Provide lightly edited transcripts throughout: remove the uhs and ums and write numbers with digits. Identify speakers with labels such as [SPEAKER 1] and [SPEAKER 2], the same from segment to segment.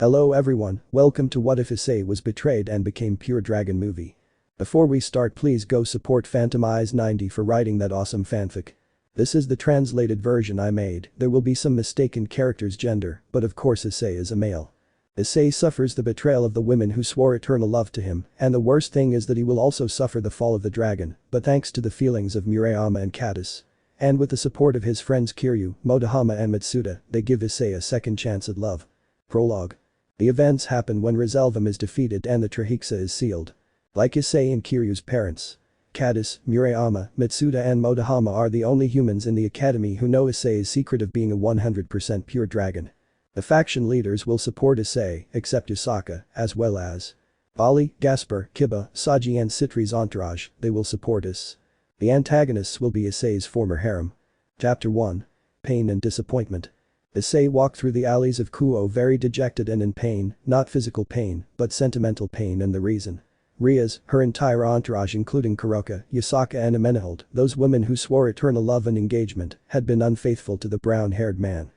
[SPEAKER 1] Hello everyone, welcome to What If Issei Was Betrayed and Became Pure Dragon movie. Before we start, please go support Phantom Eyes 90 for writing that awesome fanfic. This is the translated version I made. There will be some mistaken character's gender, but of course Issei is a male. Issei suffers the betrayal of the women who swore eternal love to him, and the worst thing is that he will also suffer the fall of the dragon, but thanks to the feelings of Murayama and Katase. And with the support of his friends Kiryu, Motohama and Matsuda, they give Issei a second chance at love. Prologue. The events happen when Rezelvam is defeated and the Trahexa is sealed. Like Issei and Kiryu's parents, Katase, Murayama, Matsuda and Motohama are the only humans in the academy who know Issei's secret of being a 100% pure dragon. The faction leaders will support Issei, except Yusaka, as well as Bali, Gaspar, Kiba, Saji and Citri's entourage. They will support us. The antagonists will be Issei's former harem. Chapter 1. Pain and Disappointment. Issei walked through the alleys of Kuoh very dejected and in pain, not physical pain, but sentimental pain, and the reason. Rias, her entire entourage including Kuroka, Yusaka and Amenehold, those women who swore eternal love and engagement, had been unfaithful to the brown-haired man.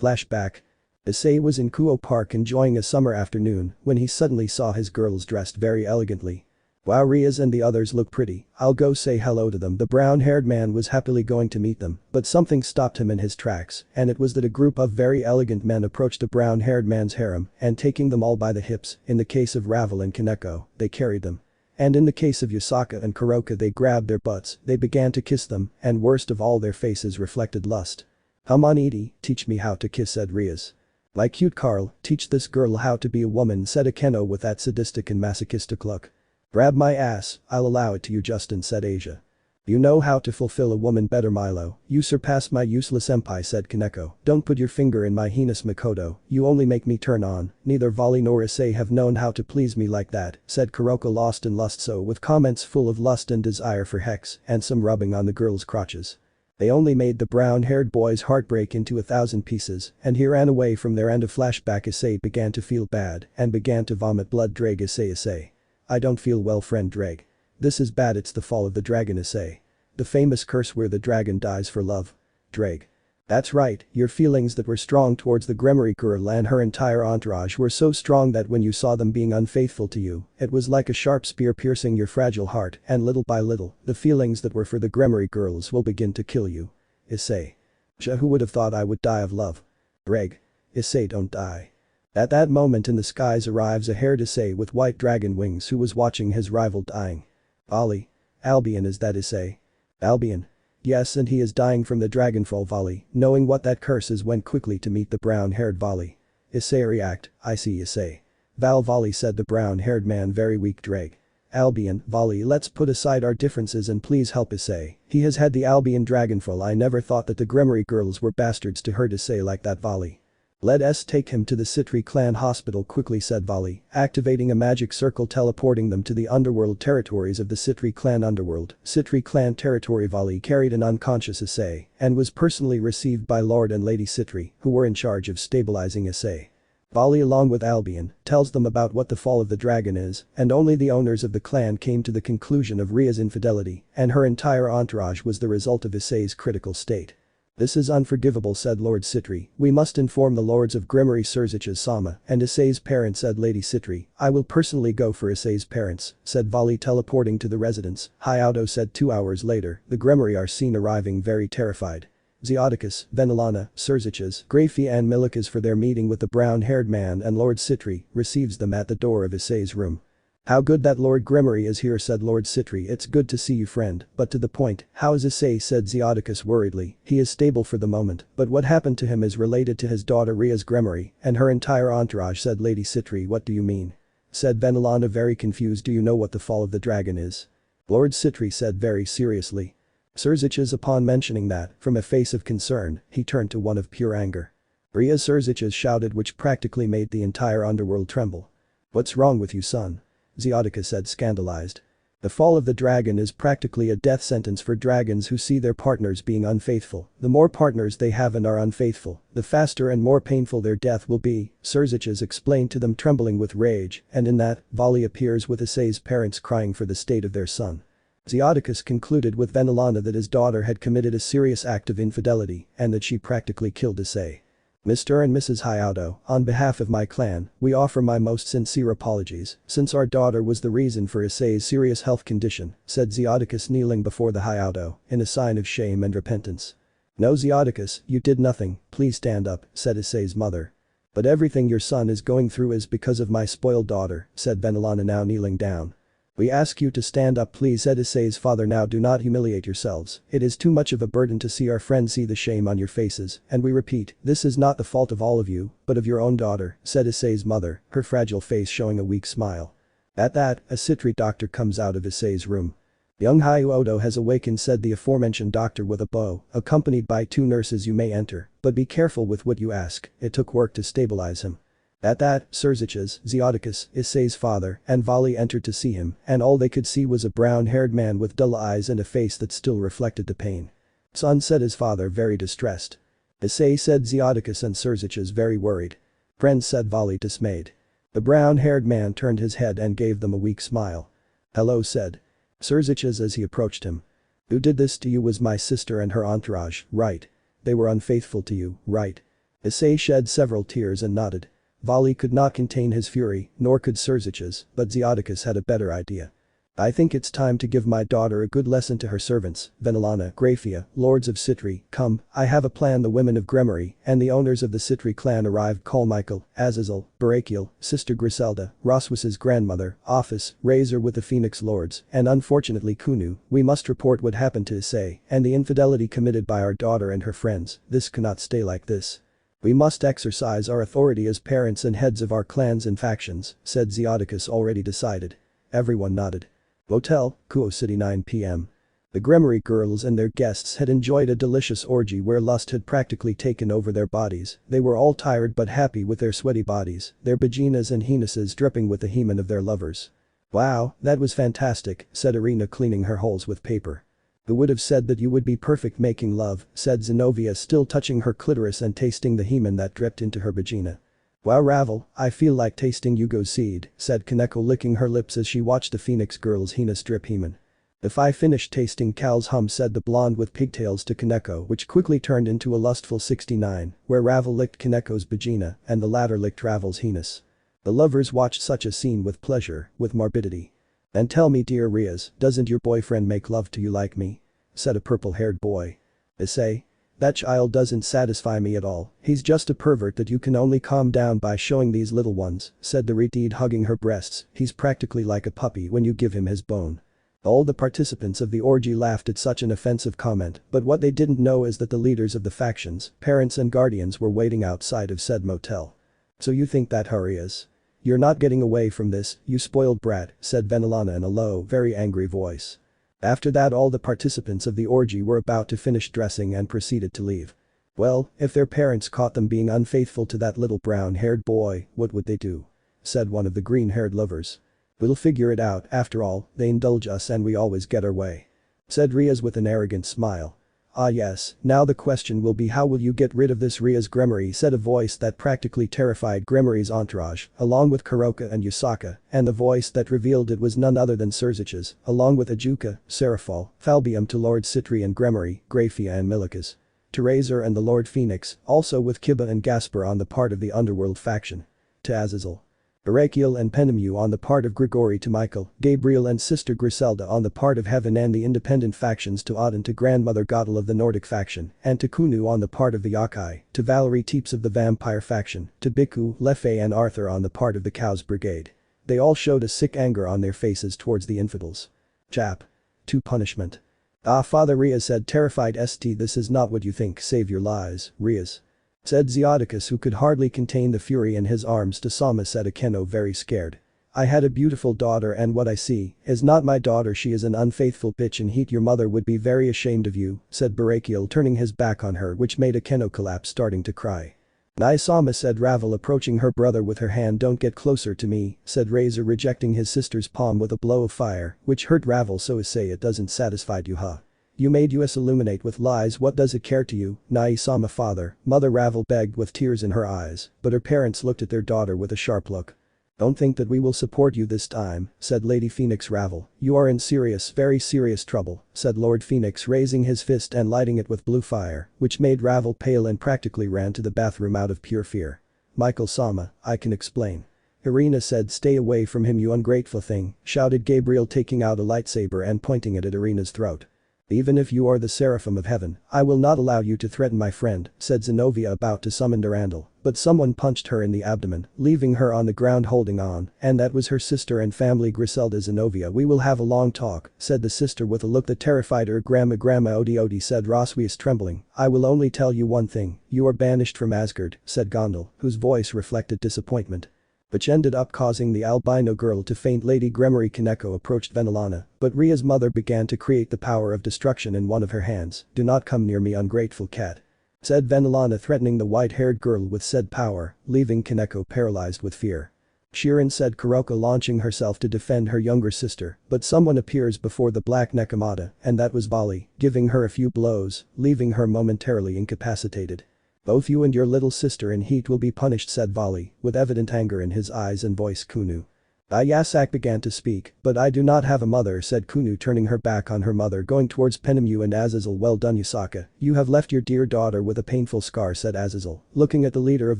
[SPEAKER 1] Flashback. Issei was in Kuoh Park enjoying a summer afternoon when he suddenly saw his girls dressed very elegantly. Wow, Rias and the others look pretty, I'll go say hello to them. The brown-haired man was happily going to meet them, but something stopped him in his tracks, and it was that a group of very elegant men approached the brown-haired man's harem and taking them all by the hips, in the case of Ravel and Kaneko, they carried them. And in the case of Yusaka and Kuroka they grabbed their butts, they began to kiss them, and worst of all their faces reflected lust. "Come on Edie, teach me how to kiss," said Rias. "Like cute Carl, teach this girl how to be a woman," said Akeno with that sadistic and masochistic look. "Grab my ass, I'll allow it to you, Justin," said Asia. "You know how to fulfill a woman better, Milo. You surpass my useless senpai," said Kaneko. "Don't put your finger in my heinous Makoto, you only make me turn on. Neither Vali nor Issei have known how to please me like that," said Kuroka, lost in lust, so with comments full of lust and desire for Hex and some rubbing on the girls' crotches. They only made the brown-haired boy's heart break into 1,000 pieces, and he ran away from their end of flashback. Issei began to feel bad and began to vomit blood. Ddraig, Issei. "I don't feel well, friend Ddraig. This is bad, it's the fall of the dragon, Issei. The famous curse where the dragon dies for love." Ddraig. "That's right, your feelings that were strong towards the Gremory girl and her entire entourage were so strong that when you saw them being unfaithful to you, it was like a sharp spear piercing your fragile heart, and little by little, the feelings that were for the Gremory girls will begin to kill you." Issei. "Who would have thought I would die of love?" Ddraig. "Issei, don't die." At that moment in the skies arrives a haired Issei with white dragon wings who was watching his rival dying. "Vali. Albion, is that Issei?" "Albion. Yes, and he is dying from the dragonfall." Vali, knowing what that curse is, went quickly to meet the brown-haired Vali. Issei react, "I see Issei." Vali, said the brown-haired man, very weak. Ddraig. "Albion, Vali, let's put aside our differences and please help Issei. He has had the Albion dragonfall. I never thought that the Gremory girls were bastards to hurt Issei like that." Vali. "Let us take him to the Citri clan hospital quickly," said Vali, activating a magic circle teleporting them to the underworld territories of the Citri clan underworld. Citri clan territory. Vali carried an unconscious Issei and was personally received by Lord and Lady Citri, who were in charge of stabilizing Issei. Vali, along with Albion, tells them about what the fall of the dragon is, and only the owners of the clan came to the conclusion of Ria's infidelity, and her entire entourage was the result of Issei's critical state. "This is unforgivable," said Lord Citri. "We must inform the lords of Gremory, Sirzechs Sama, and Issei's parents," said Lady Citri. "I will personally go for Issei's parents," said Vali, teleporting to the residence. Hyoudou said 2 hours later, the Gremory are seen arriving very terrified. Zeodicus, Venelana, Sirzechs, Grayfia and Milikas for their meeting with the brown-haired man, and Lord Citri receives them at the door of Issei's room. "How good that Lord Gremory is here," said Lord Citri. "It's good to see you, friend, but to the point, how is Issei?" said Zeodicus worriedly. "He is stable for the moment, but what happened to him is related to his daughter Ria's Gremory and her entire entourage," said Lady Citri. "What do you mean?" said Venelana, very confused. "Do you know what the fall of the dragon is?" Lord Citri said very seriously. Sirzechs, upon mentioning that, from a face of concern, he turned to one of pure anger. "Ria!" Sirzechs shouted, which practically made the entire underworld tremble. "What's wrong with you, son?" Zeodicus said, scandalized. "The fall of the dragon is practically a death sentence for dragons who see their partners being unfaithful. The more partners they have and are unfaithful, the faster and more painful their death will be," Sirzechs explained to them, trembling with rage, and in that, Vali appears with Issei's parents crying for the state of their son. Zeodicus concluded with Venelana that his daughter had committed a serious act of infidelity and that she practically killed Issei. Mr. and Mrs. Hyoudou, on behalf of my clan, we offer my most sincere apologies, since our daughter was the reason for Issei's serious health condition, said Zeodicus kneeling before the Hyoudou, in a sign of shame and repentance. No Zeodicus, you did nothing, please stand up, said Issei's mother. But everything your son is going through is because of my spoiled daughter, said Venelana now kneeling down. We ask you to stand up please, said Issei's father. Now do not humiliate yourselves, it is too much of a burden to see our friends see the shame on your faces, and we repeat, this is not the fault of all of you, but of your own daughter, said Issei's mother, her fragile face showing a weak smile. At that, a Citri doctor comes out of Issei's room. Young Hyoudou has awakened, said the aforementioned doctor with a bow, accompanied by 2 nurses. You may enter, but be careful with what you ask, it took work to stabilize him. At that, Sirzechs, Zeodicus, Issei's father, and Vali entered to see him, and all they could see was a brown-haired man with dull eyes and a face that still reflected the pain. Son, said his father, very distressed. Issei, said Zeodicus, and Sirzechs very worried. Friend, said Vali, dismayed. The brown-haired man turned his head and gave them a weak smile. Hello, said Sirzechs as he approached him. Who did this to you? Was my sister and her entourage, right? They were unfaithful to you, right? Issei shed several tears and nodded. Vali could not contain his fury, nor could Sirzechs, but Zeodicus had a better idea. I think it's time to give my daughter a good lesson to her servants, Venelana, Grayfia, lords of Citri, come, I have a plan. The women of Gremory and the owners of the Citri clan arrived. Call Michael, Azazel, Betrayal, Sister Griselda, Roswis's grandmother, Ophis, Razor with the Phoenix lords, and unfortunately Kuoh. We must report what happened to Issei and the infidelity committed by our daughter and her friends. This cannot stay like this. We must exercise our authority as parents and heads of our clans and factions, said Zeodicus, already decided. Everyone nodded. Hotel, Kuoh City, 9 p.m. The Gremory girls and their guests had enjoyed a delicious orgy where lust had practically taken over their bodies. They were all tired but happy with their sweaty bodies, their vaginas and penises dripping with the hymen of their lovers. Wow, that was fantastic, said Irina, cleaning her holes with paper. Who would have said that you would be perfect making love, said Zenobia, still touching her clitoris and tasting the hymen that dripped into her vagina. Wow, Ravel, I feel like tasting Hugo's seed, said Kaneko, licking her lips as she watched the Phoenix girl's heinous drip hymen. If I finished tasting Cal's hum, said the blonde with pigtails to Kaneko, which quickly turned into a lustful 69, where Ravel licked Kaneko's vagina and the latter licked Ravel's heinous. The lovers watched such a scene with pleasure, with morbidity. And tell me, dear Riaz, doesn't your boyfriend make love to you like me? Said a purple-haired boy. Issei? That child doesn't satisfy me at all, he's just a pervert that you can only calm down by showing these little ones, said the Retid, hugging her breasts. He's practically like a puppy when you give him his bone. All the participants of the orgy laughed at such an offensive comment, but what they didn't know is that the leaders of the factions, parents and guardians were waiting outside of said motel. So you think that, Riaz? You're not getting away from this, you spoiled brat, said Venelana in a low, very angry voice. After that, all the participants of the orgy were about to finish dressing and proceeded to leave. Well, if their parents caught them being unfaithful to that little brown-haired boy, what would they do? Said one of the green-haired lovers. We'll figure it out, after all, they indulge us and we always get our way. Said Riaz with an arrogant smile. Ah yes, now the question will be, how will you get rid of this Riaz? Gremory, said a voice that practically terrified Gremory's entourage, along with Kuroka and Yusaka, and the voice that revealed it was none other than Sirzechs, along with Ajuka, Seraphol, Falbium to Lord Citri and Gremory, Grayfia and Milikas. To Razor and the Lord Phoenix, also with Kiba and Gasper on the part of the Underworld faction. To Azazel, Betrayal and Penemu on the part of Grigori. To Michael, Gabriel and Sister Griselda on the part of Heaven and the independent factions. To Auden, to Grandmother Gödel of the Nordic faction, and to Kuoh on the part of the Yokai. To Valerie Teeps of the Vampire faction, to Biku, Lefay and Arthur on the part of the Cows Brigade. They all showed a sick anger on their faces towards the infidels. Chap. To punishment. Ah, Father, Riaz said, terrified. St, this is not what you think. Save your lies, Riaz. Said Zeodicus, who could hardly contain the fury in his arms. To Sama, said Akeno, very scared. I had a beautiful daughter and what I see is not my daughter, she is an unfaithful bitch and heat. Your mother would be very ashamed of you, said Betrayal, turning his back on her, which made Akeno collapse, starting to cry. Nai Sama, said Ravel, approaching her brother with her hand. Don't get closer to me, said Razor, rejecting his sister's palm with a blow of fire, which hurt Ravel. So Issei, it doesn't satisfy you, huh? You made us illuminate with lies, what does it care to you? Nai Sama, father, mother, Ravel begged with tears in her eyes, but her parents looked at their daughter with a sharp look. Don't think that we will support you this time, said Lady Phoenix Ravel. You are in serious, very serious trouble, said Lord Phoenix raising his fist and lighting it with blue fire, which made Ravel pale and practically ran to the bathroom out of pure fear. Michael-sama, I can explain. Irina said stay away from him you ungrateful thing, shouted Gabriel taking out a lightsaber and pointing it at Irina's throat. Even if you are the Seraphim of Heaven, I will not allow you to threaten my friend, said Zenobia about to summon Durandal, but someone punched her in the abdomen, leaving her on the ground holding on, and that was her sister and family Griselda. Zenobia, we will have a long talk, said the sister with a look that terrified her. Grandma Odi, said Roswius trembling, I will only tell you one thing, you are banished from Asgard, said Gondal, whose voice reflected disappointment. Which ended up causing the albino girl to faint. Lady Gremory Kaneko approached Venelana, but Ria's mother began to create the power of destruction in one of her hands. Do not come near me ungrateful cat, said Venelana threatening the white-haired girl with said power, leaving Kaneko paralyzed with fear. Shirin said Kuroka launching herself to defend her younger sister, but someone appears before the black Nekomata, and that was Vali, giving her a few blows, leaving her momentarily incapacitated. Both you and your little sister in heat will be punished, said Vali, with evident anger in his eyes and voice. Kunu. Ayasak began to speak, but I do not have a mother, said Kunu turning her back on her mother going towards Penemu and Azazel. Well done Yusaka, you have left your dear daughter with a painful scar, said Azazel, looking at the leader of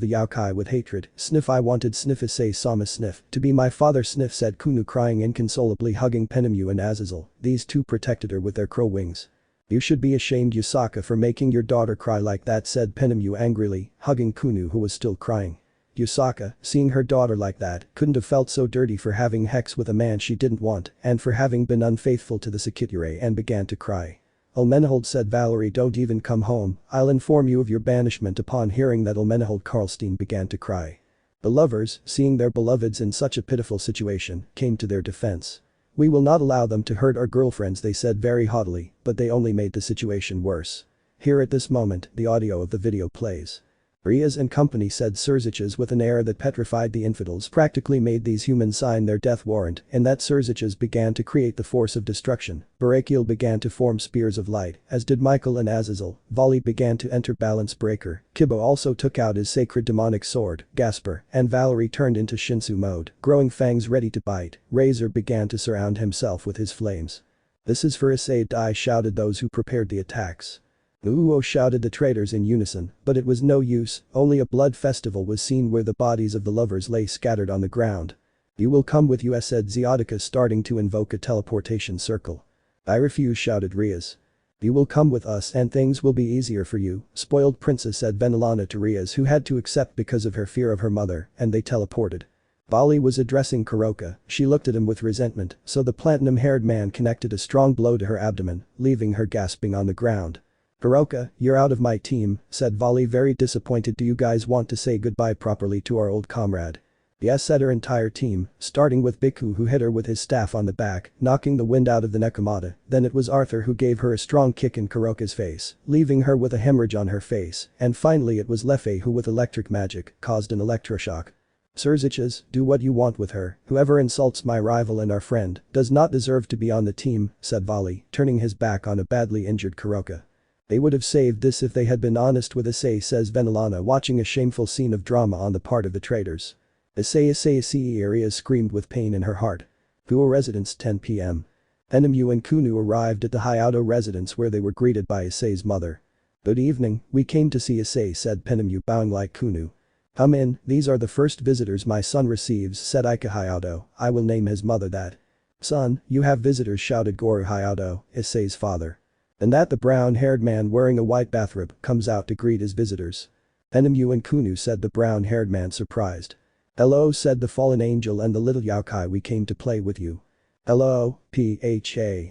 [SPEAKER 1] the Yokai with hatred. Sniff, I wanted sniff. Issei Sama sniff, to be my father sniff, said Kunu crying inconsolably, hugging Penemu and Azazel. These two protected her with their crow wings. You should be ashamed Yusaka for making your daughter cry like that, said Penemu angrily, hugging Kunu who was still crying. Yusaka, seeing her daughter like that, couldn't have felt so dirty for having sex with a man she didn't want and for having been unfaithful to the Seekvaira, and began to cry. Ulmenhold said Valerie, don't even come home, I'll inform you of your banishment. Upon hearing that, Ulmenhold Karlstein began to cry. The lovers, seeing their beloveds in such a pitiful situation, came to their defense. We will not allow them to hurt our girlfriends, they said very haughtily, but they only made the situation worse. Here at this moment, the audio of the video plays. Rias and company, said Sirzechs with an air that petrified the infidels, practically made these humans sign their death warrant, and that Sirzechs began to create the force of destruction. Barakiel began to form spears of light, as did Michael and Azazel. Vali began to enter balance breaker. Kibo also took out his sacred demonic sword, Gasper, and Valerie turned into Shinsu mode, growing fangs ready to bite. Razor began to surround himself with his flames. This is for Issei, shouted those who prepared the attacks. Uo, shouted the traitors in unison, but it was no use, only a blood festival was seen where the bodies of the lovers lay scattered on the ground. You will come with us, said Zeotica, starting to invoke a teleportation circle. I refuse, shouted Rias. You will come with us and things will be easier for you, spoiled princess, said Venelana to Rias, who had to accept because of her fear of her mother, and they teleported. Vali was addressing Kuroka, she looked at him with resentment, so the platinum-haired man connected a strong blow to her abdomen, leaving her gasping on the ground. Kuroka, you're out of my team, said Vali very disappointed. Do you guys want to say goodbye properly to our old comrade? Yes, said her entire team, starting with Biku, who hit her with his staff on the back, knocking the wind out of the Nekomata. Then it was Arthur who gave her a strong kick in Kuroka's face, leaving her with a hemorrhage on her face, and finally it was Lefei who with electric magic caused an electroshock. Sirzechs, do what you want with her, whoever insults my rival and our friend does not deserve to be on the team, said Vali, turning his back on a badly injured Kuroka. They would have saved this if they had been honest with Issei, says Venelana, watching a shameful scene of drama on the part of the traitors. Issei area screamed with pain in her heart. Kuoh residence, 10 p.m. Penemu and Kunu arrived at the Hyoudou residence where they were greeted by Issei's mother. Good evening, we came to see Issei, said Penemu, bowing like Kunu. Come in, these are the first visitors my son receives, said Hyoudou. I will name his mother that. Son, you have visitors, shouted Goro Hyoudou, Issei's father. And that the brown-haired man wearing a white bathrobe comes out to greet his visitors. Penemu and Kunu, said the brown-haired man, surprised. Hello, said the fallen angel and the little yokai, we came to play with you. Hello, PHANTOMEYES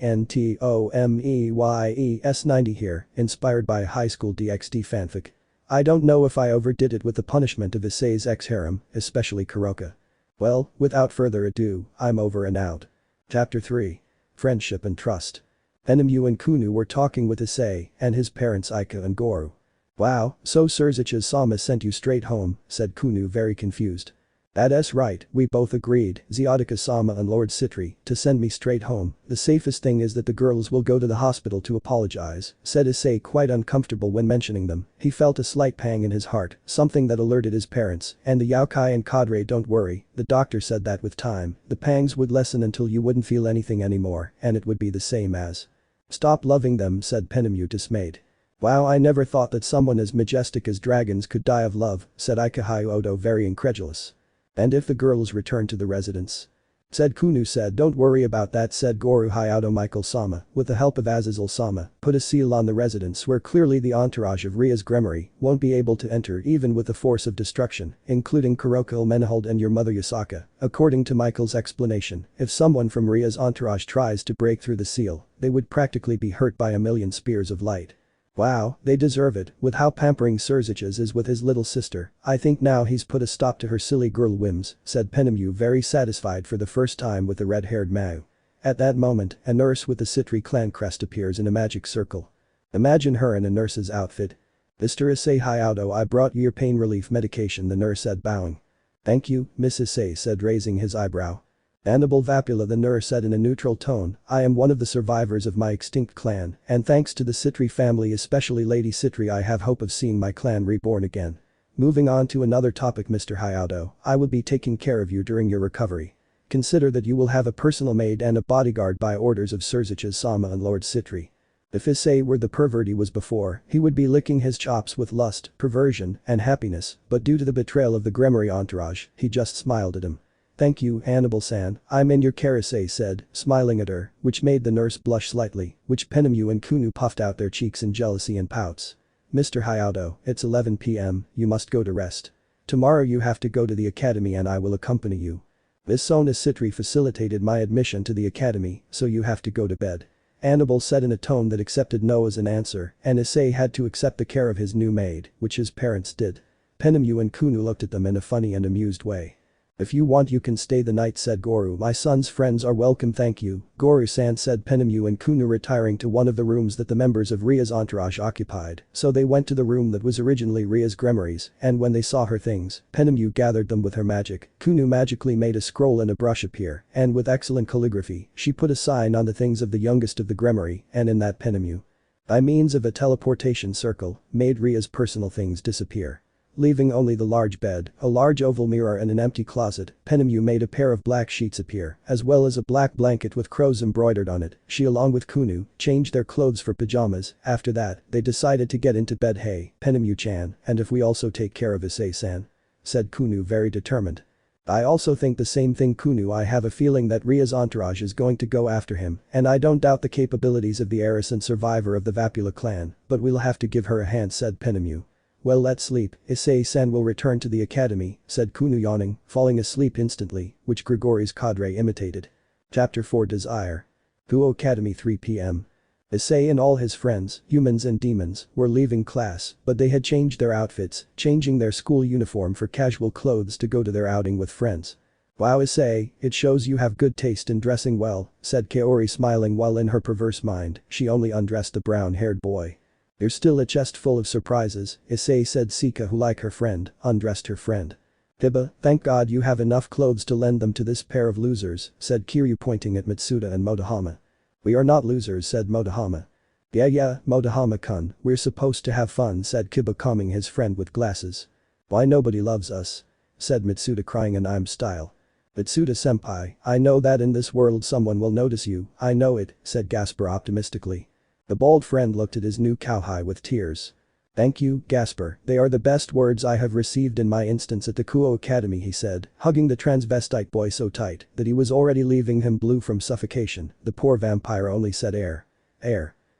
[SPEAKER 1] 90 here, inspired by a high school DxD fanfic. I don't know if I overdid it with the punishment of Issei's ex-harem, especially Kuroka. Well, without further ado, I'm over and out. Chapter 3. Friendship and Trust. Penemu and Kunu were talking with Issei and his parents Ika and Goro. Wow, so Sirzechs Sama sent you straight home, said Kunu very confused. That's right, we both agreed, Zyodika-sama and Lord Citri, to send me straight home. The safest thing is that the girls will go to the hospital to apologize, said Issei, quite uncomfortable when mentioning them. He felt a slight pang in his heart, something that alerted his parents, and the yokai and cadre. Don't worry, the doctor said that with time, the pangs would lessen until you wouldn't feel anything anymore, and it would be the same as. Stop loving them, said Penemu, dismayed. Wow, I never thought that someone as majestic as dragons could die of love, said Hyoudou, very incredulous. And if the girls return to the residence? Said Kuoh. Said don't worry about that, said Goro. Hyoudou Michael-sama, with the help of Azazel-sama, put a seal on the residence where clearly the entourage of Ria's Gremory won't be able to enter even with the force of destruction, including Kuroko Menhold and your mother Yasaka. According to Michael's explanation, if someone from Ria's entourage tries to break through the seal, they would practically be hurt by a million spears of light. Wow, they deserve it, with how pampering Sirzechs is with his little sister. I think now he's put a stop to her silly girl whims, said Penemu, very satisfied for the first time with the red-haired Mao. At that moment, a nurse with the Citri clan crest appears in a magic circle. Imagine her in a nurse's outfit. Mr. Issei Hyoudou, I brought you your pain relief medication, the nurse said, bowing. Thank you, Miss Issei, said, raising his eyebrow. Annabelle Vapula, the nurse said in a neutral tone, I am one of the survivors of my extinct clan, and thanks to the Citri family, especially Lady Citri, I have hope of seeing my clan reborn again. Moving on to another topic, Mr. Hyoudou, I will be taking care of you during your recovery. Consider that you will have a personal maid and a bodyguard by orders of Sirzechs-sama and Lord Citri. If Issei were the pervert he was before, he would be licking his chops with lust, perversion, and happiness, but due to the betrayal of the Gremory entourage, he just smiled at him. Thank you, Annabelle-san, I'm in your care, Issei said, smiling at her, which made the nurse blush slightly, which Penemu and Kuoh puffed out their cheeks in jealousy and pouts. Mr. Hyoudou, it's 11 p.m, you must go to rest. Tomorrow you have to go to the academy and I will accompany you. Miss Sona Citri facilitated my admission to the academy, so you have to go to bed. Annabelle said in a tone that accepted no as an answer, and Issei had to accept the care of his new maid, which his parents did. Penemu and Kuoh looked at them in a funny and amused way. If you want you can stay the night, said Goro. My son's friends are welcome, thank you, Goro-san, said Penemu and Kuoh, retiring to one of the rooms that the members of Ria's entourage occupied, so they went to the room that was originally Ria's Gremory's, and when they saw her things, Penemu gathered them with her magic. Kuoh magically made a scroll and a brush appear, and with excellent calligraphy, she put a sign on the things of the youngest of the Gremory, and in that Penemu, by means of a teleportation circle, made Ria's personal things disappear. Leaving only the large bed, a large oval mirror and an empty closet, Penemu made a pair of black sheets appear, as well as a black blanket with crows embroidered on it. She along with Kuoh changed their clothes for pajamas. After that, they decided to get into bed. Hey, Penemu-chan, and if we also take care of Issei-san? Said Kuoh, very determined. I also think the same thing, Kuoh. I have a feeling that Ria's entourage is going to go after him, and I don't doubt the capabilities of the heiress and survivor of the Vapula clan, but we'll have to give her a hand, said Penemu. Well, let's sleep, Issei-san will return to the academy, said Kuoh, yawning, falling asleep instantly, which Grigori's cadre imitated. Chapter 4, Desire. Kuoh Academy, 3 p.m. Issei and all his friends, humans and demons, were leaving class, but they had changed their outfits, changing their school uniform for casual clothes to go to their outing with friends. Wow, Issei, it shows you have good taste in dressing well, said Kaori, smiling, while in her perverse mind, she only undressed the brown-haired boy. There's still a chest full of surprises, Issei said. Sika, who like her friend, undressed her friend. Hiba, thank God you have enough clothes to lend them to this pair of losers, said Kiryu, pointing at Matsuda and Motohama. We are not losers, said Motohama. Yeah, Motohama-kun, we're supposed to have fun, said Kiba, calming his friend with glasses. Why nobody loves us? Said Matsuda, crying in I'm style. Matsuda-senpai, I know that in this world someone will notice you, I know it, said Gasper optimistically. The bald friend looked at his new cowhide with tears. Thank you, Gasper, they are the best words I have received in my instance at the Kuoh Academy, he said, hugging the transvestite boy so tight that he was already leaving him blue from suffocation. The poor vampire only said air.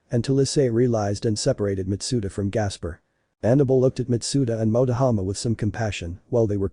[SPEAKER 1] Until Issei realized and separated Matsuda from Gasper. Annabelle looked at Matsuda and Motohama with some compassion, while they were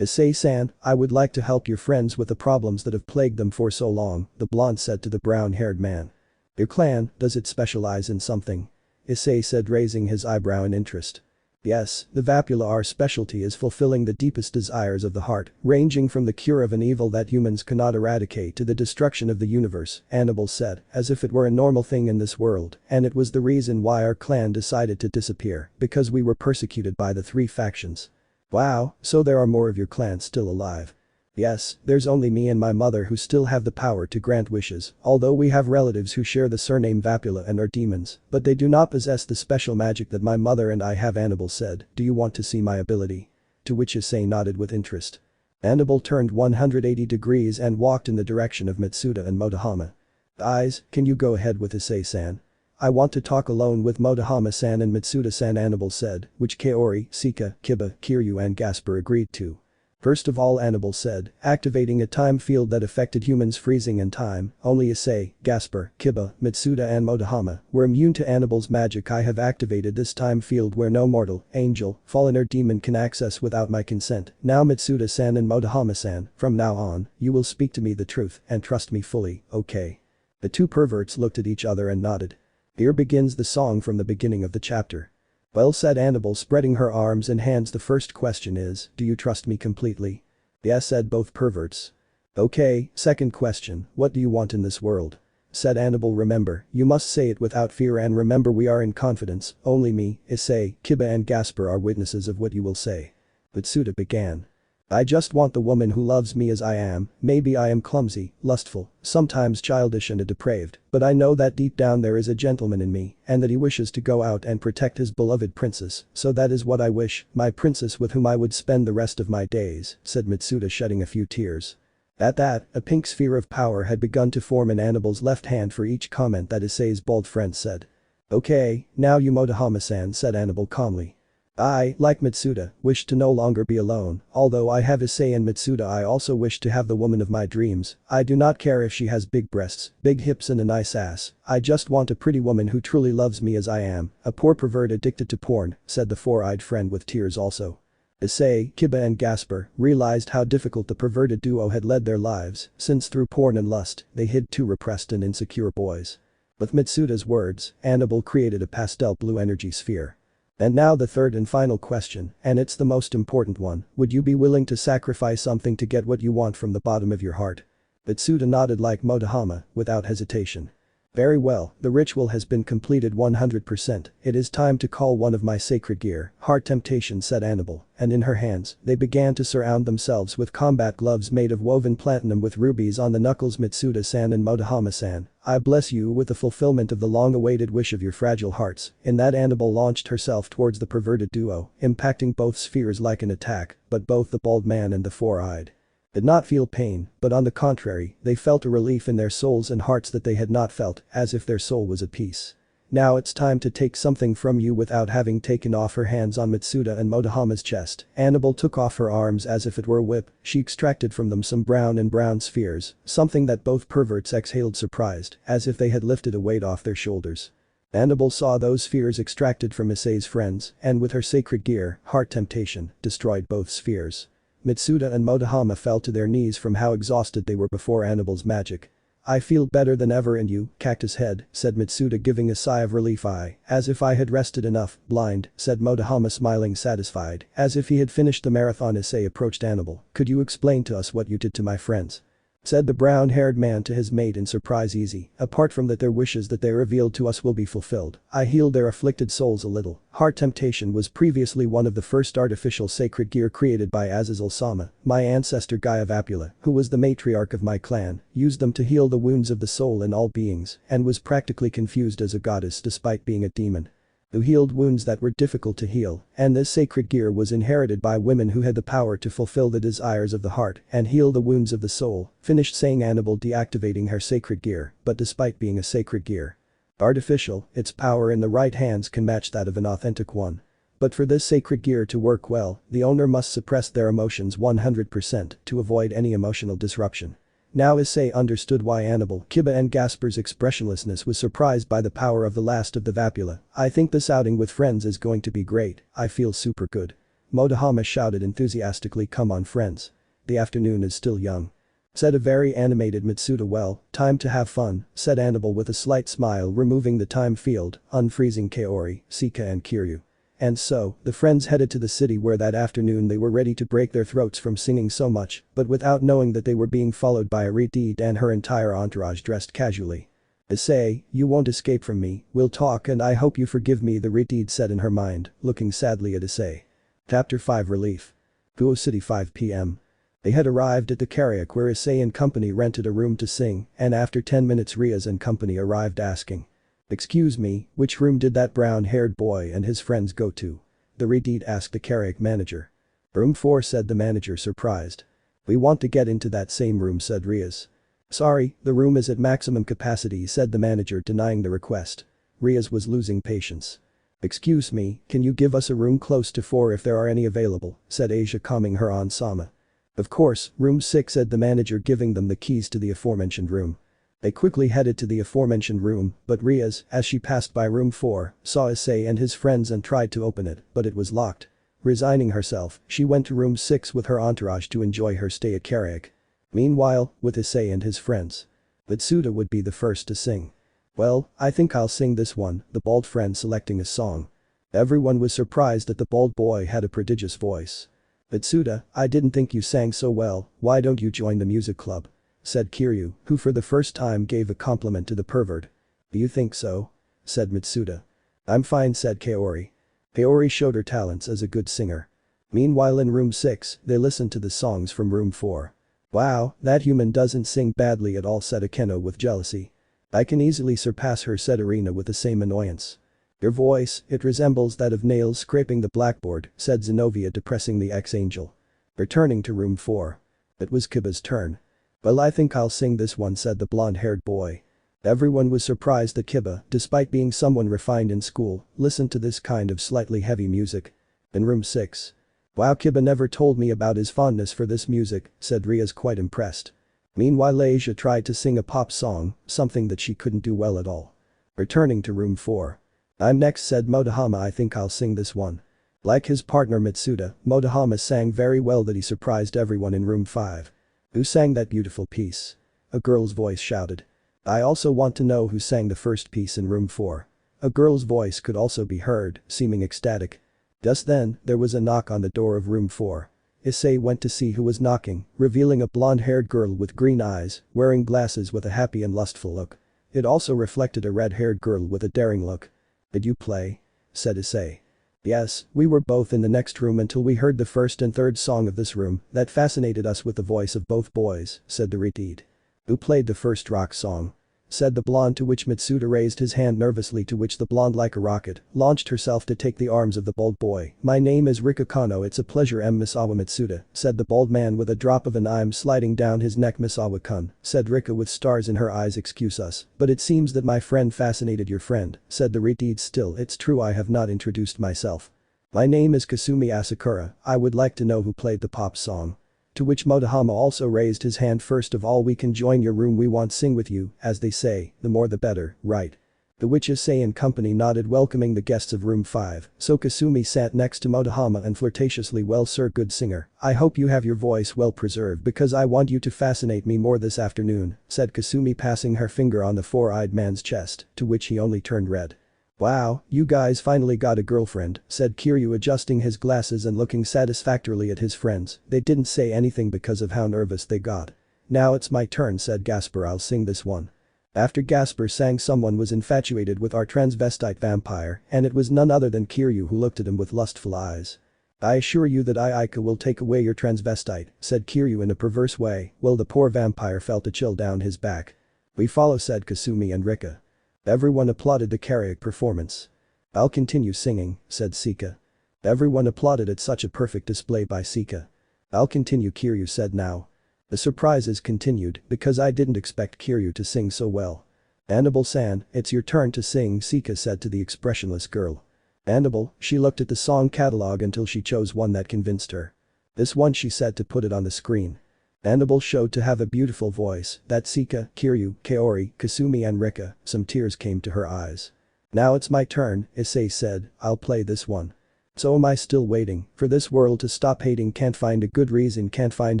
[SPEAKER 1] Issei-san, I would like to help your friends with the problems that have plagued them for so long, the blonde said to the brown-haired man. Your clan, does it specialize in something? Issei said, raising his eyebrow in interest. Yes, the Vapula, our specialty is fulfilling the deepest desires of the heart, ranging from the cure of an evil that humans cannot eradicate to the destruction of the universe, Annabelle said, as if it were a normal thing in this world, and it was the reason why our clan decided to disappear, because we were persecuted by the three factions. Wow, so there are more of your clan still alive. Yes, there's only me and my mother who still have the power to grant wishes, although we have relatives who share the surname Vapula and are demons, but they do not possess the special magic that my mother and I have. Annabelle said, do you want to see my ability? To which Issei nodded with interest. Annabelle turned 180 degrees and walked in the direction of Matsuda and Motohama. Eyes, can you go ahead with Issei-san? I want to talk alone with Motohama-san and Matsuda-san, Annabelle said, which Kaori, Sika, Kiba, Kiryu and Gasper agreed to. First of all, Annabelle said, activating a time field that affected humans freezing in time, only Issei, Gasper, Kiba, Matsuda and Motohama were immune to Annabelle's magic. I have activated this time field where no mortal, angel, fallen or demon can access without my consent. Now Matsuda-san and Motohama-san, from now on, you will speak to me the truth and trust me fully, okay? The two perverts looked at each other and nodded. Here begins the song from the beginning of the chapter. Well said, Annabelle, spreading her arms and hands. The first question is, do you trust me completely? Yes, said both perverts. Okay, second question, what do you want in this world? Said Annabelle, remember, you must say it without fear and remember we are in confidence, only me, Issei, Kiba and Gasper are witnesses of what you will say. Matsuda began. I just want the woman who loves me as I am. Maybe I am clumsy, lustful, sometimes childish and depraved, but I know that deep down there is a gentleman in me and that he wishes to go out and protect his beloved princess, so that is what I wish, my princess with whom I would spend the rest of my days, said Matsuda, shedding a few tears. At that, a pink sphere of power had begun to form in Annabelle's left hand for each comment that Issei's bald friend said. Okay, now you, Motohama-san, said Annabelle calmly. I, like Matsuda, wish to no longer be alone, although I have Issei and Matsuda. I also wish to have the woman of my dreams. I do not care if she has big breasts, big hips and a nice ass. I just want a pretty woman who truly loves me as I am, a poor pervert addicted to porn, said the four-eyed friend with tears also. Issei, Kiba and Gasper realized how difficult the perverted duo had led their lives, since through porn and lust, they hid two repressed and insecure boys. With Matsuda's words, Annabelle created a pastel blue energy sphere. And now the third and final question, and it's the most important one, would you be willing to sacrifice something to get what you want from the bottom of your heart? Matsuda nodded like Motohama, without hesitation. Very well, the ritual has been completed 100%, it is time to call one of my sacred gear, Heart Temptation, said Annabelle, and in her hands, they began to surround themselves with combat gloves made of woven platinum with rubies on the knuckles. Matsuda-san and Motohama-san, I bless you with the fulfillment of the long-awaited wish of your fragile hearts. In that, Annabelle launched herself towards the perverted duo, impacting both spheres like an attack, but both the bald man and the four-eyed did not feel pain, but on the contrary, they felt a relief in their souls and hearts that they had not felt, as if their soul was at peace. Now it's time to take something from you. Without having taken off her hands on Matsuda and Motohama's chest, Annabelle took off her arms as if it were a whip. She extracted from them some brown spheres, something that both perverts exhaled surprised, as if they had lifted a weight off their shoulders. Annabelle saw those spheres extracted from Issei's friends, and with her sacred gear, Heart Temptation, destroyed both spheres. Matsuda and Motohama fell to their knees from how exhausted they were before Annabelle's magic. I feel better than ever in you, Cactus Head, said Matsuda, giving a sigh of relief. As if I had rested enough, blind, said Motohama, smiling satisfied, as if he had finished the marathon. Issei approached Annabelle. Could you explain to us what you did to my friends? Said the brown-haired man to his mate in surprise. Easy, apart from that their wishes that they revealed to us will be fulfilled. I healed their afflicted souls a little. Heart Temptation was previously one of the first artificial sacred gear created by Azazel-sama, my ancestor Gaia Vapula, who was the matriarch of my clan, used them to heal the wounds of the soul in all beings, and was practically confused as a goddess despite being a demon. Who healed wounds that were difficult to heal, and this sacred gear was inherited by women who had the power to fulfill the desires of the heart and heal the wounds of the soul, finished saying Annabelle, deactivating her sacred gear, but despite being a sacred gear artificial, its power in the right hands can match that of an authentic one. But for this sacred gear to work well, the owner must suppress their emotions 100% to avoid any emotional disruption. Now Issei understood why Annabelle, Kiba and Gasper's expressionlessness was surprised by the power of the last of the Vapula. I think this outing with friends is going to be great, I feel super good. Motohama shouted enthusiastically, come on friends. The afternoon is still young. Said a very animated Matsuda. Well, time to have fun, said Annabelle with a slight smile, removing the time field, unfreezing Kaori, Sika and Kiryu. And so, the friends headed to the city where that afternoon they were ready to break their throats from singing so much, but without knowing that they were being followed by Reincarnation and her entire entourage dressed casually. Issei, you won't escape from me, we'll talk and I hope you forgive me, the Reincarnation said in her mind, looking sadly at Issei. Chapter 5 Relief. Kuoh City 5 p.m. They had arrived at the karaoke where Issei and company rented a room to sing, and after 10 minutes Riaz and company arrived asking. "Excuse me, which room did that brown-haired boy and his friends go to?" the Redeed asked the karaoke manager. "Room 4," said the manager surprised. "We want to get into that same room," said Riaz. "Sorry, the room is at maximum capacity," said the manager denying the request. Riaz was losing patience. "Excuse me, can you give us a room close to 4 if there are any available," said Asia calming her on Sama. "Of course, room 6," said the manager giving them the keys to the aforementioned room. They quickly headed to the aforementioned room, but Riaz, as she passed by room 4, saw Issei and his friends and tried to open it, but it was locked. Resigning herself, she went to room 6 with her entourage to enjoy her stay at karaoke. Meanwhile, with Issei and his friends. Matsuda would be the first to sing. "Well, I think I'll sing this one," the bald friend selecting a song. Everyone was surprised that the bald boy had a prodigious voice. "Matsuda, I didn't think you sang so well, why don't you join the music club?" said Kiryu, who for the first time gave a compliment to the pervert. "Do you think so?" said Matsuda. "I'm fine," said Kaori. Kaori showed her talents as a good singer. Meanwhile in room 6, they listened to the songs from room 4. "Wow, that human doesn't sing badly at all," said Akeno with jealousy. "I can easily surpass her," said Arena with the same annoyance. "Your voice, it resembles that of nails scraping the blackboard," said Zenobia depressing the ex-angel. Returning to room 4. It was Kiba's turn. "Well, I think I'll sing this one," said the blonde-haired boy. Everyone was surprised that Kiba, despite being someone refined in school, listened to this kind of slightly heavy music. In room 6. "Wow, Kiba never told me about his fondness for this music," said Riaz quite impressed. Meanwhile Asia tried to sing a pop song, something that she couldn't do well at all. Returning to room 4. "I'm next," said Motohama. "I think I'll sing this one." Like his partner Matsuda, Motohama sang very well that he surprised everyone in room 5. "Who sang that beautiful piece?" a girl's voice shouted. "I also want to know who sang the first piece in room 4. A girl's voice could also be heard, seeming ecstatic. Just then, there was a knock on the door of room 4. Issei went to see who was knocking, revealing a blonde-haired girl with green eyes, wearing glasses with a happy and lustful look. It also reflected a red-haired girl with a daring look. "Did you play?" said Issei. "Yes, we were both in the next room until we heard the first and third song of this room that fascinated us with the voice of both boys," said the redeed. "Who played the first rock song?" said the blonde, to which Matsuda raised his hand nervously, to which the blonde like a rocket launched herself to take the arms of the bald boy. "My name is Rika Kano, it's a pleasure." Misawa Matsuda, said the bald man with a drop of an I'm sliding down his neck. "Misawa-kun," said Rika with stars in her eyes. "Excuse us, but it seems that my friend fascinated your friend," said the redeed. "Still, it's true I have not introduced myself. My name is Kasumi Asakura, I would like to know who played the pop song." To which Motohama also raised his hand. "First of all, we can join your room, we want sing with you, as they say, the more the better, right?" The which Issei and company nodded, welcoming the guests of room 5, so Kasumi sat next to Motohama and flirtatiously, "Well sir, good singer, I hope you have your voice well preserved because I want you to fascinate me more this afternoon," said Kasumi, passing her finger on the four-eyed man's chest, to which he only turned red. "Wow, you guys finally got a girlfriend," said Kiryu, adjusting his glasses and looking satisfactorily at his friends. They didn't say anything because of how nervous they got. "Now it's my turn," said Gasper. "I'll sing this one." After Gasper sang, someone was infatuated with our transvestite vampire, and it was none other than Kiryu, who looked at him with lustful eyes. "I assure you that Aika will take away your transvestite," said Kiryu in a perverse way. Well, the poor vampire felt a chill down his back. "We follow," said Kasumi and Rika. Everyone applauded the karaoke performance. "I'll continue singing," said Sika. Everyone applauded at such a perfect display by Sika. "I'll continue," Kiryu said. "Now. The surprises continued because I didn't expect Kiryu to sing so well." "Annabelle-san, it's your turn to sing," Sika said to the expressionless girl. Annabelle, she looked at the song catalog until she chose one that convinced her. "This one," she said, to put it on the screen. Annabelle showed to have a beautiful voice that Sika, Kiryu, Kaori, Kasumi and Rika, some tears came to her eyes. "Now it's my turn," Issei said, "I'll play this one." "So am I, still waiting for this world to stop hating, can't find a good reason, can't find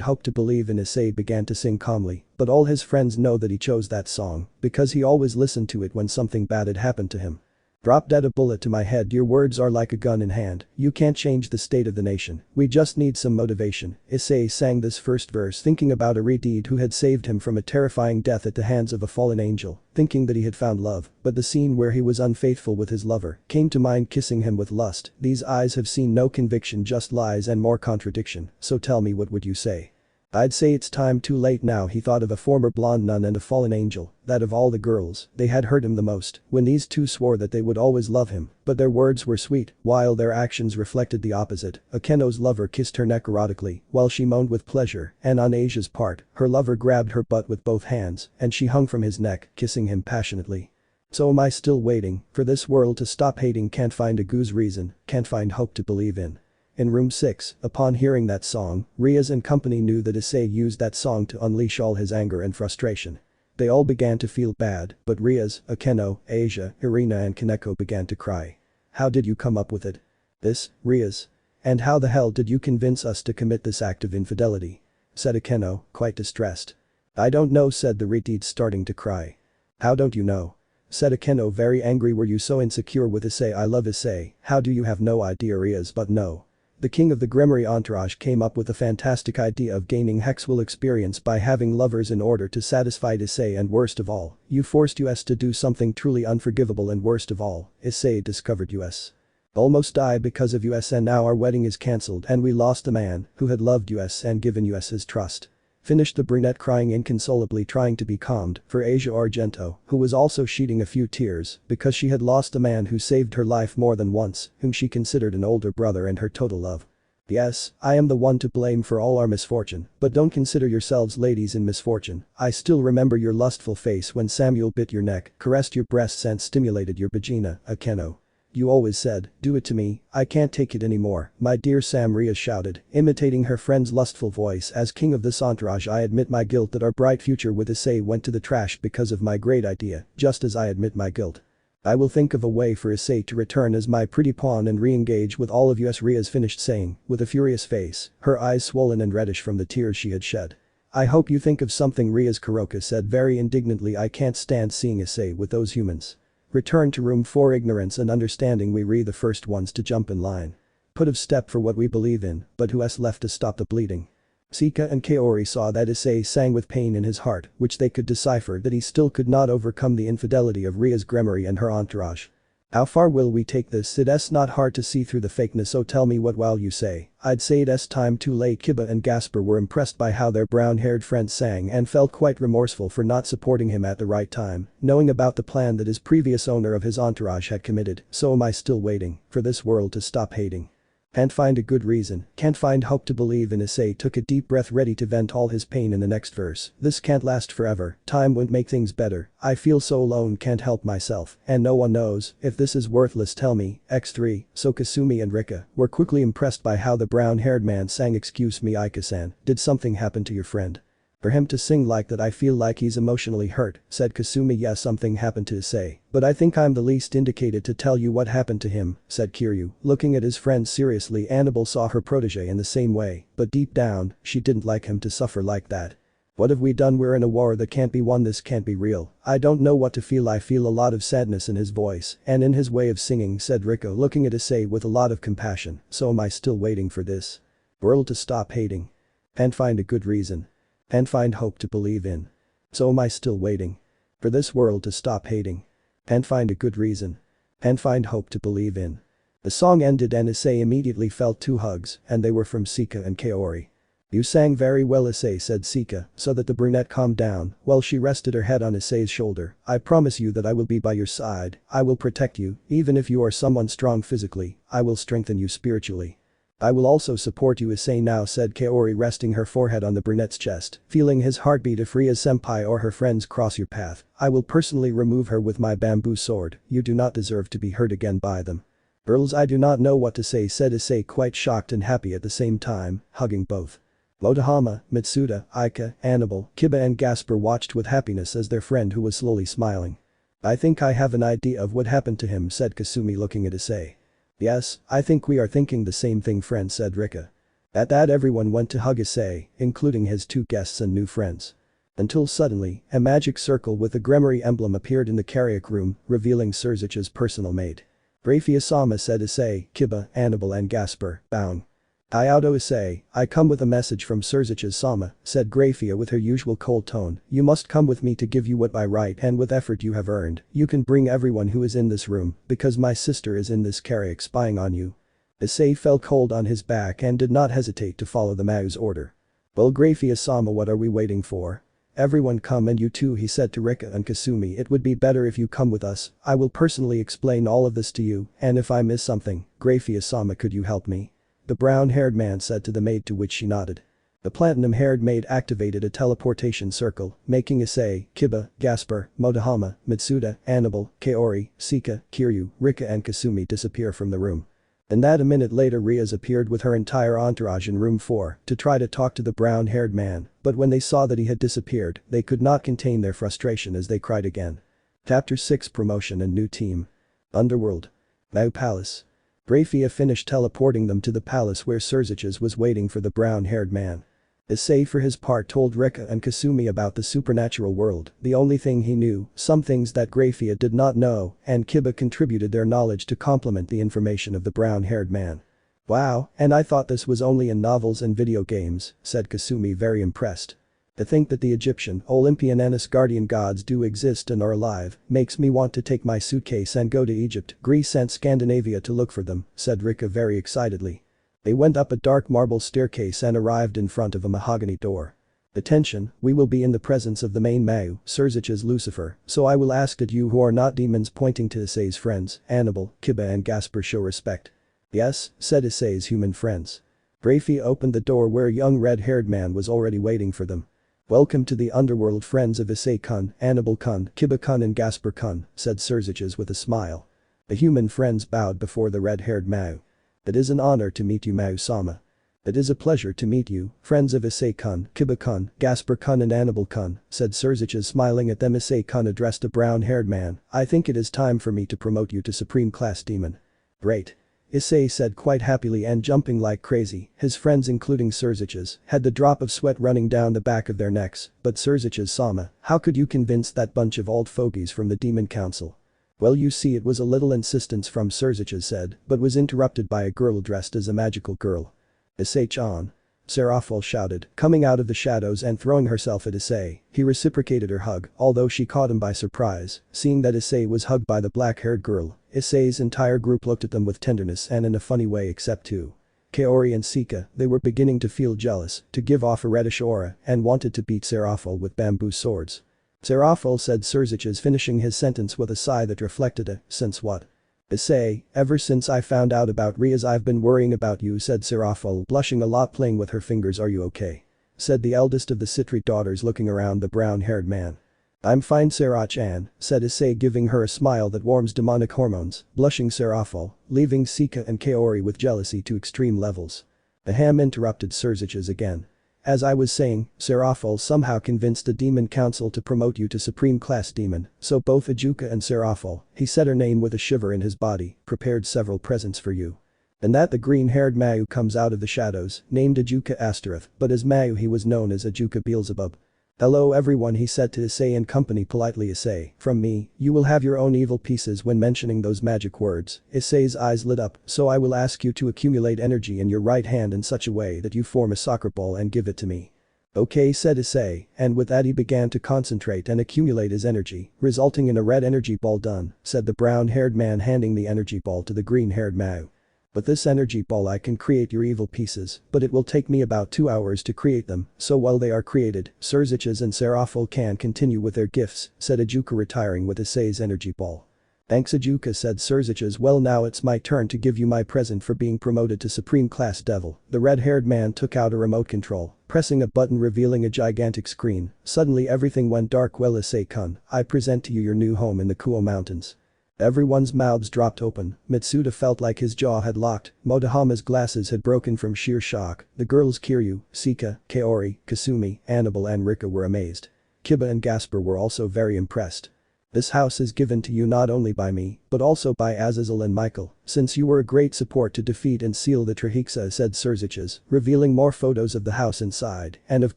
[SPEAKER 1] hope to believe in." Issei began to sing calmly, but all his friends know that he chose that song because he always listened to it when something bad had happened to him. Drop dead a bullet to my head, your words are like a gun in hand, you can't change the state of the nation, we just need some motivation. Issei sang this first verse thinking about a redeed who had saved him from a terrifying death at the hands of a fallen angel, thinking that he had found love, but the scene where he was unfaithful with his lover came to mind, kissing him with lust. These eyes have seen no conviction, just lies and more contradiction, so tell me, what would you say? I'd say it's time too late now. He thought of a former blonde nun and a fallen angel, that of all the girls, they had hurt him the most, when these two swore that they would always love him, but their words were sweet, while their actions reflected the opposite. Akeno's lover kissed her neck erotically, while she moaned with pleasure, and on Asia's part, her lover grabbed her butt with both hands, and she hung from his neck, kissing him passionately. So am I still waiting for this world to stop hating, can't find a goose reason, can't find hope to believe in. In room 6, upon hearing that song, Rias and company knew that Issei used that song to unleash all his anger and frustration. They all began to feel bad, but Rias, Akeno, Asia, Irina and Kaneko began to cry. How did you come up with it? This, Rias? And how the hell did you convince us to commit this act of infidelity? Said Akeno, quite distressed. I don't know, said the redeed, starting to cry. How don't you know? Said Akeno, very angry. Were you so insecure with Issei? I love Issei, how do you have no idea? Rias, but no. The king of the Gremory entourage came up with a fantastic idea of gaining Hexwell experience by having lovers in order to satisfy Issei, and worst of all, you forced us to do something truly unforgivable, and worst of all, Issei discovered us. Almost die because of us, and now our wedding is cancelled and we lost the man who had loved us and given us his trust. Finished the brunette, crying inconsolably, trying to be calmed for Asia Argento, who was also shedding a few tears because she had lost a man who saved her life more than once, whom she considered an older brother and her total love. Yes, I am the one to blame for all our misfortune, but don't consider yourselves ladies in misfortune. I still remember your lustful face when Samuel bit your neck, caressed your breasts and stimulated your vagina, Akeno. You always said, do it to me, I can't take it anymore, my dear Sam, Ria shouted, imitating her friend's lustful voice. As king of this entourage, I admit my guilt that our bright future with Issei went to the trash because of my great idea, just as I admit my guilt. I will think of a way for Issei to return as my pretty pawn and re-engage with all of us, Rias finished saying, with a furious face, her eyes swollen and reddish from the tears she had shed. I hope you think of something, Rias, Kuroka said very indignantly. I can't stand seeing Issei with those humans. Return to room 4. Ignorance and understanding, we re the first ones to jump in line. Put of step for what we believe in, but who's left to stop the bleeding? Sika and Kaori saw that Issei sang with pain in his heart, which they could decipher that he still could not overcome the infidelity of Ria's Gremory and her entourage. How far will we take this? It's not hard to see through the fakeness, so tell me what will you say? I'd say it's time too late. Kiba and Gasper were impressed by how their brown-haired friend sang and felt quite remorseful for not supporting him at the right time, knowing about the plan that his previous owner of his entourage had committed. So am I still waiting for this world to stop hating? Can't find a good reason, can't find hope to believe in. Issei took a deep breath, ready to vent all his pain in the next verse. This can't last forever, time won't make things better, I feel so alone, can't help myself, and no one knows if this is worthless, tell me. X3, so Kasumi and Rika were quickly impressed by how the brown-haired man sang. Excuse me, Aika-san, did something happen to your friend? For him to sing like that, I feel like he's emotionally hurt, said Kasumi. Yes, something happened to Issei, but I think I'm the least indicated to tell you what happened to him, said Kiryu, looking at his friend seriously. Annabelle saw her protege in the same way, but deep down, she didn't like him to suffer like that. What have we done? We're in a war that can't be won, this can't be real. I don't know what to feel. I feel a lot of sadness in his voice and in his way of singing, said Rika, looking at Issei with a lot of compassion. So am I still waiting for this world to stop hating? And find a good reason. And find hope to believe in. So am I still waiting for this world to stop hating? And find a good reason. And find hope to believe in. The song ended and Issei immediately felt 2 hugs, and they were from Sika and Kaori. You sang very well, Issei, said Sika, so that the brunette calmed down while she rested her head on Issei's shoulder. I promise you that I will be by your side, I will protect you, even if you are someone strong physically, I will strengthen you spiritually. I will also support you, Issei now, said Kaori, resting her forehead on the brunette's chest, feeling his heartbeat. If Ria's senpai or her friends cross your path, I will personally remove her with my bamboo sword. You do not deserve to be hurt again by them. Girls, I do not know what to say, said Issei, quite shocked and happy at the same time, hugging both. Motohama, Matsuda, Aika, Annabelle, Kiba and Gasper watched with happiness as their friend, who was slowly smiling. I think I have an idea of what happened to him, said Kasumi, looking at Issei. Yes, I think we are thinking the same thing, friend, said Rika. At that, everyone went to hug Issei, including his 2 guests and new friends. Until suddenly, a magic circle with the Gremory emblem appeared in the karaoke room, revealing Sirzechs' personal mate. Grayfia-sama said Issei, Kiba, Annabelle and Gasper, bound. Hyoudou Issei, I come with a message from Sirzechs-sama, said Grayfia with her usual cold tone, you must come with me to give you what by right and with effort you have earned, you can bring everyone who is in this room, because my sister is in this karaoke spying on you. Issei felt cold on his back and did not hesitate to follow the Mao's order. Well Grayfia-sama, what are we waiting for? Everyone come, and you too, he said to Rika and Kasumi, it would be better if you come with us, I will personally explain all of this to you, and if I miss something, Grayfia-sama, could you help me? The brown-haired man said to the maid, to which she nodded. The platinum-haired maid activated a teleportation circle, making Issei, Kiba, Gasper, Motohama, Matsuda, Annabelle, Kaori, Sika, Kiryu, Rika and Kasumi disappear from the room. And that a minute later Riaz appeared with her entire entourage in room 4 to try to talk to the brown-haired man, but when they saw that he had disappeared, they could not contain their frustration as they cried again. Chapter 6 Promotion and New Team. Underworld. Mao Palace. Grayfia finished teleporting them to the palace where Sirzechs was waiting for the brown-haired man. Issei for his part told Rika and Kasumi about the supernatural world, the only thing he knew, some things that Grayfia did not know, and Kiba contributed their knowledge to complement the information of the brown-haired man. Wow, and I thought this was only in novels and video games, said Kasumi very impressed. To think that the Egyptian, Olympian and Asgardian gods do exist and are alive, makes me want to take my suitcase and go to Egypt, Greece and Scandinavia to look for them, said Rika very excitedly. They went up a dark marble staircase and arrived in front of a mahogany door. Attention, we will be in the presence of the main Mao, Sirzechs Lucifer, so I will ask that you who are not demons, pointing to Issei's friends, Annabelle, Kiba and Gasper, show respect. Yes, said Issei's human friends. Grayfia opened the door where a young red-haired man was already waiting for them. Welcome to the underworld, friends of Issei-kun, Annabelle-kun, Kiba-kun and Gasper-kun, said Sirzechs with a smile. The human friends bowed before the red-haired Mao. It is an honor to meet you, Mao-sama. It is a pleasure to meet you, friends of Issei-kun, Kiba-kun, Gasper-kun and Annabelle-kun, said Sirzechs smiling at them. Issei-kun addressed a brown-haired man, I think it is time for me to promote you to Supreme Class Demon. Great. Issei said quite happily and jumping like crazy. His friends including Sirzechs had the drop of sweat running down the back of their necks, but Sirzechs-sama, how could you convince that bunch of old fogies from the Demon Council? Well, you see, it was a little insistence from Sirzechs said, but was interrupted by a girl dressed as a magical girl. Issei-chan. Seraphil shouted, coming out of the shadows and throwing herself at Issei. He reciprocated her hug, although she caught him by surprise, seeing that Issei was hugged by the black-haired girl. Issei's entire group looked at them with tenderness and in a funny way except two. Kaori and Sika, they were beginning to feel jealous, to give off a reddish aura, and wanted to beat Seraphil with bamboo swords. Seraphil, said Sirzechs, finishing his sentence with a sigh that reflected a, since what? Issei, ever since I found out about Riaz I've been worrying about you, said Seraphil, blushing a lot, playing with her fingers. Are you okay? Said the eldest of the Citri daughters, looking around the brown-haired man. I'm fine, Sarah-chan, said Issei, giving her a smile that warms demonic hormones, blushing Seraphil, leaving Sika and Kaori with jealousy to extreme levels. The ham interrupted Sirzechs again. As I was saying, Seraphil somehow convinced the Demon Council to promote you to Supreme Class Demon, so both Ajuka and Seraphil, he said her name with a shiver in his body, prepared several presents for you. And that the green-haired Mao comes out of the shadows, named Ajuka Astaroth, but as Mao he was known as Ajuka Beelzebub. Hello everyone, he said to Issei and company politely. Issei, from me, you will have your own evil pieces when mentioning those magic words. Issei's eyes lit up, so I will ask you to accumulate energy in your right hand in such a way that you form a soccer ball and give it to me. Okay, said Issei, and with that he began to concentrate and accumulate his energy, resulting in a red energy ball. Done, said the brown-haired man, handing the energy ball to the green-haired Mao. With this energy ball I can create your evil pieces, but it will take me about 2 hours to create them, so while they are created, Sirzechs and Seraphil can continue with their gifts, said Ajuka, retiring with Issei's energy ball. Thanks, Ajuka, said Sirzechs. Well, now it's my turn to give you my present for being promoted to Supreme Class Devil. The red-haired man took out a remote control, pressing a button revealing a gigantic screen. Suddenly everything went dark. Well, Issei-kun, I present to you your new home in the Kuoh Mountains. Everyone's mouths dropped open. Matsuda felt like his jaw had locked. Motohama's glasses had broken from sheer shock. The girls Kiryu, Sika, Kaori, Kasumi, Annabelle and Rika were amazed. Kiba and Gasper were also very impressed. This house is given to you not only by me, but also by Azazel and Michael, since you were a great support to defeat and seal the Trahexa, said Sirzechs, revealing more photos of the house inside, and of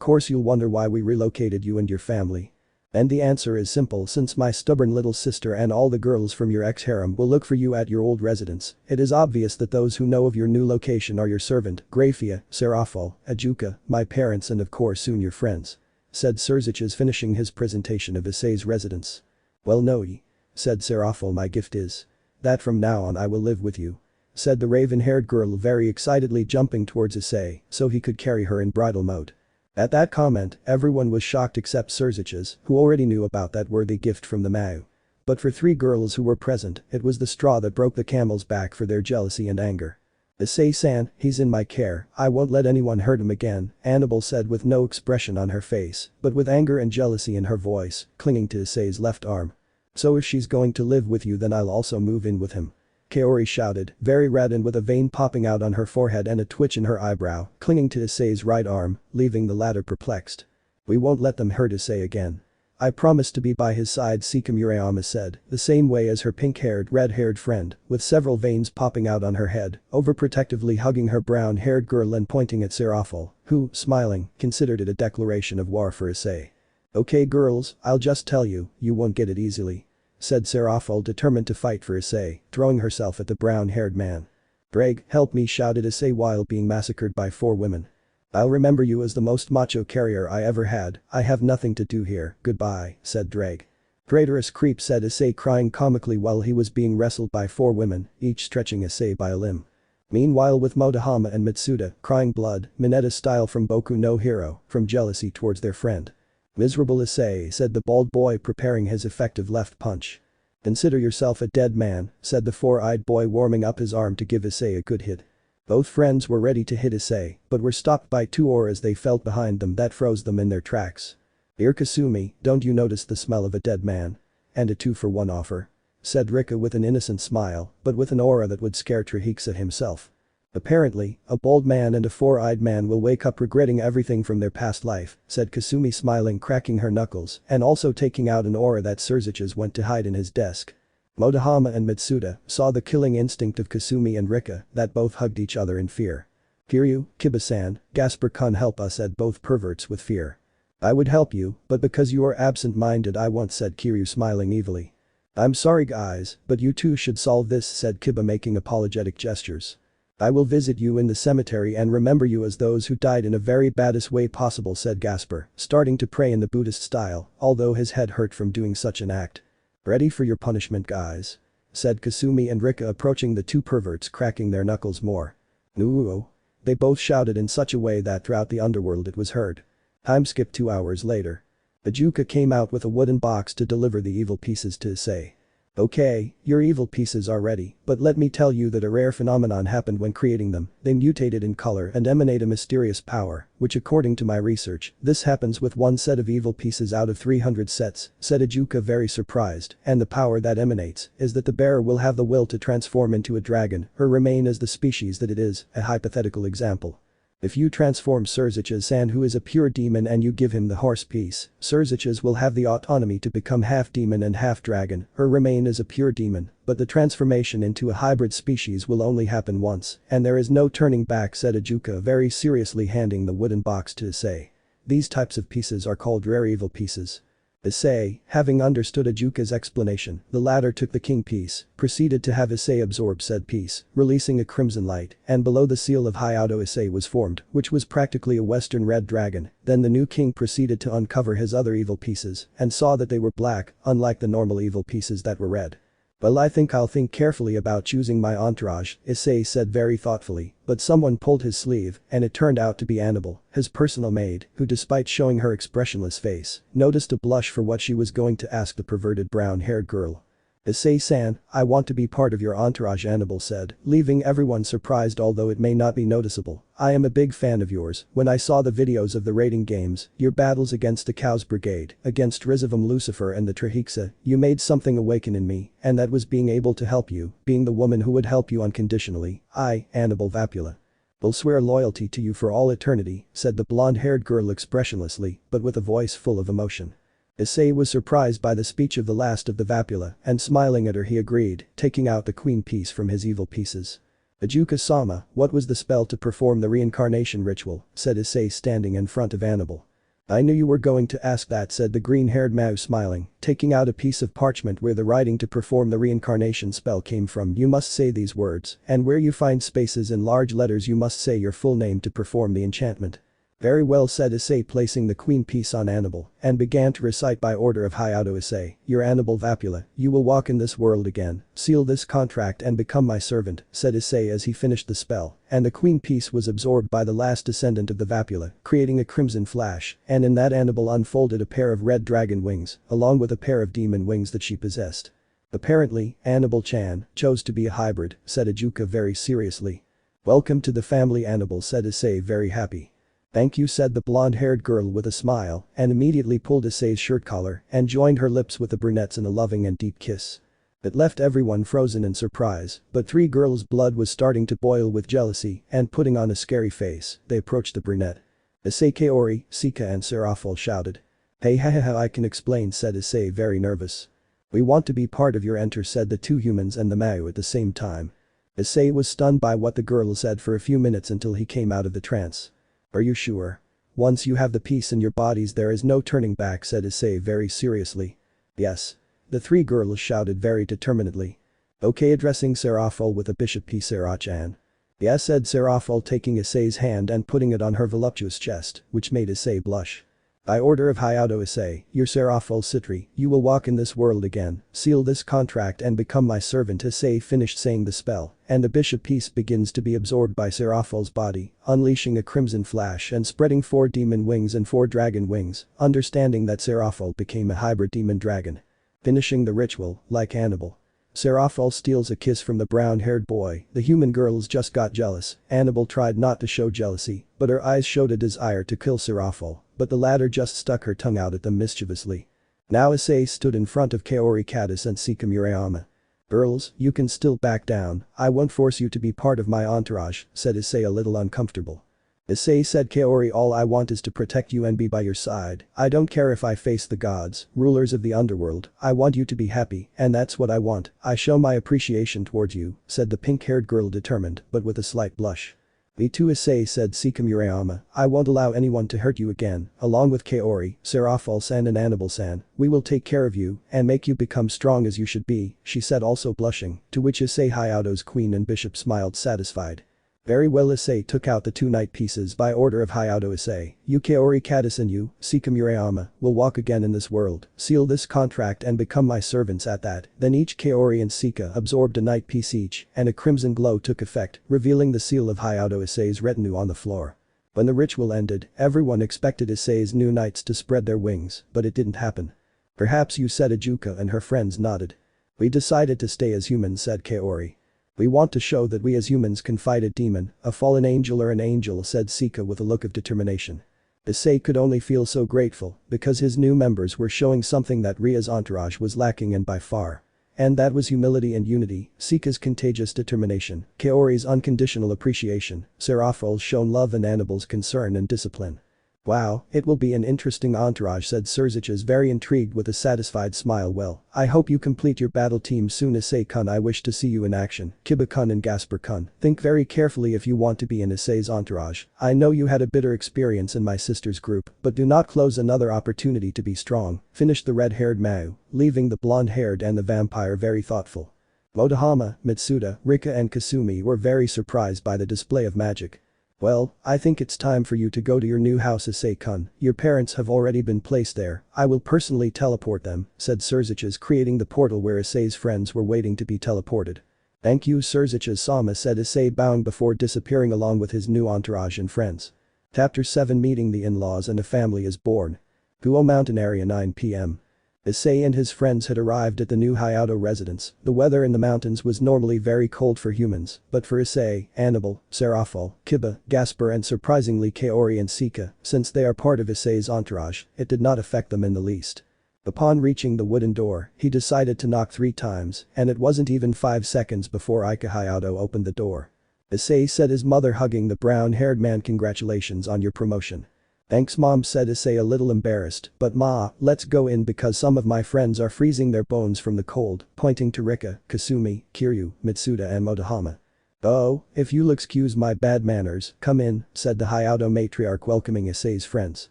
[SPEAKER 1] course you'll wonder why we relocated you and your family. And the answer is simple, since my stubborn little sister and all the girls from your ex-harem will look for you at your old residence. It is obvious that those who know of your new location are your servant, Grayfia, Serafal, Ajuka, my parents and of course soon your friends. Said Sirzechs, finishing his presentation of Issei's residence. Well no, said Serafal, my gift is that from now on I will live with you. Said the raven-haired girl, very excitedly jumping towards Issei so he could carry her in bridal mode. At that comment, everyone was shocked except Sirzechs, who already knew about that worthy gift from the Mau. But for three girls who were present, it was the straw that broke the camel's back for their jealousy and anger. Issei-san, he's in my care, I won't let anyone hurt him again, Annabelle said with no expression on her face, but with anger and jealousy in her voice, clinging to Issei's left arm. So if she's going to live with you then I'll also move in with him. Kaori shouted, very red and with a vein popping out on her forehead and a twitch in her eyebrow, clinging to Issei's right arm, leaving the latter perplexed. We won't let them hurt Issei again. I promise to be by his side, Murayama said, the same way as her pink-haired, red-haired friend, with several veins popping out on her head, overprotectively hugging her brown-haired girl and pointing at Serafal, who, smiling, considered it a declaration of war for Issei. Okay girls, I'll just tell you, you won't get it easily. Said Serafal, determined to fight for Issei, throwing herself at the brown-haired man. Ddraig, help me, shouted Issei while being massacred by 4 women. I'll remember you as the most macho carrier I ever had, I have nothing to do here, goodbye, said Ddraig. Traitorous creep, said Issei, crying comically while he was being wrestled by 4 women, each stretching Issei by a limb. Meanwhile with Motohama and Matsuda, crying blood, Mineta style from Boku no Hero, from jealousy towards their friend. Miserable Issei, said the bald boy preparing his effective left punch. Consider yourself a dead man, said the 4-eyed boy warming up his arm to give Issei a good hit. Both friends were ready to hit Issei, but were stopped by 2 auras they felt behind them that froze them in their tracks. Dear Kasumi, don't you notice the smell of a dead man? And a 2-for-1 offer. Said Rika with an innocent smile, but with an aura that would scare Trahexa himself. Apparently, a bald man and a 4-eyed man will wake up regretting everything from their past life, said Kasumi, smiling, cracking her knuckles, and also taking out an aura that Sirzechs went to hide in his desk. Motohama and Matsuda saw the killing instinct of Kasumi and Rika that both hugged each other in fear. Kiryu, Kiba-san, Gasper-kun, help us, said both perverts with fear. I would help you, but because you are absent-minded I won't, said Kiryu, smiling evilly. I'm sorry guys, but you two should solve this, said Kiba, making apologetic gestures. I will visit you in the cemetery and remember you as those who died in a very baddest way possible, said Gasper, starting to pray in the Buddhist style, although his head hurt from doing such an act. Ready for your punishment guys? Said Kasumi and Rika, approaching the 2 perverts, cracking their knuckles more. Nuo. They both shouted in such a way that throughout the underworld it was heard. Time skip 2 hours later. Ajuka came out with a wooden box to deliver the evil pieces to Issei. Okay, your evil pieces are ready, but let me tell you that a rare phenomenon happened when creating them. They mutated in color and emanate a mysterious power, which according to my research, this happens with 1 set of evil pieces out of 300 sets, said Ajuka, very surprised, and the power that emanates is that the bearer will have the will to transform into a dragon or remain as the species that it is, a hypothetical example. If you transform Sirzechs-san, who is a pure demon, and you give him the horse piece, Sirzechs will have the autonomy to become half demon and half dragon, or remain as a pure demon, but the transformation into a hybrid species will only happen once, and there is no turning back, said Ajuka, very seriously, handing the wooden box to Issei. These types of pieces are called rare evil pieces. Issei, having understood Ajuka's explanation, the latter took the king piece, proceeded to have Issei absorb said piece, releasing a crimson light, and below the seal of Hyoudou Issei was formed, which was practically a western red dragon. Then the new king proceeded to uncover his other evil pieces, and saw that they were black, unlike the normal evil pieces that were red. Well, I think I'll think carefully about choosing my entourage, Issei said very thoughtfully, but someone pulled his sleeve, and it turned out to be Annabelle, his personal maid, who despite showing her expressionless face, noticed a blush for what she was going to ask the perverted brown-haired girl. Issei-san, I want to be part of your entourage, Annabelle said, leaving everyone surprised although it may not be noticeable. I am a big fan of yours. When I saw the videos of the raiding games, your battles against the Chaos Brigade, against Rizavum Lucifer and the Trahexa, you made something awaken in me, and that was being able to help you, being the woman who would help you unconditionally. I, Annabelle Vapula, will swear loyalty to you for all eternity, said the blonde-haired girl expressionlessly, but with a voice full of emotion. Issei was surprised by the speech of the last of the Vapula, and smiling at her he agreed, taking out the queen piece from his evil pieces. "Ajuka-sama, what was the spell to perform the reincarnation ritual?" said Issei standing in front of Annabelle. "I knew you were going to ask that," said the green-haired mouse smiling, taking out a piece of parchment where the writing to perform the reincarnation spell came from. "You must say these words, and where you find spaces in large letters you must say your full name to perform the enchantment." "Very well," said Issei, placing the queen piece on Annabelle, and began to recite by order of Hyoudou. "Issei, your Annabelle Vapula, you will walk in this world again, seal this contract and become my servant," said Issei as he finished the spell, and the queen piece was absorbed by the last descendant of the Vapula, creating a crimson flash, and in that Annabelle unfolded a pair of red dragon wings, along with a pair of demon wings that she possessed. "Apparently, Annabelle-chan chose to be a hybrid," said Ajuka very seriously. "Welcome to the family, Annabelle," said Issei, very happy. "Thank you," said the blonde-haired girl with a smile, and immediately pulled Issei's shirt collar and joined her lips with the brunette's in a loving and deep kiss. It left everyone frozen in surprise, but three girls' blood was starting to boil with jealousy, and putting on a scary face, they approached the brunette. "Issei, Kaori, Sika and Serafal shouted. "Hey, I can explain," said Issei, very nervous. "We want to be part of your enter," said the two humans and the Mao at the same time. Issei was stunned by what the girl said for a few minutes until he came out of the trance. "Are you sure? Once you have the piece in your bodies there is no turning back," said Issei very seriously. "Yes." The three girls shouted very determinedly. "Okay," addressing Serafal with a bishop piece. "Serachan." "Yes," said Serafal, taking Issei's hand and putting it on her voluptuous chest, which made Issei blush. "By order of Hyoudou, Issei, your Serafal Citri, you will walk in this world again, seal this contract and become my servant." Issei finished saying the spell, and the bishop piece begins to be absorbed by Serafal's body, unleashing a crimson flash and spreading 4 demon wings and 4 dragon wings, understanding that Serafal became a hybrid demon dragon. Finishing the ritual, like Annabelle. Serafal steals a kiss from the brown-haired boy. The human girls just got jealous. Annabelle tried not to show jealousy, but her eyes showed a desire to kill Serafal, but the latter just stuck her tongue out at them mischievously. Now Issei stood in front of Kaori, Katase and Sika Murayama. "Girls, you can still back down, I won't force you to be part of my entourage," said Issei, a little uncomfortable. "Issei," said Kaori, "all I want is to protect you and be by your side. I don't care if I face the gods, rulers of the underworld, I want you to be happy, and that's what I want. I show my appreciation towards you," said the pink-haired girl, determined, but with a slight blush. "Me too, Issei," said Sika Murayama, "I won't allow anyone to hurt you again." Along with Kaori, Serafal-san and Annabelle-san, "We will take care of you and make you become strong as you should be," she said, also blushing, to which Issei, Hyoudou's queen and bishop, smiled satisfied. "Very well." Issei took out the 2 knight pieces by order of Hyoudou. "Issei, you, Kaori, Katase and you, Sika Murayama, will walk again in this world, seal this contract and become my servants." At that, then each Kaori and Sika absorbed a knight piece each, and a crimson glow took effect, revealing the seal of Hyoudou Issei's retinue on the floor. When the ritual ended, everyone expected Issei's new knights to spread their wings, but it didn't happen. "Perhaps you," said Ajuka, and her friends nodded. "We decided to stay as humans," said Kaori. "We want to show that we as humans can fight a demon, a fallen angel or an angel," said Sika with a look of determination. Issei could only feel so grateful, because his new members were showing something that Ria's entourage was lacking in by far. And that was humility and unity, Sika's contagious determination, Kaori's unconditional appreciation, Serafal's shown love and Annabelle's concern and discipline. "Wow, it will be an interesting entourage," said Sirzechs, very intrigued with a satisfied smile. "Well, I hope you complete your battle team soon, Issei-kun. I wish to see you in action." Kiba-kun and Gasper-kun, think very carefully if you want to be in Issei's entourage. I know you had a bitter experience in my sister's group, but do not close another opportunity to be strong, finished the red-haired Mao, leaving the blonde-haired and the vampire very thoughtful. Motohama, Matsuda, Rika and Kasumi were very surprised by the display of magic. "Well, I think it's time for you to go to your new house, Issei-kun. Your parents have already been placed there. I will personally teleport them," said Sirzechs, creating the portal where Issei's friends were waiting to be teleported. "Thank you, Sirzechs-sama," said Issei, bowing before disappearing along with his new entourage and friends. Chapter 7, Meeting the in-laws and a family is born. Kuoh Mountain area, 9 p.m. Issei and his friends had arrived at the new Hyoudou residence. The weather in the mountains was normally very cold for humans, but for Issei, Annabelle, Serafal, Kiba, Gasper and surprisingly Kaori and Sika, since they are part of Issei's entourage, it did not affect them in the least. Upon reaching the wooden door, he decided to knock 3 times, and it wasn't even 5 seconds before Hyoudou opened the door. Issei said, his mother hugging the brown-haired man, "Congratulations on your promotion." Thanks mom, said Issei a little embarrassed, but ma, let's go in because some of my friends are freezing their bones from the cold, pointing to Rika, Kasumi, Kiryu, Matsuda and Motohama. Oh, if you'll excuse my bad manners, come in, said the Hyoudou matriarch welcoming Issei's friends.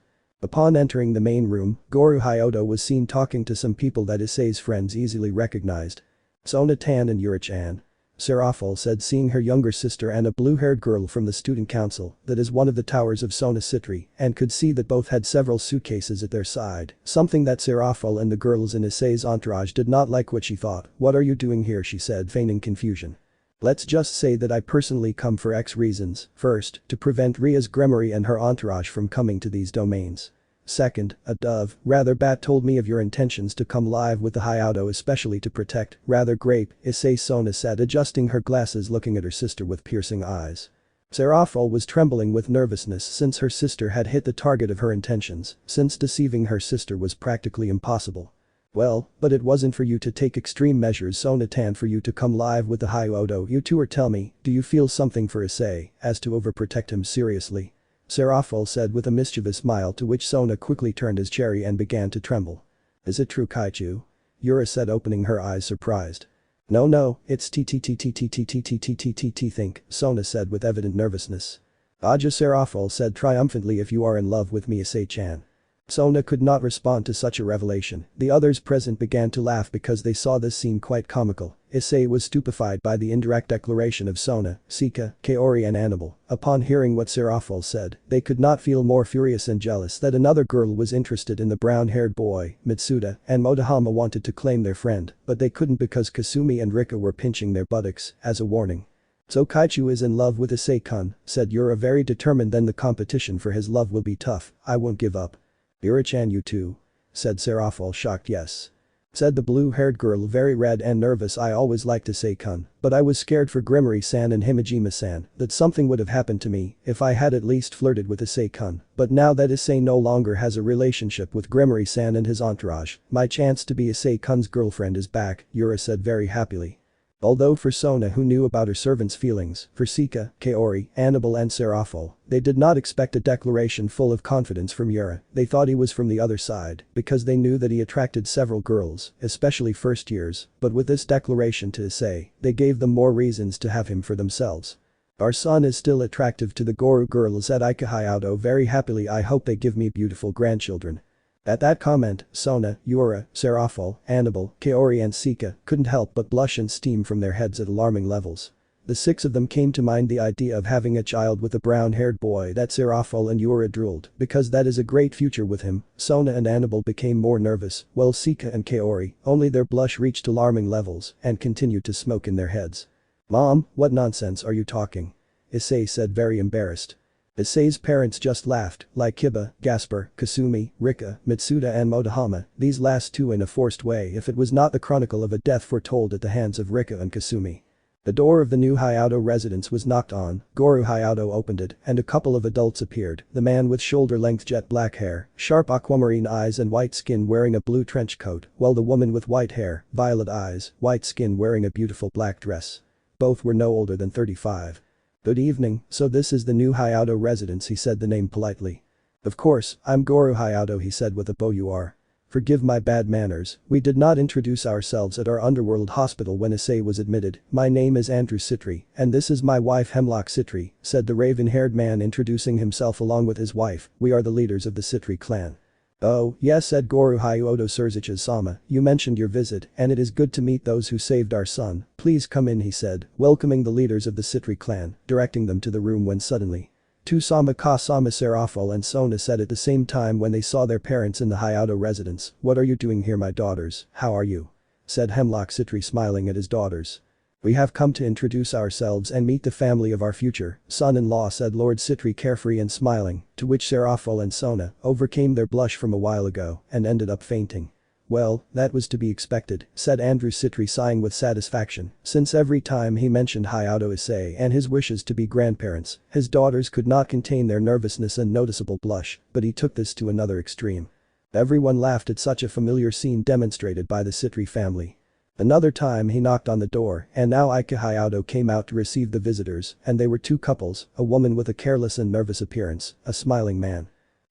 [SPEAKER 1] Upon entering the main room, Hyoudou was seen talking to some people that Issei's friends easily recognized. Sona-tan and Yuri-chan. Serafal said, seeing her younger sister and a blue-haired girl from the student council that is one of the towers of Sona City and could see that both had several suitcases at their side, something that Serafal and the girls in Issei's entourage did not like what she thought. What are you doing here, she said, feigning confusion. Let's just say that I personally come for X reasons. First, to prevent Ria's Gremory and her entourage from coming to these domains. Second, a dove, rather bat told me of your intentions to come live with the Hyoudou especially to protect, rather grape, Issei Sona said adjusting her glasses looking at her sister with piercing eyes. Serafal was trembling with nervousness since her sister had hit the target of her intentions, since deceiving her sister was practically impossible. Well, but it wasn't for you to take extreme measures, Sona-tan, for you to come live with the Hyoudou. You two, or tell me, do you feel something for Issei, as to overprotect him seriously? Serafal said with a mischievous smile, to which Sona quickly turned his cherry and began to tremble. Is it true, Kaichu? Yura said, opening her eyes surprised. No, it's think, Sona said with evident nervousness. Aja, Serafal said triumphantly, if you are in love with me, Issei-chan. Sona could not respond to such a revelation. The others present began to laugh because they saw this scene quite comical. Issei was stupefied by the indirect declaration of Sona, Sika, Kaori and Annabelle. Upon hearing what Serafal said, they could not feel more furious and jealous that another girl was interested in the brown-haired boy. Matsuda and Motohama wanted to claim their friend, but they couldn't because Kasumi and Rika were pinching their buttocks as a warning. So Kaichu is in love with Issei-kun, said Yura, very determined. Then the competition for his love will be tough. I won't give up. Yura-chan, you too? Said Serafal, shocked. Yes. Said the blue-haired girl, very red and nervous. I always liked Issei-kun, but I was scared for Gremory-san and Himejima-san that something would have happened to me if I had at least flirted with Issei-kun, but now that Issei no longer has a relationship with Gremory-san and his entourage, my chance to be Issei-kun's girlfriend is back, Yura said very happily. Although for Sona, who knew about her servants' feelings, for Sika, Kaori, Annabelle and Serafal, they did not expect a declaration full of confidence from Yura. They thought he was from the other side because they knew that he attracted several girls, especially first years, but with this declaration to Issei, they gave them more reasons to have him for themselves. Our son is still attractive to the Goru girls at Hyoudou very happily. I hope they give me beautiful grandchildren. At that comment, Sona, Yura, Serafal, Annabelle, Kaori and Sika couldn't help but blush and steam from their heads at alarming levels. The six of them came to mind the idea of having a child with a brown-haired boy that Serafal and Yura drooled because that is a great future with him. Sona and Annabelle became more nervous, while Sika and Kaori, only their blush reached alarming levels and continued to smoke in their heads. Mom, what nonsense are you talking? Issei said, very embarrassed. Issei's parents just laughed, like Kiba, Gaspar, Kasumi, Rika, Matsuda and Motohama, these last two in a forced way, if it was not the chronicle of a death foretold at the hands of Rika and Kasumi. The door of the new Hyoudou residence was knocked on. Hyoudou opened it and a couple of adults appeared, the man with shoulder-length jet black hair, sharp aquamarine eyes and white skin wearing a blue trench coat, while the woman with white hair, violet eyes, white skin wearing a beautiful black dress. Both were no older than 35. Good evening, so this is the new Hyoudou residence, he said the name politely. Of course, I'm Hyoudou, he said with a bow. You are. Forgive my bad manners, we did not introduce ourselves at our underworld hospital when Issei was admitted. My name is Andrew Citri, and this is my wife Hemlock Citri, said the raven-haired man introducing himself along with his wife. We are the leaders of the Citri clan. Oh, yes, said Hyoudou. Sirzechs-sama, you mentioned your visit, and it is good to meet those who saved our son. Please come in, he said, welcoming the leaders of the Citri clan, directing them to the room when suddenly. Sama Serafal and Sona said at the same time when they saw their parents in the Hyoudou residence. What are you doing here, my daughters? How are you? Said Hemlock Citri, smiling at his daughters. We have come to introduce ourselves and meet the family of our future son-in-law, said Lord Citri, carefree and smiling, to which Serafal and Sona overcame their blush from a while ago and ended up fainting. Well, that was to be expected, said Andrew Citri, sighing with satisfaction, since every time he mentioned Hyoudou Issei and his wishes to be grandparents, his daughters could not contain their nervousness and noticeable blush, but he took this to another extreme. Everyone laughed at such a familiar scene demonstrated by the Citri family. Another time he knocked on the door and now Hyoudou came out to receive the visitors, and they were two couples, a woman with a careless and nervous appearance, a smiling man.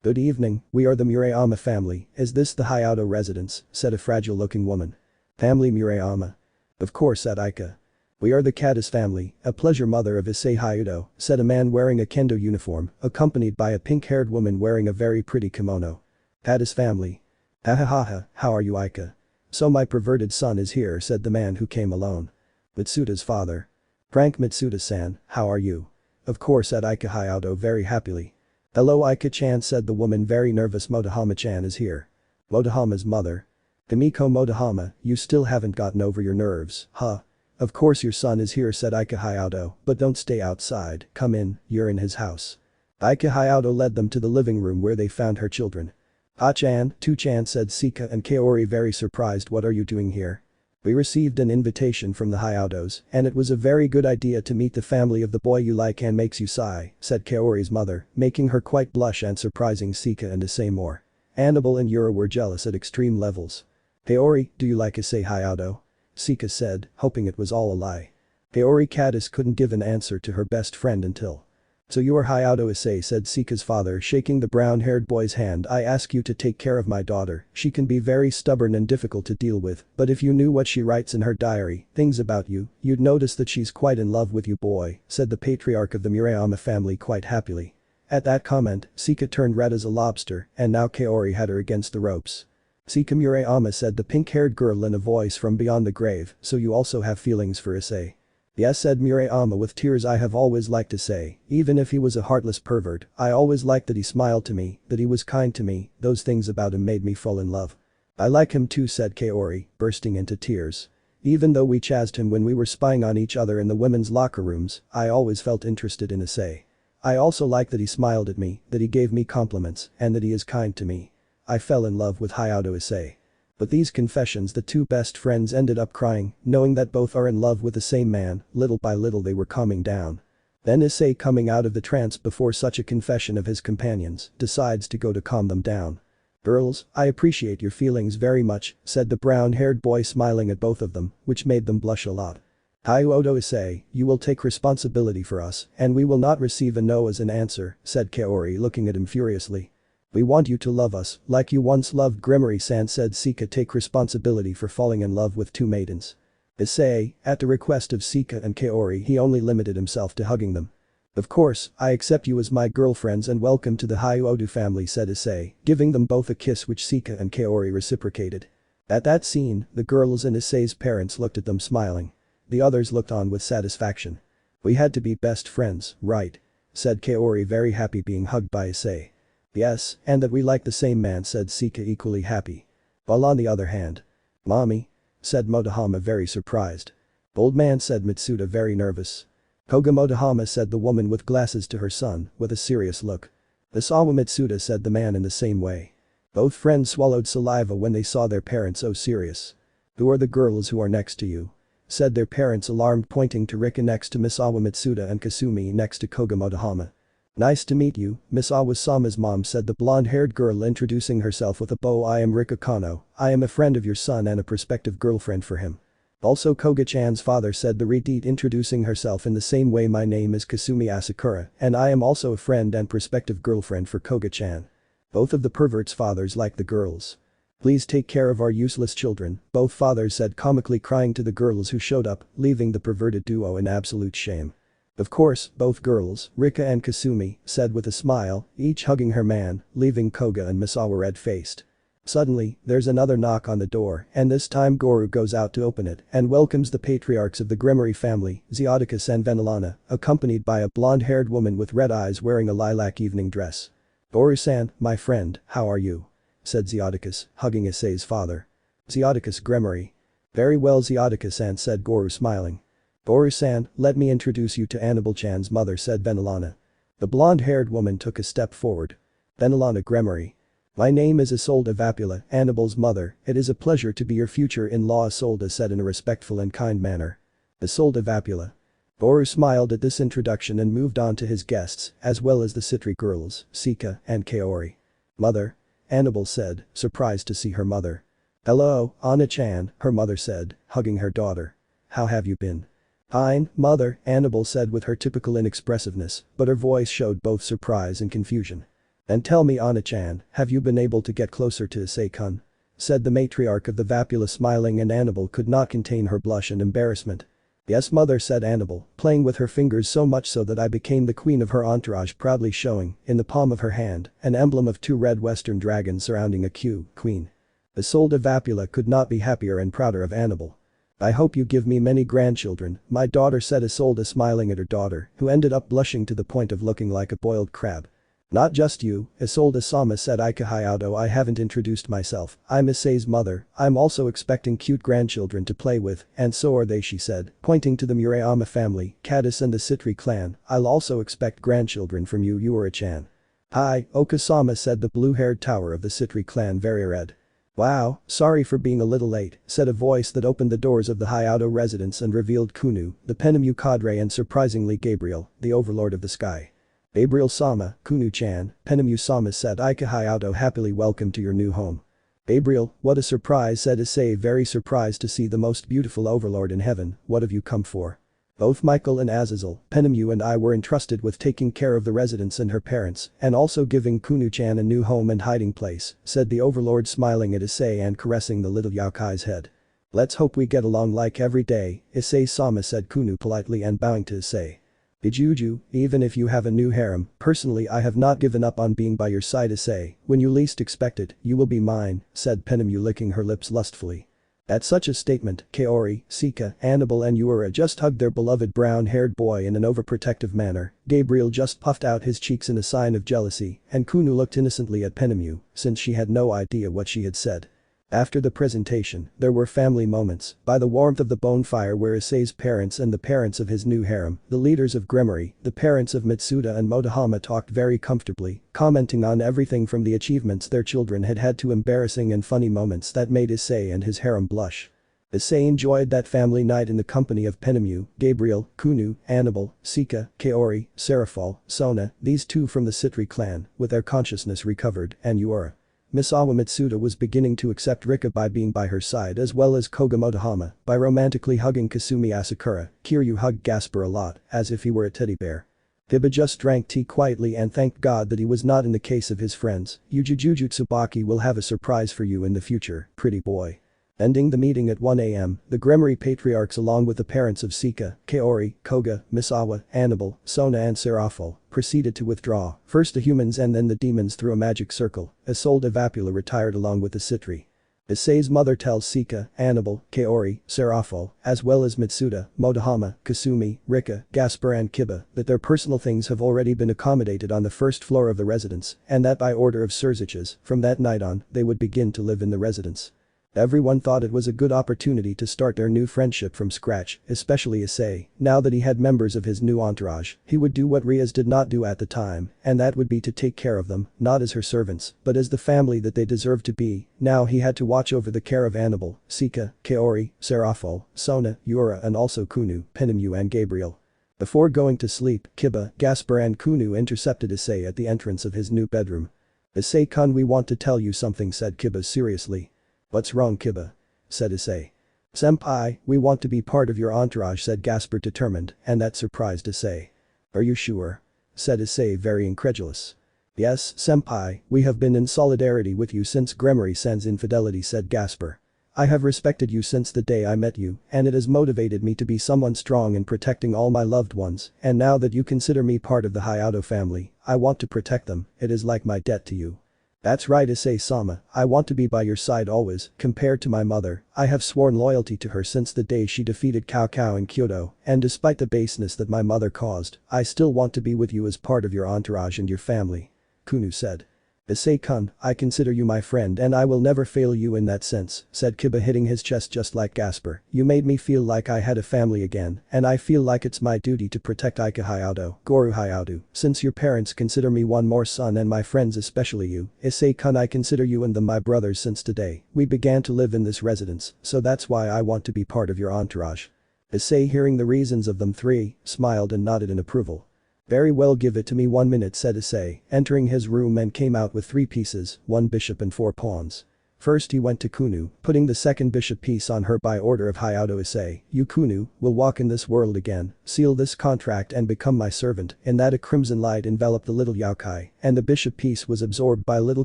[SPEAKER 1] Good evening, we are the Murayama family, is this the Hyoudou residence, said a fragile-looking woman. Family Murayama. Of course, said Ika. We are the Katase family, a pleasure mother of Issei Hyoudou, said a man wearing a kendo uniform, accompanied by a pink-haired woman wearing a very pretty kimono. Katase family. Hahaha, how are you Ika? So my perverted son is here, said the man who came alone. Matsuda's father. Frank Matsuda-san, how are you? Of course, said Ika Hyoudou very happily. Hello Ika-chan, said the woman very nervous. Motohama-chan is here. Motohama's mother. Kamiko Motohama, you still haven't gotten over your nerves, huh? Of course your son is here, said Ika Hyoudou, but don't stay outside, come in, you're in his house. Ika Hyoudou led them to the living room where they found her children. Ah-chan, Tu-chan, said Sika and Kaori very surprised. What are you doing here? We received an invitation from the Hyoudous, and it was a very good idea to meet the family of the boy you like and makes you sigh, said Kaori's mother, making her quite blush and surprising Sika and Issei more. Annabelle and Yura were jealous at extreme levels. Kaori, do you like Issei Hyoudou? Sika said, hoping it was all a lie. Kaori Katase couldn't give an answer to her best friend until. So you are Hyoudou Issei, said Sika's father, shaking the brown-haired boy's hand. I ask you to take care of my daughter, she can be very stubborn and difficult to deal with, but if you knew what she writes in her diary, things about you, you'd notice that she's quite in love with you boy, said the patriarch of the Murayama family quite happily. At that comment, Sika turned red as a lobster, and now Kaori had her against the ropes. Sika Murayama, said the pink-haired girl in a voice from beyond the grave, so you also have feelings for Issei. Yes, said Murayama with tears. I have always liked Issei, even if he was a heartless pervert, I always liked that he smiled to me, that he was kind to me, those things about him made me fall in love. I like him too, said Kaori, bursting into tears. Even though we chased him when we were spying on each other in the women's locker rooms, I always felt interested in Issei. I also like that he smiled at me, that he gave me compliments, and that he is kind to me. I fell in love with Hyoudou Issei. But these confessions, the two best friends ended up crying, knowing that both are in love with the same man. Little by little they were calming down. Then Issei, coming out of the trance before such a confession of his companions, decides to go to calm them down. Girls, I appreciate your feelings very much, said the brown-haired boy smiling at both of them, which made them blush a lot. Hyoudou Issei, you will take responsibility for us, and we will not receive a no as an answer, said Kaori looking at him furiously. We want you to love us, like you once loved Gremory-san, said Sika. Take responsibility for falling in love with two maidens. Issei, at the request of Sika and Kaori, he only limited himself to hugging them. Of course, I accept you as my girlfriends and welcome to the Hyoudou family, said Issei, giving them both a kiss which Sika and Kaori reciprocated. At that scene, the girls and Issei's parents looked at them smiling. The others looked on with satisfaction. We had to be best friends, right? Said Kaori, very happy being hugged by Issei. Yes, and that we like the same man, said Sika, equally happy. While on the other hand. Mommy? Said Motohama, very surprised. Old man, said Matsuda, very nervous. Koga Motohama, said the woman with glasses to her son, with a serious look. Isawa Matsuda, said the man in the same way. Both friends swallowed saliva when they saw their parents so serious. Who are the girls who are next to you? Said their parents, alarmed, pointing to Rika next to Misawa Matsuda and Kasumi next to Koga Motohama. Nice to meet you, Miss Awasama's mom, said the blonde-haired girl, introducing herself with a bow. I am Rika Kano, I am a friend of your son and a prospective girlfriend for him. Also Koga-chan's father, said the redite, introducing herself in the same way. My name is Kasumi Asakura, and I am also a friend and prospective girlfriend for Koga-chan. Both of the perverts' fathers like the girls. Please take care of our useless children, both fathers said, comically crying to the girls who showed up, leaving the perverted duo in absolute shame. Of course, both girls, Rika and Kasumi, said with a smile, each hugging her man, leaving Koga and Misawa red-faced. Suddenly, there's another knock on the door, and this time Goru goes out to open it and welcomes the patriarchs of the Gremory family, Zeoticus and Venelana, accompanied by a blonde-haired woman with red eyes wearing a lilac evening dress. Goru-san, my friend, how are you? Said Zeoticus, hugging Issei's father. Zeoticus, Gremory. Very well, Zeoticus-san, said Goru, smiling. Goru-san, let me introduce you to Annabelle-chan's mother, said Venelana. The blonde-haired woman took a step forward. Venelana, Gremory. My name is Isolde Vapula, Annabelle's mother. It is a pleasure to be your future in-law, Isolde said in a respectful and kind manner. Isolde Vapula. Goru smiled at this introduction and moved on to his guests, as well as the Citri girls, Sika and Kaori. Mother? Annabelle said, surprised to see her mother. Hello, Anna-chan, her mother said, hugging her daughter. How have you been? Fine, mother, Annabelle said with her typical inexpressiveness, but her voice showed both surprise and confusion. And tell me Ana-chan, have you been able to get closer to Issei-kun? Said the matriarch of the Vapula, smiling, and Annabelle could not contain her blush and embarrassment. Yes mother, said Annabelle, playing with her fingers so much so that I became the queen of her entourage, proudly showing, in the palm of her hand, an emblem of 2 red western dragons surrounding a queen. Isolde Vapula could not be happier and prouder of Annabelle. I hope you give me many grandchildren, my daughter, said Isolde, smiling at her daughter, who ended up blushing to the point of looking like a boiled crab. Not just you, Isolde-sama, said Hyoudou. I haven't introduced myself, I'm Issei's mother, I'm also expecting cute grandchildren to play with, and so are they, she said, pointing to the Murayama family, Katase and the Citri clan. I'll also expect grandchildren from you, Yura-chan. Hi, Oka-sama, said the blue-haired tower of the Citri clan, very red. Wow, sorry for being a little late, said a voice that opened the doors of the Hyoudou residence and revealed Kunu, the Penemu cadre, and surprisingly Gabriel, the overlord of the sky. Gabriel-sama, Kunu-chan, Penemu-sama, said Hyoudou, happily welcome to your new home. Gabriel, what a surprise, said Issei, very surprised to see the most beautiful overlord in heaven. What have you come for? Both Michael and Azazel, Penemu and I were entrusted with taking care of the residents and her parents, and also giving Kunu-chan a new home and hiding place, said the overlord, smiling at Issei and caressing the little yokai's head. Let's hope we get along like every day, Issei-sama, said Kunu politely and bowing to Issei. Bijuju, even if you have a new harem, personally I have not given up on being by your side, Issei, when you least expect it, you will be mine, said Penemu, licking her lips lustfully. At such a statement, Kaori, Sika, Annabelle and Yura just hugged their beloved brown-haired boy in an overprotective manner. Gabriel just puffed out his cheeks in a sign of jealousy, and Kunu looked innocently at Penemu, since she had no idea what she had said. After the presentation, there were family moments, by the warmth of the bonfire where Issei's parents and the parents of his new harem, the leaders of Gremory, the parents of Matsuda and Motohama talked very comfortably, commenting on everything from the achievements their children had had to embarrassing and funny moments that made Issei and his harem blush. Issei enjoyed that family night in the company of Penemu, Gabriel, Kunu, Annabelle, Sika, Kaori, Serafal, Sona, these 2 from the Citri clan, with their consciousness recovered, and Yura. Misawa Matsuda was beginning to accept Rika by being by her side, as well as Koga Motohama by romantically hugging Kasumi Asakura. Kiryu hugged Gasper a lot, as if he were a teddy bear. Hiba just drank tea quietly and thanked God that he was not in the case of his friends. Yuji Tsubaki will have a surprise for you in the future, pretty boy. Ending the meeting at 1 a.m., the Gremory patriarchs along with the parents of Sika, Kaori, Koga, Misawa, Annabelle, Sona and Serafal proceeded to withdraw, first the humans and then the demons through a magic circle. Isolde Vapula retired along with the Citri. Issei's mother tells Sika, Annabelle, Kaori, Serafal, as well as Matsuda, Motohama, Kasumi, Rika, Gasper and Kiba that their personal things have already been accommodated on the first floor of the residence, and that by order of Sirzechs, from that night on, they would begin to live in the residence. Everyone thought it was a good opportunity to start their new friendship from scratch, especially Issei. Now that he had members of his new entourage, he would do what Rias did not do at the time, and that would be to take care of them, not as her servants, but as the family that they deserved to be. Now he had to watch over the care of Annabelle, Sika, Kaori, Serafal, Sona, Yura and also Kunu, Penemu and Gabriel. Before going to sleep, Kiba, Gasper and Kunu intercepted Issei at the entrance of his new bedroom. Issei-kun, we want to tell you something, said Kiba seriously. What's wrong, Kiba? Said Issei. Senpai, we want to be part of your entourage, said Gasper determined, and that surprised Issei. Are you sure? Said Issei, very incredulous. Yes, senpai, we have been in solidarity with you since Gremory-san's infidelity, said Gasper. I have respected you since the day I met you, and it has motivated me to be someone strong in protecting all my loved ones, and now that you consider me part of the Hyoudou family, I want to protect them. It is like my debt to you. That's right, Issei-sama, I want to be by your side always. Compared to my mother, I have sworn loyalty to her since the day she defeated Kuoh in Hyoudou, and despite the baseness that my mother caused, I still want to be with you as part of your entourage and your family. Kunu said. Issei-kun, I consider you my friend and I will never fail you in that sense, said Kiba, hitting his chest just like Gasper. You made me feel like I had a family again, and I feel like it's my duty to protect Hyoudou, Goru Hyoudou, since your parents consider me one more son and my friends especially you. Issei-kun, I consider you and them my brothers since today. We began to live in this residence, so that's why I want to be part of your entourage. Issei, hearing the reasons of them three, smiled and nodded in approval. Very well, give it to me 1 minute, said Issei, entering his room and came out with 3 pieces, 1 bishop and 4 pawns. First he went to Kunu, putting the second bishop piece on her by order of Hyoudou Issei. You Kunu, will walk in this world again, seal this contract and become my servant. In that a crimson light enveloped the little Yaokai, and the bishop piece was absorbed by little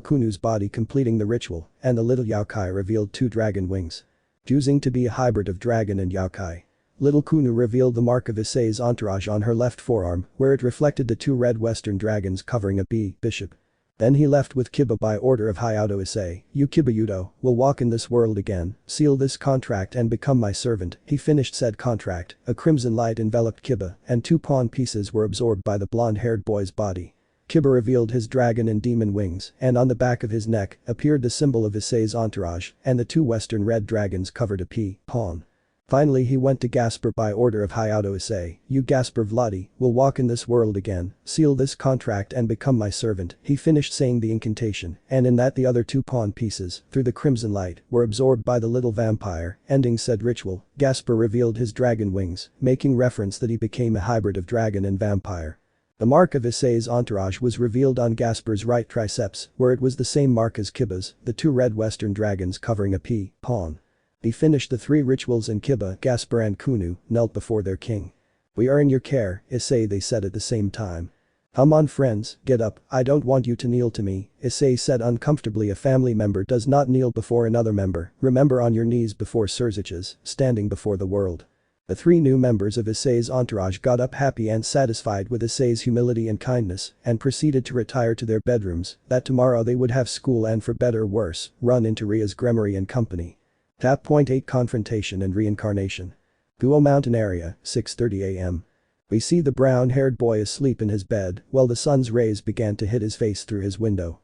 [SPEAKER 1] Kunu's body completing the ritual, and the little Yaokai revealed 2 dragon wings. Choosing to be a hybrid of dragon and Yaokai. Little Kunu revealed the mark of Issei's entourage on her left forearm, where it reflected the 2 red western dragons covering a bishop. Then he left with Kiba by order of Hyoudou Issei. You Kiba Hyoudou, will walk in this world again, seal this contract and become my servant. He finished said contract, a crimson light enveloped Kiba, and 2 pawn pieces were absorbed by the blonde-haired boy's body. Kiba revealed his dragon and demon wings, and on the back of his neck appeared the symbol of Issei's entourage, and the 2 western red dragons covered a pawn. Finally he went to Gasper by order of Hyoudou Issei. You Gasper Vladi, will walk in this world again, seal this contract and become my servant. He finished saying the incantation, and in that the other 2 pawn pieces, through the crimson light, were absorbed by the little vampire. Ending said ritual, Gasper revealed his dragon wings, making reference that he became a hybrid of dragon and vampire. The mark of Issei's entourage was revealed on Gasper's right triceps, where it was the same mark as Kiba's, the 2 red western dragons covering a pawn. He finished the 3 rituals and Kiba, Gasper and Kunu knelt before their king. We are in your care, Issei, they said at the same time. Come on friends, get up, I don't want you to kneel to me, Issei said uncomfortably. A family member does not kneel before another member, remember on your knees before Sirzechs, standing before the world. The 3 new members of Issei's entourage got up happy and satisfied with Issei's humility and kindness, and proceeded to retire to their bedrooms, that tomorrow they would have school and for better or worse, run into Ria's Gremory and company. Tap. 8 Confrontation and Reincarnation. Kuoh Mountain area, 6:30 am. We see the brown-haired boy asleep in his bed while the sun's rays began to hit his face through his window.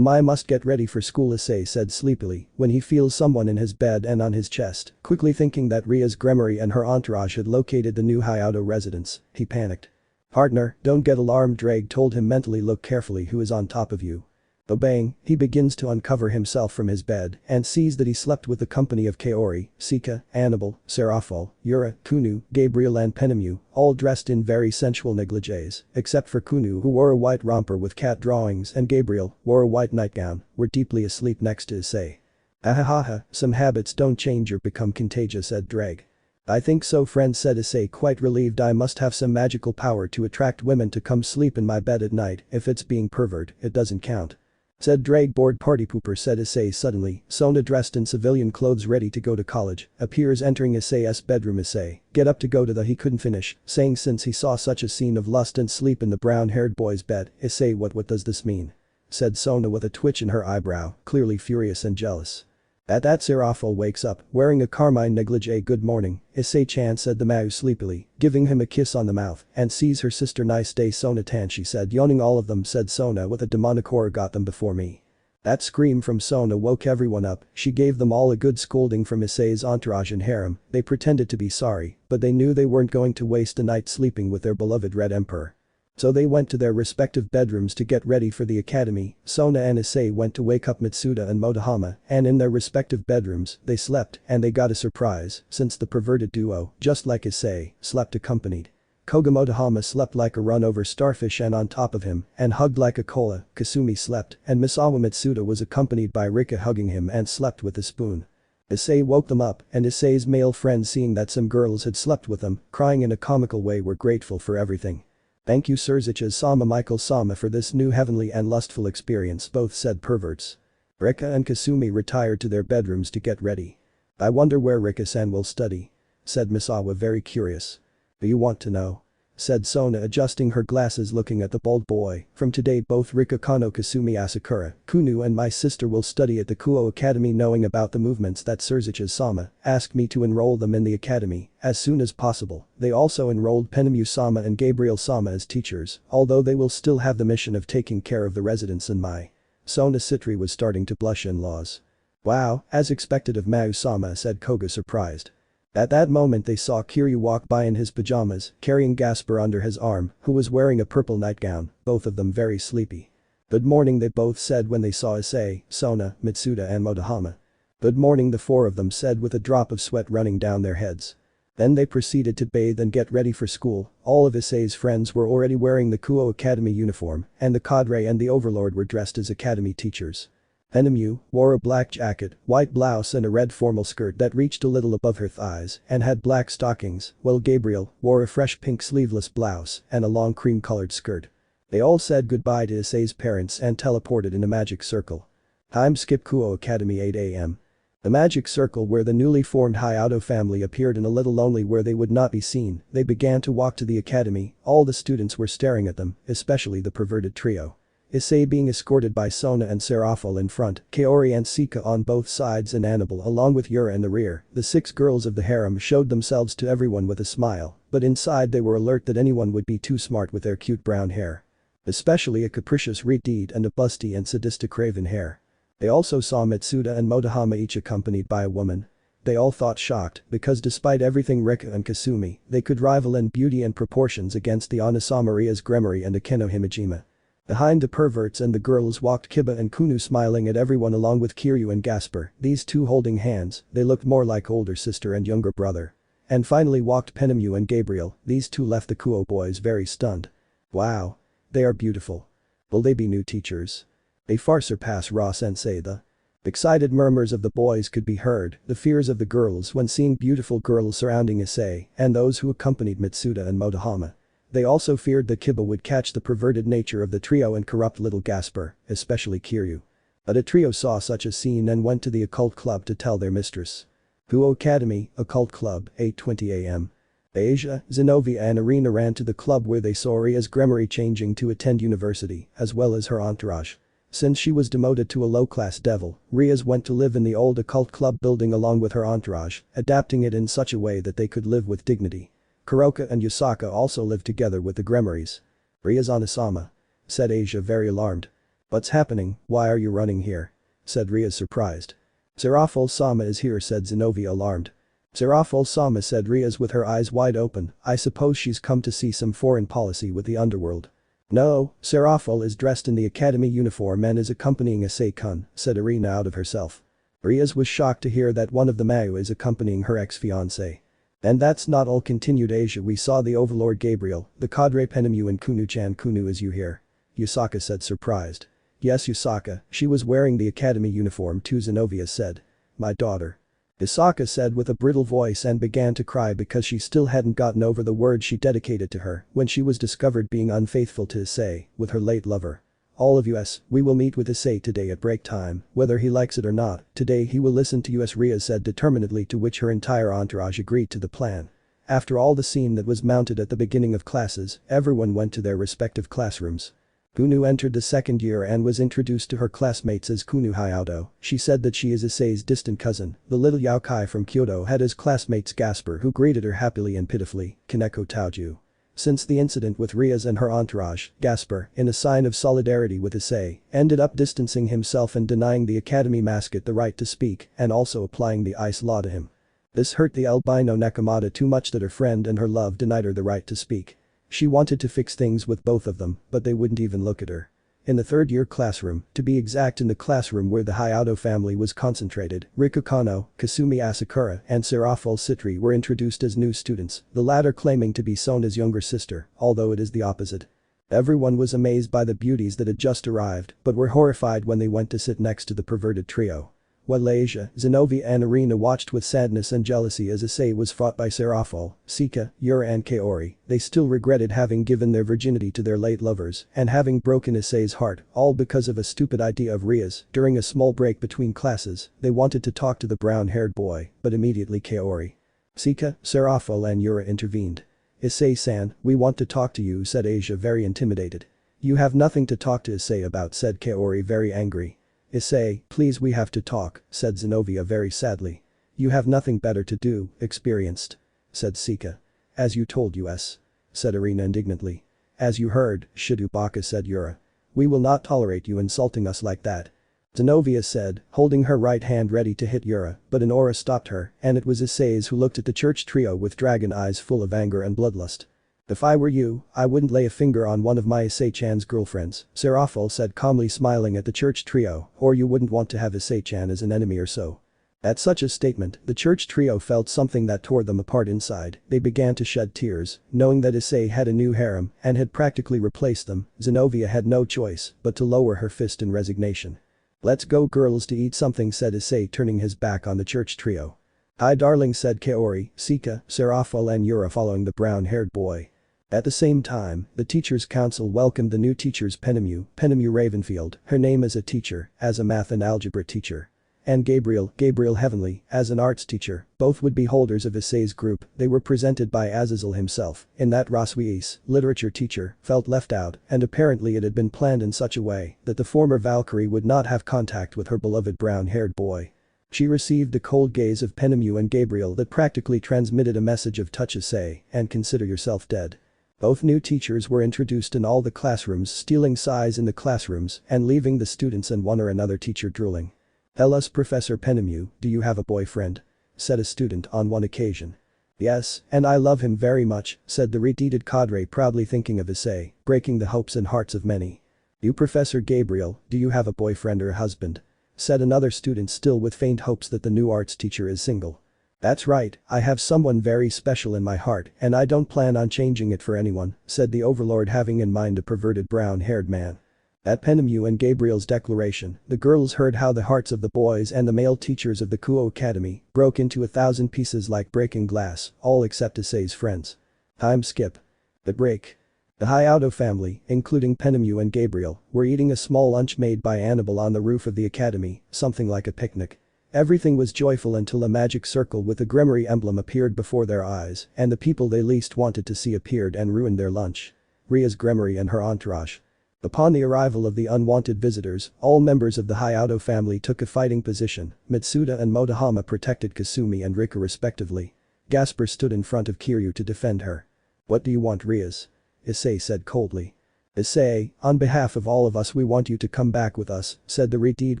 [SPEAKER 1] I must get ready for school, Issei said sleepily when he feels someone in his bed and on his chest. Quickly thinking that Ria's Gremory and her entourage had located the new Hyoudou residence, he panicked. Partner, don't get alarmed, Ddraig told him mentally. Look carefully who is on top of you. Obeying, he begins to uncover himself from his bed and sees that he slept with the company of Kaori, Sika, Annabelle, Seraphol, Yura, Kunu, Gabriel and Penemu, all dressed in very sensual negligees, except for Kunu who wore a white romper with cat drawings and Gabriel wore a white nightgown, were deeply asleep next to Issei. Ahahaha, some habits don't change or become contagious, said Ddraig. I think so, friend, said Issei, quite relieved. I must have some magical power to attract women to come sleep in my bed at night. If it's being pervert, it doesn't count. Said Ddraig. Bored party pooper, said Issei suddenly. Sona, dressed in civilian clothes ready to go to college, appears entering Issei's bedroom. Issei, get up to go to the, he couldn't finish, saying since he saw such a scene of lust and sleep in the brown-haired boy's bed. Issei, what does this mean? Said Sona with a twitch in her eyebrow, clearly furious and jealous. At that Seraphol wakes up, wearing a carmine negligee. Good morning, Issei-chan, said the Mau sleepily, giving him a kiss on the mouth, and sees her sister. Nice day, Sona-tan, she said, yawning. All of them, said Sona with a demonic horror. Got them before me. That scream from Sona woke everyone up. She gave them all a good scolding from Issei's entourage and harem. They pretended to be sorry, but they knew they weren't going to waste a night sleeping with their beloved Red Emperor. So they went to their respective bedrooms to get ready for the academy. Sona and Issei went to wake up Matsuda and Motohama, and in their respective bedrooms, they slept, and they got a surprise, since the perverted duo, just like Issei, slept accompanied. Koga Motohama slept like a run-over starfish and on top of him, and hugged like a koala. Kasumi slept, and Misawa Matsuda was accompanied by Rika hugging him and slept with a spoon. Issei woke them up, and Issei's male friends, seeing that some girls had slept with them, crying in a comical way, were grateful for everything. Thank you Sirzechs-sama, Michael-sama, for this new heavenly and lustful experience, both said perverts. Rika and Kasumi retired to their bedrooms to get ready. I wonder where Rika-san will study, said Misawa, very curious. Do you want to know? Said Sona, adjusting her glasses, looking at the bald boy. From today both Rika Kano, Kasumi, Asakura, Kunu and my sister will study at the Kuoh Academy. Knowing about the movements that Sirzechs-sama asked me to enroll them in the academy as soon as possible. They also enrolled Penemu-sama and Gabriel-sama as teachers, although they will still have the mission of taking care of the residents and my. Sona Citri was starting to blush in laws. Wow, as expected of Mau-sama, said Koga, surprised. At that moment they saw Kiryu walk by in his pajamas, carrying Gasper under his arm, who was wearing a purple nightgown, both of them very sleepy. Good morning, they both said when they saw Issei, Sona, Matsuda and Motohama. Good morning, the 4 of them said with a drop of sweat running down their heads. Then they proceeded to bathe and get ready for school. All of Issei's friends were already wearing the Kuoh Academy uniform, and the cadre and the overlord were dressed as academy teachers. Enemu wore a black jacket, white blouse and a red formal skirt that reached a little above her thighs and had black stockings, while Gabriel wore a fresh pink sleeveless blouse and a long cream-colored skirt. They all said goodbye to Issei's parents and teleported in a magic circle. Time skip Kuoh Academy 8 AM. The magic circle where the newly formed Hyoudou family appeared, and a little lonely where they would not be seen, they began to walk to the academy. All the students were staring at them, especially the perverted trio. Issei being escorted by Sona and Seraphol in front, Kaori and Sika on both sides and Annabelle along with Yura in the rear. The 6 girls of the harem showed themselves to everyone with a smile, but inside they were alert that anyone would be too smart with their cute brown hair. Especially a capricious Reed and a busty and sadistic raven hair. They also saw Matsuda and Motohama each accompanied by a woman. They all thought shocked because despite everything Rika and Kasumi, they could rival in beauty and proportions against the Onosamaria's Gremory and Akeno Himejima. Behind the perverts and the girls walked Kiba and Kunu smiling at everyone along with Kiryu and Gasper, these two holding hands. They looked more like older sister and younger brother. And finally walked Penemu and Gabriel. These two left the Kuoh boys very stunned. Wow. They are beautiful. Will they be new teachers? They far surpass Ra Sensei. The excited murmurs of the boys could be heard, the fears of the girls when seeing beautiful girls surrounding Issei, and those who accompanied Matsuda and Motohama. They also feared that Kiba would catch the perverted nature of the trio and corrupt little Gasper, especially Kiryu. But a trio saw such a scene and went to the occult club to tell their mistress. Kuoh Academy, Occult Club, 8:20 AM. Asia, Zenobia and Irina ran to the club where they saw Ria's Gremory changing to attend university, as well as her entourage. Since she was demoted to a low-class devil, Ria's went to live in the old occult club building along with her entourage, adapting it in such a way that they could live with dignity. Kuroka and Yusaka also lived together with the Gremorys. Ria's Onosama, said Asia very alarmed. What's happening, why are you running here? Said Ria surprised. Seraphol-sama is here, said Zenobia alarmed. Seraphol-sama, said Ria's with her eyes wide open. I suppose she's come to see some foreign policy with the underworld. No, Seraphol is dressed in the academy uniform and is accompanying Issei-kun, said Irina out of herself. Ria's was shocked to hear that one of the Mayu is accompanying her ex-fiancé. And that's not all, continued Asia. We saw the overlord Gabriel, the cadre Penemu and Kunu-chan. Kunu, is you here? Yusaka said surprised. Yes, Yusaka, she was wearing the academy uniform too, Zenobia said. My daughter. Yusaka said with a brittle voice and began to cry because she still hadn't gotten over the words she dedicated to her when she was discovered being unfaithful to Issei with her late lover. All of us, we will meet with Issei today at break time, whether he likes it or not. Today he will listen to us, Ria said determinedly, to which her entire entourage agreed to the plan. After all the scene that was mounted at the beginning of classes, everyone went to their respective classrooms. Kunu entered the second year and was introduced to her classmates as Kunu Hyoudou. She said that she is Issei's distant cousin. The little Yaokai from Kyoto had as classmates Gasper, who greeted her happily and pitifully, Kaneko Taoju. Since the incident with Ria's and her entourage, Gasper, in a sign of solidarity with Issei, ended up distancing himself and denying the academy mascot the right to speak and also applying the ice law to him. This hurt the albino Nakamata too much that her friend and her love denied her the right to speak. She wanted to fix things with both of them, but they wouldn't even look at her. In the third-year classroom, to be exact in the classroom where the Hyoudou family was concentrated, Rika Kano, Kasumi Asakura, and Seraphol Citri were introduced as new students, the latter claiming to be Sona's younger sister, although it is the opposite. Everyone was amazed by the beauties that had just arrived, but were horrified when they went to sit next to the perverted trio. While Asia, Zenobia and Irina watched with sadness and jealousy as Issei was fought by Seraphol, Sika, Yura and Kaori, they still regretted having given their virginity to their late lovers and having broken Issei's heart, all because of a stupid idea of Ria's. During a small break between classes, they wanted to talk to the brown-haired boy, but immediately Kaori, Sika, Seraphol and Yura intervened. Issei-san, we want to talk to you, said Asia very intimidated. You have nothing to talk to Issei about, said Kaori very angry. Issei, please, we have to talk, said Zenobia very sadly. You have nothing better to do, experienced, said Sika. As you told us, said Irina indignantly. As you heard, Shidubaka, said Yura. We will not tolerate you insulting us like that. Zenobia said, holding her right hand ready to hit Yura, but an aura stopped her, and it was Issei's who looked at the church trio with dragon eyes full of anger and bloodlust. If I were you, I wouldn't lay a finger on one of my Issei-chan's girlfriends, Seraphol said calmly smiling at the church trio, or you wouldn't want to have Issei-chan as an enemy or so. At such a statement, the church trio felt something that tore them apart inside. They began to shed tears, knowing that Issei had a new harem and had practically replaced them. Zenobia had no choice but to lower her fist in resignation. Let's go girls to eat something, said Issei, turning his back on the church trio. Hi darling, said Kaori, Sika, Serafal and Yura, following the brown-haired boy. At the same time, the teachers' council welcomed the new teachers Penemu Ravenfield, her name as a teacher, as a math and algebra teacher. And Gabriel Heavenly, as an arts teacher. Both would be holders of Issei's group. They were presented by Azazel himself, in that Roswiis, literature teacher, felt left out, and apparently it had been planned in such a way that the former Valkyrie would not have contact with her beloved brown-haired boy. She received a cold gaze of Penemu and Gabriel that practically transmitted a message of touch Issei, and consider yourself dead. Both new teachers were introduced in all the classrooms, stealing size in the classrooms and leaving the students and one or another teacher drooling. Tell us, Professor Penemu, do you have a boyfriend? Said a student on one occasion. Yes, and I love him very much, said the redeeded cadre, proudly thinking of Issei, breaking the hopes and hearts of many. You, Professor Gabriel, do you have a boyfriend or a husband? Said another student, still with faint hopes that the new arts teacher is single. That's right, I have someone very special in my heart and I don't plan on changing it for anyone, said the overlord, having in mind a perverted brown-haired man. At Penemu and Gabriel's declaration, the girls heard how the hearts of the boys and the male teachers of the Kuoh Academy broke into 1,000 pieces like breaking glass, all except Issei's friends. Time skip. The break. The Hyoudou family, including Penemu and Gabriel, were eating a small lunch made by Annabelle on the roof of the academy, something like a picnic. Everything was joyful until a magic circle with a Gremory emblem appeared before their eyes, and the people they least wanted to see appeared and ruined their lunch. Ria's Gremory and her entourage. Upon the arrival of the unwanted visitors, all members of the Hyoudou family took a fighting position. Matsuda and Motohama protected Kasumi and Rika respectively. Gaspar stood in front of Kiryu to defend her. What do you want, Rias? Issei said coldly. Issei, on behalf of all of us, we want you to come back with us, said the redeed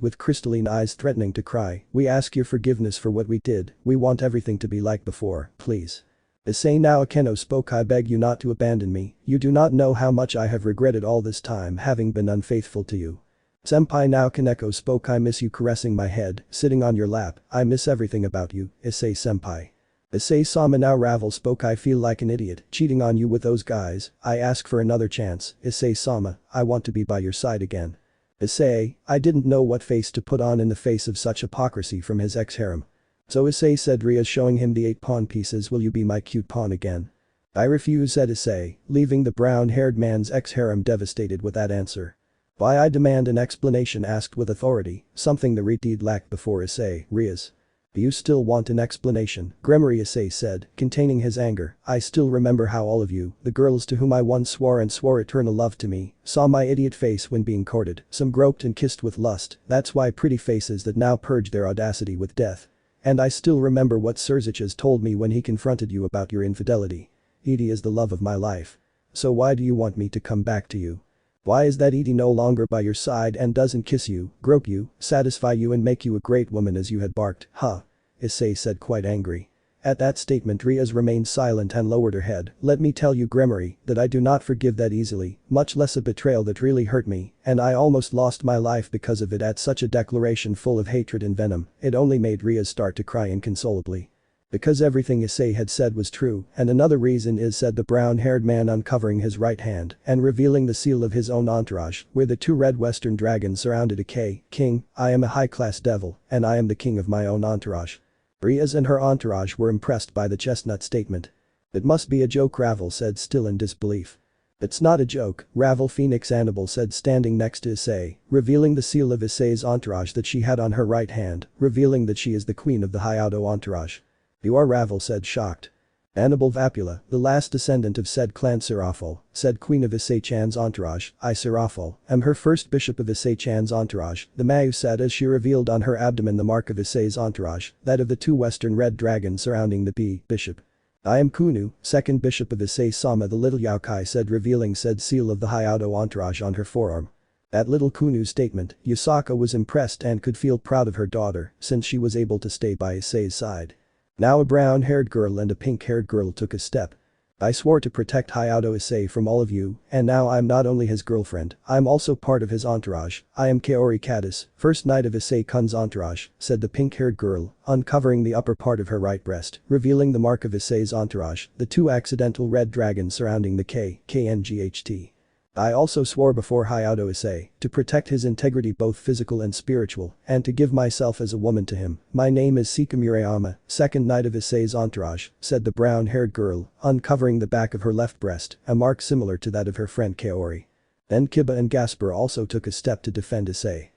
[SPEAKER 1] with crystalline eyes threatening to cry. We ask your forgiveness for what we did, we want everything to be like before, please. Issei now Akeno spoke. I beg you not to abandon me, you do not know how much I have regretted all this time having been unfaithful to you. Senpai now Kaneko spoke. I miss you caressing my head, sitting on your lap, I miss everything about you, Issei senpai. Issei-sama now Ravel spoke. I feel like an idiot, cheating on you with those guys, I ask for another chance, Issei-sama, I want to be by your side again. Issei, I didn't know what face to put on in the face of such hypocrisy from his ex-harem. So Issei said, Ria showing him the 8 pawn pieces, will you be my cute pawn again? I refuse, said Issei, leaving the brown-haired man's ex-harem devastated with that answer. Why, I demand an explanation, asked with authority, something the redeed lacked before Issei. Rias. You still want an explanation, Gremory, Issei said, containing his anger. I still remember how all of you, the girls to whom I once swore and swore eternal love to me, saw my idiot face when being courted, some groped and kissed with lust, that's why pretty faces that now purge their audacity with death. And I still remember what Sirzechs told me when he confronted you about your infidelity. Edie is the love of my life. So why do you want me to come back to you? Why is that Edie no longer by your side and doesn't kiss you, grope you, satisfy you and make you a great woman as you had barked, huh? Issei said, quite angry. At that statement Rias remained silent and lowered her head. Let me tell you, Gremory, that I do not forgive that easily, much less a betrayal that really hurt me, and I almost lost my life because of it. At such a declaration full of hatred and venom, it only made Rias start to cry inconsolably. Because everything Issei had said was true, and another reason is, said the brown-haired man, uncovering his right hand and revealing the seal of his own entourage, where the 2 red western dragons surrounded a king. I am a high-class devil, and I am the king of my own entourage. Rias and her entourage were impressed by the chestnut statement. It must be a joke, Ravel said, still in disbelief. It's not a joke, Ravel Phoenix Annabelle said, standing next to Issei, revealing the seal of Issei's entourage that she had on her right hand, revealing that she is the queen of the Hyoudou entourage. You are, Ravel said, shocked. Annabelle Vapula, the last descendant of said clan Serafal, said, queen of Issei-chan's entourage, I Serafal, am her first bishop of Issei-chan's entourage, the Mayu said as she revealed on her abdomen the mark of Issei's entourage, that of the 2 western red dragons surrounding the bishop. I am Kunu, second bishop of Issei-sama, the little Yaokai said, revealing said seal of the Hyoudou entourage on her forearm. At little Kunu's statement, Yusaka was impressed and could feel proud of her daughter since she was able to stay by Issei's side. Now a brown-haired girl and a pink-haired girl took a step. I swore to protect Hyoudou Issei from all of you, and now I'm not only his girlfriend, I'm also part of his entourage. I am Kaori Katase, first knight of Issei-kun's entourage, said the pink-haired girl, uncovering the upper part of her right breast, revealing the mark of Issei's entourage, the 2 accidental red dragons surrounding the KNGHT. I also swore before Hyoudou Issei to protect his integrity both physical and spiritual and to give myself as a woman to him. My name is Murayama, second knight of Issei's entourage, said the brown-haired girl, uncovering the back of her left breast, a mark similar to that of her friend Kaori. Then Kiba and Gasper also took a step to defend Issei.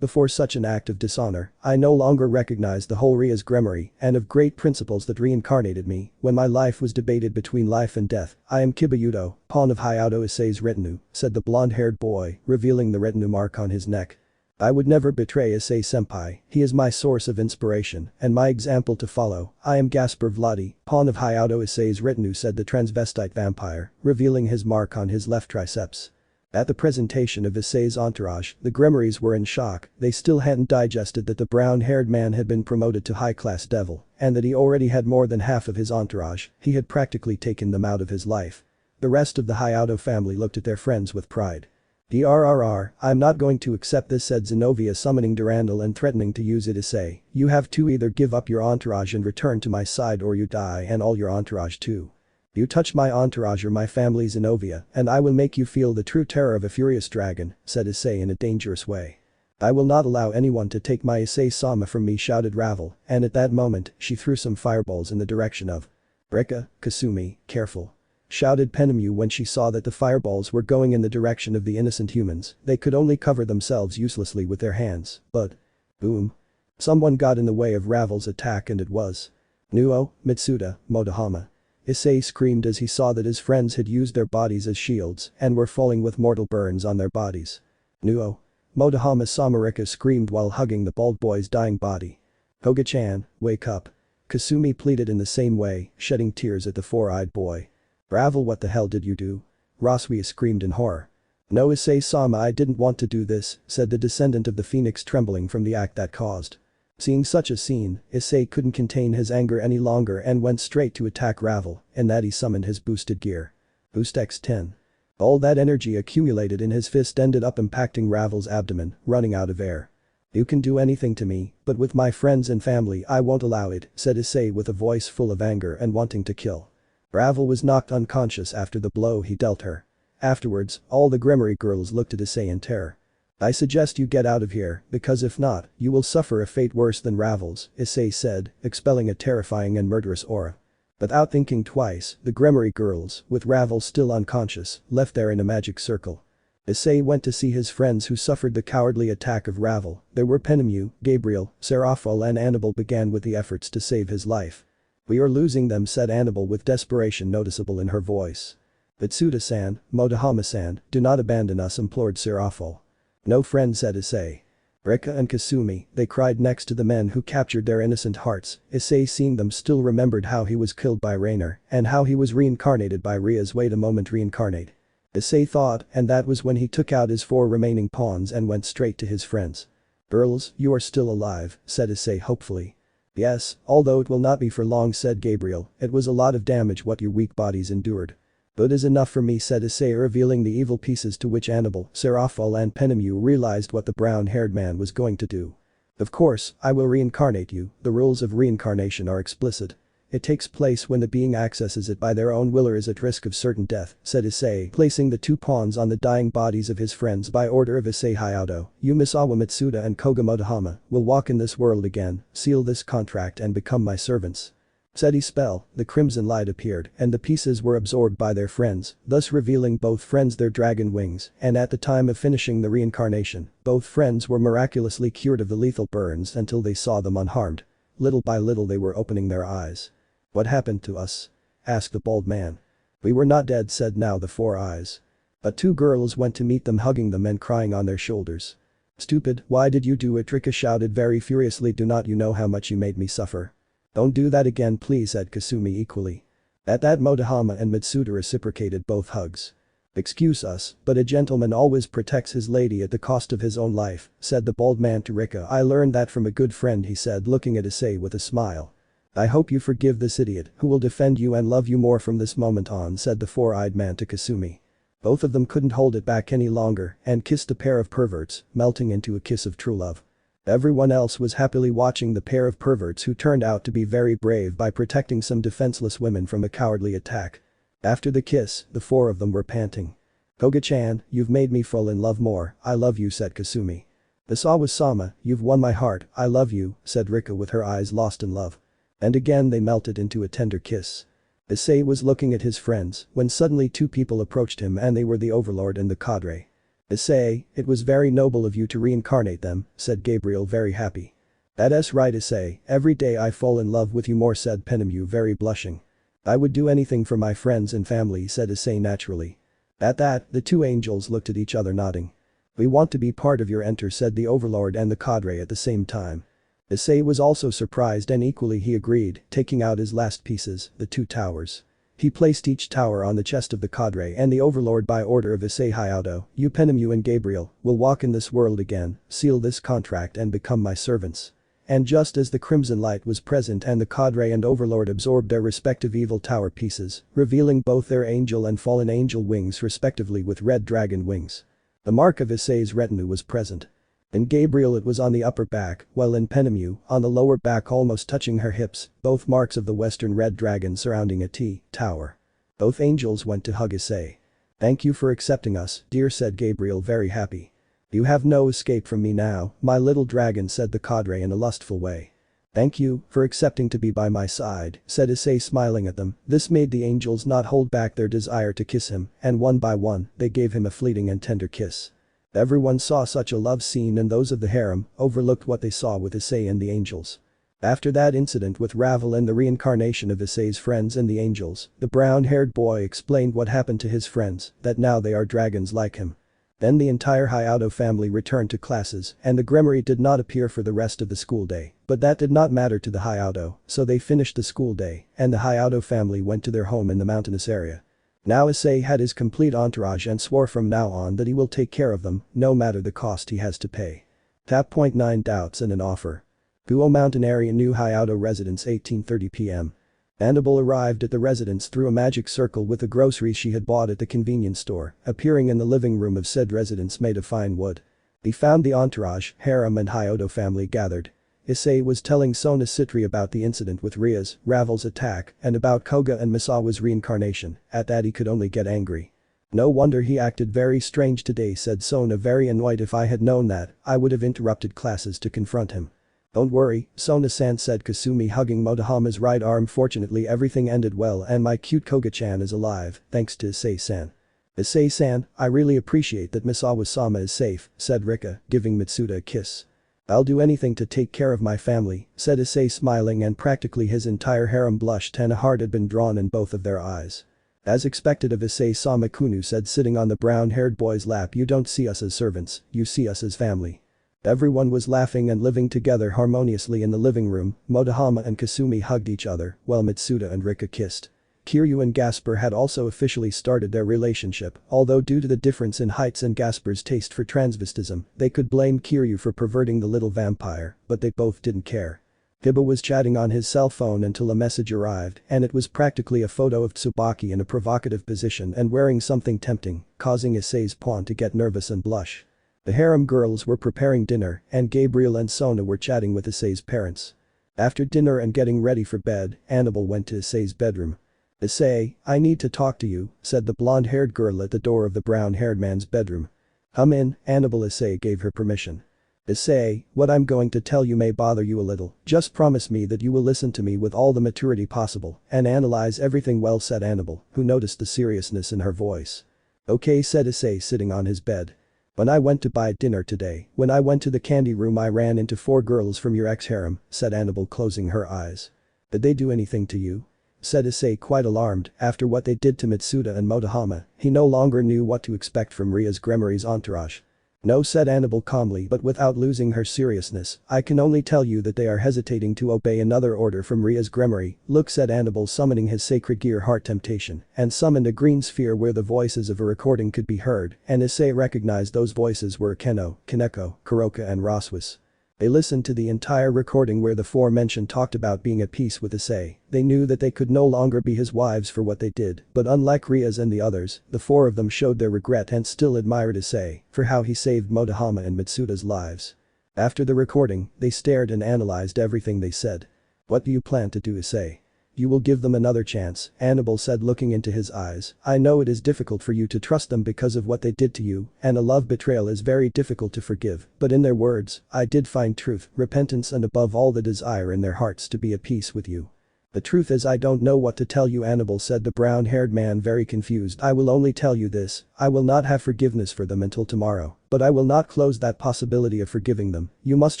[SPEAKER 1] Before such an act of dishonor, I no longer recognize the holy as Gremory and of great principles that reincarnated me when my life was debated between life and death. I am Kiba Hyoudou, pawn of Hyoudou Issei's retinue, said the blonde-haired boy, revealing the retinue mark on his neck. I would never betray Issei-senpai, he is my source of inspiration and my example to follow. I am Gasper Vladi, pawn of Hyoudou Issei's retinue, said the transvestite vampire, revealing his mark on his left triceps. At the presentation of Issei's entourage, the Gremorys were in shock. They still hadn't digested that the brown-haired man had been promoted to high-class devil and that he already had more than half of his entourage. He had practically taken them out of his life. The rest of the Hyoudou family looked at their friends with pride. I'm not going to accept this, said Zenobia, summoning Durandal and threatening to use it. Issei, you have to either give up your entourage and return to my side or you die and all your entourage too. You touch my entourage or my family, Zenobia, and I will make you feel the true terror of a furious dragon, said Issei in a dangerous way. I will not allow anyone to take my Issei-sama from me, shouted Ravel, and at that moment, she threw some fireballs in the direction of Rika. Kasumi, careful. Shouted Penemu when she saw that the fireballs were going in the direction of the innocent humans. They could only cover themselves uselessly with their hands, but… boom. Someone got in the way of Ravel's attack and it was Nuo, Matsuda, Motohama. Issei screamed as he saw that his friends had used their bodies as shields and were falling with mortal burns on their bodies. Nuo. Motohama Samarika screamed while hugging the bald boy's dying body. Koga-chan, wake up. Kasumi pleaded in the same way, shedding tears at the four-eyed boy. Ravel, what the hell did you do? Roswia screamed in horror. No, Issei-sama, I didn't want to do this, said the descendant of the phoenix, trembling from the act that caused. Seeing such a scene, Issei couldn't contain his anger any longer and went straight to attack Ravel, and that he summoned his boosted gear. Boost X10. All that energy accumulated in his fist ended up impacting Ravel's abdomen, running out of air. You can do anything to me, but with my friends and family I won't allow it, said Issei with a voice full of anger and wanting to kill. Ravel was knocked unconscious after the blow he dealt her. Afterwards, all the Gremory girls looked at Issei in terror. I suggest you get out of here, because if not, you will suffer a fate worse than Ravel's, Issei said, expelling a terrifying and murderous aura. Without thinking twice, the Gremory girls, with Ravel still unconscious, left there in a magic circle. Issei went to see his friends who suffered the cowardly attack of Ravel. There were Penemu, Gabriel, Seraphol and Annabelle began with the efforts to save his life. We are losing them, said Annabelle with desperation noticeable in her voice. Matsuda-san, Motohama-san, do not abandon us, implored Seraphol. No friend, said Issei. Rika and Kasumi, they cried next to the men who captured their innocent hearts. Issei, seeing them, still remembered how he was killed by Rainer and how he was reincarnated by Ria's wait a moment, reincarnate. Issei thought, and that was when he took out his 4 remaining pawns and went straight to his friends. Girls, you are still alive, said Issei hopefully. Yes, although it will not be for long, said Gabriel. It was a lot of damage what your weak bodies endured. But is enough for me, said Issei, revealing the evil pieces, to which Annabelle, Seraphol and Penemu realized what the brown-haired man was going to do. Of course, I will reincarnate you. The rules of reincarnation are explicit. It takes place when the being accesses it by their own will or is at risk of certain death, said Issei, placing the 2 pawns on the dying bodies of his friends by order of Issei Hyoudou. You, Misawa Matsuda and Koga Motohama, will walk in this world again, seal this contract and become my servants. Said he spell, the crimson light appeared and the pieces were absorbed by their friends, thus revealing both friends their dragon wings, and at the time of finishing the reincarnation, both friends were miraculously cured of the lethal burns until they saw them unharmed. Little by little they were opening their eyes. What happened to us? Asked the bald man. We were not dead, said now the 4 eyes. But 2 girls went to meet them, hugging them and crying on their shoulders. Stupid, why did you do it? Rika shouted very furiously. Do not you know how much you made me suffer? Don't do that again please, said Kasumi equally. At that, Motohama and Matsuda reciprocated both hugs. Excuse us, but a gentleman always protects his lady at the cost of his own life, said the bald man to Rika. I learned that from a good friend, he said, looking at Issei with a smile. I hope you forgive this idiot, who will defend you and love you more from this moment on, said the 4-eyed man to Kasumi. Both of them couldn't hold it back any longer and kissed a pair of perverts, melting into a kiss of true love. Everyone else was happily watching the pair of perverts who turned out to be very brave by protecting some defenseless women from a cowardly attack. After the kiss, the 4 of them were panting. Koga-chan, you've made me fall in love more, I love you, said Kasumi. Misawa-sama, you've won my heart, I love you, said Rika with her eyes lost in love. And again they melted into a tender kiss. Issei was looking at his friends when suddenly two people approached him and they were the Overlord and the cadre. Issei, it was very noble of you to reincarnate them, said Gabriel very happy. That's right Issei, every day I fall in love with you more, said Penemu very blushing. I would do anything for my friends and family, said Issei naturally. At that, the two angels looked at each other nodding. We want to be part of your enter, said the Overlord and the cadre at the same time. Issei was also surprised and equally he agreed, taking out his last pieces, the two towers. He placed each tower on the chest of the cadre and the Overlord by order of Issei. Hyoudou, you Penemu and Gabriel, will walk in this world again, seal this contract and become my servants. And just as the crimson light was present and the cadre and Overlord absorbed their respective evil tower pieces, revealing both their angel and fallen angel wings respectively with red dragon wings. The mark of Issei's retinue was present. In Gabriel it was on the upper back, while in Penemu, on the lower back almost touching her hips, both marks of the western red dragon surrounding a T-tower. Both angels went to hug Issei. Thank you for accepting us, dear, said Gabriel very happy. You have no escape from me now, my little dragon, said the cadre in a lustful way. Thank you for accepting to be by my side, said Issei smiling at them. This made the angels not hold back their desire to kiss him, and one by one, they gave him a fleeting and tender kiss. Everyone saw such a love scene and those of the harem overlooked what they saw with Issei and the angels. After that incident with Ravel and the reincarnation of Issei's friends and the angels, the brown-haired boy explained what happened to his friends, that now they are dragons like him. Then the entire Hyoudou family returned to classes and the Gremory did not appear for the rest of the school day, but that did not matter to the Hyoudou, so they finished the school day and the Hyoudou family went to their home in the mountainous area. Now Issei had his complete entourage and swore from now on that he will take care of them, no matter the cost he has to pay. Tap. 9 doubts and an offer. Kuoh Mountain Area, New Hyoudou Residence, 18:30 p.m. Annabelle arrived at the residence through a magic circle with the groceries she had bought at the convenience store, appearing in the living room of said residence made of fine wood. He found the entourage, harem and Hyoudou family gathered. Issei was telling Sona Citri about the incident with Ria's, Ravel's attack, and about Koga and Misawa's reincarnation. At that he could only get angry. No wonder he acted very strange today, said Sona very annoyed. If I had known that, I would have interrupted classes to confront him. Don't worry, Sona-san, said Kasumi hugging Motohama's right arm. Fortunately everything ended well and my cute Koga-chan is alive, thanks to Issei-san. Issei-san, I really appreciate that Misawa-sama is safe, said Rika, giving Matsuda a kiss. I'll do anything to take care of my family, said Issei smiling and practically his entire harem blushed and a heart had been drawn in both of their eyes. As expected of Issei-sama, Kunu said sitting on the brown-haired boy's lap, you don't see us as servants, you see us as family. Everyone was laughing and living together harmoniously in the living room. Motohama and Kasumi hugged each other while Matsuda and Rika kissed. Kiryu and Gasper had also officially started their relationship, although due to the difference in heights and Gasper's taste for transvestism, they could blame Kiryu for perverting the little vampire, but they both didn't care. Hiba was chatting on his cell phone until a message arrived and it was practically a photo of Tsubaki in a provocative position and wearing something tempting, causing Issei's pawn to get nervous and blush. The harem girls were preparing dinner and Gabriel and Sona were chatting with Issei's parents. After dinner and getting ready for bed, Annabelle went to Issei's bedroom. Issei, I need to talk to you, said the blonde-haired girl at the door of the brown-haired man's bedroom. Come in, Annabelle. Issei gave her permission. Issei, what I'm going to tell you may bother you a little, just promise me that you will listen to me with all the maturity possible and analyze everything well, said Annabelle, who noticed the seriousness in her voice. Okay, said Issei sitting on his bed. When I went to buy dinner today, when I went to the candy room I ran into 4 girls from your ex-harem, said Annabelle closing her eyes. Did they do anything to you? Said Issei quite alarmed. After what they did to Matsuda and Motohama, he no longer knew what to expect from Ria's Gremory's entourage. No, said Annabelle calmly but without losing her seriousness, I can only tell you that they are hesitating to obey another order from Ria's Gremory. Look, said Annabelle summoning his sacred gear Heart Temptation and summoned a green sphere where the voices of a recording could be heard and Issei recognized those voices were Keno, Kaneko, Kuroka and Raswas. They listened to the entire recording where the 4 mentioned talked about being at peace with Issei. They knew that they could no longer be his wives for what they did, but unlike Ria's and the others, the 4 of them showed their regret and still admired Issei for how he saved Motohama and Matsuda's lives. After the recording, they stared and analyzed everything they said. What do you plan to do, Issei? You will give them another chance, Annabelle said looking into his eyes. I know it is difficult for you to trust them because of what they did to you, and a love betrayal is very difficult to forgive, but in their words, I did find truth, repentance and above all the desire in their hearts to be at peace with you. The truth is I don't know what to tell you, Annabelle said the brown-haired man very confused. I will only tell you this, I will not have forgiveness for them until tomorrow, but I will not close that possibility of forgiving them. You must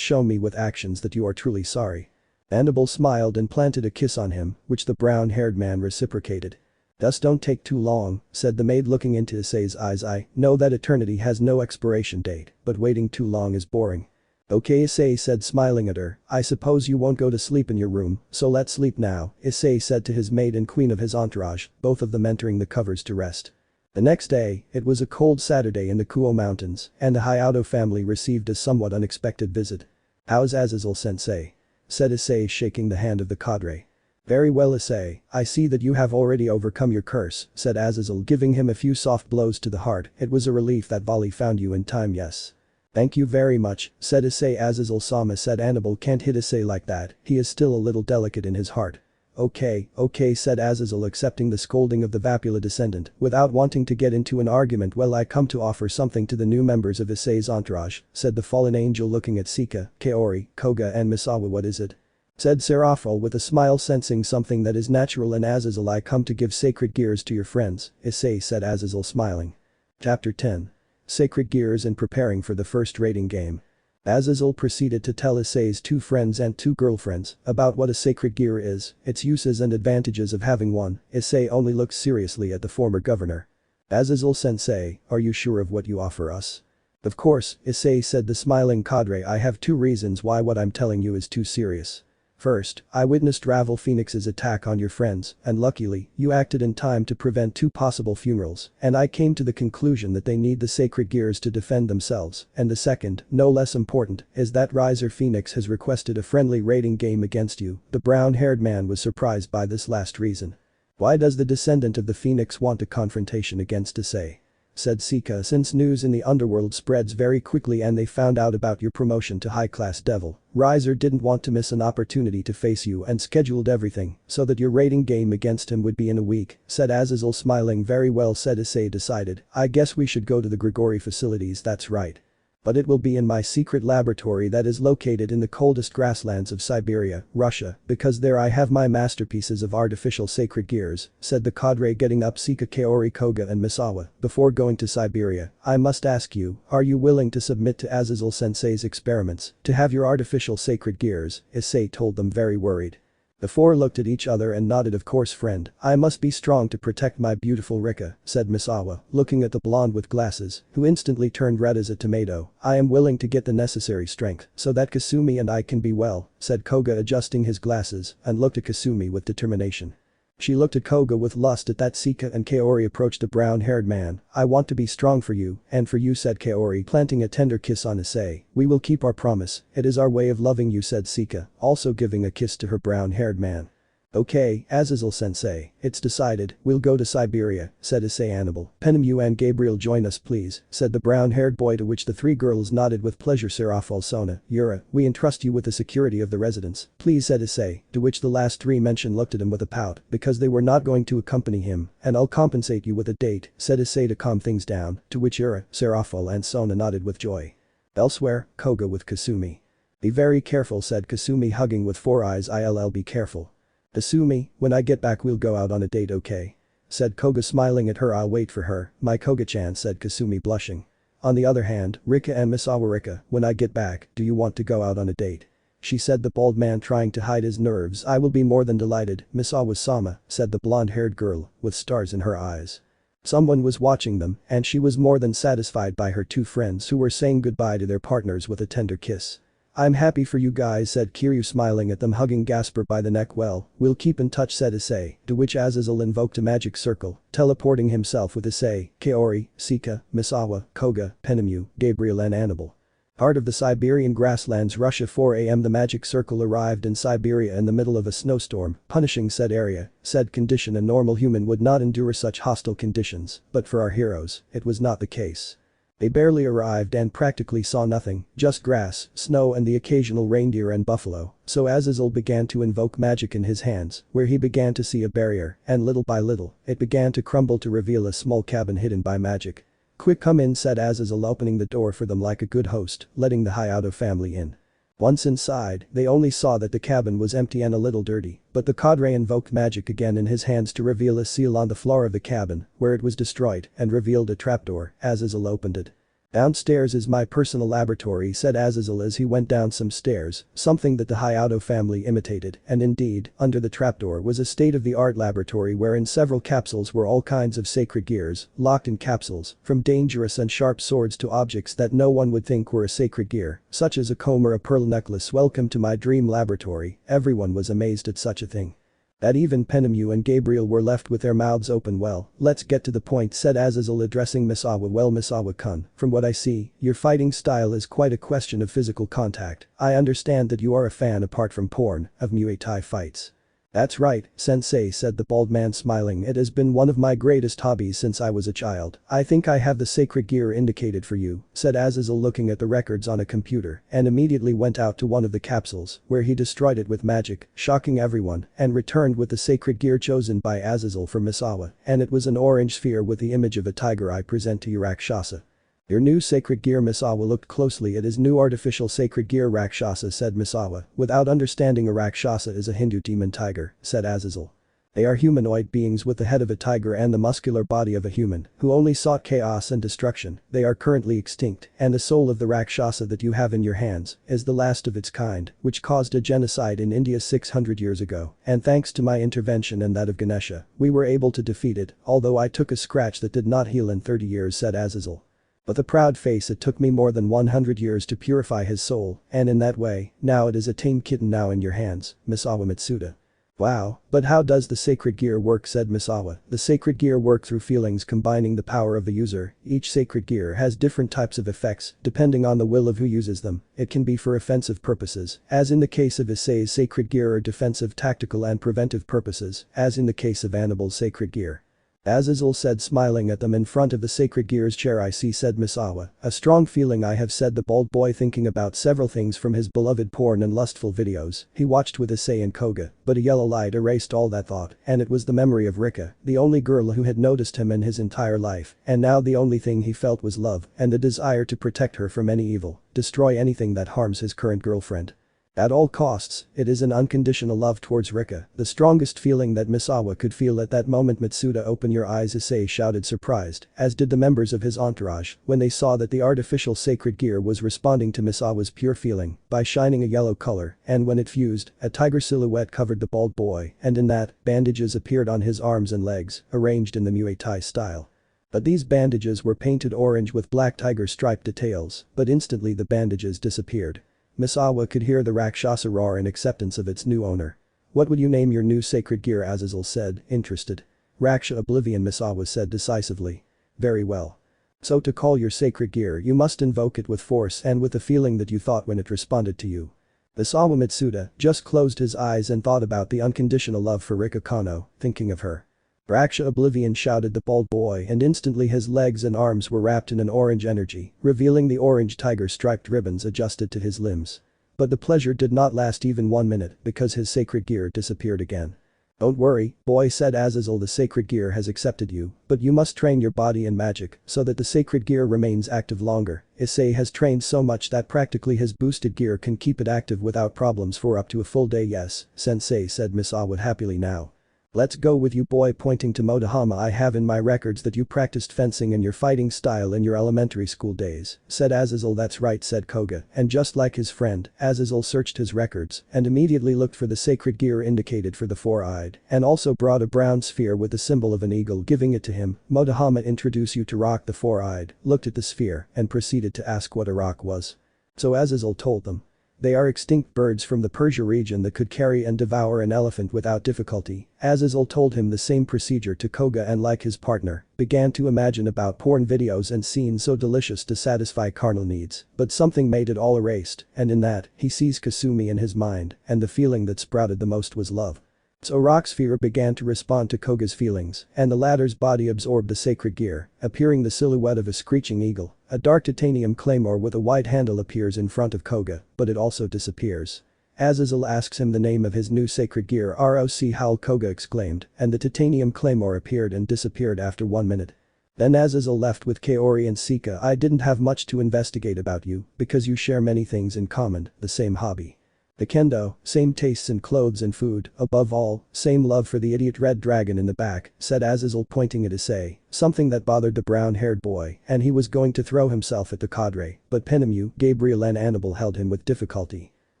[SPEAKER 1] show me with actions that you are truly sorry. Annabelle smiled and planted a kiss on him, which the brown-haired man reciprocated. Just don't take too long, said the maid looking into Issei's eyes. I know that eternity has no expiration date, but waiting too long is boring. Okay, Issei said smiling at her, I suppose you won't go to sleep in your room, so let's sleep now, Issei said to his maid and queen of his entourage, both of them entering the covers to rest. The next day, it was a cold Saturday in the Kuoh Mountains, and the Hyoudou family received a somewhat unexpected visit. How's Azazel-sensei? Said Issei shaking the hand of the cadre. Very well, Issei, I see that you have already overcome your curse, said Azazel giving him a few soft blows to the heart. It was a relief that Volley found you in time. Yes. Thank you very much, said Issei. Azazel-sama said Annabelle can't hit Issei like that, he is still a little delicate in his heart. Okay, said Azazel accepting the scolding of the Vapula descendant without wanting to get into an argument. Well, I come to offer something to the new members of Issei's entourage, said the fallen angel looking at Sika, Kaori, Koga and Misawa. What is it? Said Seraphil with a smile sensing something that is natural in Azazel. I come to give sacred gears to your friends, Issei said Azazel smiling. Chapter 10. Sacred gears and preparing for the first raiding game. Azazel proceeded to tell Issei's two friends and two girlfriends about what a sacred gear is, its uses and advantages of having one. Issei only looked seriously at the former governor. Azazel-sensei, are you sure of what you offer us? Of course, Issei said the smiling cadre. I have two reasons why what I'm telling you is too serious. First, I witnessed Ravel Phoenix's attack on your friends, and luckily, you acted in time to prevent two possible funerals, and I came to the conclusion that they need the sacred gears to defend themselves, and the second, no less important, is that Riser Phoenix has requested a friendly raiding game against you. The brown-haired man was surprised by this last reason. Why does the descendant of the Phoenix want a confrontation against Issei? Said Sika. Since news in the underworld spreads very quickly and they found out about your promotion to high-class devil, Riser didn't want to miss an opportunity to face you and scheduled everything so that your raiding game against him would be in a week, said Azazel smiling. Very well, said Issei decided. I guess we should go to the Gregory facilities. That's right. But it will be in my secret laboratory that is located in the coldest grasslands of Siberia, Russia, because there I have my masterpieces of artificial sacred gears, said the cadre getting up. Sika, Kaori, Koga and Misawa, before going to Siberia, I must ask you, are you willing to submit to Azazel-sensei's experiments, to have your artificial sacred gears? Issei told them very worried. The four looked at each other and nodded. Of course, friend, I must be strong to protect my beautiful Rika, said Misawa, looking at the blonde with glasses, who instantly turned red as a tomato. I am willing to get the necessary strength so that Kasumi and I can be well, said Koga adjusting his glasses and looked at Kasumi with determination. She looked at Koga with lust. At that, Sika and Kaori approached a brown-haired man. I want to be strong for you, and for you, said Kaori, planting a tender kiss on Issei. We will keep our promise, it is our way of loving you, said Sika, also giving a kiss to her brown-haired man. Okay, Azazel-sensei, it's decided, we'll go to Siberia, said Issei. Annabelle, Penem, you and Gabriel join us please, said the brown-haired boy, to which the three girls nodded with pleasure. Seraphil, Sona, Yura, we entrust you with the security of the residence, please, said Issei, to which the last three mentioned looked at him with a pout because they were not going to accompany him, and I'll compensate you with a date, said Issei to calm things down, to which Yura, Seraphil and Sona nodded with joy. Elsewhere, Koga with Kasumi. Be very careful, said Kasumi, hugging with four eyes. I'll be careful. Kasumi, when I get back we'll go out on a date, okay? Said Koga smiling at her. I'll wait for her, my Koga-chan, said Kasumi blushing. On the other hand, Rika and Misawa. Rika, when I get back, do you want to go out on a date? She said, the bald man trying to hide his nerves. I will be more than delighted, Misawa-sama, said the blonde-haired girl, with stars in her eyes. Someone was watching them, and she was more than satisfied by her two friends who were saying goodbye to their partners with a tender kiss. I'm happy for you guys, said Kiryu smiling at them, hugging Gasper by the neck. Well, we'll keep in touch, said Issei, to which Azazel invoked a magic circle, teleporting himself with Issei, Kaori, Sika, Misawa, Koga, Penemu, Gabriel and Annabelle. Heart of the Siberian grasslands, Russia. 4 a.m. The magic circle arrived in Siberia in the middle of a snowstorm, punishing said area, said condition. A normal human would not endure such hostile conditions, but for our heroes, it was not the case. They barely arrived and practically saw nothing, just grass, snow and the occasional reindeer and buffalo, so Azazel began to invoke magic in his hands, where he began to see a barrier, and little by little, it began to crumble to reveal a small cabin hidden by magic. "Quick, come in," said Azazel, opening the door for them like a good host, letting the Hyoudou family in. Once inside, they only saw that the cabin was empty and a little dirty, but the cadre invoked magic again in his hands to reveal a seal on the floor of the cabin, where it was destroyed, and revealed a trapdoor. Azazel opened it. "Downstairs is my personal laboratory," said Azazel as he went down some stairs, something that the Hyoudou family imitated, and indeed, under the trapdoor was a state-of-the-art laboratory wherein several capsules were all kinds of sacred gears, locked in capsules, from dangerous and sharp swords to objects that no one would think were a sacred gear, such as a comb or a pearl necklace. "Welcome to my dream laboratory." Everyone was amazed at such a thing. That even Penemu and Gabriel were left with their mouths open. "Well, let's get to the point," said Azazel addressing Misawa. "Well, Misawa-kun, from what I see, your fighting style is quite a question of physical contact. I understand that you are a fan, apart from porn, of Muay Thai fights." "That's right, sensei," said the bald man smiling. "It has been one of my greatest hobbies since I was a child. I think I have the sacred gear indicated for you," said Azazel, looking at the records on a computer, and immediately went out to one of the capsules, where he destroyed it with magic, shocking everyone, and returned with the sacred gear chosen by Azazel for Misawa, and it was an orange sphere with the image of a tiger. "I present to you Rakshasa. Your new sacred gear." Misawa looked closely at his new artificial sacred gear. "Rakshasa," said Misawa, without understanding. "A Rakshasa is a Hindu demon tiger," said Azazel. "They are humanoid beings with the head of a tiger and the muscular body of a human, who only sought chaos and destruction. They are currently extinct, and the soul of the Rakshasa that you have in your hands is the last of its kind, which caused a genocide in India 600 years ago, and thanks to my intervention and that of Ganesha, we were able to defeat it, although I took a scratch that did not heal in 30 years, said Azazel. But the proud face, "It took me more than 100 years to purify his soul, and in that way, now it is a tame kitten now in your hands, Misawa Matsuda." "Wow, but how does the sacred gear work?" said Misawa. "The sacred gear work through feelings combining the power of the user. Each sacred gear has different types of effects, depending on the will of who uses them. It can be for offensive purposes, as in the case of Issei's sacred gear, or defensive, tactical and preventive purposes, as in the case of Annabelle's sacred gear." Azazel said, smiling at them in front of the sacred gear's chair. "I see," said Misawa. "A strong feeling I have," said the bald boy, thinking about several things from his beloved porn and lustful videos he watched with Issei and Koga, but a yellow light erased all that thought, and it was the memory of Rika, the only girl who had noticed him in his entire life, and now the only thing he felt was love and the desire to protect her from any evil, destroy anything that harms his current girlfriend. At all costs, it is an unconditional love towards Rika, the strongest feeling that Misawa could feel at that moment. "Matsuda, open your eyes," Issei shouted, surprised, as did the members of his entourage, when they saw that the artificial sacred gear was responding to Misawa's pure feeling by shining a yellow color, and when it fused, a tiger silhouette covered the bald boy, and in that, bandages appeared on his arms and legs, arranged in the Muay Thai style. But these bandages were painted orange with black tiger stripe details, but instantly the bandages disappeared. Misawa could hear the Rakshasa roar in acceptance of its new owner. "What would you name your new sacred gear?" Azazel said, interested. "Raksha Oblivion," Misawa said decisively. "Very well. So to call your sacred gear, you must invoke it with force and with the feeling that you thought when it responded to you." Misawa Matsuda just closed his eyes and thought about the unconditional love for Rika Kano, thinking of her. "Raksha Oblivion," shouted the bald boy, and instantly his legs and arms were wrapped in an orange energy, revealing the orange tiger striped ribbons adjusted to his limbs. But the pleasure did not last even 1 minute, because his sacred gear disappeared again. "Don't worry, boy," said Azazel, "the sacred gear has accepted you, but you must train your body in magic so that the sacred gear remains active longer. Issei has trained so much that practically his boosted gear can keep it active without problems for up to a full day." "Yes, sensei," said Misawa happily now. "Let's go with you, boy," pointing to Motohama. "I have in my records that you practiced fencing and your fighting style in your elementary school days," said Azazel. "That's right," said Koga, and just like his friend, Azazel searched his records and immediately looked for the sacred gear indicated for the four-eyed, and also brought a brown sphere with the symbol of an eagle, giving it to him. Motohama introduced you to rock the four-eyed, looked at the sphere, and proceeded to ask what a rock was. So Azazel told them. "They are extinct birds from the Persia region that could carry and devour an elephant without difficulty." Azazel told him the same procedure to Koga, and like his partner, began to imagine about porn videos and scenes so delicious to satisfy carnal needs, but something made it all erased, and in that, he sees Kasumi in his mind, and the feeling that sprouted the most was love. So rock sphere began to respond to Koga's feelings, and the latter's body absorbed the sacred gear, appearing the silhouette of a screeching eagle. A dark titanium claymore with a white handle appears in front of Koga, but it also disappears. Azazel asks him the name of his new sacred gear. ROC Howl, Koga exclaimed, and the titanium claymore appeared and disappeared after 1 minute. Then Azazel left with Kaori and Sika. I didn't have much to investigate about you, because you share many things in common, the same hobby. The kendo, same tastes in clothes and food, above all, same love for the idiot red dragon in the back, said Azazel pointing at Issei, something that bothered the brown-haired boy, and he was going to throw himself at the cadre, but Penemu, Gabriel and Annabelle held him with difficulty.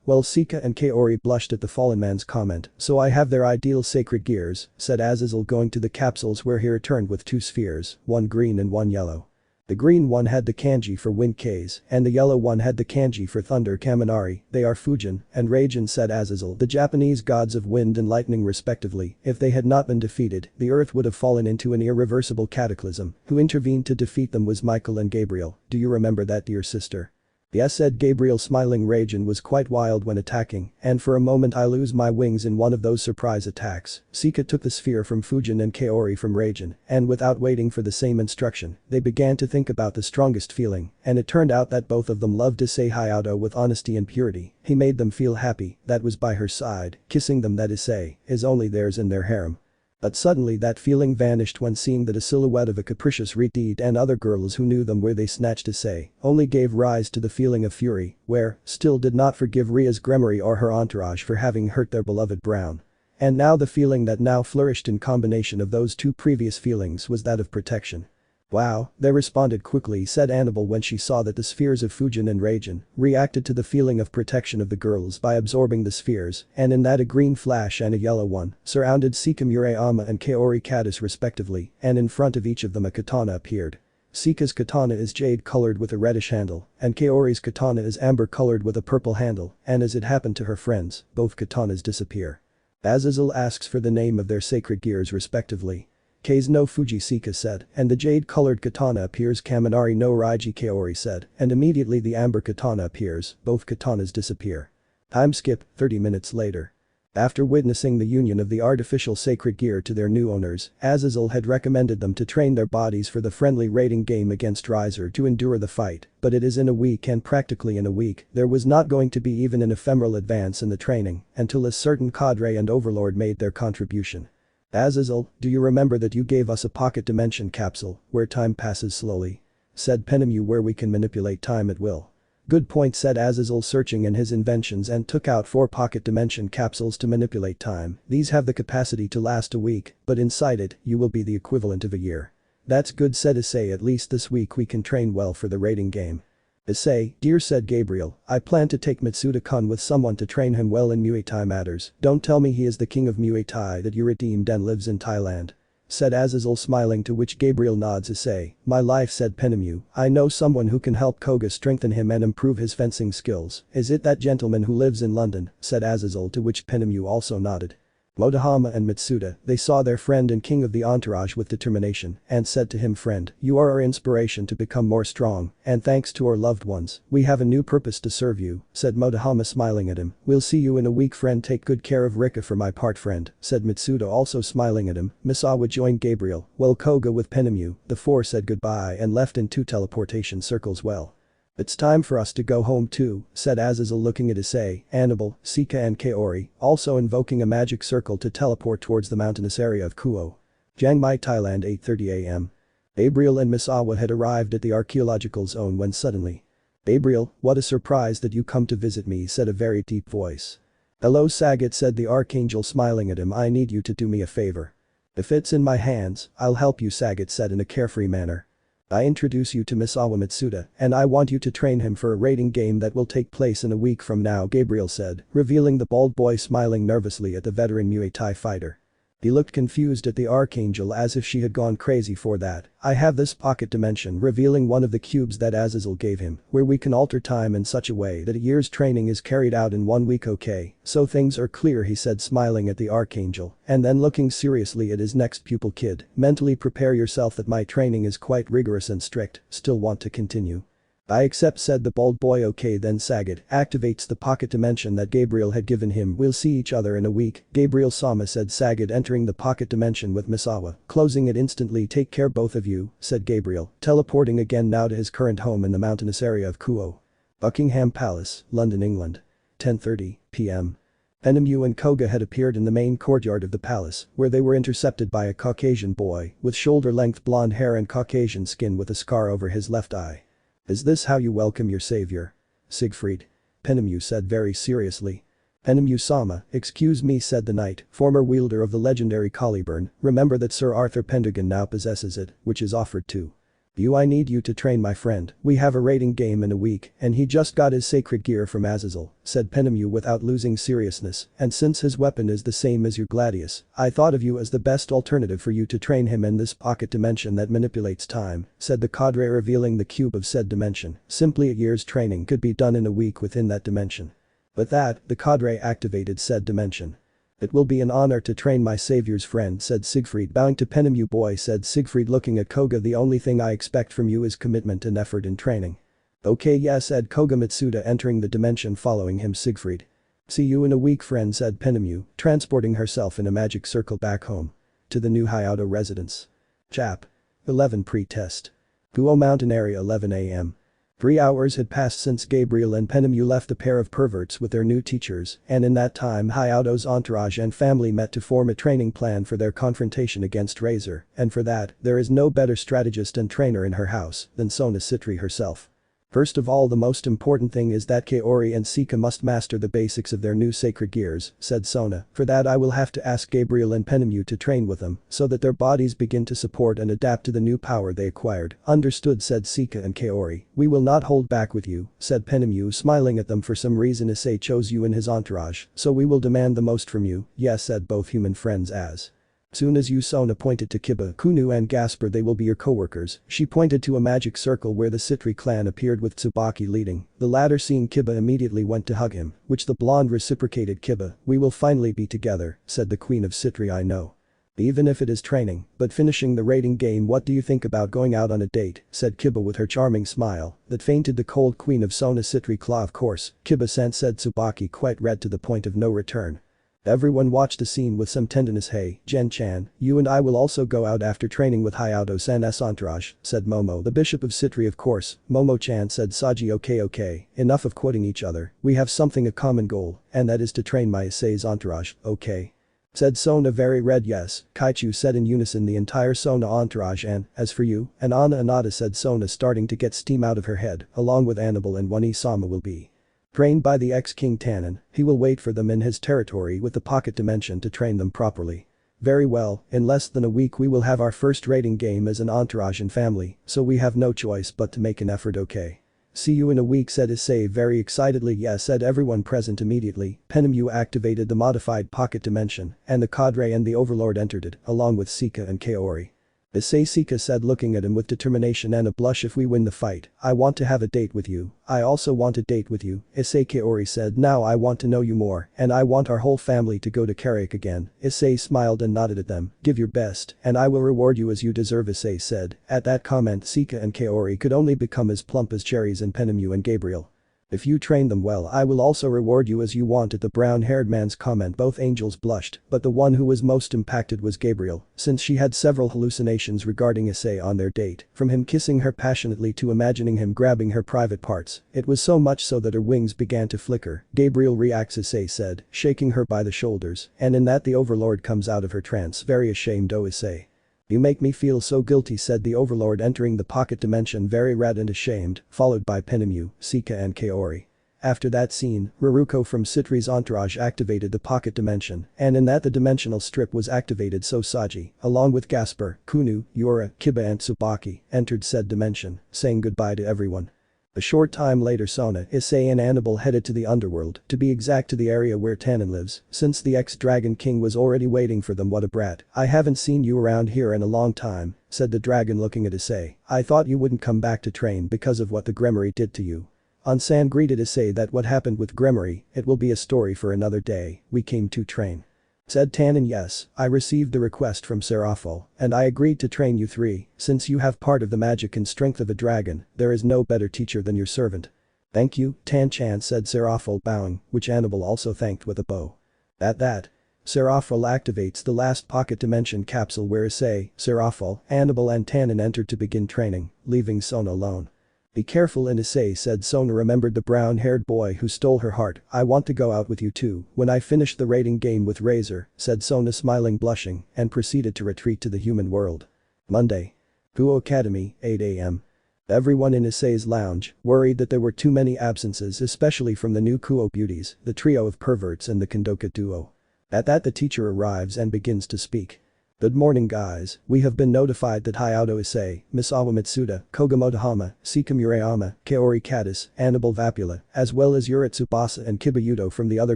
[SPEAKER 1] Well, Sika and Kaori blushed at the fallen man's comment, so I have their ideal sacred gears, said Azazel going to the capsules where he returned with 2 spheres, one green and one yellow. The green one had the kanji for wind K's, and the yellow one had the kanji for thunder Kaminari. They are Fujin and Raijin, said Azazel, the Japanese gods of wind and lightning respectively. If they had not been defeated, the earth would have fallen into an irreversible cataclysm. Who intervened to defeat them was Michael and Gabriel. Do you remember that, dear sister? Yes, said Gabriel, smiling. Raijin was quite wild when attacking, and for a moment I lose my wings in one of those surprise attacks. Sika took the sphere from Fujin and Kaori from Raijin, and without waiting for the same instruction, they began to think about the strongest feeling, and it turned out that both of them loved Issei Hyoudou with honesty and purity. He made them feel happy, that was by her side, kissing them, that Issei is only theirs in their harem. But suddenly that feeling vanished when seeing that a silhouette of a capricious Reed and other girls who knew them where they snatched Issei only gave rise to the feeling of fury, where still did not forgive Ria's Gremory or her entourage for having hurt their beloved Brown. And now the feeling that now flourished in combination of those 2 previous feelings was that of protection. Wow, they responded quickly, said Annabelle when she saw that the spheres of Fujin and Raijin reacted to the feeling of protection of the girls by absorbing the spheres, and in that a green flash and a yellow one surrounded Sika, Murayama and Kaori Katase respectively, and in front of each of them a katana appeared. Sika's katana is jade colored with a reddish handle, and Kaori's katana is amber colored with a purple handle, and as it happened to her friends, both katanas disappear. Azazel asks for the name of their sacred gears respectively. K's no Fuji, Sika said, and the jade-colored katana appears. Kaminari no Raiji, Kaori said, and immediately the amber katana appears. Both katanas disappear. Time skip, 30 minutes later. After witnessing the union of the artificial sacred gear to their new owners, Azazel had recommended them to train their bodies for the friendly raiding game against Riser to endure the fight, but it is in a week, and practically in a week, there was not going to be even an ephemeral advance in the training until a certain cadre and overlord made their contribution. Azazel, do you remember that you gave us a pocket dimension capsule, where time passes slowly? Said Penemu, where we can manipulate time at will. Good point, said Azazel, searching in his inventions, and took out 4 pocket dimension capsules to manipulate time. These have the capacity to last a week, but inside it, you will be the equivalent of a year. That's good, said Issei, at least this week we can train well for the raiding game. Issei, dear, said Gabriel, I plan to take Matsuda-kun with someone to train him well in Muay Thai matters. Don't tell me he is the king of Muay Thai that you redeemed and lives in Thailand. Said Azazel, smiling, to which Gabriel nods. Issei, my life, said Penemu, I know someone who can help Koga strengthen him and improve his fencing skills. Is it that gentleman who lives in London? Said Azazel, to which Penemu also nodded. Motohama and Matsuda, they saw their friend and king of the entourage with determination, and said to him, friend, you are our inspiration to become more strong, and thanks to our loved ones, we have a new purpose to serve you, said Motohama, smiling at him. We'll see you in a week, friend, take good care of Rika for my part, friend, said Matsuda, also smiling at him. Misawa joined Gabriel, while Koga with Penemu, the 4 said goodbye and left in 2 teleportation circles. Well, it's time for us to go home too, said Azazel, looking at Issei, Annabelle, Sika and Kaori, also invoking a magic circle to teleport towards the mountainous area of Kuoh. Chiang Mai, Thailand, 8:30 am. Gabriel and Misawa had arrived at the archaeological zone when suddenly. Gabriel, what a surprise that you come to visit me, said a very deep voice. Hello, Sagat, said the archangel, smiling at him. I need you to do me a favor. If it's in my hands, I'll help you, Sagat said in a carefree manner. I introduce you to Misawa Matsuda, and I want you to train him for a raiding game that will take place in a week from now, Gabriel said, revealing the bald boy smiling nervously at the veteran Muay Thai fighter. He looked confused at the archangel as if she had gone crazy for that. I have this pocket dimension, revealing one of the cubes that Azazel gave him, where we can alter time in such a way that a year's training is carried out in 1 week. Okay, so things are clear, he said, smiling at the archangel, and then looking seriously at his next pupil. Kid, mentally prepare yourself that my training is quite rigorous and strict. Still want to continue? I accept, said the bald boy. Okay then, Sagat activates the pocket dimension that Gabriel had given him. We'll see each other in a week, Gabriel-sama, said Sagat, entering the pocket dimension with Misawa, closing it instantly. Take care both of you, said Gabriel, teleporting again now to his current home in the mountainous area of Kuoh. Buckingham Palace, London, England. 10:30 p.m. Enemu and Koga had appeared in the main courtyard of the palace, where they were intercepted by a Caucasian boy with shoulder-length blonde hair and Caucasian skin with a scar over his left eye. Is this how you welcome your savior? Siegfried. Enemu said very seriously. Enemu-sama, excuse me, said the knight, former wielder of the legendary Caliburn. Remember that Sir Arthur Pendragon now possesses it, which is offered to you. I need you to train my friend. We have a raiding game in a week and he just got his sacred gear from Azazel, said Enemu without losing seriousness, and since his weapon is the same as your Gladius, I thought of you as the best alternative for you to train him in this pocket dimension that manipulates time, said the cadre, revealing the cube of said dimension. Simply a year's training could be done in a week within that dimension. With that, the cadre activated said dimension. It will be an honor to train my savior's friend, said Siegfried, bowing to Enemu. Boy, said Siegfried, looking at Koga, the only thing I expect from you is commitment and effort in training. Okay, yeah, said Koga Matsuda, entering the dimension following him. Siegfried. See you in a week, friend, said Enemu, transporting herself in a magic circle back home. To the new Hyoudou residence. Chap. 11 pre-test. Kuoh Mountain Area, 11 a.m. 3 hours had passed since Gabriel and Enemu left a pair of perverts with their new teachers, and in that time Hyoudou's entourage and family met to form a training plan for their confrontation against Razor, and for that, there is no better strategist and trainer in her house than Sona Citri herself. First of all, the most important thing is that Kaori and Sika must master the basics of their new sacred gears, said Sona. For that I will have to ask Gabriel and Enemu to train with them, so that their bodies begin to support and adapt to the new power they acquired. Understood, said Sika and Kaori. We will not hold back with you, said Enemu, smiling at them. For some reason Issei chose you in his entourage, so we will demand the most from you. Yes, said both human friends. As soon as you, Sona pointed to Kiba, Kunu and Gasper, they will be your co-workers. She pointed to a magic circle where the Citri clan appeared with Tsubaki leading. The latter, seeing Kiba, immediately went to hug him, which the blonde reciprocated. Kiba, we will finally be together, said the queen of Citri. I know. Even if it is training, but finishing the raiding game. What do you think about going out on a date, said Kiba with her charming smile that fainted the cold queen of Sona Citri. Claw, of course, Kiba-san, said Tsubaki, quite red to the point of no return. Everyone watched the scene with some tenderness. Hey, Jen-chan, you and I will also go out after training with Hyoudou-san's entourage, said Momo, the bishop of Citri. Of course, Momo-chan, said Saji. Okay, enough of quoting each other, we have something a common goal, and that is to train my Issei's entourage, okay? Said Sona, very red. Yes, Kaichu said in unison, the entire Sona entourage. And, as for you, and Anna Anata, said Sona, starting to get steam out of her head, along with Annabelle and Wani-sama will be trained by the ex-King Tannen. He will wait for them in his territory with the pocket dimension to train them properly. Very well, in less than a week we will have our first raiding game as an entourage and family, so we have no choice but to make an effort, okay? See you in a week, said Issei very excitedly. Yes, said everyone present immediately. Enemu activated the modified pocket dimension, and the cadre and the overlord entered it, along with Sika and Kaori. Issei, Sika said, looking at him with determination and a blush. If we win the fight, I want to have a date with you. I also want a date with you, Issei. Kaori said, now I want to know you more, and I want our whole family to go to Karaik again. Issei smiled and nodded at them. Give your best, and I will reward you as you deserve, Issei said. At that comment, Sika and Kaori could only become as plump as cherries, and Enemu and Gabriel. If you train them well, I will also reward you as you want. At the brown-haired man's comment, both angels blushed, but the one who was most impacted was Gabriel, since she had several hallucinations regarding Issei on their date, from him kissing her passionately to imagining him grabbing her private parts. It was so much so that her wings began to flicker. Gabriel reacts, Issei said, shaking her by the shoulders, and in that the overlord comes out of her trance, very ashamed. Oh, Issei. You make me feel so guilty, said the overlord, entering the pocket dimension very red and ashamed, followed by Enemu, Sika and Kaori. After that scene, Raruko from Citri's entourage activated the pocket dimension, and in that the dimensional strip was activated, so Saji, along with Gasper, Kunu, Yura, Kiba and Tsubaki, entered said dimension, saying goodbye to everyone. A short time later, Sona, Issei and Annabelle headed to the underworld, to be exact to the area where Tannen lives, since the ex-Dragon King was already waiting for them. What a brat. I haven't seen you around here in a long time, said the dragon, looking at Issei. I thought you wouldn't come back to train because of what the Gremory did to you. Ansan greeted Issei that what happened with Gremory, it will be a story for another day, we came to train. Said Tannen. Yes, I received the request from Serafal, and I agreed to train you three, since you have part of the magic and strength of a dragon, there is no better teacher than your servant. Thank you, Tan-chan, said Serafal, bowing, which Annabelle also thanked with a bow. At that, Serafal activates the last pocket dimension capsule where Issei, Serafal, Annabelle and Tannen entered to begin training, leaving Sona alone. Be careful, Issei said. Sona remembered the brown-haired boy who stole her heart. I want to go out with you too when I finish the raiding game with Razor, said Sona, smiling, blushing, and proceeded to retreat to the human world. Monday. Kuoh Academy, 8 a.m. Everyone in Issei's lounge, worried that there were too many absences, especially from the new Kuoh beauties, the trio of perverts and the Kondoka duo. At that, the teacher arrives and begins to speak. Good morning guys, we have been notified that Hyoudou Issei, Misawa Matsuda, Koga Motohama, Sika Murayama, Kaori Katase, Annabelle Vapula, as well as Yura Tsubasa and Kiba Hyoudou from the other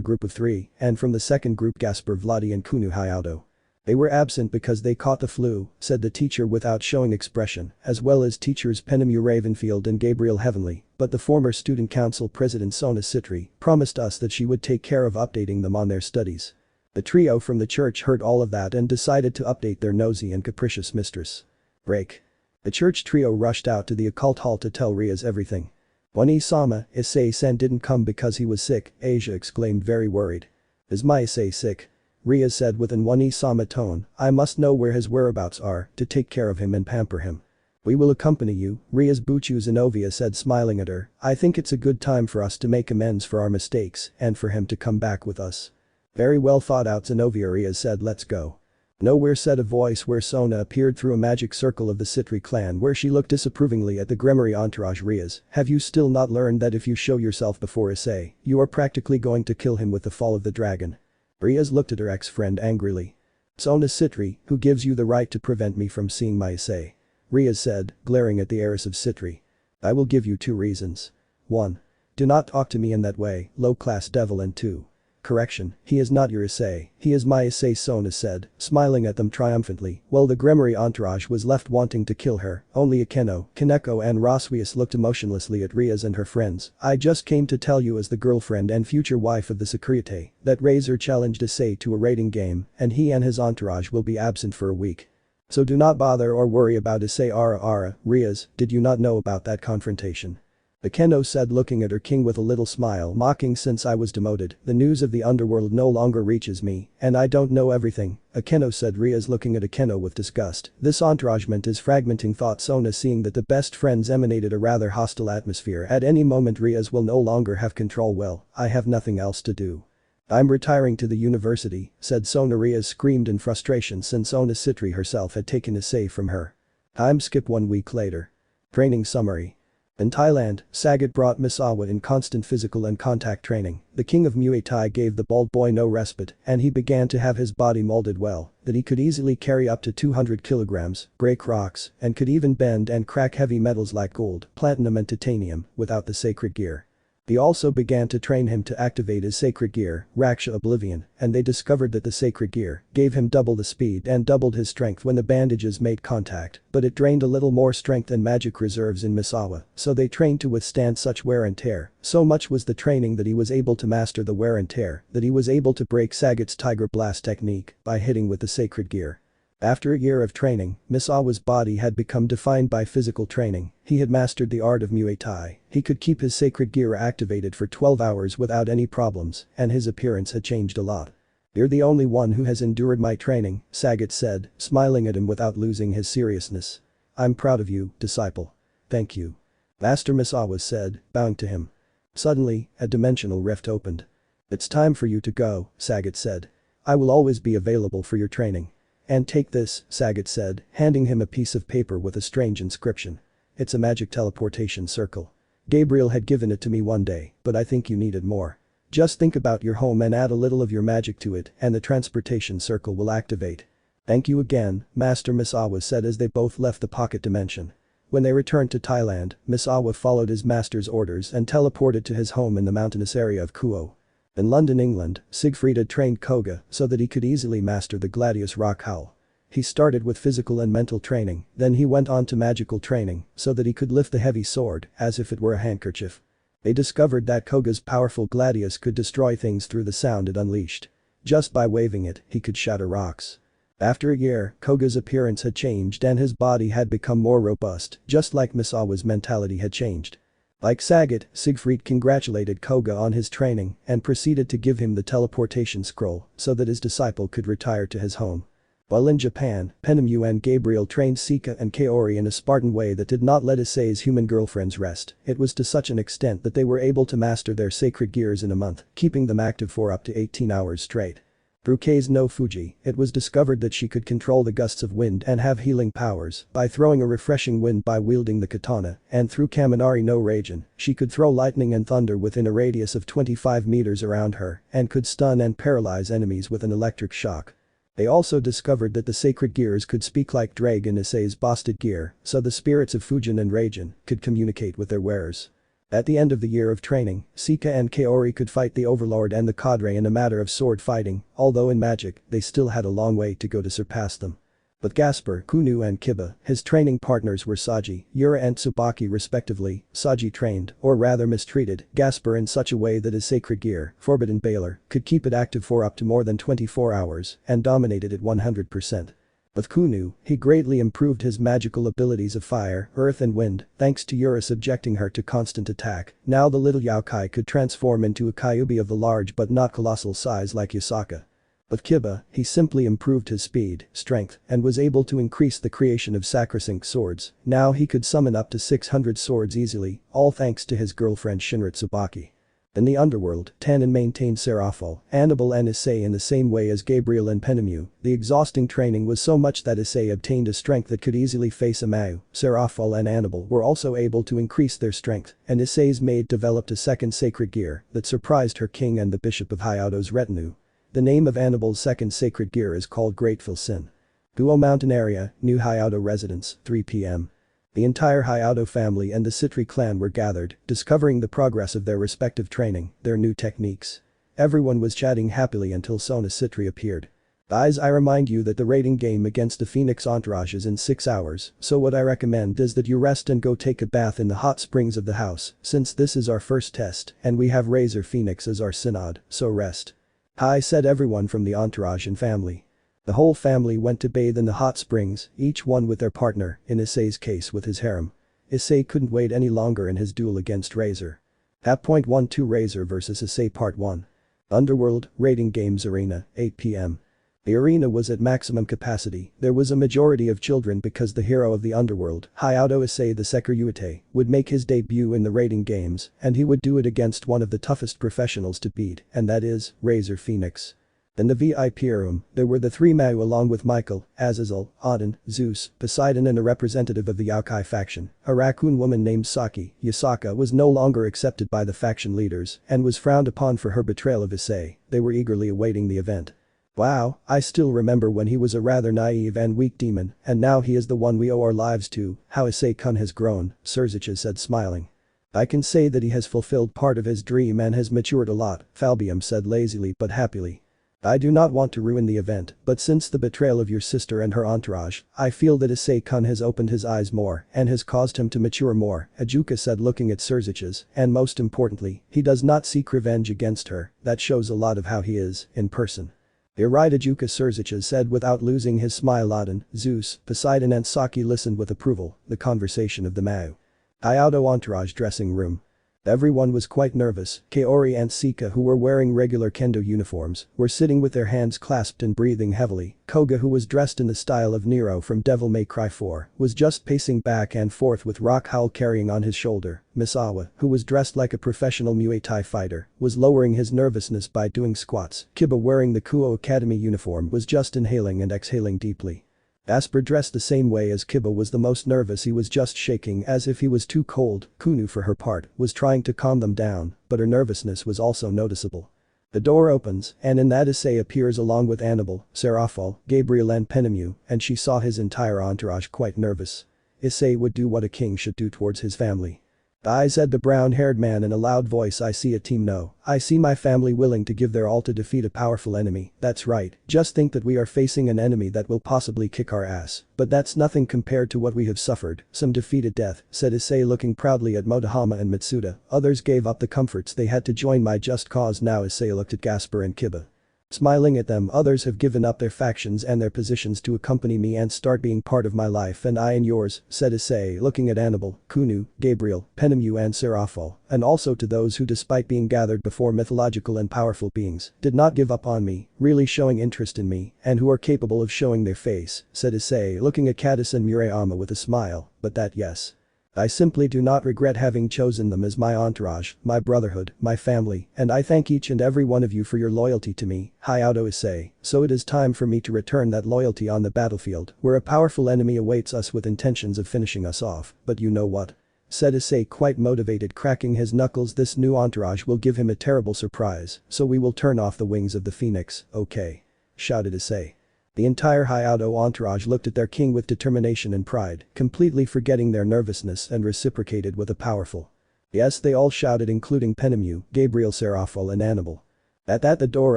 [SPEAKER 1] group of three, and from the second group Gaspar Vladi and Kunu Hyoudou. They were absent because they caught the flu, said the teacher without showing expression, as well as teachers Penemu Ravenfield and Gabriel Heavenly, but the former student council president Sona Citri promised us that she would take care of updating them on their studies. The trio from the church heard all of that and decided to update their nosy and capricious mistress. Break. The church trio rushed out to the occult hall to tell Rias everything. One-sama, Issei-san didn't come because he was sick, Asia exclaimed, very worried. Is my Issei sick? Rias said with an one-sama tone. I must know where his whereabouts are to take care of him and pamper him. We will accompany you, Rias Buchu Zenovia said, smiling at her. I think it's a good time for us to make amends for our mistakes and for him to come back with us. Very well thought out, Zenovia, Rias said. Let's go. Nowhere, said a voice where Sona appeared through a magic circle of the Citri clan, where she looked disapprovingly at the Gremory entourage. Rias, have you still not learned that if you show yourself before Issei, you are practically going to kill him with the fall of the dragon? Rias looked at her ex-friend angrily. Sona Citri, who gives you the right to prevent me from seeing my Issei? Rias said, glaring at the heiress of Citri. I will give you 2 reasons. 1. Do not talk to me in that way, low-class devil, and 2. Correction, he is not your Issei, he is my Issei, Sona said, smiling at them triumphantly, while the Gremory entourage was left wanting to kill her. Only Akeno, Kaneko and Roswius looked emotionlessly at Rias and her friends. I just came to tell you, as the girlfriend and future wife of the Seekvaira, that Razor challenged Issei to a raiding game and he and his entourage will be absent for a week. So do not bother or worry about Issei. Ara, Rias, did you not know about that confrontation? Akeno said, looking at her king with a little smile, mocking. Since I was demoted, the news of the underworld no longer reaches me, and I don't know everything, Akeno said. Rias looking at Akeno with disgust. This entouragement is fragmenting, thought Sona, seeing that the best friends emanated a rather hostile atmosphere. At any moment Rias will no longer have control. Well, I have nothing else to do. I'm retiring to the university, said Sona. Rias screamed in frustration since Sona Citri herself had taken Issei from her. Time skip 1 week later. Training summary. In Thailand, Sagat brought Misawa in constant physical and contact training. The king of Muay Thai gave the bald boy no respite, and he began to have his body molded well, that he could easily carry up to 200 kilograms, break rocks, and could even bend and crack heavy metals like gold, platinum and titanium, without the sacred gear. They also began to train him to activate his sacred gear, Raksha Oblivion, and they discovered that the sacred gear gave him double the speed and doubled his strength when the bandages made contact, but it drained a little more strength and magic reserves in Misawa, so they trained to withstand such wear and tear. So much was the training that he was able to master the wear and tear that he was able to break Sagat's Tiger Blast technique by hitting with the sacred gear. After a year of training, Misawa's body had become defined by physical training. He had mastered the art of Muay Thai. He could keep his sacred gear activated for 12 hours without any problems, and his appearance had changed a lot. You're the only one who has endured my training, Sagat said, smiling at him without losing his seriousness. I'm proud of you, disciple. Thank you. Master Misawa said, bowing to him. Suddenly, a dimensional rift opened. It's time for you to go, Sagat said. I will always be available for your training. And take this, Sagat said, handing him a piece of paper with a strange inscription. It's a magic teleportation circle. Gabriel had given it to me one day, but I think you need it more. Just think about your home and add a little of your magic to it and the transportation circle will activate. Thank you again, Master Misawa said as they both left the pocket dimension. When they returned to Thailand, Misawa followed his master's orders and teleported to his home in the mountainous area of Kuoh. In London, England, Siegfried had trained Koga so that he could easily master the Gladius Rock Howl. He started with physical and mental training, then he went on to magical training so that he could lift the heavy sword as if it were a handkerchief. They discovered that Koga's powerful Gladius could destroy things through the sound it unleashed. Just by waving it, he could shatter rocks. After a year, Koga's appearance had changed and his body had become more robust, just like Misawa's mentality had changed. Like Sagat, Siegfried congratulated Koga on his training and proceeded to give him the teleportation scroll so that his disciple could retire to his home. While in Japan, Penemu and Gabriel trained Sika and Kaori in a Spartan way that did not let Issei's human girlfriends rest. It was to such an extent that they were able to master their sacred gears in a month, keeping them active for up to 18 hours straight. Through Kei's no Fuji, it was discovered that she could control the gusts of wind and have healing powers by throwing a refreshing wind by wielding the katana, and through Kaminari no Raijin, she could throw lightning and thunder within a radius of 25 meters around her and could stun and paralyze enemies with an electric shock. They also discovered that the sacred gears could speak like Ddraig in Issei's Bosted gear, so the spirits of Fujin and Raijin could communicate with their wearers. At the end of the year of training, Sika and Kaori could fight the Overlord and the Cadre in a matter of sword fighting, although in magic, they still had a long way to go to surpass them. But Gaspar, Kunu and Kiba, his training partners were Saji, Yura and Tsubaki respectively. Saji trained, or rather mistreated, Gaspar in such a way that his sacred gear, Forbidden Baler, could keep it active for up to more than 24 hours and dominated it 100%. With Kunu, he greatly improved his magical abilities of fire, earth and wind, thanks to Yura subjecting her to constant attack. Now the little Yaokai could transform into a Kyuubi of the large but not colossal size like Yasaka. With Kiba, he simply improved his speed, strength, and was able to increase the creation of sacrosanct swords. Now he could summon up to 600 swords easily, all thanks to his girlfriend Shinra Tsubaki. In the underworld, Tannen maintained Seraphol, Annabelle and Issei in the same way as Gabriel and Penemu. The exhausting training was so much that Issei obtained a strength that could easily face a Mau. Seraphol and Annabelle were also able to increase their strength, and Issei's maid developed a second sacred gear that surprised her king and the bishop of Hyoudou's retinue. The name of Annabelle's second sacred gear is called Grateful Sin. Kuoh Mountain Area, New Hyoudou Residence, 3 p.m. The entire Hyoudou family and the Citri clan were gathered, discovering the progress of their respective training, their new techniques. Everyone was chatting happily until Sona Citri appeared. Guys, I remind you that the raiding game against the Phoenix Entourage is in 6 hours, so what I recommend is that you rest and go take a bath in the hot springs of the house, since this is our first test and we have Razor Phoenix as our synod, so rest. Hi, said everyone from the entourage and family. The whole family went to bathe in the hot springs, each one with their partner, in Issei's case with his harem. Issei couldn't wait any longer in his duel against Razor. At point 1-2 Razor vs Issei Part 1. Underworld, Raiding Games Arena, 8 p.m. The arena was at maximum capacity. There was a majority of children because the hero of the underworld, Hyoudou Issei the Seikryuite, would make his debut in the raiding games, and he would do it against one of the toughest professionals to beat, and that is, Razor Phoenix. In the VIP room, there were the 3 Mau along with Michael, Azazel, Odin, Zeus, Poseidon and a representative of the Yaokai faction, a raccoon woman named Saki. Yasaka was no longer accepted by the faction leaders and was frowned upon for her betrayal of Issei. They were eagerly awaiting the event. Wow, I still remember when he was a rather naive and weak demon, and now he is the one we owe our lives to. How Issei-kun has grown, Sirzechs said smiling. I can say that he has fulfilled part of his dream and has matured a lot, Falbium said lazily but happily. I do not want to ruin the event, but since the betrayal of your sister and her entourage, I feel that Issei-kun has opened his eyes more and has caused him to mature more, Ajuka said looking at Sirzechs, and most importantly, he does not seek revenge against her. That shows a lot of how he is, in person. You're right, Ajuka, Sirzechs said without losing his smile. Odin, Zeus, Poseidon and Saki listened with approval. The conversation of the Mau. Hyoudou entourage dressing room. Everyone was quite nervous. Kaori and Sika, who were wearing regular kendo uniforms, were sitting with their hands clasped and breathing heavily. Koga, who was dressed in the style of Nero from Devil May Cry 4, was just pacing back and forth with Rock Howl carrying on his shoulder. Misawa, who was dressed like a professional Muay Thai fighter, was lowering his nervousness by doing squats. Kiba, wearing the Kuoh Academy uniform, was just inhaling and exhaling deeply. Gaspar, dressed the same way as Kiba, was the most nervous. He was just shaking as if he was too cold. Kunu, for her part, was trying to calm them down, but her nervousness was also noticeable. The door opens, and in that Issei appears along with Annabelle, Seraphol, Gabriel and Penemu, and she saw his entire entourage quite nervous. Issei would do what a king should do towards his family. I, said the brown-haired man in a loud voice, I see a team. No, I see my family willing to give their all to defeat a powerful enemy. That's right, just think that we are facing an enemy that will possibly kick our ass. But that's nothing compared to what we have suffered. Some defeated death, said Issei looking proudly at Motohama and Matsuda. Others gave up the comforts they had to join my just cause. Now Issei looked at Gaspar and Kiba. Smiling at them, others have given up their factions and their positions to accompany me and start being part of my life, and I and yours, said Issei, looking at Annabelle, Kuoh, Gabriel, Penemu and Seraphol, and also to those who despite being gathered before mythological and powerful beings, did not give up on me, really showing interest in me, and who are capable of showing their face, said Issei, looking at Katase and Murayama with a smile, but that yes. I simply do not regret having chosen them as my entourage, my brotherhood, my family, and I thank each and every one of you for your loyalty to me, Hyoudou Issei, so it is time for me to return that loyalty on the battlefield, where a powerful enemy awaits us with intentions of finishing us off, but you know what? Said Issei, quite motivated, cracking his knuckles. This new entourage will give him a terrible surprise, so we will turn off the wings of the phoenix, okay? Shouted Issei. The entire Hyoudou entourage looked at their king with determination and pride, completely forgetting their nervousness, and reciprocated with a powerful yes. They all shouted, including Penemu, Gabriel, Seraphol and Annabelle. At that, the door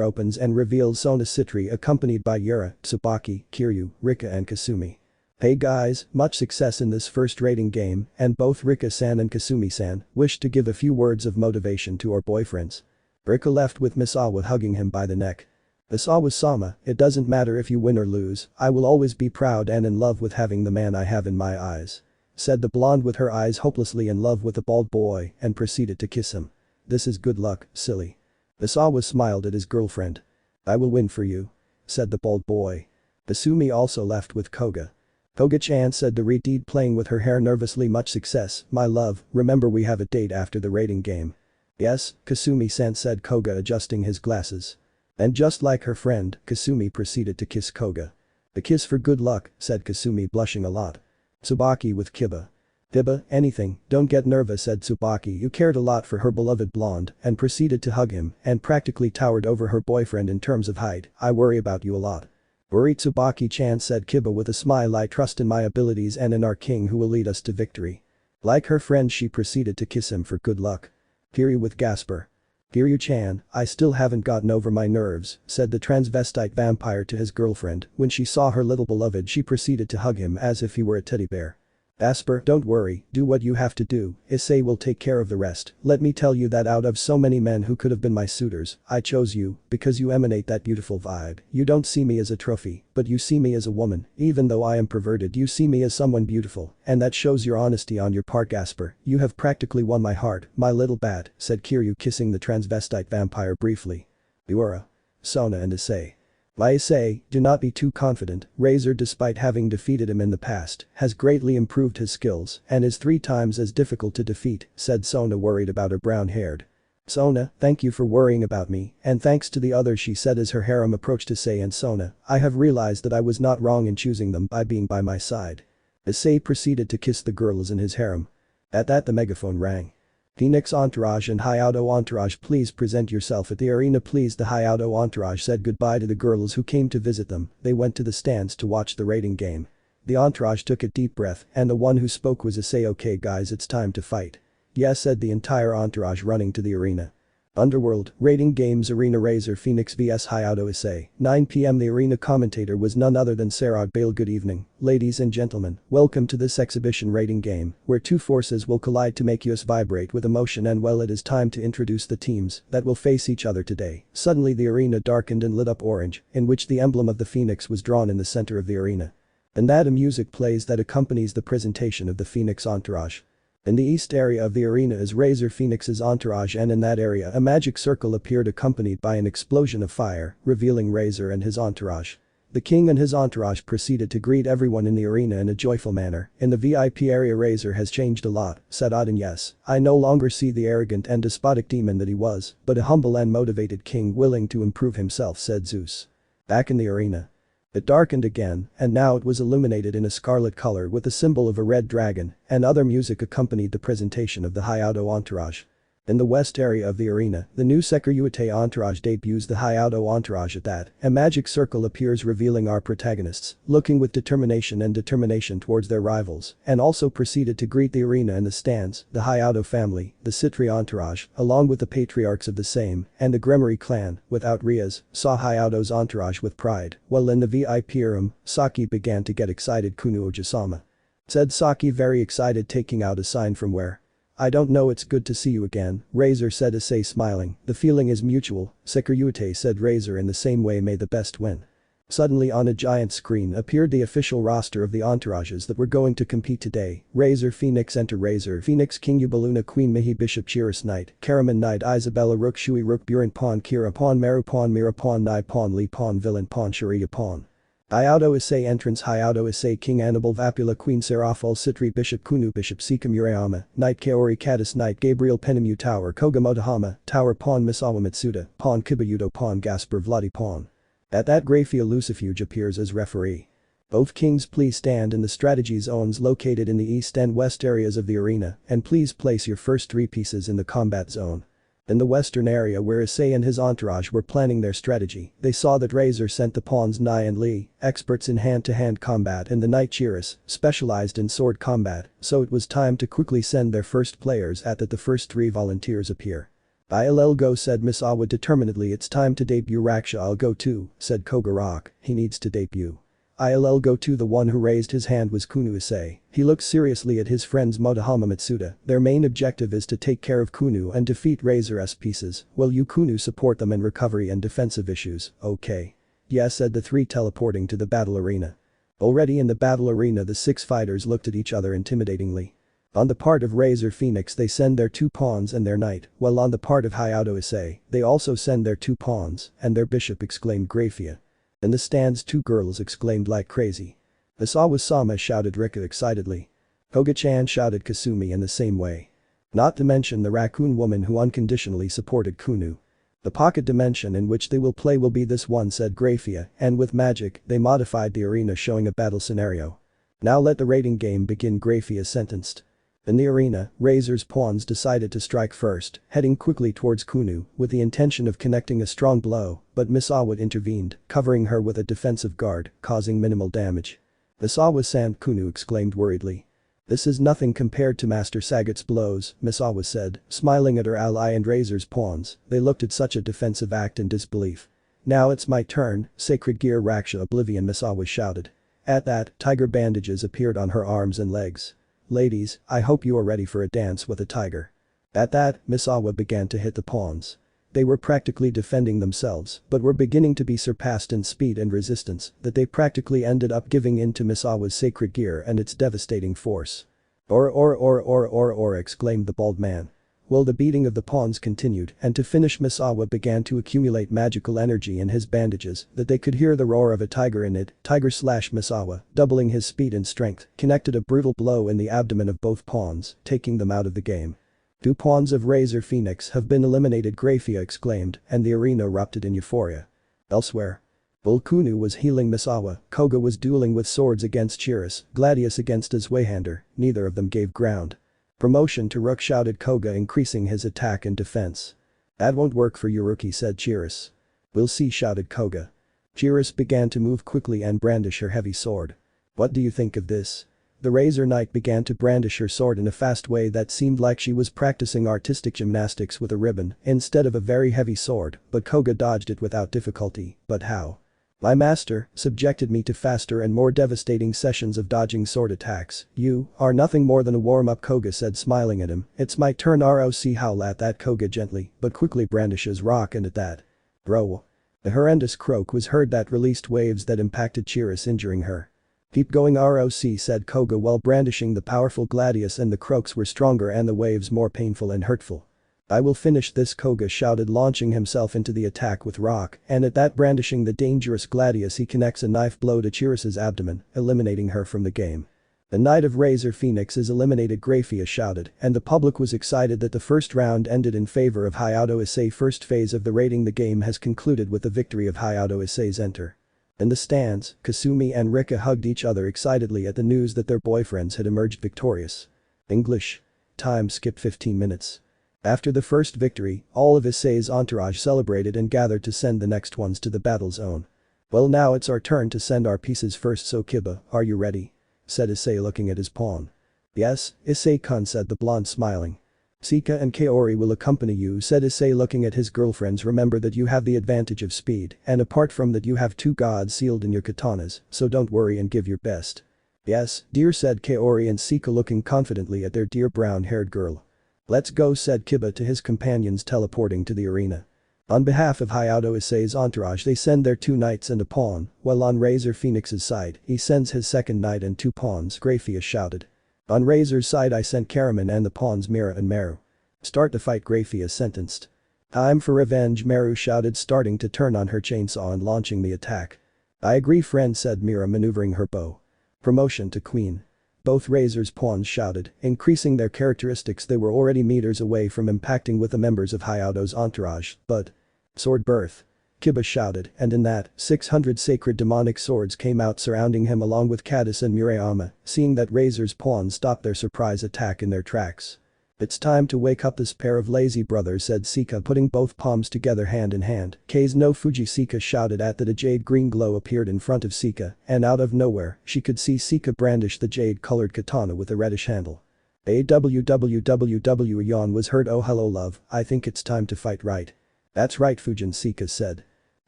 [SPEAKER 1] opens and reveals Sona Citri accompanied by Yura, Tsubaki, Kiryu, Rika and Kasumi. Hey guys, much success in this first rating game, and both Rika-san and Kasumi-san wish to give a few words of motivation to our boyfriends. Rika left with Misawa hugging him by the neck. Misawa Sama, it doesn't matter if you win or lose, I will always be proud and in love with having the man I have in my eyes. Said the blonde with her eyes hopelessly in love with the bald boy and proceeded to kiss him. This is good luck, silly. Misawa smiled at his girlfriend. I will win for you. Said the bald boy. Kasumi also left with Koga. Koga-chan, said the redeed, playing with her hair nervously. Much success, my love, remember we have a date after the rating game. Yes, Kasumi-san, said Koga, adjusting his glasses. And just like her friend, Kasumi proceeded to kiss Koga. The kiss for good luck, said Kasumi, blushing a lot. Tsubaki with Kiba. Kiba, anything, don't get nervous, said Tsubaki, who cared a lot for her beloved blonde, and proceeded to hug him and practically towered over her boyfriend in terms of height. I worry about you a lot. Worry, Tsubaki-chan, said Kiba with a smile. I trust in my abilities and in our king who will lead us to victory. Like her friend, she proceeded to kiss him for good luck. Kiryu with Gasper. Kiryu-chan, I still haven't gotten over my nerves, said the transvestite vampire to his girlfriend. When she saw her little beloved, she proceeded to hug him as if he were a teddy bear. Gasper, don't worry, do what you have to do, Issei will take care of the rest. Let me tell you that out of so many men who could have been my suitors, I chose you, because you emanate that beautiful vibe. You don't see me as a trophy, but you see me as a woman. Even though I am perverted, you see me as someone beautiful, and that shows your honesty on your part, Gasper. You have practically won my heart, my little bat, said Kiryu, kissing the transvestite vampire briefly. Yura, Sona and Issei. I say, do not be too confident. Razor, despite having defeated him in the past, has greatly improved his skills and is 3 times as difficult to defeat, said Sona, worried about her brown-haired. Sona, thank you for worrying about me, and thanks to the others, she said as her harem approached Issei and Sona. I have realized that I was not wrong in choosing them by being by my side. Issei proceeded to kiss the girls in his harem. At that, the megaphone rang. Phoenix entourage and Hyoudou entourage, please present yourself at the arena, please. The Hyoudou entourage said goodbye to the girls who came to visit them. They went to the stands to watch the rating game. The entourage took a deep breath, and the one who spoke was Issei. Okay guys, it's time to fight. Yes, said the entire entourage, running to the arena. Underworld, Rating Games Arena, Razor Phoenix vs Hyoudou Issei, 9 p.m. The arena commentator was none other than Sarah Bale. Good evening, ladies and gentlemen, welcome to this exhibition rating game, where 2 forces will collide to make us vibrate with emotion, and well, it is time to introduce the teams that will face each other today. Suddenly the arena darkened and lit up orange, in which the emblem of the phoenix was drawn in the center of the arena. And that a music plays that accompanies the presentation of the Phoenix entourage. In the east area of the arena is Razor Phoenix's entourage, and in that area a magic circle appeared accompanied by an explosion of fire, revealing Razor and his entourage. The king and his entourage proceeded to greet everyone in the arena in a joyful manner. In the VIP area, Razor has changed a lot, said Odin. Yes, I no longer see the arrogant and despotic demon that he was, but a humble and motivated king willing to improve himself, said Zeus. Back in the arena. It darkened again, and now it was illuminated in a scarlet color with the symbol of a red dragon, and other music accompanied the presentation of the Hyoudou entourage. In the west area of the arena, the new Seekvaira entourage debuts the Hyoudou entourage. At that, a magic circle appears revealing our protagonists, looking with determination towards their rivals, and also proceeded to greet the arena and the stands, the Hyoudou family, the Citri entourage, along with the patriarchs of the same, and the Gremory clan, without Rias, saw Hyoudou's entourage with pride, while in the VIP room, Saki began to get excited. Kuoh Ojisama. Said Saki, very excited, taking out a sign from where? I don't know, it's good to see you again, Razor said Issei smiling, the feeling is mutual, Seikryuite said Razor in the same way, may the best win. Suddenly on a giant screen appeared the official roster of the entourages that were going to compete today. Razor Phoenix enter Razor Phoenix King Yubaluna Queen Mihi Bishop Chirrus Knight Karaman Knight Isabella Rook Shui Rook Buren Pawn Kira Pawn Meru Pawn Mira Pawn Nai Pawn Li Pawn Villain Pawn Sharia Pawn. Hyoudou Issei entrance Hyoudou Issei King Annabelle Vapula Queen Seraphil Citri Bishop Kuoh Bishop Sika Murayama Knight Kaori Katase Knight Gabriel Penimu Tower Koga Motohama Tower Pawn Misawa Matsuda Pawn Kibayudo Pawn Gasper Vladi Pawn. At that Grayfia Lucifer appears as referee. Both kings please stand in the strategy zones located in the east and west areas of the arena and please place your first 3 pieces in the combat zone. In the western area where Issei and his entourage were planning their strategy, they saw that Razor sent the pawns Nai and Li, experts in hand-to-hand combat, and the knight Chirrus, specialized in sword combat, so it was time to quickly send their first players at that the first 3 volunteers appear. I'll go, said Miss Awa determinedly. It's time to debut Raksha. I'll go too, said Koga Rock, he needs to debut. I'll go too. The one who raised his hand was Kuoh Issei. He looked seriously at his friends Motohama Matsuda. Their main objective is to take care of Kuoh and defeat Razor's pieces. Will you Kuoh support them in recovery and defensive issues? Okay. Yes, said the 3 teleporting to the battle arena. Already in the battle arena the 6 fighters looked at each other intimidatingly. On the part of Razor Phoenix they send their 2 pawns and their knight, while on the part of Hyoudou Issei, they also send their 2 pawns and their bishop, exclaimed Grayfia. In the stands 2 girls exclaimed like crazy. Asawa-sama shouted Rika excitedly. Koga-chan shouted Kasumi in the same way. Not to mention the raccoon woman who unconditionally supported Kuoh. The pocket dimension in which they will play will be this one, said Grayfia, and with magic, they modified the arena showing a battle scenario. Now let the rating game begin, Grayfia sentenced. In the arena, Razor's pawns decided to strike first, heading quickly towards Kuoh with the intention of connecting a strong blow, but Miss Awa intervened, covering her with a defensive guard, causing minimal damage. Miss Awa-san, Kuoh exclaimed worriedly. This is nothing compared to Master Sagat's blows, Miss Awa said, smiling at her ally and Razor's pawns. They looked at such a defensive act in disbelief. Now it's my turn, Sacred Gear Raksha Oblivion, Miss Awa shouted. At that, tiger bandages appeared on her arms and legs. Ladies, I hope you are ready for a dance with a tiger. At that, Miss Awa began to hit the pawns. They were practically defending themselves, but were beginning to be surpassed in speed and resistance, that they practically ended up giving in to Miss Awa's sacred gear and its devastating force. Or, exclaimed the bald man. Well, the beating of the pawns continued, and to finish Miss Awa began to accumulate magical energy in his bandages that they could hear the roar of a tiger in it. Tiger/Miss Awa, doubling his speed and strength, connected a brutal blow in the abdomen of both pawns, taking them out of the game. 2 pawns of Razor Phoenix have been eliminated, Grayfia exclaimed, and the arena erupted in euphoria. Elsewhere. Kuoh was healing Miss Awa, Koga was dueling with swords against Chirrus, Gladius against his Zweihander, neither of them gave ground. Promotion to Rook, shouted Koga, increasing his attack and defense. That won't work for you, Rookie, said Chirrus. We'll see, shouted Koga. Chirrus began to move quickly and brandish her heavy sword. What do you think of this? The Razor Knight began to brandish her sword in a fast way that seemed like she was practicing artistic gymnastics with a ribbon instead of a very heavy sword, but Koga dodged it without difficulty. But how? My master subjected me to faster and more devastating sessions of dodging sword attacks. You are nothing more than a warm-up, Koga said, smiling at him. It's my turn, Roc, howl at that, Koga gently but quickly brandishes rock, and at that. Bro. A horrendous croak was heard that released waves that impacted Chirrus, injuring her. Keep going, Roc, said Koga while brandishing the powerful Gladius, and the croaks were stronger and the waves more painful and hurtful. I will finish this, Koga shouted, launching himself into the attack with rock, and at that, brandishing the dangerous Gladius, he connects a knife blow to Chirrus's abdomen, eliminating her from the game. The Knight of Razor Phoenix is eliminated, Grayfia shouted, and the public was excited that the first round ended in favor of Hyoudou Issei. First phase of the rating the game has concluded with the victory of Hyoudou Issei's enter. In the stands, Kasumi and Rika hugged each other excitedly at the news that their boyfriends had emerged victorious. English. Time skip 15 minutes. After the first victory, all of Issei's entourage celebrated and gathered to send the next ones to the battle zone. Well, now it's our turn to send our pieces first, so Kiba, are you ready? Said Issei looking at his pawn. Yes, Issei-kun, said the blonde smiling. Sika and Kaori will accompany you, said Issei looking at his girlfriends. Remember that you have the advantage of speed, and apart from that you have 2 gods sealed in your katanas, so don't worry and give your best. Yes, dear, said Kaori and Sika looking confidently at their dear brown-haired girl. Let's go, said Kiba to his companions, teleporting to the arena. On behalf of Hyoudou Issei's entourage, they send their 2 knights and a pawn, while on Razor Phoenix's side, he sends his 2nd knight and 2 pawns, Grayfia shouted. On Razor's side I sent Karaman and the pawns Mira and Meru. Start the fight, Grayfia sentenced. Time for revenge, Meru shouted, starting to turn on her chainsaw and launching the attack. I agree, friend, said Mira, maneuvering her bow. Promotion to queen. Both Razor's pawns shouted, increasing their characteristics. They were already meters away from impacting with the members of Hyoudou's entourage, but… Sword birth. Kiba shouted, and in that, 600 sacred demonic swords came out surrounding him along with Katase and Murayama, seeing that Razor's pawns stopped their surprise attack in their tracks. It's time to wake up this pair of lazy brothers, said Sika, putting both palms together hand in hand. K's no Fuji, Sika shouted at that. A jade green glow appeared in front of Sika, and out of nowhere, she could see Sika brandish the jade-colored katana with a reddish handle. A yawn was heard. Oh hello love, I think it's time to fight, right? That's right, Fujin, Sika said.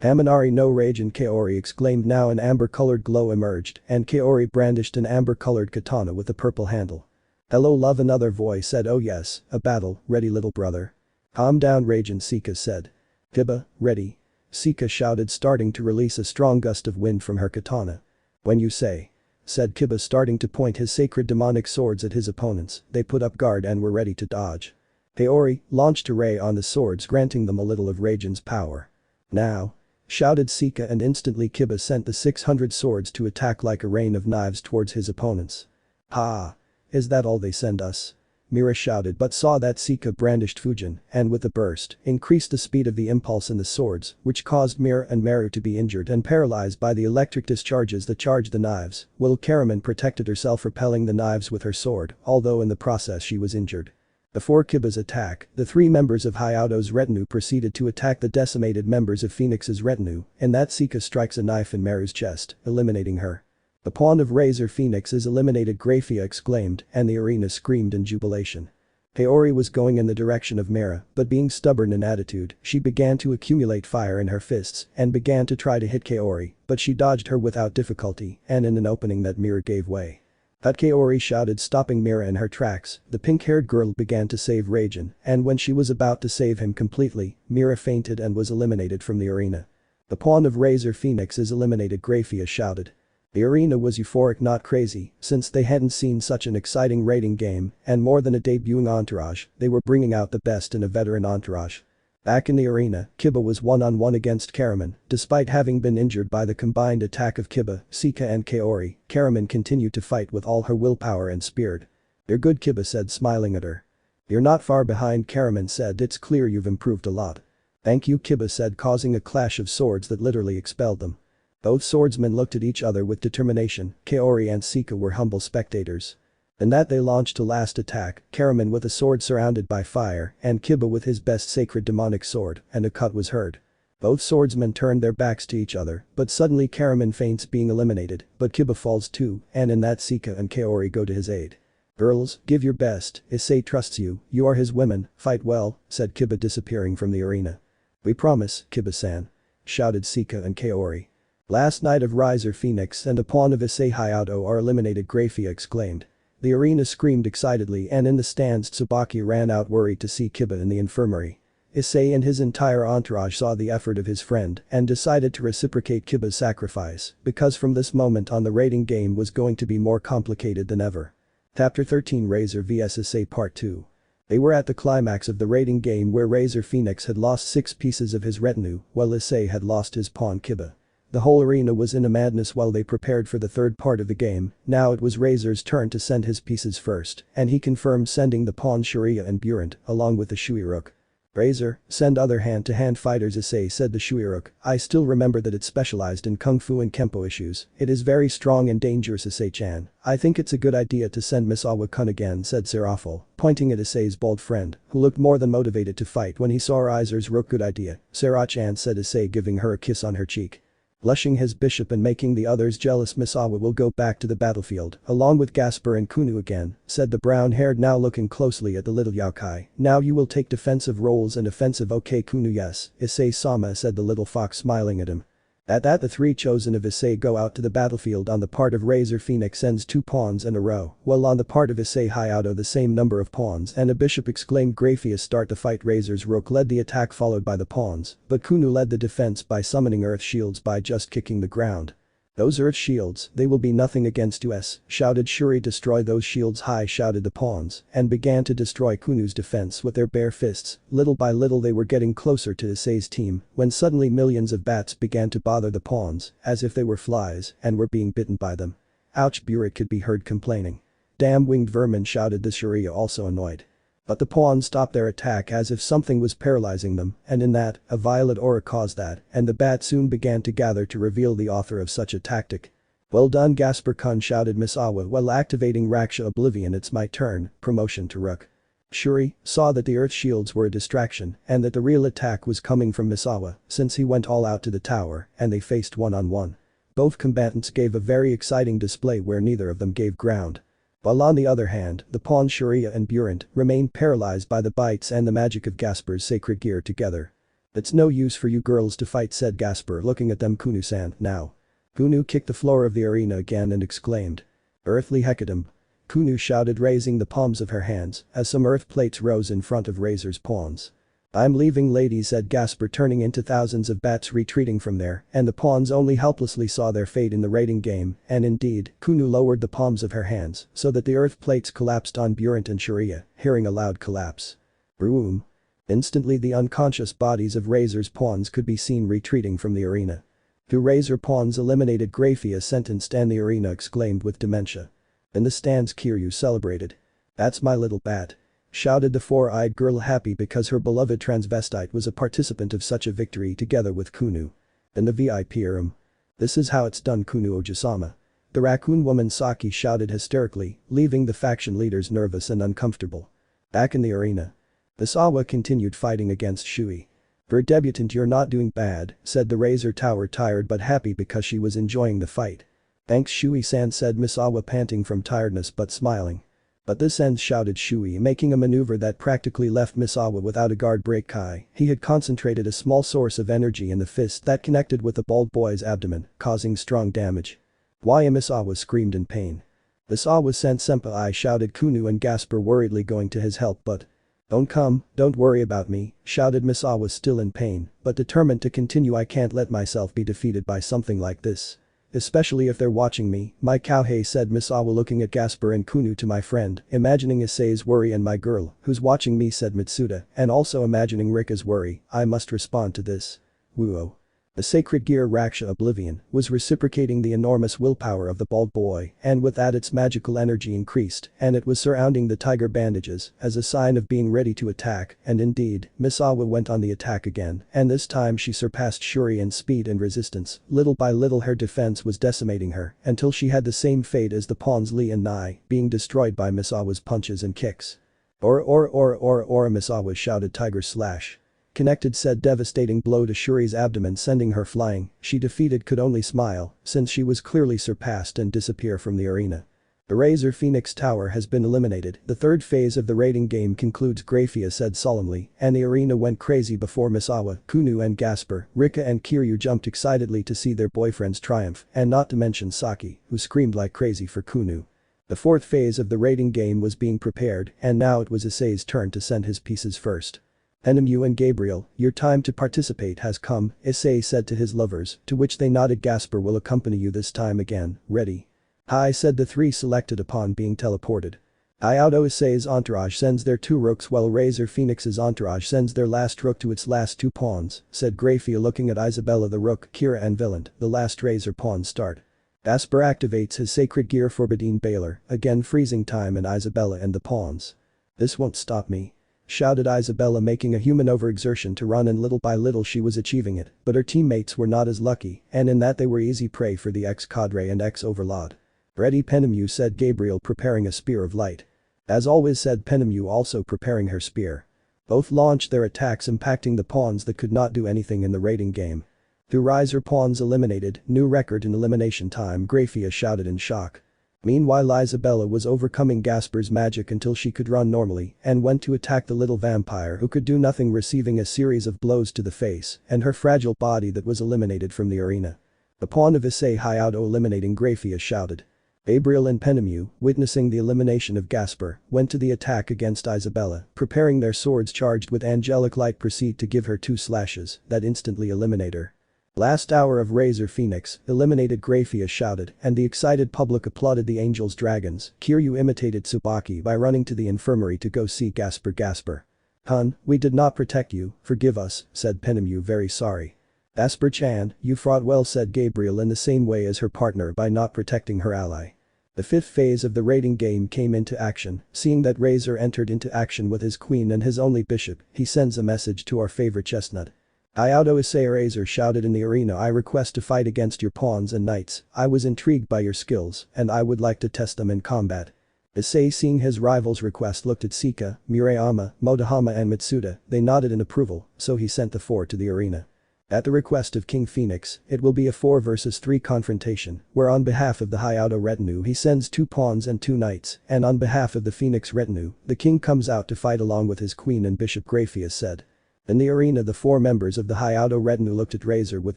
[SPEAKER 1] Haminari no rage, and Kaori exclaimed. Now an amber-colored glow emerged, and Kaori brandished an amber-colored katana with a purple handle. Hello love, another voice said. Oh yes, a battle, ready little brother. Calm down, Ragin, Sika said. Kiba, ready. Sika shouted, starting to release a strong gust of wind from her katana. When you say, said Kiba, starting to point his sacred demonic swords at his opponents. They put up guard and were ready to dodge. Kaori launched a ray on the swords, granting them a little of Ragin's power. Now, shouted Sika, and instantly Kiba sent the 600 swords to attack like a rain of knives towards his opponents. Ha! Is that all they send us? Mira shouted, but saw that Sika brandished Fujin and with a burst increased the speed of the impulse in the swords, which caused Mira and Meru to be injured and paralyzed by the electric discharges that charged the knives, while Karaman protected herself, repelling the knives with her sword, although in the process she was injured. Before Kiba's attack, the 3 members of Hyoudou's retinue proceeded to attack the decimated members of Phoenix's retinue, and that Sika strikes a knife in Meru's chest, eliminating her. The pawn of Razor Phoenix is eliminated, Grayfia exclaimed, and the arena screamed in jubilation. Kaori was going in the direction of Mira, but being stubborn in attitude, she began to accumulate fire in her fists and began to try to hit Kaori, but she dodged her without difficulty, and in an opening that Mira gave way. That Kaori shouted, stopping Mira in her tracks. The pink-haired girl began to save Ragin, and when she was about to save him completely, Mira fainted and was eliminated from the arena. The pawn of Razor Phoenix is eliminated, Grayfia shouted. The arena was euphoric, not crazy, since they hadn't seen such an exciting raiding game, and more than a debuting entourage, they were bringing out the best in a veteran entourage. Back in the arena, Kiba was one-on-one against Karaman. Despite having been injured by the combined attack of Kiba, Sika and Kaori, Karaman continued to fight with all her willpower and spirit. You're good, Kiba said, smiling at her. You're not far behind, Karaman said. It's clear you've improved a lot. Thank you, Kiba said, causing a clash of swords that literally expelled them. Both swordsmen looked at each other with determination. Kaori and Sika were humble spectators. In that they launched a last attack, Karaman with a sword surrounded by fire, and Kiba with his best sacred demonic sword, and a cut was heard. Both swordsmen turned their backs to each other, but suddenly Karaman faints, being eliminated, but Kiba falls too, and in that Sika and Kaori go to his aid. Girls, give your best, Issei trusts you, you are his women, fight well, said Kiba, disappearing from the arena. We promise, Kiba-san, shouted Sika and Kaori. Last night of Razor Phoenix and a pawn of Issei Hyoudou are eliminated, Grayfia exclaimed. The arena screamed excitedly, and in the stands Tsubaki ran out worried to see Kiba in the infirmary. Issei and his entire entourage saw the effort of his friend and decided to reciprocate Kiba's sacrifice, because from this moment on the raiding game was going to be more complicated than ever. Chapter 13, Razor vs Issei Part 2. They were at the climax of the raiding game where Razor Phoenix had lost 6 pieces of his retinue while Issei had lost his pawn Kiba. The whole arena was in a madness while they prepared for the third part of the game. Now it was Razor's turn to send his pieces first, and he confirmed sending the pawns Sharia and Burant along with the Shuiruk. Razor, send other hand-to-hand fighters, Issei said. The Shuiruk, I still remember that it specialized in kung fu and kempo issues. It is very strong and dangerous, Issei-chan. I think it's a good idea to send Misawa-kun again, said Serafel, pointing at Issei's bald friend, who looked more than motivated to fight when he saw Razor's rook. Good idea, Serach-chan, said Issei, giving her a kiss on her cheek. Blushing his bishop and making the others jealous, Misawa will go back to the battlefield, along with Gasper and Kunu again, said the brown-haired, now looking closely at the little yokai. Now you will take defensive roles and offensive. Okay Kunu, yes, Issei-sama, said the little fox, smiling at him. At that the three chosen of Issei go out to the battlefield. On the part of Razor Phoenix sends 2 pawns in a row, while on the part of Issei Hyoudou the same number of pawns and a bishop. Exclaimed Grayfia start the fight. Razor's Rook led the attack followed by the pawns, but Kuoh led the defense by summoning earth shields by just kicking the ground. "Those earth shields, they will be nothing against us," shouted Shuri. "Destroy those shields high," shouted the pawns, and began to destroy Kuno's defense with their bare fists. Little by little they were getting closer to Issei's team, when suddenly millions of bats began to bother the pawns, as if they were flies, and were being bitten by them. "Ouch," Burek could be heard complaining. "Damn winged vermin," shouted the Shuri, also annoyed. But the pawns stopped their attack as if something was paralyzing them, and in that, a violet aura caused that, and the bats soon began to gather to reveal the author of such a tactic. "Well done Gasper-kun," shouted Misawa while activating Raksha Oblivion. "It's my turn, promotion to Rook." Shuri saw that the earth shields were a distraction and that the real attack was coming from Misawa since he went all out to the tower and they faced one-on-one. Both combatants gave a very exciting display where neither of them gave ground. While on the other hand, the pawns Shuria and Burent remained paralyzed by the bites and the magic of Gasper's sacred gear together. "It's no use for you girls to fight," said Gasper looking at them. "Kuoh-san, now." Kuoh kicked the floor of the arena again and exclaimed. "Earthly hecatomb." Kuoh shouted, raising the palms of her hands as some earth plates rose in front of Razor's pawns. "I'm leaving, ladies," said Gasper, turning into thousands of bats retreating from there, and the pawns only helplessly saw their fate in the raiding game, and indeed, Kuoh lowered the palms of her hands so that the earth plates collapsed on Burent and Shuria, hearing a loud collapse. Boom. Instantly the unconscious bodies of Razor's pawns could be seen retreating from the arena. "The Razor pawns eliminated," Grayfia sentenced, and the arena exclaimed with dementia. In the stands Kiryu celebrated. "That's my little bat," shouted the four-eyed girl, happy because her beloved transvestite was a participant of such a victory together with Kuoh. In the VIP room. "This is how it's done, Kuoh Ojisama." The raccoon woman Saki shouted hysterically, leaving the faction leaders nervous and uncomfortable. Back in the arena. Misawa continued fighting against Shui. "For a debutant you're not doing bad," said the Razor Tower, tired but happy because she was enjoying the fight. "Thanks Shui-san," said Misawa, panting from tiredness but smiling. "But this ends," shouted Shui, making a maneuver that practically left Misawa without a guard break. Kai. He had concentrated a small source of energy in the fist that connected with the bald boy's abdomen, causing strong damage. "Why?" Misawa screamed in pain. "Misawa-san senpai," shouted Kuoh and Gasper worriedly going to his help, but don't worry about me," shouted Misawa still in pain, but determined to continue. "I can't let myself be defeated by something like this. Especially if they're watching me, my Kuoh," said Misawa looking at Gasper and Kuoh. "To my friend, imagining Issei's worry, and my girl, who's watching me," said Matsuda, and also imagining Rika's worry, "I must respond to this." Whoa. The sacred gear Raksha Oblivion was reciprocating the enormous willpower of the bald boy, and with that its magical energy increased, and it was surrounding the tiger bandages as a sign of being ready to attack, and indeed, Misawa went on the attack again, and this time she surpassed Shuri in speed and resistance. Little by little her defense was decimating her until she had the same fate as the pawns Lee and Nai, being destroyed by Misawa's punches and kicks. Misawa shouted, "Tiger slash." Connected said devastating blow to Shuri's abdomen, sending her flying. She defeated could only smile since she was clearly surpassed and disappear from the arena. The Razor Phoenix Tower has been eliminated. The third phase of the raiding game concludes, Grayfia said solemnly, and the arena went crazy before Misawa, Kuoh and Gasper. Rika and Kiryu jumped excitedly to see their boyfriends triumph, and not to mention Saki, who screamed like crazy for Kuoh. The fourth phase of the raiding game was being prepared, and now it was Issei's turn to send his pieces first. "Enemu and Gabriel, your time to participate has come," Issei said to his lovers, to which they nodded. "Gasper will accompany you this time again, ready?" "Hi," said the three selected upon being teleported. Hyoudou Issei's entourage sends their 2 rooks while Razor Phoenix's entourage sends their last rook to its last 2 pawns, said Grayfia looking at Isabella the rook, Kira and Villant, the last Razor pawn start. Gasper activates his sacred gear for Badine Baylor, again freezing time and Isabella and the pawns. "This won't stop me," shouted Isabella, making a human overexertion to run, and little by little she was achieving it, but her teammates were not as lucky, and in that they were easy prey for the ex-cadre and ex-overlord. "Ready Penemu," said Gabriel, preparing a spear of light. "As always," said Penemu, also preparing her spear. Both launched their attacks, impacting the pawns that could not do anything in the raiding game. "The Riser pawns eliminated, new record in elimination time," Grayfia shouted in shock. Meanwhile Isabella was overcoming Gasper's magic until she could run normally and went to attack the little vampire who could do nothing, receiving a series of blows to the face and her fragile body that was eliminated from the arena. The pawn of Issei Hyoudou eliminating Grayfia shouted. Gabriel and Penemu, witnessing the elimination of Gasper, went to the attack against Isabella, preparing their swords charged with angelic light, proceed to give her 2 slashes that instantly eliminate her. Last hour of Razor Phoenix, eliminated Grayfia shouted, and the excited public applauded the Angel's Dragons. Kiryu imitated Tsubaki by running to the infirmary to go see Gasper. "Hun, we did not protect you, forgive us," said Penemu, very sorry. "Gasper-chan, you fought well," said Gabriel in the same way as her partner by not protecting her ally. The 5th phase of the raiding game came into action. Seeing that Razor entered into action with his queen and his only bishop, he sends a message to our favorite chestnut. Hyoudou Issei Razor shouted in the arena, "I request to fight against your pawns and knights. I was intrigued by your skills and I would like to test them in combat." Issei, seeing his rival's request, looked at Seekvaira, Murayama, Motohama and Matsuda. They nodded in approval, so he sent the 4 to the arena. At the request of King Phoenix, it will be a 4 versus 3 confrontation, where on behalf of the Hyoudou retinue he sends 2 pawns and 2 knights, and on behalf of the Phoenix retinue, the king comes out to fight along with his queen and bishop, Grayfia said. In the arena, the 4 members of the Hyoudou retinue looked at Razor with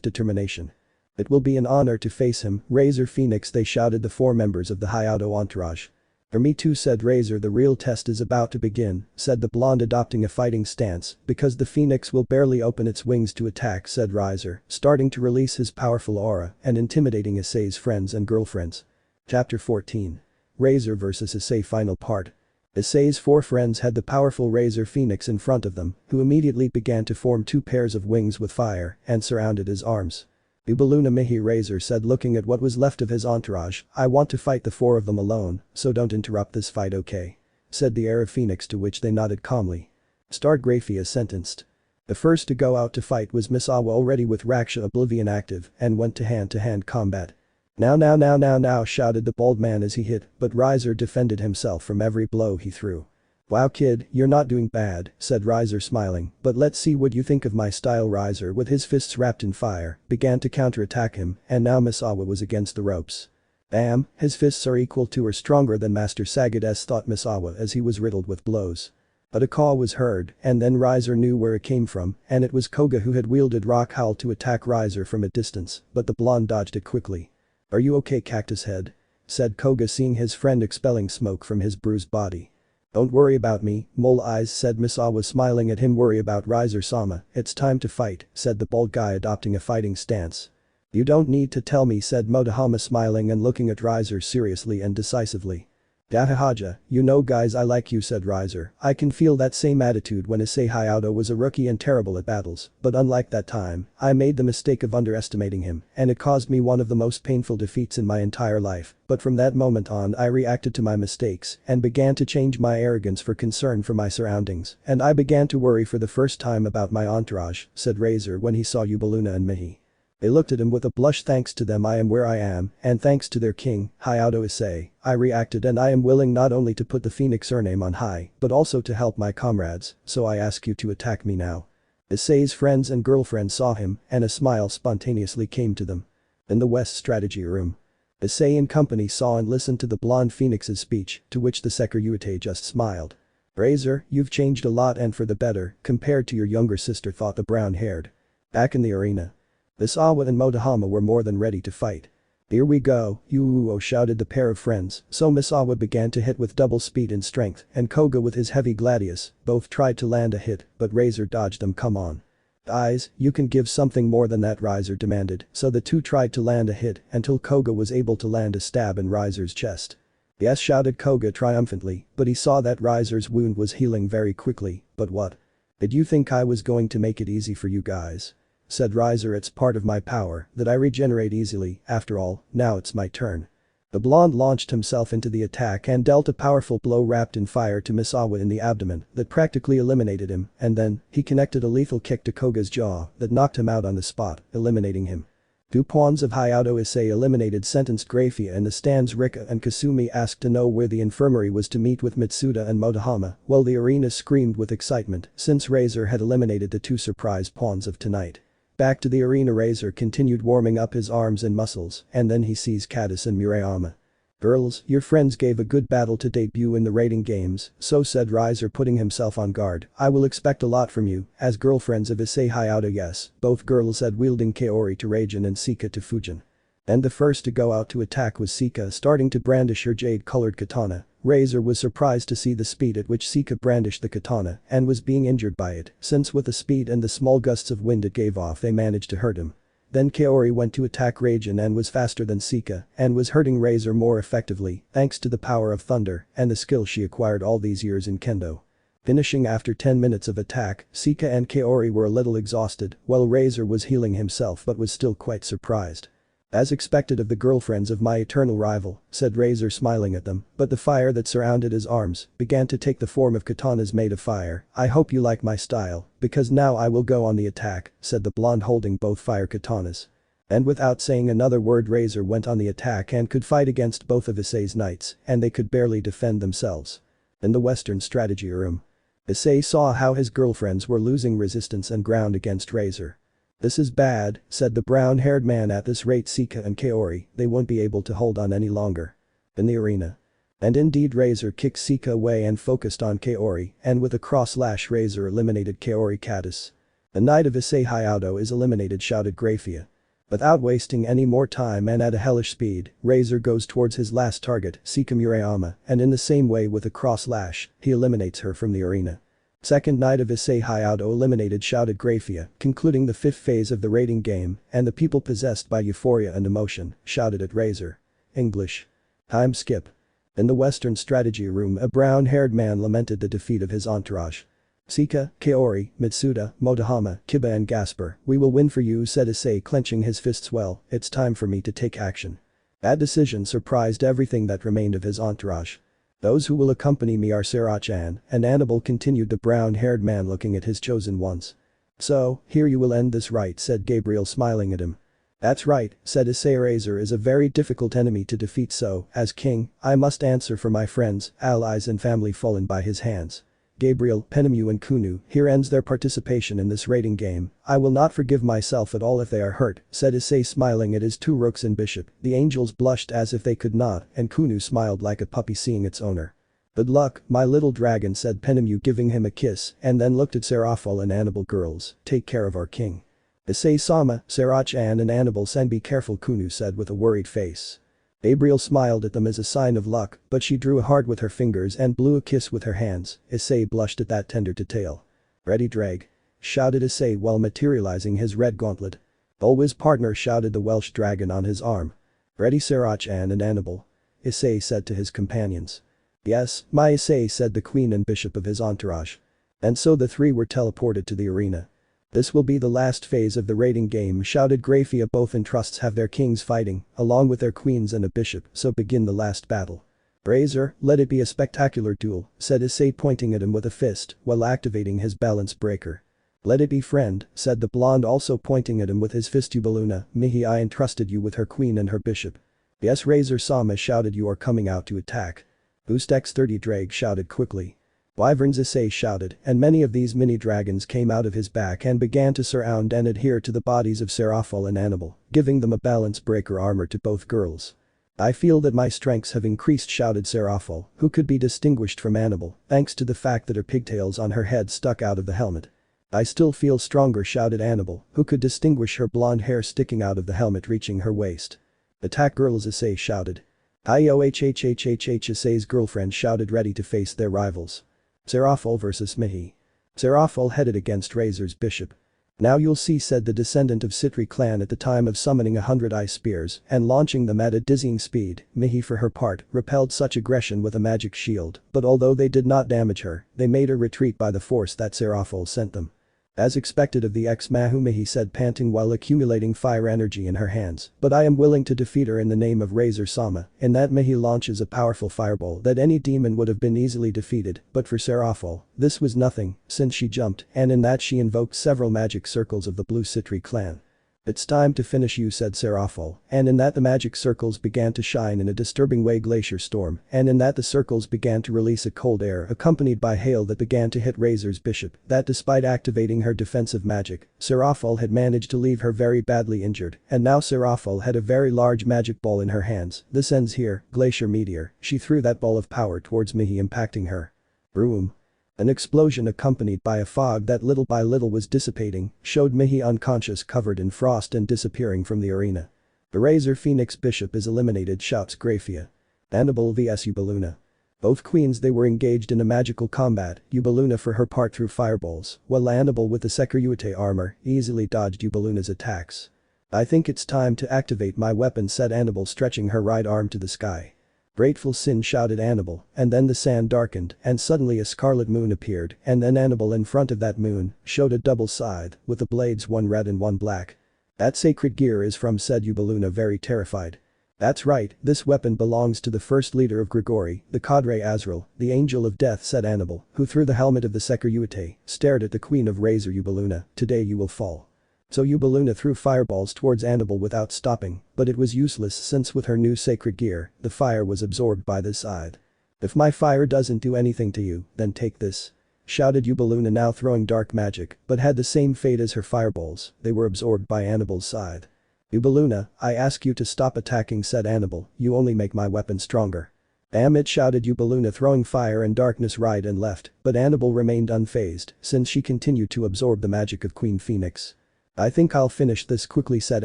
[SPEAKER 1] determination. "It will be an honor to face him, Razor Phoenix," they shouted, the 4 members of the Hyoudou entourage. "For me too," said Razor. "The real test is about to begin," said the blonde, adopting a fighting stance, "because the phoenix will barely open its wings to attack," said Razor, starting to release his powerful aura and intimidating Issei's friends and girlfriends. Chapter 14. Razor vs Issei, final part. Issei's 4 friends had the powerful Razor Phoenix in front of them, who immediately began to form 2 pairs of wings with fire and surrounded his arms. "Ubaluna Mihi," Razor said, looking at what was left of his entourage. "I want to fight the 4 of them alone, so don't interrupt this fight, okay?" said the heir of Phoenix, to which they nodded calmly. Start, Grayfia sentenced. The first to go out to fight was Misawa, already with Raksha Oblivion active, and went to hand combat. Now, shouted the bald man as he hit, but Razor defended himself from every blow he threw. "Wow kid, you're not doing bad," said Razor smiling, "but let's see what you think of my style." Razor, with his fists wrapped in fire, began to counterattack him, and now Misawa was against the ropes. "Damn, his fists are equal to or stronger than Master Sagad's," thought Misawa as he was riddled with blows. But a caw was heard, and then Razor knew where it came from, and it was Koga, who had wielded Rock Howl to attack Razor from a distance, but the blonde dodged it quickly. "Are you okay, Cactus Head?" said Koga, seeing his friend expelling smoke from his bruised body. "Don't worry about me, Mole Eyes," said Misawa, smiling at him. "Worry about Razor-sama, it's time to fight," said the bald guy, adopting a fighting stance. "You don't need to tell me," said Motohama, smiling and looking at Razor seriously and decisively. "Dahahaja, you know guys, I like you," said Razor. "I can feel that same attitude when Issei Hyoudou was a rookie and terrible at battles, but unlike that time, I made the mistake of underestimating him, and it caused me one of the most painful defeats in my entire life, but from that moment on I reacted to my mistakes and began to change my arrogance for concern for my surroundings, and I began to worry for the first time about my entourage," said Razor when he saw Ubaluna and Mihi. They looked at him with a blush. "Thanks to them I am where I am, and thanks to their king, Hyoudou Issei, I reacted, and I am willing not only to put the Phoenix surname on high, but also to help my comrades, so I ask you to attack me now." Issei's friends and girlfriend saw him, and a smile spontaneously came to them. In the West strategy room, Issei and company saw and listened to the blonde Phoenix's speech, to which the Seekvaira just smiled. "Razor, you've changed a lot and for the better, compared to your younger sister," thought the brown-haired. Back in the arena, Misawa and Motohama were more than ready to fight. "Here we go, you," shouted the pair of friends, so Misawa began to hit with double speed and strength, and Koga with his heavy gladius, both tried to land a hit, but Razor dodged them. "Come on. Guys, you can give something more than that," Razor demanded, so the 2 tried to land a hit until Koga was able to land a stab in Razor's chest. "Yes," shouted Koga triumphantly, but he saw that Razor's wound was healing very quickly. "But what? Did you think I was going to make it easy for you guys?" said Razor. "It's part of my power that I regenerate easily. After all, now it's my turn." The blonde launched himself into the attack and dealt a powerful blow wrapped in fire to Misawa in the abdomen that practically eliminated him, and then, he connected a lethal kick to Koga's jaw that knocked him out on the spot, eliminating him. 2 pawns of Hyoudou Issei eliminated, sentenced Grayfia. In the stands, Rika and Kasumi asked to know where the infirmary was to meet with Matsuda and Motohama, while the arena screamed with excitement since Razor had eliminated the 2 surprise pawns of tonight. Back to the arena, Razor continued warming up his arms and muscles, and then he sees Katase and Murayama. Girls, your friends gave a good battle to debut in the rating games, so said Riser putting himself on guard. I will expect a lot from you, as girlfriends of Issei Hyoudou. Yes, both girls said, wielding Kaori to Raijin and Sika to Fujin. And the first to go out to attack was Sika, starting to brandish her jade-colored katana. Razor was surprised to see the speed at which Sika brandished the katana and was being injured by it, since with the speed and the small gusts of wind it gave off they managed to hurt him. Then Kaori went to attack Raijin and was faster than Sika and was hurting Razor more effectively thanks to the power of thunder and the skill she acquired all these years in kendo. Finishing after 10 minutes of attack, Sika and Kaori were a little exhausted while Razor was healing himself but was still quite surprised. As expected of the girlfriends of my eternal rival, said Razor smiling at them, but the fire that surrounded his arms began to take the form of katanas made of fire. I hope you like my style, because now I will go on the attack, said the blonde holding both fire katanas. And without saying another word Razor went on the attack and could fight against both of Issei's knights, and they could barely defend themselves. In the Western strategy room, Issei saw how his girlfriends were losing resistance and ground against Razor. This is bad, said the brown-haired man. At this rate Sika and Kaori, they won't be able to hold on any longer. In the arena. And indeed Razor kicked Sika away and focused on Kaori, and with a cross-slash Razor eliminated Kaori Katase. The knight of Issei Hyoudou is eliminated, shouted Grayfia. Without wasting any more time and at a hellish speed, Razor goes towards his last target, Sika Murayama, and in the same way with a cross-slash, he eliminates her from the arena. Second knight of Issei Hyoudou eliminated, shouted Grayfia, concluding the 5th phase of the rating game, and the people possessed by euphoria and emotion, shouted at Razor. English. Time skip. In the Western strategy room a brown-haired man lamented the defeat of his entourage. Sika, Kaori, Matsuda, Motohama, Kiba and Gasper, we will win for you, said Issei, clenching his fists. Well, it's time for me to take action. That decision surprised everything that remained of his entourage. Those who will accompany me are Sirzechs and Annabelle, continued the brown-haired man looking at his chosen ones. So, here you will end this, right, said Gabriel smiling at him. That's right, said Issei. Razor is a very difficult enemy to defeat, so, as king, I must answer for my friends, allies and family fallen by his hands. Gabriel, Penemu and Kuoh, here ends their participation in this rating game. I will not forgive myself at all if they are hurt, said Issei, smiling at his 2 rooks and bishop. The angels blushed as if they could not, and Kuoh smiled like a puppy seeing its owner. Good luck, my little dragon, said Penemu, giving him a kiss, and then looked at Serafal and Annabelle. Girls, take care of our king. Issei-sama, Sirzechs and Annabelle, and be careful, Kuoh said with a worried face. Gabriel smiled at them as a sign of luck, but she drew a heart with her fingers and blew a kiss with her hands. Issei blushed at that tender detail. Ready, Ddraig? Shouted Issei while materializing his red gauntlet. Always, partner, shouted the Welsh dragon on his arm. Ready, Sirzechs and Annabelle? Issei said to his companions. Yes, my Issei, said the queen and bishop of his entourage. And so the 3 were teleported to the arena. This will be the last phase of the rating game, shouted Grayfia. Both entrusts have their kings fighting, along with their queens and a bishop, so begin the last battle. Razor, let it be a spectacular duel, said Issei, pointing at him with a fist while activating his balance breaker. Let it be, friend, said the blonde, also pointing at him with his fist. Baluna, Mihi, I entrusted you with her queen and her bishop. Yes, Razor-sama, shouted, you are coming out to attack. Boost X30, Ddraig shouted quickly. Wyverns, Issei shouted, and many of these mini-dragons came out of his back and began to surround and adhere to the bodies of Serafal and Annabelle, giving them a balance breaker armor to both girls. I feel that my strengths have increased, shouted Serafal, who could be distinguished from Annabelle, thanks to the fact that her pigtails on her head stuck out of the helmet. I still feel stronger, shouted Annabelle, who could distinguish her blonde hair sticking out of the helmet reaching her waist. Attack, girls, Issei shouted. Iohhhhhh, Issei's girlfriend shouted, ready to face their rivals. Serafal vs Mihi. Serafal headed against Razor's bishop. Now you'll see, said the descendant of Citri clan at the time of summoning 100 ice spears and launching them at a dizzying speed. Mihi, for her part, repelled such aggression with a magic shield, but although they did not damage her, they made her retreat by the force that Serafal sent them. As expected of the ex-Mahu, Mihi said, panting while accumulating fire energy in her hands, but I am willing to defeat her in the name of Razor-sama. In that, Mihi launches a powerful fireball that any demon would have been easily defeated, but for Serafal, this was nothing, since she jumped, and in that she invoked several magic circles of the blue Citri clan. "It's time to finish you," said Seraphol, and in that the magic circles began to shine in a disturbing way. Glacier storm, and in that the circles began to release a cold air accompanied by hail that began to hit Razor's bishop, that despite activating her defensive magic, Seraphol had managed to leave her very badly injured, and now Seraphol had a very large magic ball in her hands. "This ends here, Glacier Meteor." She threw that ball of power towards Mihi, impacting her. Boom. An explosion accompanied by a fog that little by little was dissipating showed Mihi unconscious, covered in frost and disappearing from the arena. "The Razor Phoenix Bishop is eliminated," shouts Grayfia. Annabelle vs Eubelluna. Both queens, they were engaged in a magical combat, Eubelluna for her part threw fireballs, while Annabelle with the Seekvaira armor easily dodged Eubelluna's attacks. "I think it's time to activate my weapon," said Annabelle, stretching her right arm to the sky. "Grateful Sin," shouted Annabelle, and then the sand darkened and suddenly a scarlet moon appeared, and then Annabelle in front of that moon showed a double scythe with the blades, one red and one black. "That sacred gear is from," said Eubelluna, very terrified. "That's right, this weapon belongs to the first leader of Gregory, the cadre Azazel, the angel of death," said Annabelle, who through the helmet of the Seekvaira stared at the queen of Razor. "Eubelluna, today you will fall." So Eubelluna threw fireballs towards Annabelle without stopping, but it was useless since with her new sacred gear, the fire was absorbed by the scythe. "If my fire doesn't do anything to you, then take this," shouted Eubelluna, now throwing dark magic, but had the same fate as her fireballs, they were absorbed by Annabelle's scythe. "Eubelluna, I ask you to stop attacking," said Annabelle, "you only make my weapon stronger." "Damn it," shouted Eubelluna, throwing fire and darkness right and left, but Annabelle remained unfazed since she continued to absorb the magic of Queen Phoenix. "I think I'll finish this quickly," said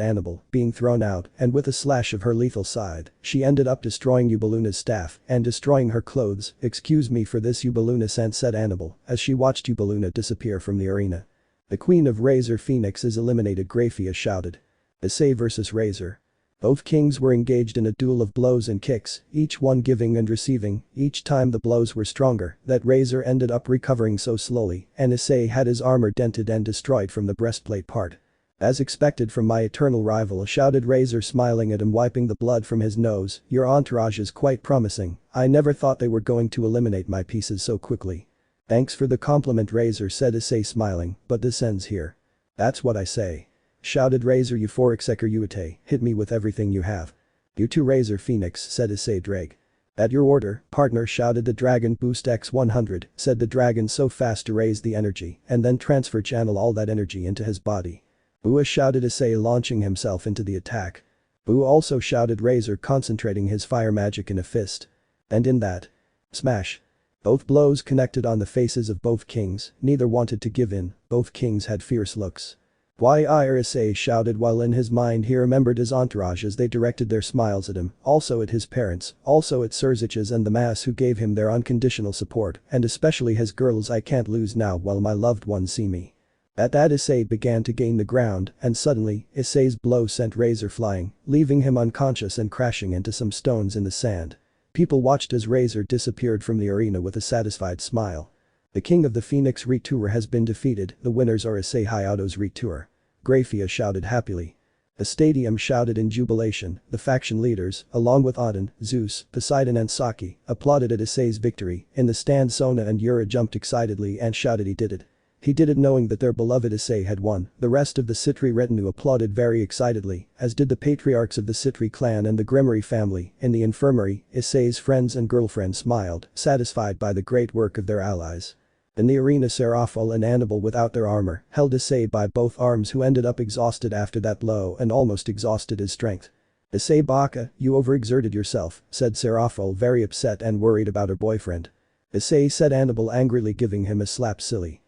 [SPEAKER 1] Annabelle, being thrown out, and with a slash of her lethal scythe, she ended up destroying Eubelluna's staff and destroying her clothes. "Excuse me for this, Eubelluna," said Annabelle as she watched Eubelluna disappear from the arena. "The Queen of Razor Phoenix is eliminated," Grayfia shouted. Issei vs Razor. Both kings were engaged in a duel of blows and kicks, each one giving and receiving. Each time the blows were stronger, that Razor ended up recovering so slowly, and Issei had his armor dented and destroyed from the breastplate part. "As expected from my eternal rival," shouted Razor, smiling at him, wiping the blood from his nose. "Your entourage is quite promising. I never thought they were going to eliminate my pieces so quickly." "Thanks for the compliment, Razor," said Issei, smiling, "but this ends here." "That's what I say," shouted Razor. "Euphoric Seekvaira, hit me with everything you have." "You too, Razor Phoenix," said Issei. "Ddraig." "At your order, partner," shouted the dragon. "Boost X100, said the dragon so fast to raise the energy and then transfer channel all that energy into his body. "Boo!" shouted Issei, launching himself into the attack. "Boo!" also shouted Razor, concentrating his fire magic in a fist. And in that smash, both blows connected on the faces of both kings, neither wanted to give in, both kings had fierce looks. "Why, Issei shouted while in his mind he remembered his entourage as they directed their smiles at him, also at his parents, also at Sirzechs and the mass who gave him their unconditional support, and especially his girls. "I can't lose now while my loved ones see me." At that Issei began to gain the ground, and suddenly, Issei's blow sent Razor flying, leaving him unconscious and crashing into some stones in the sand. People watched as Razor disappeared from the arena with a satisfied smile. "The king of the Phoenix Retour has been defeated, the winners are Issei Hyoudou's Retour," Grayfia shouted happily. The stadium shouted in jubilation. The faction leaders, along with Odin, Zeus, Poseidon and Saki, applauded at Issei's victory. In the stand Sona and Yura jumped excitedly and shouted, "He did it. He did it," knowing that their beloved Issei had won. The rest of the Citri retinue applauded very excitedly, as did the patriarchs of the Citri clan and the Gremory family. In the infirmary, Issei's friends and girlfriend smiled, satisfied by the great work of their allies. In the arena, Seraphol and Annabelle without their armor held Issei by both arms, who ended up exhausted after that blow and almost exhausted his strength. "Issei Baka, you overexerted yourself," said Seraphol, very upset and worried about her boyfriend. "Issei," said Annabelle, angrily giving him a slap. "Silly."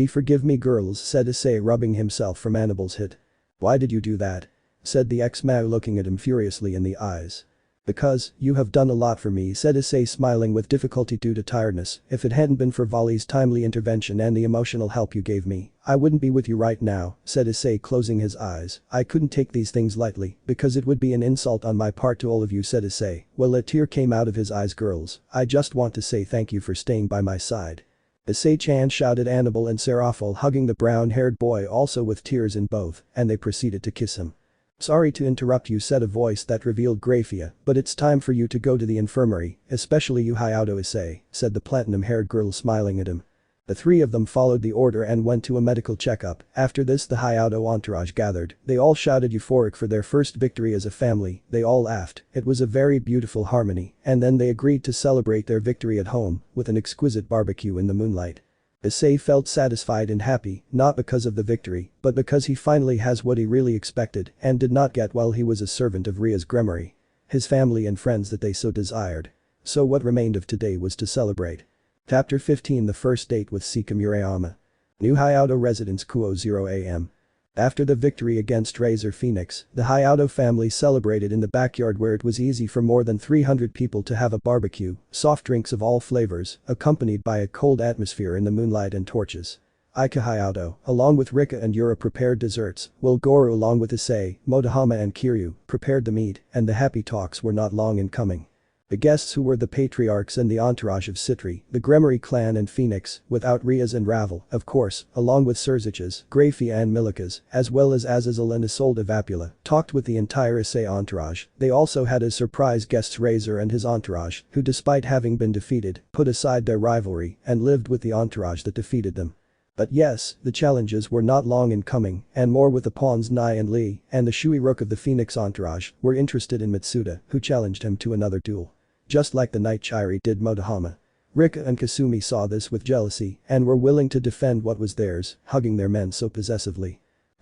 [SPEAKER 1] Forgive me, girls," said Issei, rubbing himself from Annabelle's hit. "Why did you do that?" said the ex-Mao, looking at him furiously in the eyes. "Because, you have done a lot for me," said Issei, smiling with difficulty due to tiredness. "If it hadn't been for Vali's timely intervention and the emotional help you gave me, I wouldn't be with you right now," said Issei, closing his eyes. "I couldn't take these things lightly, because it would be an insult on my part to all of you," said Issei. Well, a tear came out of his eyes. "Girls, I just want to say thank you for staying by my side." "Issei-chan," shouted Annabelle and Seraphol, hugging the brown-haired boy, also with tears in both, and they proceeded to kiss him. "Sorry to interrupt you," said a voice that revealed Grayfia, "but it's time for you to go to the infirmary, especially you, Hyoudou." "Issei," said the platinum-haired girl, smiling at him. The three of them followed the order and went to a medical checkup. After this the Hyoudou entourage gathered. They all shouted euphoric for their first victory as a family. They all laughed. It was a very beautiful harmony. And then they agreed to celebrate their victory at home with an exquisite barbecue in the moonlight. Issei felt satisfied and happy, not because of the victory, but because he finally has what he really expected and did not get while he was a servant of Ria's Gremory. His family and friends that they so desired. So what remained of today was to celebrate. Chapter 15 The first date with Murayama. New Hyoudou residence Kuoh 0 am. After the victory against Razor Phoenix, the Hyoudou family celebrated in the backyard where it was easy for more than 300 people to have a barbecue, soft drinks of all flavors, accompanied by a cold atmosphere in the moonlight and torches. Hyoudou, along with Rika and Yura prepared desserts, while Goru along with Issei, Motohama and Kiryu, prepared the meat, and the happy talks were not long in coming. The guests who were the patriarchs and the entourage of Citri, the Gremory clan and Phoenix, without Rias and Ravel, of course, along with Sirzechs, Grayfia and Milikas, as well as Azazel and Isolde Vapula, talked with the entire Issei entourage. They also had as surprise guests Razor and his entourage, who despite having been defeated, put aside their rivalry and lived with the entourage that defeated them. But yes, the challenges were not long in coming, and more with the pawns Nai and Lee, and the Shui Rook of the Phoenix entourage, were interested in Matsuda, who challenged him to another duel. Just like the Night Chiri did Motohama. Rika and Kasumi saw this with jealousy and were willing to defend what was theirs, hugging their men so possessively.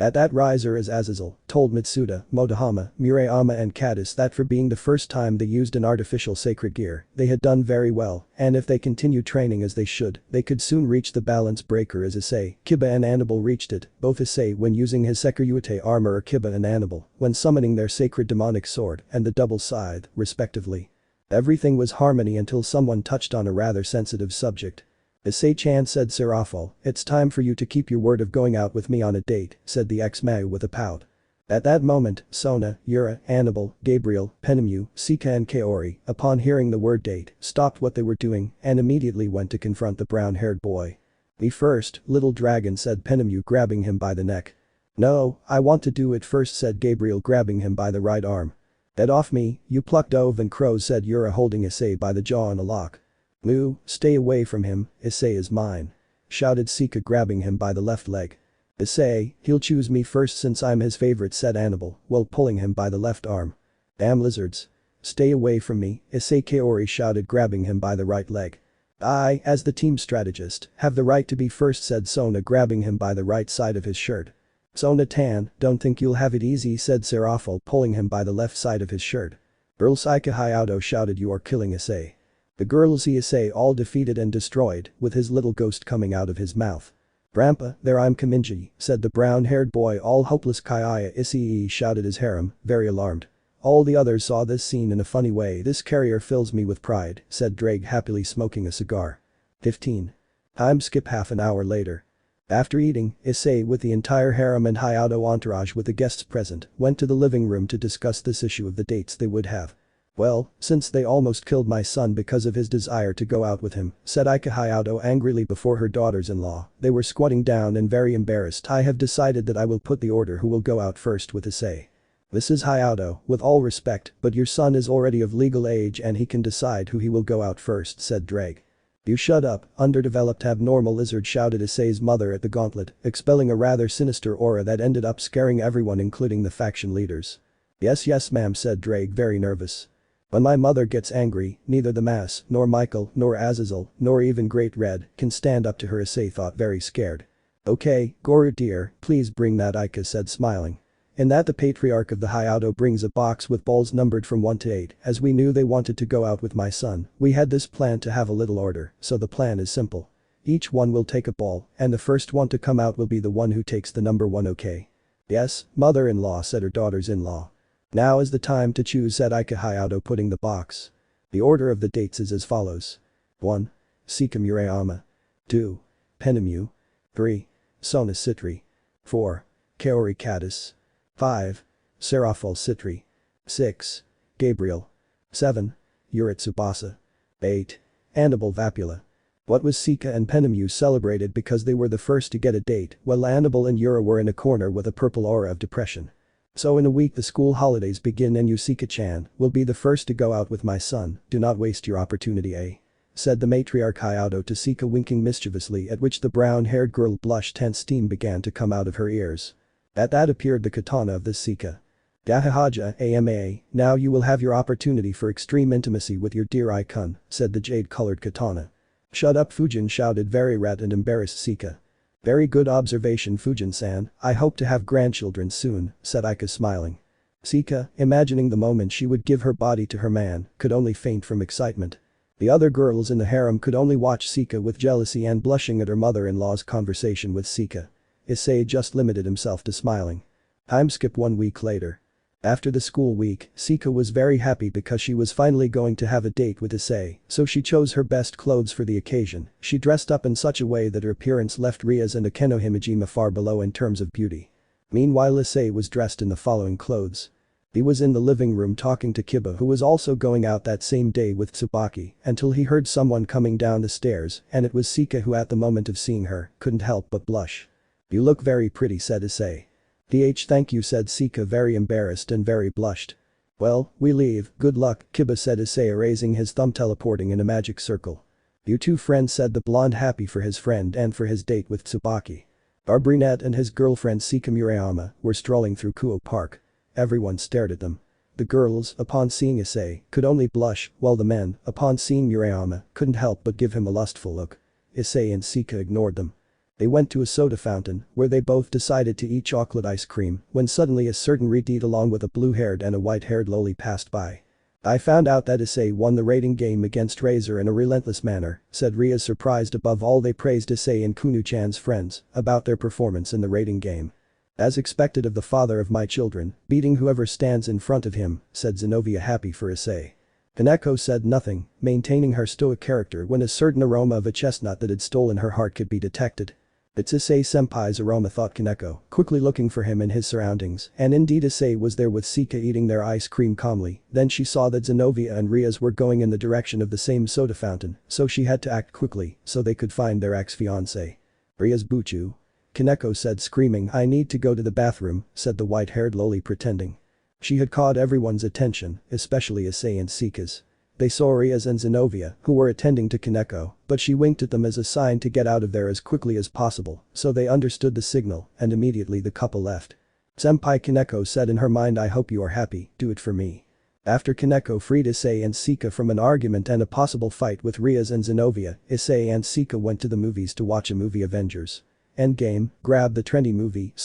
[SPEAKER 1] That riser is Azazel, told Matsuda, Motohama, Murayama and Katase that for being the first time they used an artificial sacred gear, they had done very well, and if they continued training as they should, they could soon reach the balance breaker as Issei, Kiba and Annibal reached it, both Issei when using his Seikryuite armor or Kiba and Annibal when summoning their sacred demonic sword and the double scythe, respectively. Everything was harmony until someone touched on a rather sensitive subject. Issei-chan said Serafal, it's time for you to keep your word of going out with me on a date, said the ex-Mau with a pout. At that moment, Sona, Yura, Annibal, Gabriel, Penemu, Sika and Kaori, upon hearing the word date, stopped what they were doing and immediately went to confront the brown-haired boy. Me first, little dragon said Penemu grabbing him by the neck. No, I want to do it first said Gabriel grabbing him by the right arm. Get off me, you plucked dove and crows said Yura holding Issei by the jaw in a lock. Moo, stay away from him, Issei is mine. Shouted Sika grabbing him by the left leg. Issei, he'll choose me first since I'm his favorite said Annibal, while pulling him by the left arm. Damn lizards. Stay away from me, Issei Kaori shouted grabbing him by the right leg. I, as the team strategist, have the right to be first said Sona grabbing him by the right side of his shirt. Sona-tan, don't think you'll have it easy said Serafal pulling him by the left side of his shirt. Girls Hyoudou shouted you are killing Issei. The girls see Issei all defeated and destroyed, with his little ghost coming out of his mouth. Grandpa, there I'm Kaminji, said the brown-haired boy all hopeless Kaiya Issei shouted his harem, very alarmed. All the others saw this scene in a funny way this carrier fills me with pride, said Ddraig happily smoking a cigar. 15. Time skip half an hour later. After eating, Issei with the entire harem and Hyoudou entourage with the guests present went to the living room to discuss this issue of the dates they would have. Well, since they almost killed my son because of his desire to go out with him, said Hyoudou angrily before her daughters-in-law, they were squatting down and very embarrassed. I have decided that I will put the order who will go out first with Issei. This is Hyoudou, with all respect, but your son is already of legal age and he can decide who he will go out first said Ddraig. You shut up, underdeveloped abnormal lizard shouted Issei's mother at the gauntlet, expelling a rather sinister aura that ended up scaring everyone including the faction leaders. Yes ma'am said Ddraig very nervous. When my mother gets angry, neither the Mass, nor Michael, nor Azazel, nor even Great Red can stand up to her Issei thought very scared. Okay, Goru dear, please bring that Ika said smiling. In that the patriarch of the Hyoudou brings a box with balls numbered from 1 to 8 as we knew they wanted to go out with my son, we had this plan to have a little order, so the plan is simple. Each one will take a ball, and the first one to come out will be the one who takes the number 1 okay? Yes, mother-in-law said her daughters-in-law. Now is the time to choose said Hyoudou putting the box. The order of the dates is as follows. 1. Murayama. 2. Penemu. 3. Sona Citri. 4. Kaori Katase. 5. Serafal Citri. 6. Gabriel. 7. Yura Tsubasa. 8. Annibal Vapula. What was Sika and Penemu celebrated because they were the first to get a date while Annibal and Yura were in a corner with a purple aura of depression. So in a week the school holidays begin and you Sika-chan will be the first to go out with my son, do not waste your opportunity. said the matriarch Hyoudou to Seeka, winking mischievously, at which the brown-haired girl blushed and steam began to come out of her ears. At that appeared the katana of the Seeka. Gahahaja ama, now you will have your opportunity for extreme intimacy with your dear icon, said the jade-colored katana. Shut up, Fujin shouted very red and embarrassed Seeka. Very good observation, Fujin-san, I hope to have grandchildren soon, said Ika, smiling. Seeka, imagining the moment she would give her body to her man, could only faint from excitement. The other girls in the harem could only watch Seeka with jealousy and blushing at her mother-in-law's conversation with Seeka. Issei just limited himself to smiling. Time skip 1 week later. After the school week, Seeka was very happy because she was finally going to have a date with Issei, so she chose her best clothes for the occasion. She dressed up in such a way that her appearance left Rias and Akeno Himejima far below in terms of beauty. Meanwhile, Issei was dressed in the following clothes. He was in the living room talking to Kiba, who was also going out that same day with Tsubaki, until he heard someone coming down the stairs, and it was Seeka, who at the moment of seeing her, couldn't help but blush. You look very pretty, said Issei. Thank you, said Seeka, very embarrassed and very blushed. Well, we leave, good luck, Kiba said Issei, raising his thumb, teleporting in a magic circle. You two friends, said the blonde, happy for his friend and for his date with Tsubaki. Our brunette and his girlfriend Seeka Murayama were strolling through Kuoh Park. Everyone stared at them. The girls, upon seeing Issei, could only blush, while the men, upon seeing Murayama, couldn't help but give him a lustful look. Issei and Seeka ignored them. They went to a soda fountain, where they both decided to eat chocolate ice cream, when suddenly a certain Reed along with a blue-haired and a white-haired loli passed by. I found out that Issei won the rating game against Razor in a relentless manner, said Ria, surprised. Above all, they praised Issei and Kunu-chan's friends about their performance in the rating game. As expected of the father of my children, beating whoever stands in front of him, said Zenobia, happy for Issei. Kaneko said nothing, maintaining her stoic character when a certain aroma of a chestnut that had stolen her heart could be detected. It's Issei-senpai's aroma, thought Kaneko, quickly looking for him in his surroundings, and indeed Issei was there with Seeka eating their ice cream calmly. Then she saw that Zenobia and Rias were going in the direction of the same soda fountain, so she had to act quickly so they could find their ex-fiancé. Rias Buchu. Kaneko said, screaming, I need to go to the bathroom, said the white-haired loli, pretending. She had caught everyone's attention, especially Issei and Seeka's. They saw Rias and Zenobia, who were attending to Kaneko, but she winked at them as a sign to get out of there as quickly as possible, so they understood the signal, and immediately the couple left. Senpai, Kaneko said in her mind, I hope you are happy, do it for me. After Kaneko freed Issei and Seeka from an argument and a possible fight with Rias and Zenobia, Issei and Seeka went to the movies to watch a movie, Avengers Endgame, grabbed the trendy movie,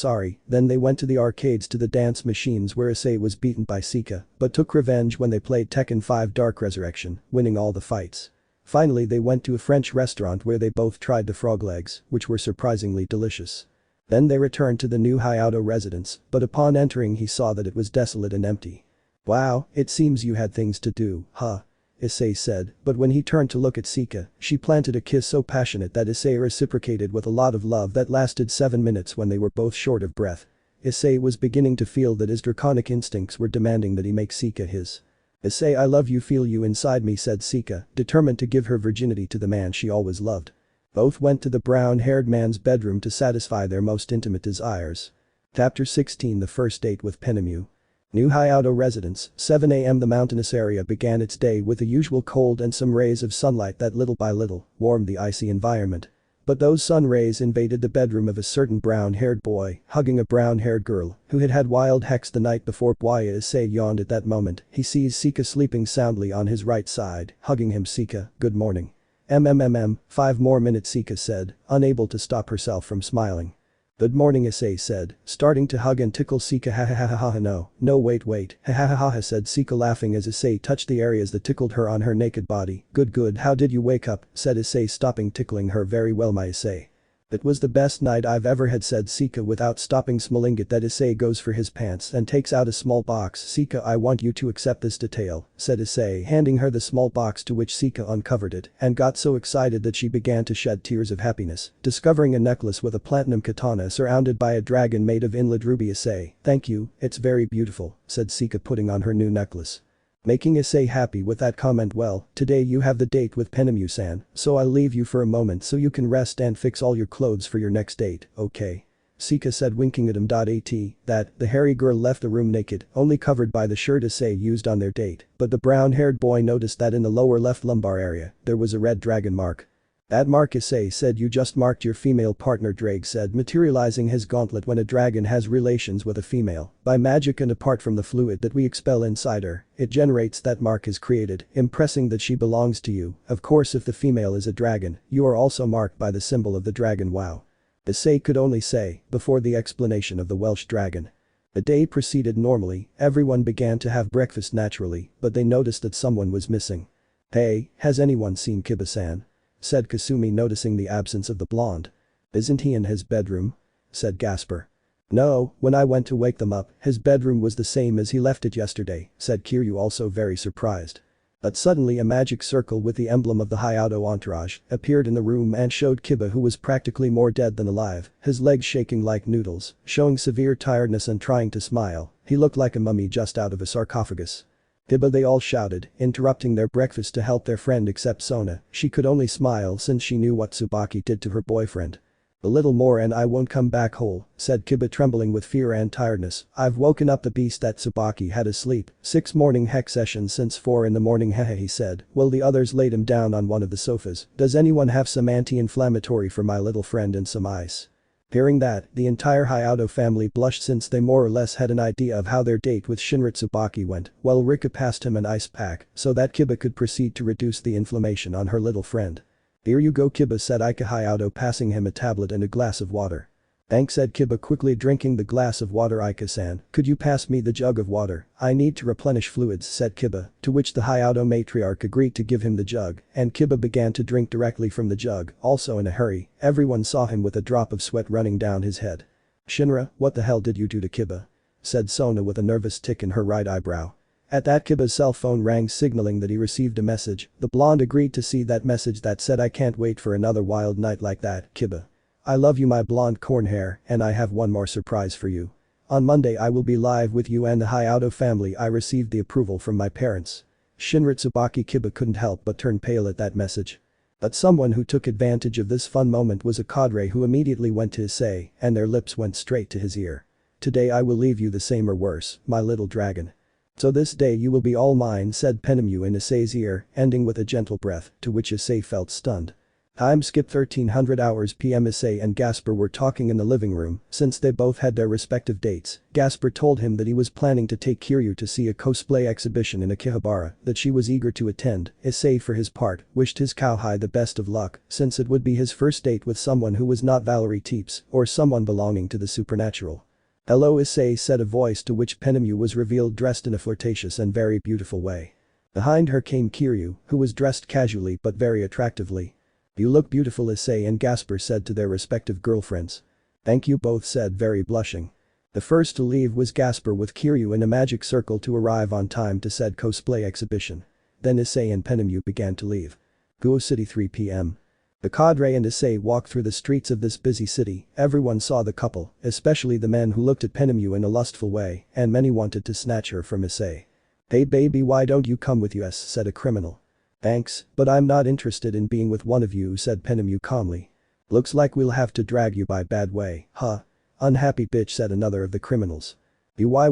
[SPEAKER 1] then they went to the arcades to the dance machines where Issei was beaten by Seeka, but took revenge when they played Tekken 5 Dark Resurrection, winning all the fights. Finally they went to a French restaurant where they both tried the frog legs, which were surprisingly delicious. Then they returned to the new Hyoudou residence, but upon entering he saw that it was desolate and empty. Wow, it seems you had things to do, huh? Issei said, but when he turned to look at Seeka, she planted a kiss so passionate that Issei reciprocated with a lot of love that lasted 7 minutes when they were both short of breath. Issei was beginning to feel that his draconic instincts were demanding that he make Seeka his. Issei, I love you, feel you inside me, said Seeka, determined to give her virginity to the man she always loved. Both went to the brown-haired man's bedroom to satisfy their most intimate desires. Chapter 16, The First Date with Penemu. New Hyoudou residence, 7 a.m. The mountainous area began its day with the usual cold and some rays of sunlight that little by little warmed the icy environment. But those sun rays invaded the bedroom of a certain brown-haired boy hugging a brown-haired girl who had had wild hex the night before. Boya Issei yawned at that moment. He sees Seeka sleeping soundly on his right side, hugging him. Seeka, good morning. 5 more minutes, Seeka said, unable to stop herself from smiling. Good morning, Issei said, starting to hug and tickle Seeka. Ha ha ha ha ha, no wait, ha ha ha ha, said Seeka, laughing as Issei touched the areas that tickled her on her naked body. Good, how did you wake up, said Issei, stopping tickling her. Very well, my Issei. It was the best night I've ever had, said Seeka without stopping, smiling at that. Issei goes for his pants and takes out a small box. Seeka, I want you to accept this detail, said Issei, handing her the small box, to which Seeka uncovered it and got so excited that she began to shed tears of happiness, discovering a necklace with a platinum katana surrounded by a dragon made of inlaid ruby. Issei, thank you, it's very beautiful, said Seeka, putting on her new necklace. Making Issei happy with that comment. Well, today you have the date with Penemu-san, so I'll leave you for a moment so you can rest and fix all your clothes for your next date, okay? Sika said, winking at him. That, the hairy girl left the room naked, only covered by the shirt Issei used on their date, but the brown-haired boy noticed that in the lower left lumbar area, there was a red dragon mark. That mark, Issei said. You just marked your female partner, Ddraig said, materializing his gauntlet. When a dragon has relations with a female, by magic and apart from the fluid that we expel inside her, it generates that mark is created, impressing that she belongs to you. Of course, if the female is a dragon, you are also marked by the symbol of the dragon. Wow. Issei could only say, before the explanation of the Welsh dragon. The day proceeded normally, everyone began to have breakfast naturally, but they noticed that someone was missing. Hey, has anyone seen Kiba-san? Said Kasumi, noticing the absence of the blonde. Isn't he in his bedroom? Said Gasper. No, when I went to wake them up, his bedroom was the same as he left it yesterday, said Kiryu, also very surprised. But suddenly a magic circle with the emblem of the Hyoudou entourage appeared in the room and showed Kiba, who was practically more dead than alive, his legs shaking like noodles, showing severe tiredness and trying to smile. He looked like a mummy just out of a sarcophagus. Kiba, they all shouted, interrupting their breakfast to help their friend except Sona. She could only smile since she knew what Tsubaki did to her boyfriend. A little more and I won't come back whole, said Kiba, trembling with fear and tiredness. I've woken up the beast that Tsubaki had asleep. 6 morning hex sessions since 4 in the morning, hehe, he said, while the others laid him down on one of the sofas. Does anyone have some anti-inflammatory for my little friend and some ice? Hearing that, the entire Hyoudou family blushed since they more or less had an idea of how their date with Shinra Tsubaki went, while Rika passed him an ice pack so that Kiba could proceed to reduce the inflammation on her little friend. Here you go, Kiba, said Hyoudou, passing him a tablet and a glass of water. Thanks, said Kiba, quickly drinking the glass of water. Ika-san, could you pass me the jug of water? I need to replenish fluids, said Kiba, to which the Hyoudou matriarch agreed to give him the jug, and Kiba began to drink directly from the jug, also in a hurry. Everyone saw him with a drop of sweat running down his head. Shinra, what the hell did you do to Kiba? Said Sona with a nervous tick in her right eyebrow. At that, Kiba's cell phone rang, signaling that he received a message. The blonde agreed to see that message that said, I can't wait for another wild night like that, Kiba. I love you, my blonde corn hair, and I have one more surprise for you. On Monday I will be live with you and the Hyoudou family. I received the approval from my parents. Shinra Tsubaki. Kiba couldn't help but turn pale at that message. But someone who took advantage of this fun moment was a cadre who immediately went to Issei, and their lips went straight to his ear. Today I will leave you the same or worse, my little dragon. So this day you will be all mine, said Penemu in Issei's ear, ending with a gentle breath, to which Issei felt stunned. Time skip 1300 hours PM. Issei and Gasper were talking in the living room, since they both had their respective dates. Gasper told him that he was planning to take Kiryu to see a cosplay exhibition in Akihabara that she was eager to attend. Issei, for his part, wished his cowhide the best of luck, since it would be his first date with someone who was not Valerie Teeps or someone belonging to the supernatural. Hello, Issei, said a voice, to which Penemu was revealed dressed in a flirtatious and very beautiful way. Behind her came Kiryu, who was dressed casually but very attractively. You look beautiful, Issei and Gasper said to their respective girlfriends. Thank you, both said, very blushing. The first to leave was Gasper, with Kiryu in a magic circle to arrive on time to said cosplay exhibition. Then Issei and Penemu began to leave. Kuoh City, 3 p.m. The cadre and Issei walked through the streets of this busy city. Everyone saw the couple, especially the men who looked at Penemu in a lustful way, and many wanted to snatch her from Issei. Hey baby, why don't you come with us, said a criminal. Thanks, but I'm not interested in being with one of you, said Penemu calmly. Looks like we'll have to drag you by bad way, huh? Unhappy bitch, said another of the criminals. Why,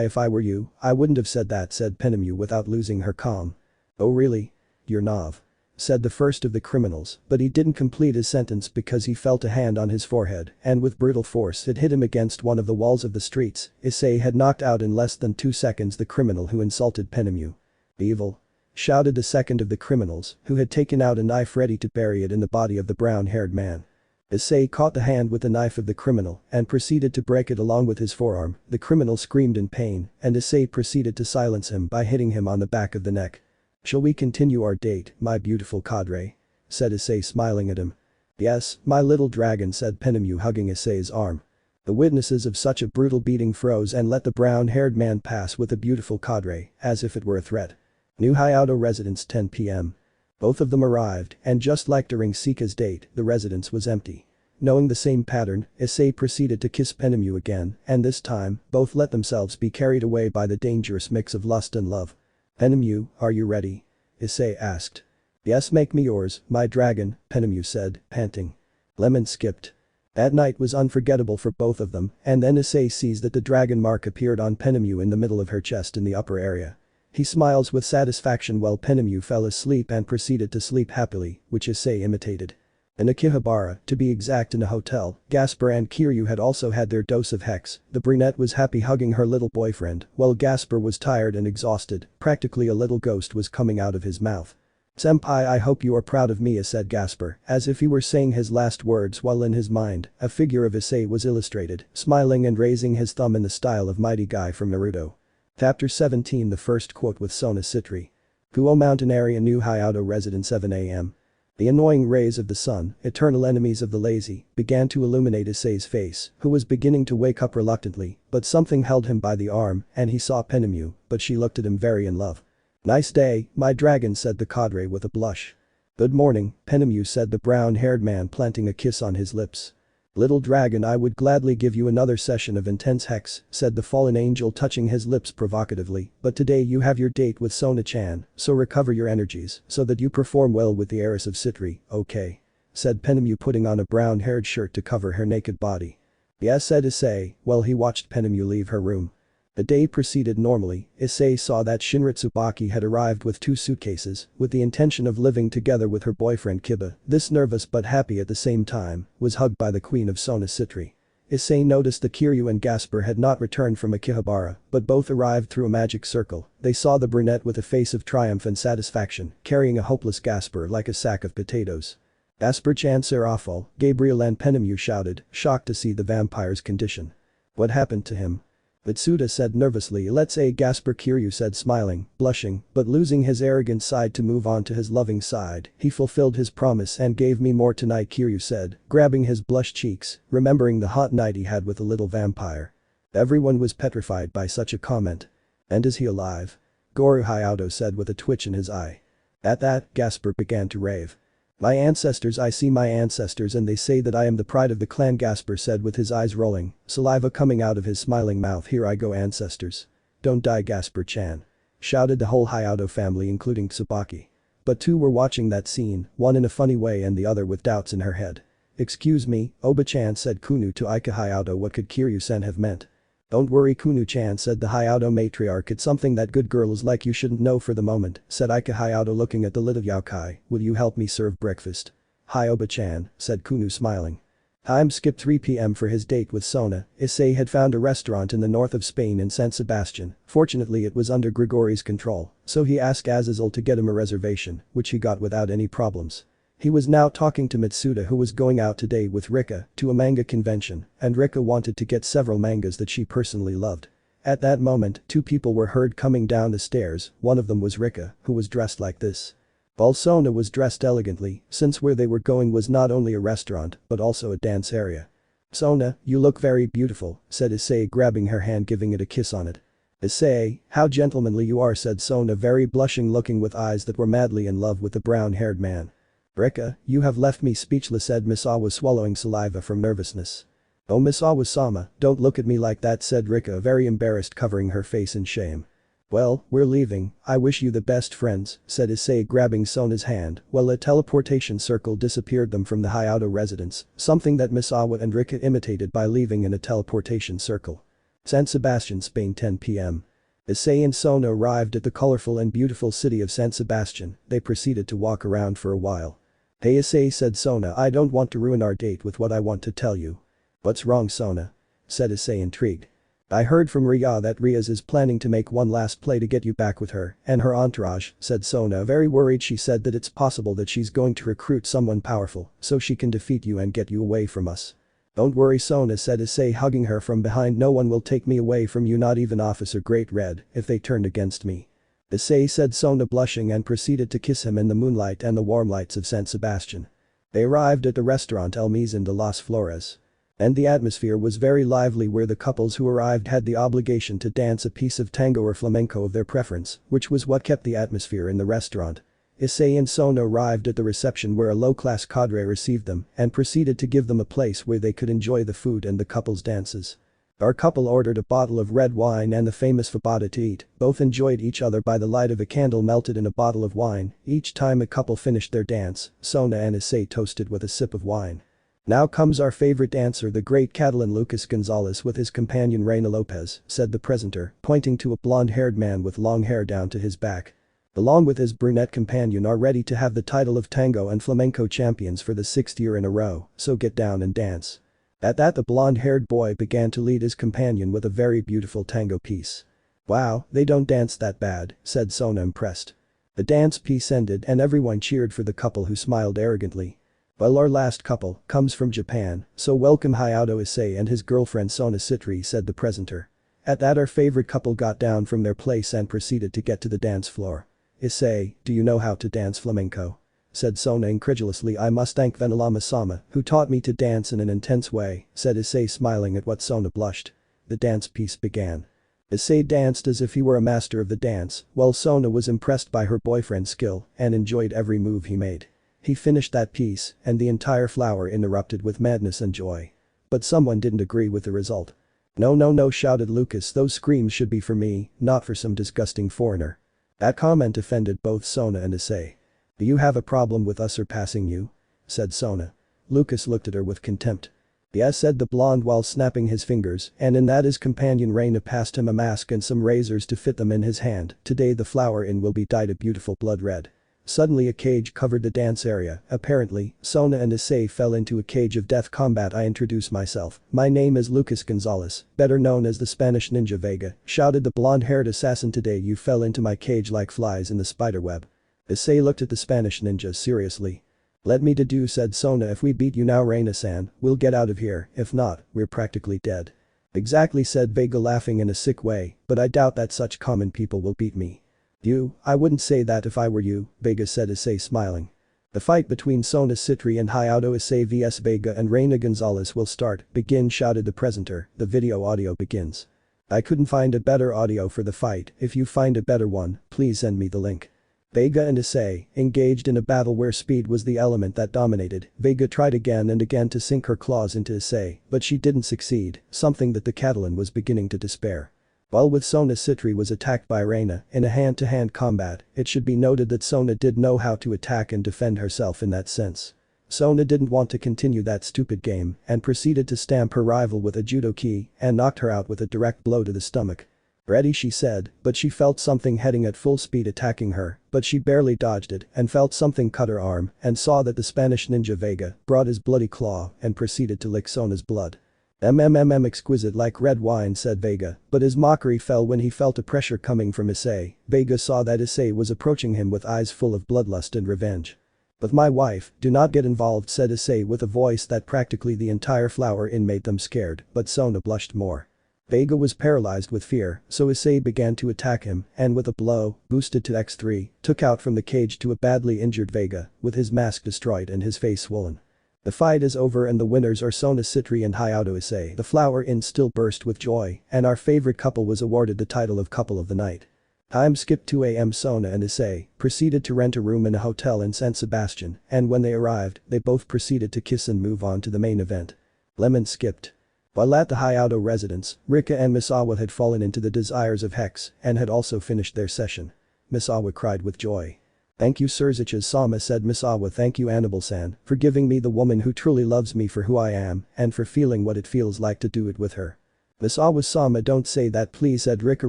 [SPEAKER 1] if I were you, I wouldn't have said that, said Penemu without losing her calm. Oh really? You're Nav, said the first of the criminals, but he didn't complete his sentence because he felt a hand on his forehead, and with brutal force it hit him against one of the walls of the streets. Issei had knocked out in less than 2 seconds the criminal who insulted Penemu. Evil, shouted a second of the criminals, who had taken out a knife ready to bury it in the body of the brown-haired man. Issei caught the hand with the knife of the criminal and proceeded to break it along with his forearm. The criminal screamed in pain, and Issei proceeded to silence him by hitting him on the back of the neck. Shall we continue our date, my beautiful cadre? Said Issei, smiling at him. Yes, my little dragon, said Penemu, hugging Issei's arm. The witnesses of such a brutal beating froze and let the brown-haired man pass with the beautiful cadre, as if it were a threat. New Hyoudou residence, 10 p.m. Both of them arrived, and just like during Sika's date, the residence was empty. Knowing the same pattern, Issei proceeded to kiss Penemu again, and this time, both let themselves be carried away by the dangerous mix of lust and love. Penemu, are you ready? Issei asked. Yes, make me yours, my dragon, Penemu said, panting. Lemon skipped. That night was unforgettable for both of them, and then Issei sees that the dragon mark appeared on Penemu in the middle of her chest in the upper area. He smiles with satisfaction while Penemu fell asleep and proceeded to sleep happily, which Issei imitated. In Akihabara, to be exact in a hotel, Gasper and Kiryu had also had their dose of hex. The brunette was happy hugging her little boyfriend, while Gasper was tired and exhausted, practically a little ghost was coming out of his mouth. "Senpai, I hope you are proud of me," said Gasper, as if he were saying his last words while in his mind, a figure of Issei was illustrated, smiling and raising his thumb in the style of Mighty Guy from Naruto. Chapter 17. The first quote with Sona Citri. Kuoh Mountain Area, New Hyoudou residence, 7 a.m. The annoying rays of the sun, eternal enemies of the lazy, began to illuminate Issei's face, who was beginning to wake up reluctantly, but something held him by the arm and he saw Penemu, but she looked at him very in love. "Nice day, my dragon," said the cadre with a blush. "Good morning, Penemu," said the brown-haired man, planting a kiss on his lips. "Little dragon, I would gladly give you another session of intense hex," said the fallen angel, touching his lips provocatively, "but today you have your date with Sona-chan, so recover your energies so that you perform well with the heiress of Citri, okay?" said Penemu, putting on a brown-haired shirt to cover her naked body. "Yes," said Issei, while he watched Penemu leave her room. The day proceeded normally. Issei saw that Shinra Tsubaki had arrived with 2 suitcases, with the intention of living together with her boyfriend Kiba. This nervous but happy at the same time, was hugged by the queen of Sona Citri. Issei noticed that Kiryu and Gasper had not returned from Akihabara, but both arrived through a magic circle. They saw the brunette with a face of triumph and satisfaction, carrying a hopeless Gasper like a sack of potatoes. "Gasper-chan, c'est awful," Gabriel and Penemu shouted, shocked to see the vampire's condition. "What happened to him?" Matsuda said nervously. "Let's say Gasper," Kiryu said, smiling, blushing, but losing his arrogant side to move on to his loving side. "He fulfilled his promise and gave me more tonight," Kiryu said, grabbing his blushed cheeks, remembering the hot night he had with the little vampire. Everyone was petrified by such a comment. "And is he alive?" Goru Hyoudou said with a twitch in his eye. At that, Gasper began to rave. "My ancestors, I see my ancestors and they say that I am the pride of the clan," Gasper said with his eyes rolling, saliva coming out of his smiling mouth. "Here I go, ancestors. Don't die, Gasper-chan," shouted the whole Hyoudou family including Tsubaki. But 2 were watching that scene, one in a funny way and the other with doubts in her head. "Excuse me, Oba-chan," said Kunu to Ika Hyoudou. What could Kiryu-sen have meant? "Don't worry, Kunu-chan," said the Hyoudou matriarch. "It's something that good girls like you shouldn't know for the moment," said Ika Hyoudou, looking at the little yokai. "Will you help me serve breakfast?" "Hi, Oba-chan," said Kunu, smiling. Time skipped 3 p.m. for his date with Sona. Issei had found a restaurant in the north of Spain in San Sebastian. Fortunately, it was under Grigori's control, so he asked Azazel to get him a reservation, which he got without any problems. He was now talking to Matsuda, who was going out today with Rika to a manga convention, and Rika wanted to get several mangas that she personally loved. At that moment, 2 people were heard coming down the stairs. One of them was Rika, who was dressed like this. While Sona was dressed elegantly, since where they were going was not only a restaurant but also a dance area. "Sona, you look very beautiful," said Issei, grabbing her hand, giving it a kiss on it. "Issei, how gentlemanly you are," said Sona, very blushing, looking with eyes that were madly in love with the brown-haired man. "Rika, you have left me speechless," said Misawa, swallowing saliva from nervousness. "Oh, Misawa-sama, don't look at me like that," said Rika, very embarrassed, covering her face in shame. "Well, we're leaving. I wish you the best, friends," said Issei, grabbing Sona's hand, while a teleportation circle disappeared them from the Hyoudou residence, something that Misawa and Rika imitated by leaving in a teleportation circle. San Sebastian, Spain, 10 p.m. Issei and Sona arrived at the colorful and beautiful city of San Sebastian. They proceeded to walk around for a while. "Hey Issei," said Sona, "I don't want to ruin our date with what I want to tell you." "What's wrong, Sona?" said Issei, intrigued. "I heard from Ria that Riaz is planning to make one last play to get you back with her and her entourage," said Sona, very worried. "She said that it's possible that she's going to recruit someone powerful so she can defeat you and get you away from us." "Don't worry, Sona," said Issei, hugging her from behind. "No one will take me away from you, not even Officer Great Red, if they turned against me." "Issei," said Sona, blushing, and proceeded to kiss him in the moonlight and the warm lights of San Sebastian. They arrived at the restaurant El Mizan de las Flores. And the atmosphere was very lively, where the couples who arrived had the obligation to dance a piece of tango or flamenco of their preference, which was what kept the atmosphere in the restaurant. Issei and Sona arrived at the reception, where a low-class cadre received them and proceeded to give them a place where they could enjoy the food and the couple's dances. Our couple ordered a bottle of red wine and the famous fabada to eat. Both enjoyed each other by the light of a candle melted in a bottle of wine. Each time a couple finished their dance, Sona and Issei toasted with a sip of wine. Now comes our favorite dancer, the great Catalan Lucas Gonzalez with his companion Reina Lopez, said the presenter, pointing to a blonde-haired man with long hair down to his back. Along with his brunette companion are ready to have the title of tango and flamenco champions for the 6th year in a row, so get down and dance. At that, the blonde-haired boy began to lead his companion with a very beautiful tango piece. Wow, they don't dance that bad, said Sona, impressed. The dance piece ended and everyone cheered for the couple, who smiled arrogantly. Well, our last couple comes from Japan, so welcome Hyoudou Issei and his girlfriend Sona Citri, said the presenter. At that, our favorite couple got down from their place and proceeded to get to the dance floor. Issei, do you know how to dance flamenco? Said Sona incredulously. I must thank Venelama-sama, who taught me to dance in an intense way, said Issei, smiling at what Sona blushed. The dance piece began. Issei danced as if he were a master of the dance, while Sona was impressed by her boyfriend's skill and enjoyed every move he made. He finished that piece, and the entire flower erupted with madness and joy. But someone didn't agree with the result. No, no, no, shouted Lucas, those screams should be for me, not for some disgusting foreigner. That comment offended both Sona and Issei. Do you have a problem with us surpassing you? Said Sona. Lucas looked at her with contempt. Yes, said the blonde while snapping his fingers, and in that his companion Reina passed him a mask and some razors to fit them in his hand. Today the flower will be dyed a beautiful blood red. Suddenly a cage covered the dance area. Apparently, Sona and Issei fell into a cage of death combat. I introduce myself. My name is Lucas Gonzalez, better known as the Spanish Ninja Vega, shouted the blonde-haired assassin. Today you fell into my cage like flies in the spider web. Issei looked at the Spanish ninja seriously. Let me deduce, said Sona, if we beat you now, Reina-san, we'll get out of here, if not, we're practically dead. Exactly, said Vega, laughing in a sick way, but I doubt that such common people will beat me. You, I wouldn't say that if I were you, Vega, said Issei, smiling. The fight between Sona Citri and Hyoudou Issei vs Vega and Reina Gonzalez will start. Begin, shouted the presenter. The video audio begins. I couldn't find a better audio for the fight. If you find a better one, please send me the link. Vega and Issei engaged in a battle where speed was the element that dominated. Vega tried again and again to sink her claws into Issei, but she didn't succeed, something that the Catalan was beginning to despair. While with Sona Citri was attacked by Reina in a hand-to-hand combat, it should be noted that Sona did know how to attack and defend herself in that sense. Sona didn't want to continue that stupid game and proceeded to stamp her rival with a judo ki and knocked her out with a direct blow to the stomach. Ready, she said, but she felt something heading at full speed attacking her, but she barely dodged it and felt something cut her arm and saw that the Spanish ninja Vega brought his bloody claw and proceeded to lick Sona's blood. Exquisite like red wine, said Vega, but his mockery fell when he felt a pressure coming from Issei. Vega saw that Issei was approaching him with eyes full of bloodlust and revenge. But my wife, do not get involved, said Issei with a voice that practically the entire flower made them scared, but Sona blushed more. Vega was paralyzed with fear, so Issei began to attack him and with a blow, boosted to X3, took out from the cage to a badly injured Vega, with his mask destroyed and his face swollen. The fight is over and the winners are Sona Citri and Hyoudou Issei. The flower still burst with joy, and our favorite couple was awarded the title of Couple of the Night. Time skipped 2 a.m. Sona and Issei proceeded to rent a room in a hotel in San Sebastian, and when they arrived, they both proceeded to kiss and move on to the main event. Lemon skipped. While at the Hyoudou residence, Rika and Misawa had fallen into the desires of Hex and had also finished their session. Misawa cried with joy. Thank you, Sirzechs-sama, said Misawa. Thank you, Annabelle-san, for giving me the woman who truly loves me for who I am and for feeling what it feels like to do it with her. Misawa-sama, don't say that please, said Rika,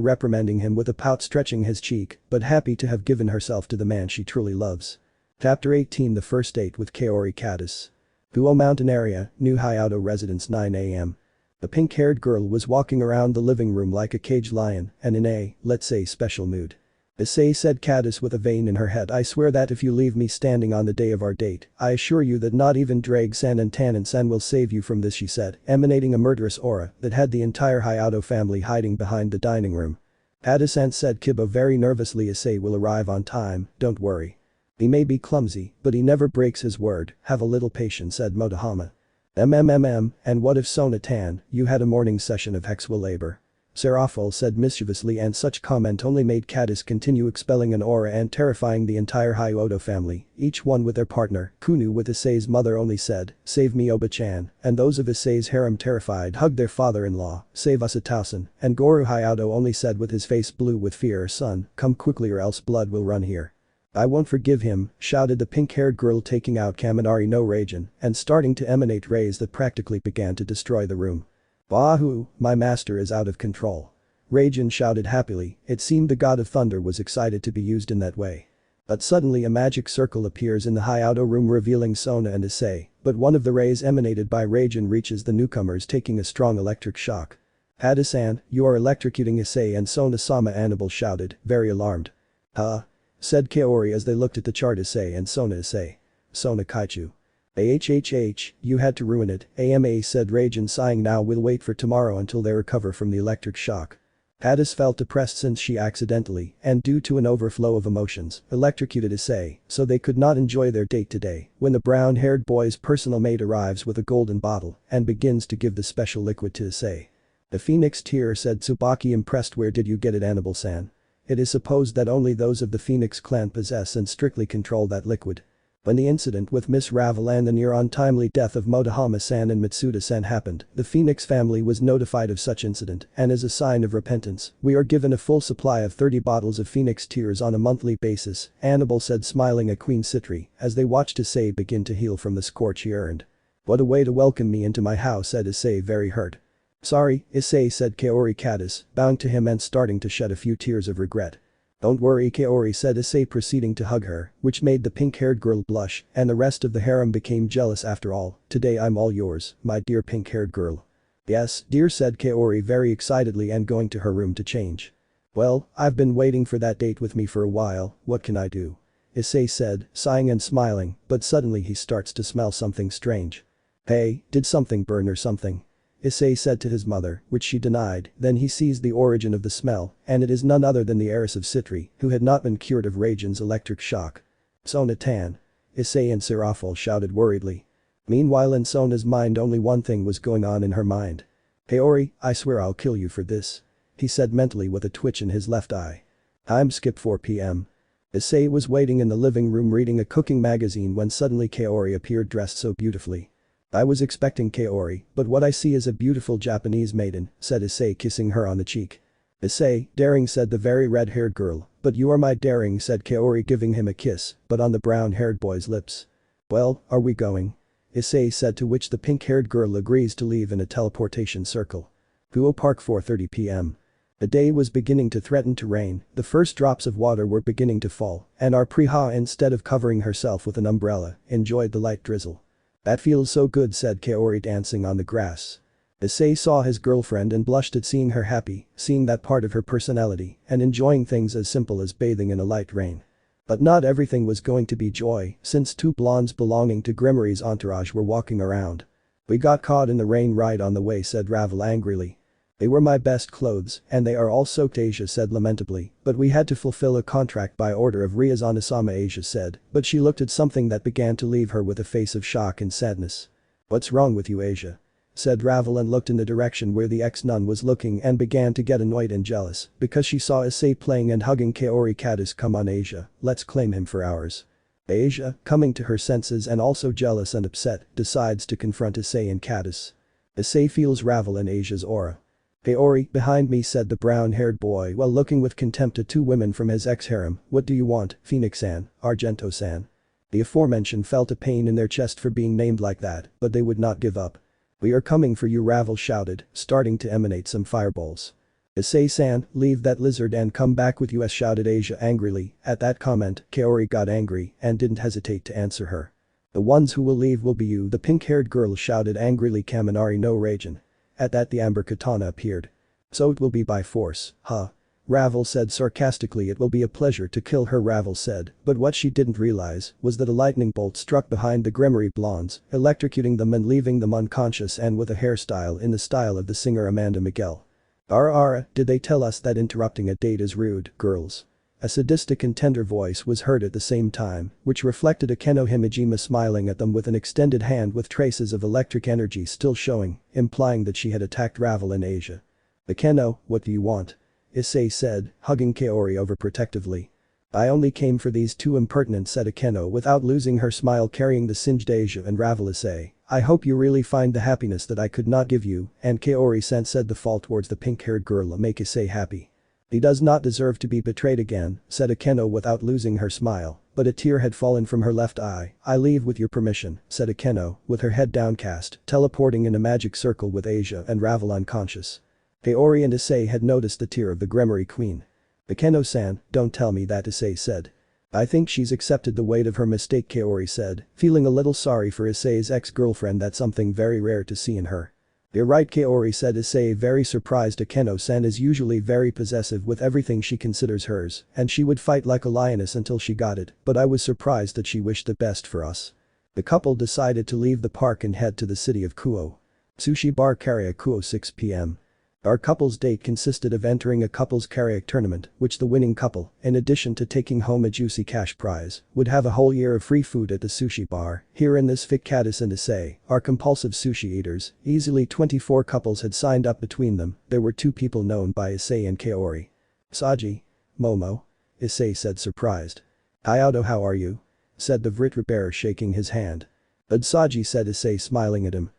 [SPEAKER 1] reprimanding him with a pout, stretching his cheek, but happy to have given herself to the man she truly loves. Chapter 18, The First Date with Kaori Katase. Kuoh Mountain Area, New Hyoudou residence, 9 a.m. The pink-haired girl was walking around the living room like a caged lion and in a, let's say, special mood. Issei, said Katase with a vein in her head, I swear that if you leave me standing on the day of our date, I assure you that not even Ddraig-san and Tannen-san will save you from this, she said, emanating a murderous aura that had the entire Hyoudou family hiding behind the dining room. Katase-san, said Kiba very nervously, Issei will arrive on time, don't worry. He may be clumsy, but he never breaks his word, have a little patience, said Motohama. And what if Sona-tan, you had a morning session of Hex will labor? Serafal said mischievously, and such comment only made Katase continue expelling an aura and terrifying the entire Hyoudou family, each one with their partner. Kunu with Issei's mother only said, save me Oba-chan, and those of Issei's harem terrified hugged their father-in-law, save us Atausen, and Goro Hyoudou only said with his face blue with fear, son, come quickly or else blood will run here. I won't forgive him, shouted the pink-haired girl taking out Kaminari no Raijin and starting to emanate rays that practically began to destroy the room. Wahoo, my master is out of control. Raijin shouted happily, it seemed the god of thunder was excited to be used in that way. But suddenly a magic circle appears in the Hyoudou room revealing Sona and Issei, but one of the rays emanated by Raijin reaches the newcomers taking a strong electric shock. Hada-san, you are electrocuting Issei and Sona-sama, Annabelle shouted, very alarmed. Huh? Said Kaori as they looked at the chart. Issei and Issei. Sona Kaichu. AHHH, you had to ruin it, AMA said Raijin sighing, now we'll wait for tomorrow until they recover from the electric shock. Hadis felt depressed since she accidentally, and due to an overflow of emotions, electrocuted Issei, so they could not enjoy their date today, when the brown-haired boy's personal maid arrives with a golden bottle and begins to give the special liquid to Issei. The phoenix tear, said Tsubaki, impressed. Where did you get it, Annabelle-san? It is supposed that only those of the Phoenix clan possess and strictly control that liquid. When the incident with Miss Ravel and the near-untimely death of Motohama-san and Matsuda-san happened, the Phoenix family was notified of such incident, and as a sign of repentance, we are given a full supply of 30 bottles of Phoenix tears on a monthly basis, Annabelle said, smiling at Queen Citri, as they watched Issei begin to heal from the scorch he earned. What a way to welcome me into my house, said Issei, very hurt. Sorry, Issei, said Kaori Katase, bowing to him and starting to shed a few tears of regret. Don't worry, Kaori, said Issei, proceeding to hug her, which made the pink-haired girl blush, and the rest of the harem became jealous. After all, today I'm all yours, my dear pink-haired girl. Yes, dear, said Kaori very excitedly and going to her room to change. Well, I've been waiting for that date with me for a while, what can I do? Issei said, sighing and smiling, but suddenly he starts to smell something strange. Hey, did something burn or something? Issei said to his mother, which she denied, then he sees the origin of the smell, and it is none other than the heiress of Citri, who had not been cured of Raijin's electric shock. Sona-tan. Issei and Sirafal shouted worriedly. Meanwhile in Sona's mind only one thing was going on in her mind. Kaori, I swear I'll kill you for this. He said mentally with a twitch in his left eye. Time skip 4 p.m. Issei was waiting in the living room reading a cooking magazine when suddenly Kaori appeared dressed so beautifully. I was expecting Kaori, but what I see is a beautiful Japanese maiden, said Issei, kissing her on the cheek. Issei, daring, said the very red-haired girl, but you are my daring, said Kaori, giving him a kiss, but on the brown-haired boy's lips. Well, are we going? Issei said, to which the pink-haired girl agrees to leave in a teleportation circle. Kuoh Park, 4:30 p.m. The day was beginning to threaten to rain, the first drops of water were beginning to fall, and our Priha, instead of covering herself with an umbrella, enjoyed the light drizzle. That feels so good, said Kaori, dancing on the grass. Issei saw his girlfriend and blushed at seeing her happy, seeing that part of her personality, and enjoying things as simple as bathing in a light rain. But not everything was going to be joy, since two blondes belonging to Gremory's entourage were walking around. We got caught in the rain right on the way, said Ravel angrily. They were my best clothes, and they are all soaked, Asia said lamentably, but we had to fulfill a contract by order of Ryazana-sama, Asia said, but she looked at something that began to leave her with a face of shock and sadness. What's wrong with you, Asia? Said Ravel and looked in the direction where the ex-nun was looking and began to get annoyed and jealous, because she saw Issei playing and hugging Kaori Katase. Come on, Asia, let's claim him for ours. Asia, coming to her senses and also jealous and upset, decides to confront Issei and Katase. Issei feels Ravel and Asia's aura. Kaori, behind me, said the brown-haired boy while looking with contempt at two women from his ex-harem. What do you want, Phoenix-san, Argento-san? The aforementioned felt a pain in their chest for being named like that, but they would not give up. We are coming for you, Ravel shouted, starting to emanate some fireballs. Issei-san, leave that lizard and come back with us, shouted Asia angrily. At that comment, Kaori got angry and didn't hesitate to answer her. The ones who will leave will be you, the pink-haired girl shouted angrily. Kaminari no Raijin. At that the amber katana appeared. So it will be by force, huh? Ravel said sarcastically. It will be a pleasure to kill her, Ravel said, but what she didn't realize was that a lightning bolt struck behind the Gremory blondes, electrocuting them and leaving them unconscious and with a hairstyle in the style of the singer Amanda Miguel. Ara, did they tell us that interrupting a date is rude, girls? A sadistic and tender voice was heard at the same time, which reflected Akeno Himejima smiling at them with an extended hand with traces of electric energy still showing, implying that she had attacked Ravel and Asia. Akeno, what do you want? Issei said, hugging Kaori overprotectively. I only came for these two impertinents, said Akeno without losing her smile, carrying the singed Asia and Ravel. Issei, I hope you really find the happiness that I could not give you, and Kaori-san said the fall towards the pink-haired girl make Issei happy. "He does not deserve to be betrayed again," said Akeno without losing her smile, but a tear had fallen from her left eye. "I leave with your permission," said Akeno, with her head downcast, teleporting in a magic circle with Asia and Ravel unconscious. Kaori and Issei had noticed the tear of the Gremory queen. "Akeno-san, don't tell me that," Issei said. "I think she's accepted the weight of her mistake," Kaori said, feeling a little sorry for Issei's ex-girlfriend. "That's something very rare to see in her." "You're right," Kaori said. Issei, very surprised. Akeno-san is usually very possessive with everything she considers hers, and she would fight like a lioness until she got it, but I was surprised that she wished the best for us. The couple decided to leave the park and head to the city of Kuoh. Sushi bar karaoke Kuoh 6 p.m. Our couple's date consisted of entering a couple's karaoke tournament, which the winning couple, in addition to taking home a juicy cash prize, would have a whole year of free food at the sushi bar. Here in this fic, Katase and Issei are compulsive sushi eaters. Easily 24 couples had signed up between them. There were 2 people known by Issei and Kaori. "Saji? Momo?" Issei said, surprised. "Hyoudou, how are you?" said the Vritra bearer, shaking his hand. "Good, Saji," said Issei, smiling at him.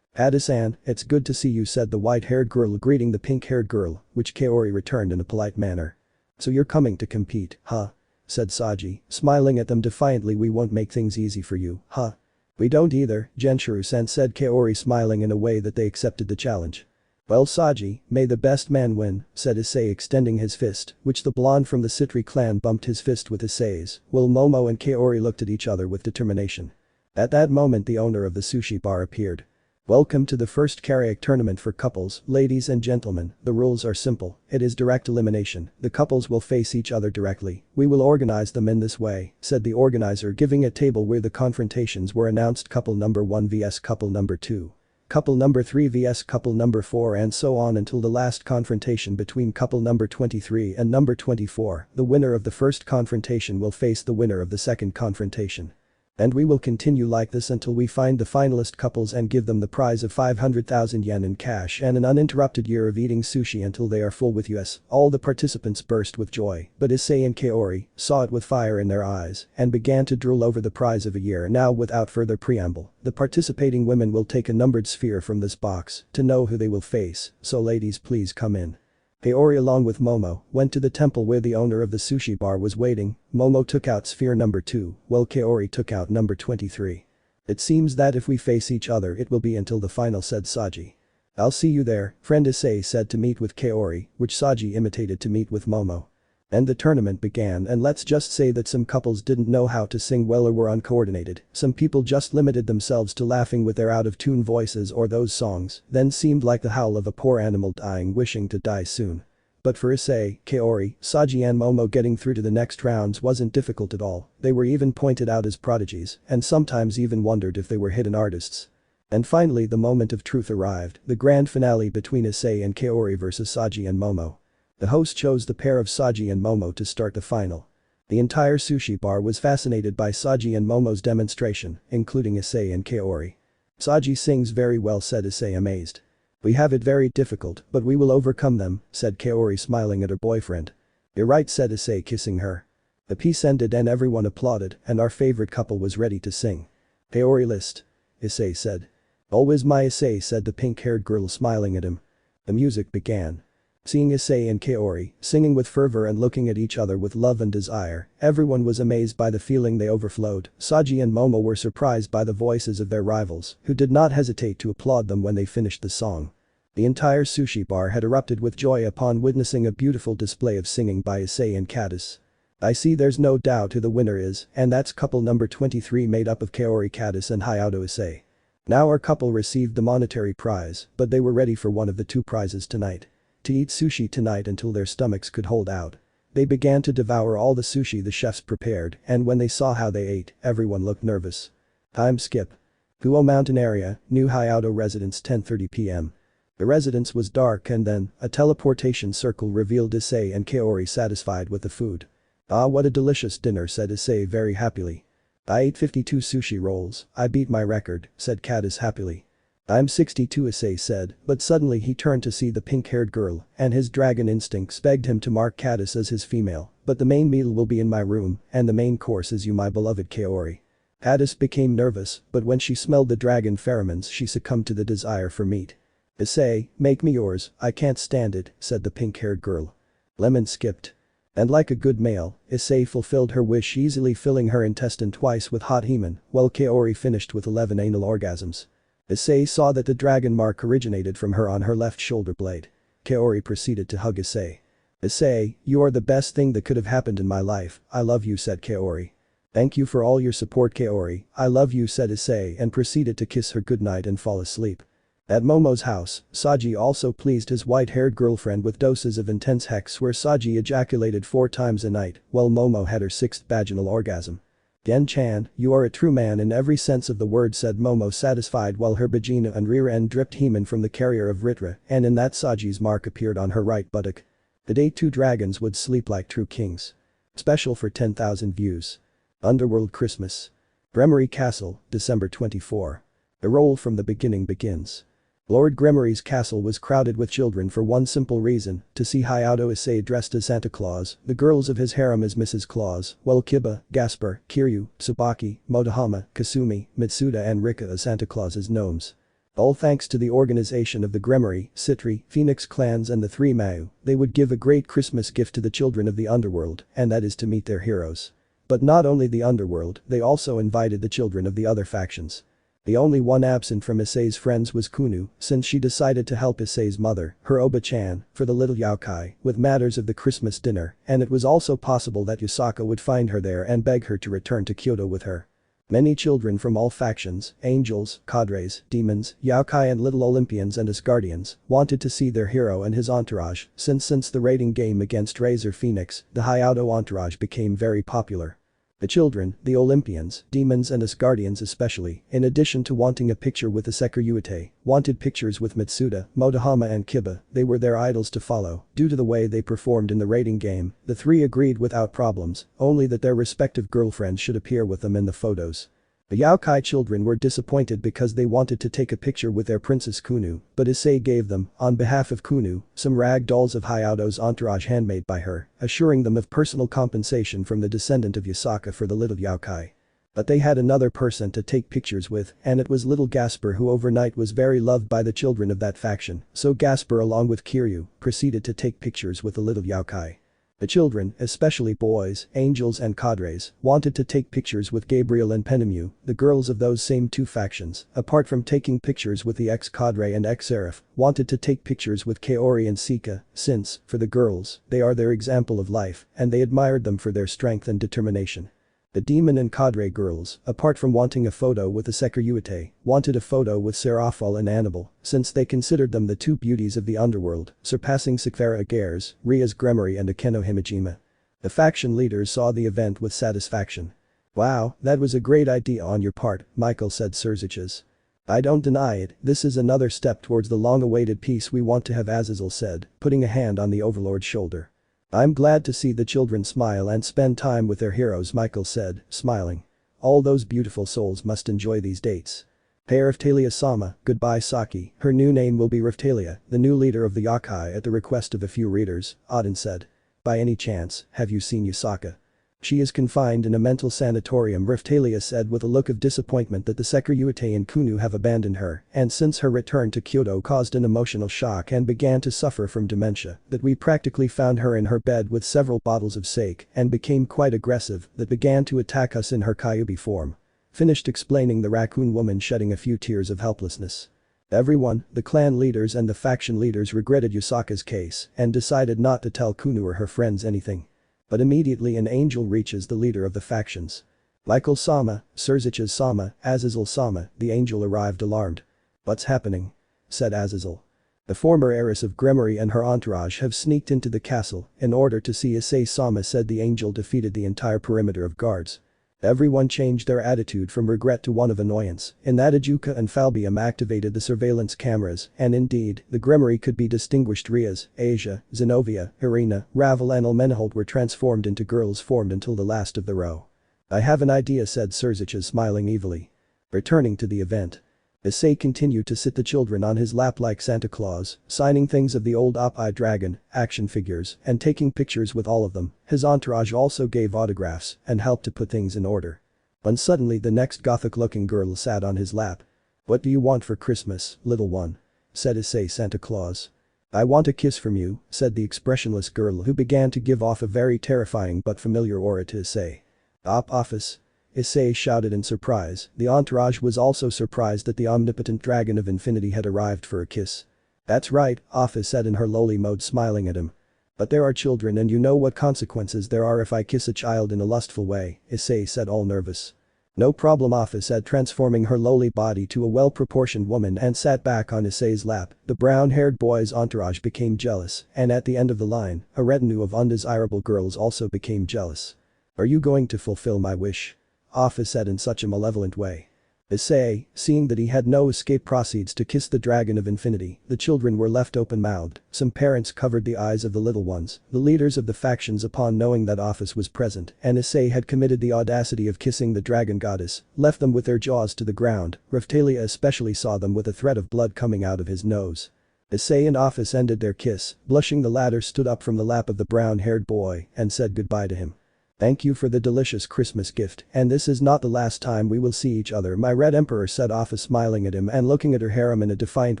[SPEAKER 1] "Ada-san, it's good to see you," said the white-haired girl, greeting the pink-haired girl, which Kaori returned in a polite manner. "So you're coming to compete, huh?" said Saji, smiling at them defiantly. "We won't make things easy for you, huh?" "We don't either, Genshiro-san," said Kaori, smiling in a way that they accepted the challenge. "Well, Saji, may the best man win," said Issei, extending his fist, which the blonde from the Citri clan bumped his fist with Issei's, while Momo and Kaori looked at each other with determination. At that moment the owner of the sushi bar appeared. "Welcome to the first karaoke tournament for couples, ladies and gentlemen. The rules are simple. It is direct elimination. The couples will face each other directly. We will organize them in this way," said the organizer, giving a table where the confrontations were announced: couple number 1 vs couple number 2. Couple number 3 vs couple number 4, and so on until the last confrontation between couple number 23 and number 24. The winner of the first confrontation will face the winner of the second confrontation. And we will continue like this until we find the finalist couples and give them the prize of 500,000 yen in cash and an uninterrupted year of eating sushi until they are full with us. All the participants burst with joy, but Issei and Kaori saw it with fire in their eyes and began to drool over the prize of a year. Now, without further preamble, the participating women will take a numbered sphere from this box to know who they will face, so ladies, please come in. Kaori, along with Momo, went to the temple where the owner of the sushi bar was waiting. Momo took out sphere number 2, while Kaori took out number 23. "It seems that if we face each other it will be until the final," said Saji. "I'll see you there, friend," Issei said to meet with Kaori, which Saji imitated to meet with Momo. And the tournament began, and let's just say that some couples didn't know how to sing well or were uncoordinated. Some people just limited themselves to laughing with their out-of-tune voices, or those songs then seemed like the howl of a poor animal dying, wishing to die soon. But for Issei, Kaori, Saji and Momo, getting through to the next rounds wasn't difficult at all. They were even pointed out as prodigies and sometimes even wondered if they were hidden artists. And finally the moment of truth arrived, the grand finale between Issei and Kaori versus Saji and Momo. The host chose the pair of Saji and Momo to start the final. The entire sushi bar was fascinated by Saji and Momo's demonstration, including Issei and Kaori. "Saji sings very well," said Issei, amazed. "We have it very difficult, but we will overcome them," said Kaori, smiling at her boyfriend. "You're right," said Issei, kissing her. The piece ended and everyone applauded, and our favorite couple was ready to sing. "Kaori list," Issei said. "Always my Issei," said the pink-haired girl, smiling at him. The music began. Seeing Issei and Kaori singing with fervor and looking at each other with love and desire, everyone was amazed by the feeling they overflowed. Saji and Momo were surprised by the voices of their rivals, who did not hesitate to applaud them when they finished the song. The entire sushi bar had erupted with joy upon witnessing a beautiful display of singing by Issei and Katase. "I see there's no doubt who the winner is, and that's couple number 23, made up of Kaori, Katase and Hyoudou Issei. Now our couple received the monetary prize, but they were ready for one of the 2 prizes tonight. To eat sushi tonight until their stomachs could hold out. They began to devour all the sushi the chefs prepared, and when they saw how they ate, everyone looked nervous. Time skip. Kuoh Mountain area, New Hyoudou residence, 10:30 p.m. The residence was dark, and then a teleportation circle revealed Issei and Kaori satisfied with the food. "Ah, what a delicious dinner," said Issei very happily. "I ate 52 sushi rolls. I beat my record," said Katase happily. "I'm 62," Issei said, but suddenly he turned to see the pink-haired girl, and his dragon instincts begged him to mark Katase as his female. "But the main meal will be in my room, and the main course is you, my beloved Kaori." Katase became nervous, but when she smelled the dragon pheromones she succumbed to the desire for meat. "Issei, make me yours, I can't stand it," said the pink-haired girl. Lemon skipped. And like a good male, Issei fulfilled her wish, easily filling her intestine twice with hot hymen, while Kaori finished with 11 anal orgasms. Issei saw that the dragon mark originated from her on her left shoulder blade. Kaori proceeded to hug Issei. "Issei, you are the best thing that could have happened in my life, I love you," said Kaori. "Thank you for all your support, Kaori, I love you," said Issei and proceeded to kiss her goodnight and fall asleep. At Momo's house, Saji also pleased his white-haired girlfriend with doses of intense hex where Saji ejaculated 4 times a night, while Momo had her 6th vaginal orgasm. "Gen-chan, you are a true man in every sense of the word," said Momo, satisfied, while her vagina and rear end dripped hymen from the carrier of Ritra, and in that Saji's mark appeared on her right buttock. The day 2 dragons would sleep like true kings. Special for 10,000 views. Underworld Christmas. Gremory Castle, December 24. The roll from the beginning begins. Lord Gremory's castle was crowded with children for one simple reason, to see Hyoudou Issei dressed as Santa Claus, the girls of his harem as Mrs. Claus, while Kiba, Gaspar, Kiryu, Tsubaki, Motohama, Kasumi, Matsuda and Rika as Santa Claus's gnomes. All thanks to the organization of the Gremory, Citri, Phoenix clans and the 3 Mau, they would give a great Christmas gift to the children of the underworld, and that is to meet their heroes. But not only the underworld, they also invited the children of the other factions. The only one absent from Issei's friends was Kuoh, since she decided to help Issei's mother, her Oba-chan, for the little yokai, with matters of the Christmas dinner, and it was also possible that Yusaka would find her there and beg her to return to Kyoto with her. Many children from all factions, angels, cadres, demons, yokai and little Olympians and Asgardians, wanted to see their hero and his entourage, since the raiding game against Razor Phoenix, the Hyoudou entourage became very popular. The children, the Olympians, demons and Asgardians especially, in addition to wanting a picture with the Seekvaira, wanted pictures with Matsuda, Motohama and Kiba, they were their idols to follow, due to the way they performed in the raiding game, the 3 agreed without problems, only that their respective girlfriends should appear with them in the photos. The Yaokai children were disappointed because they wanted to take a picture with their princess Kuoh, but Issei gave them, on behalf of Kuoh, some rag dolls of Hyoudou's entourage handmade by her, assuring them of personal compensation from the descendant of Yusaka for the little Yaokai. But they had another person to take pictures with, and it was little Gaspar, who overnight was very loved by the children of that faction, so Gaspar along with Kiryu, proceeded to take pictures with the little Yaokai. The children, especially boys, angels and cadres, wanted to take pictures with Gabriel and Penemu, the girls of those same 2 factions, apart from taking pictures with the ex-cadre and ex-seraph, wanted to take pictures with Kaori and Sika, since, for the girls, they are their example of life, and they admired them for their strength and determination. The demon and cadre girls, apart from wanting a photo with the Seekvaira, wanted a photo with Seraphal and Annabelle, since they considered them the 2 beauties of the underworld, surpassing Seekvaira Agares, Ria's Gremory and Akeno Himejima. The faction leaders saw the event with satisfaction. "Wow, that was a great idea on your part," Michael said. Sirzechs. "I don't deny it, this is another step towards the long-awaited peace we want to have," Azazel said, putting a hand on the overlord's shoulder. "I'm glad to see the children smile and spend time with their heroes," Michael said, smiling. "All those beautiful souls must enjoy these dates." "Hey Raftalia-sama, goodbye Saki, her new name will be Raftalia, the new leader of the yokai at the request of a few readers," Auden said. "By any chance, have you seen Yusaka?" "She is confined in a mental sanatorium," Raftalia said with a look of disappointment that the Seekvaira and Kuoh have abandoned her, and since her return to Kyoto caused an emotional shock and began to suffer from dementia, that we practically found her in her bed with several bottles of sake and became quite aggressive, that began to attack us in her Kyuubi form. Finished explaining the raccoon woman, shedding a few tears of helplessness. Everyone, the clan leaders and the faction leaders, regretted Yusaka's case and decided not to tell Kuoh or her friends anything. But immediately an angel reaches the leader of the factions. "Michael-sama, Sirzechs-sama, Azazel-sama," the angel arrived alarmed. "What's happening?" said Azazel. "The former heiress of Gremory and her entourage have sneaked into the castle in order to see Issei-sama," said the angel. Defeated the entire perimeter of guards. Everyone changed their attitude from regret to one of annoyance, in that Ajuka and Falbium activated the surveillance cameras, and indeed, the Gremory could be distinguished. Rias, Asia, Zenobia, Irina, Ravel and Elmenhold were transformed into girls formed until the last of the row. "I have an idea," said Sirzechs, smiling evilly. Returning to the event. Issei continued to sit the children on his lap like Santa Claus, signing things of the old Op-Eye dragon, action figures, and taking pictures with all of them. His entourage also gave autographs and helped to put things in order. When suddenly the next gothic-looking girl sat on his lap. "What do you want for Christmas, little one?" said Issei. "Santa Claus." "I want a kiss from you," said the expressionless girl who began to give off a very terrifying but familiar aura to Issei. Ophis. Issei shouted in surprise. The entourage was also surprised that the omnipotent dragon of infinity had arrived for a kiss. "That's right," Ophis said in her lowly mode, smiling at him. "But there are children and you know what consequences there are if I kiss a child in a lustful way," Issei said, all nervous. "No problem," Ophis said, transforming her lowly body to a well-proportioned woman and sat back on Issei's lap. The brown-haired boy's entourage became jealous, and at the end of the line, a retinue of undesirable girls also became jealous. "Are you going to fulfill my wish?" Ophis said in such a malevolent way. Issei, seeing that he had no escape, proceeds to kiss the dragon of infinity. The children were left open-mouthed. Some parents covered the eyes of the little ones. The leaders of the factions, upon knowing that Ophis was present and Issei had committed the audacity of kissing the dragon goddess, left them with their jaws to the ground. Raphtalia especially saw them with a thread of blood coming out of his nose. Issei and Ophis ended their kiss. Blushing, the latter stood up from the lap of the brown-haired boy and said goodbye to him. "Thank you for the delicious Christmas gift, and this is not the last time we will see each other, my Red Emperor," said Ophis, smiling at him and looking at her harem in a defiant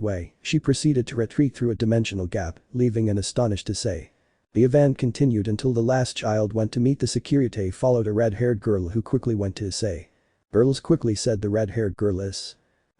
[SPEAKER 1] way. She proceeded to retreat through a dimensional gap, leaving an astonished Issei. The event continued until the last child went to meet the Seekvaira, followed a red-haired girl who quickly went to Issei. "Girls," quickly said the red-haired girl,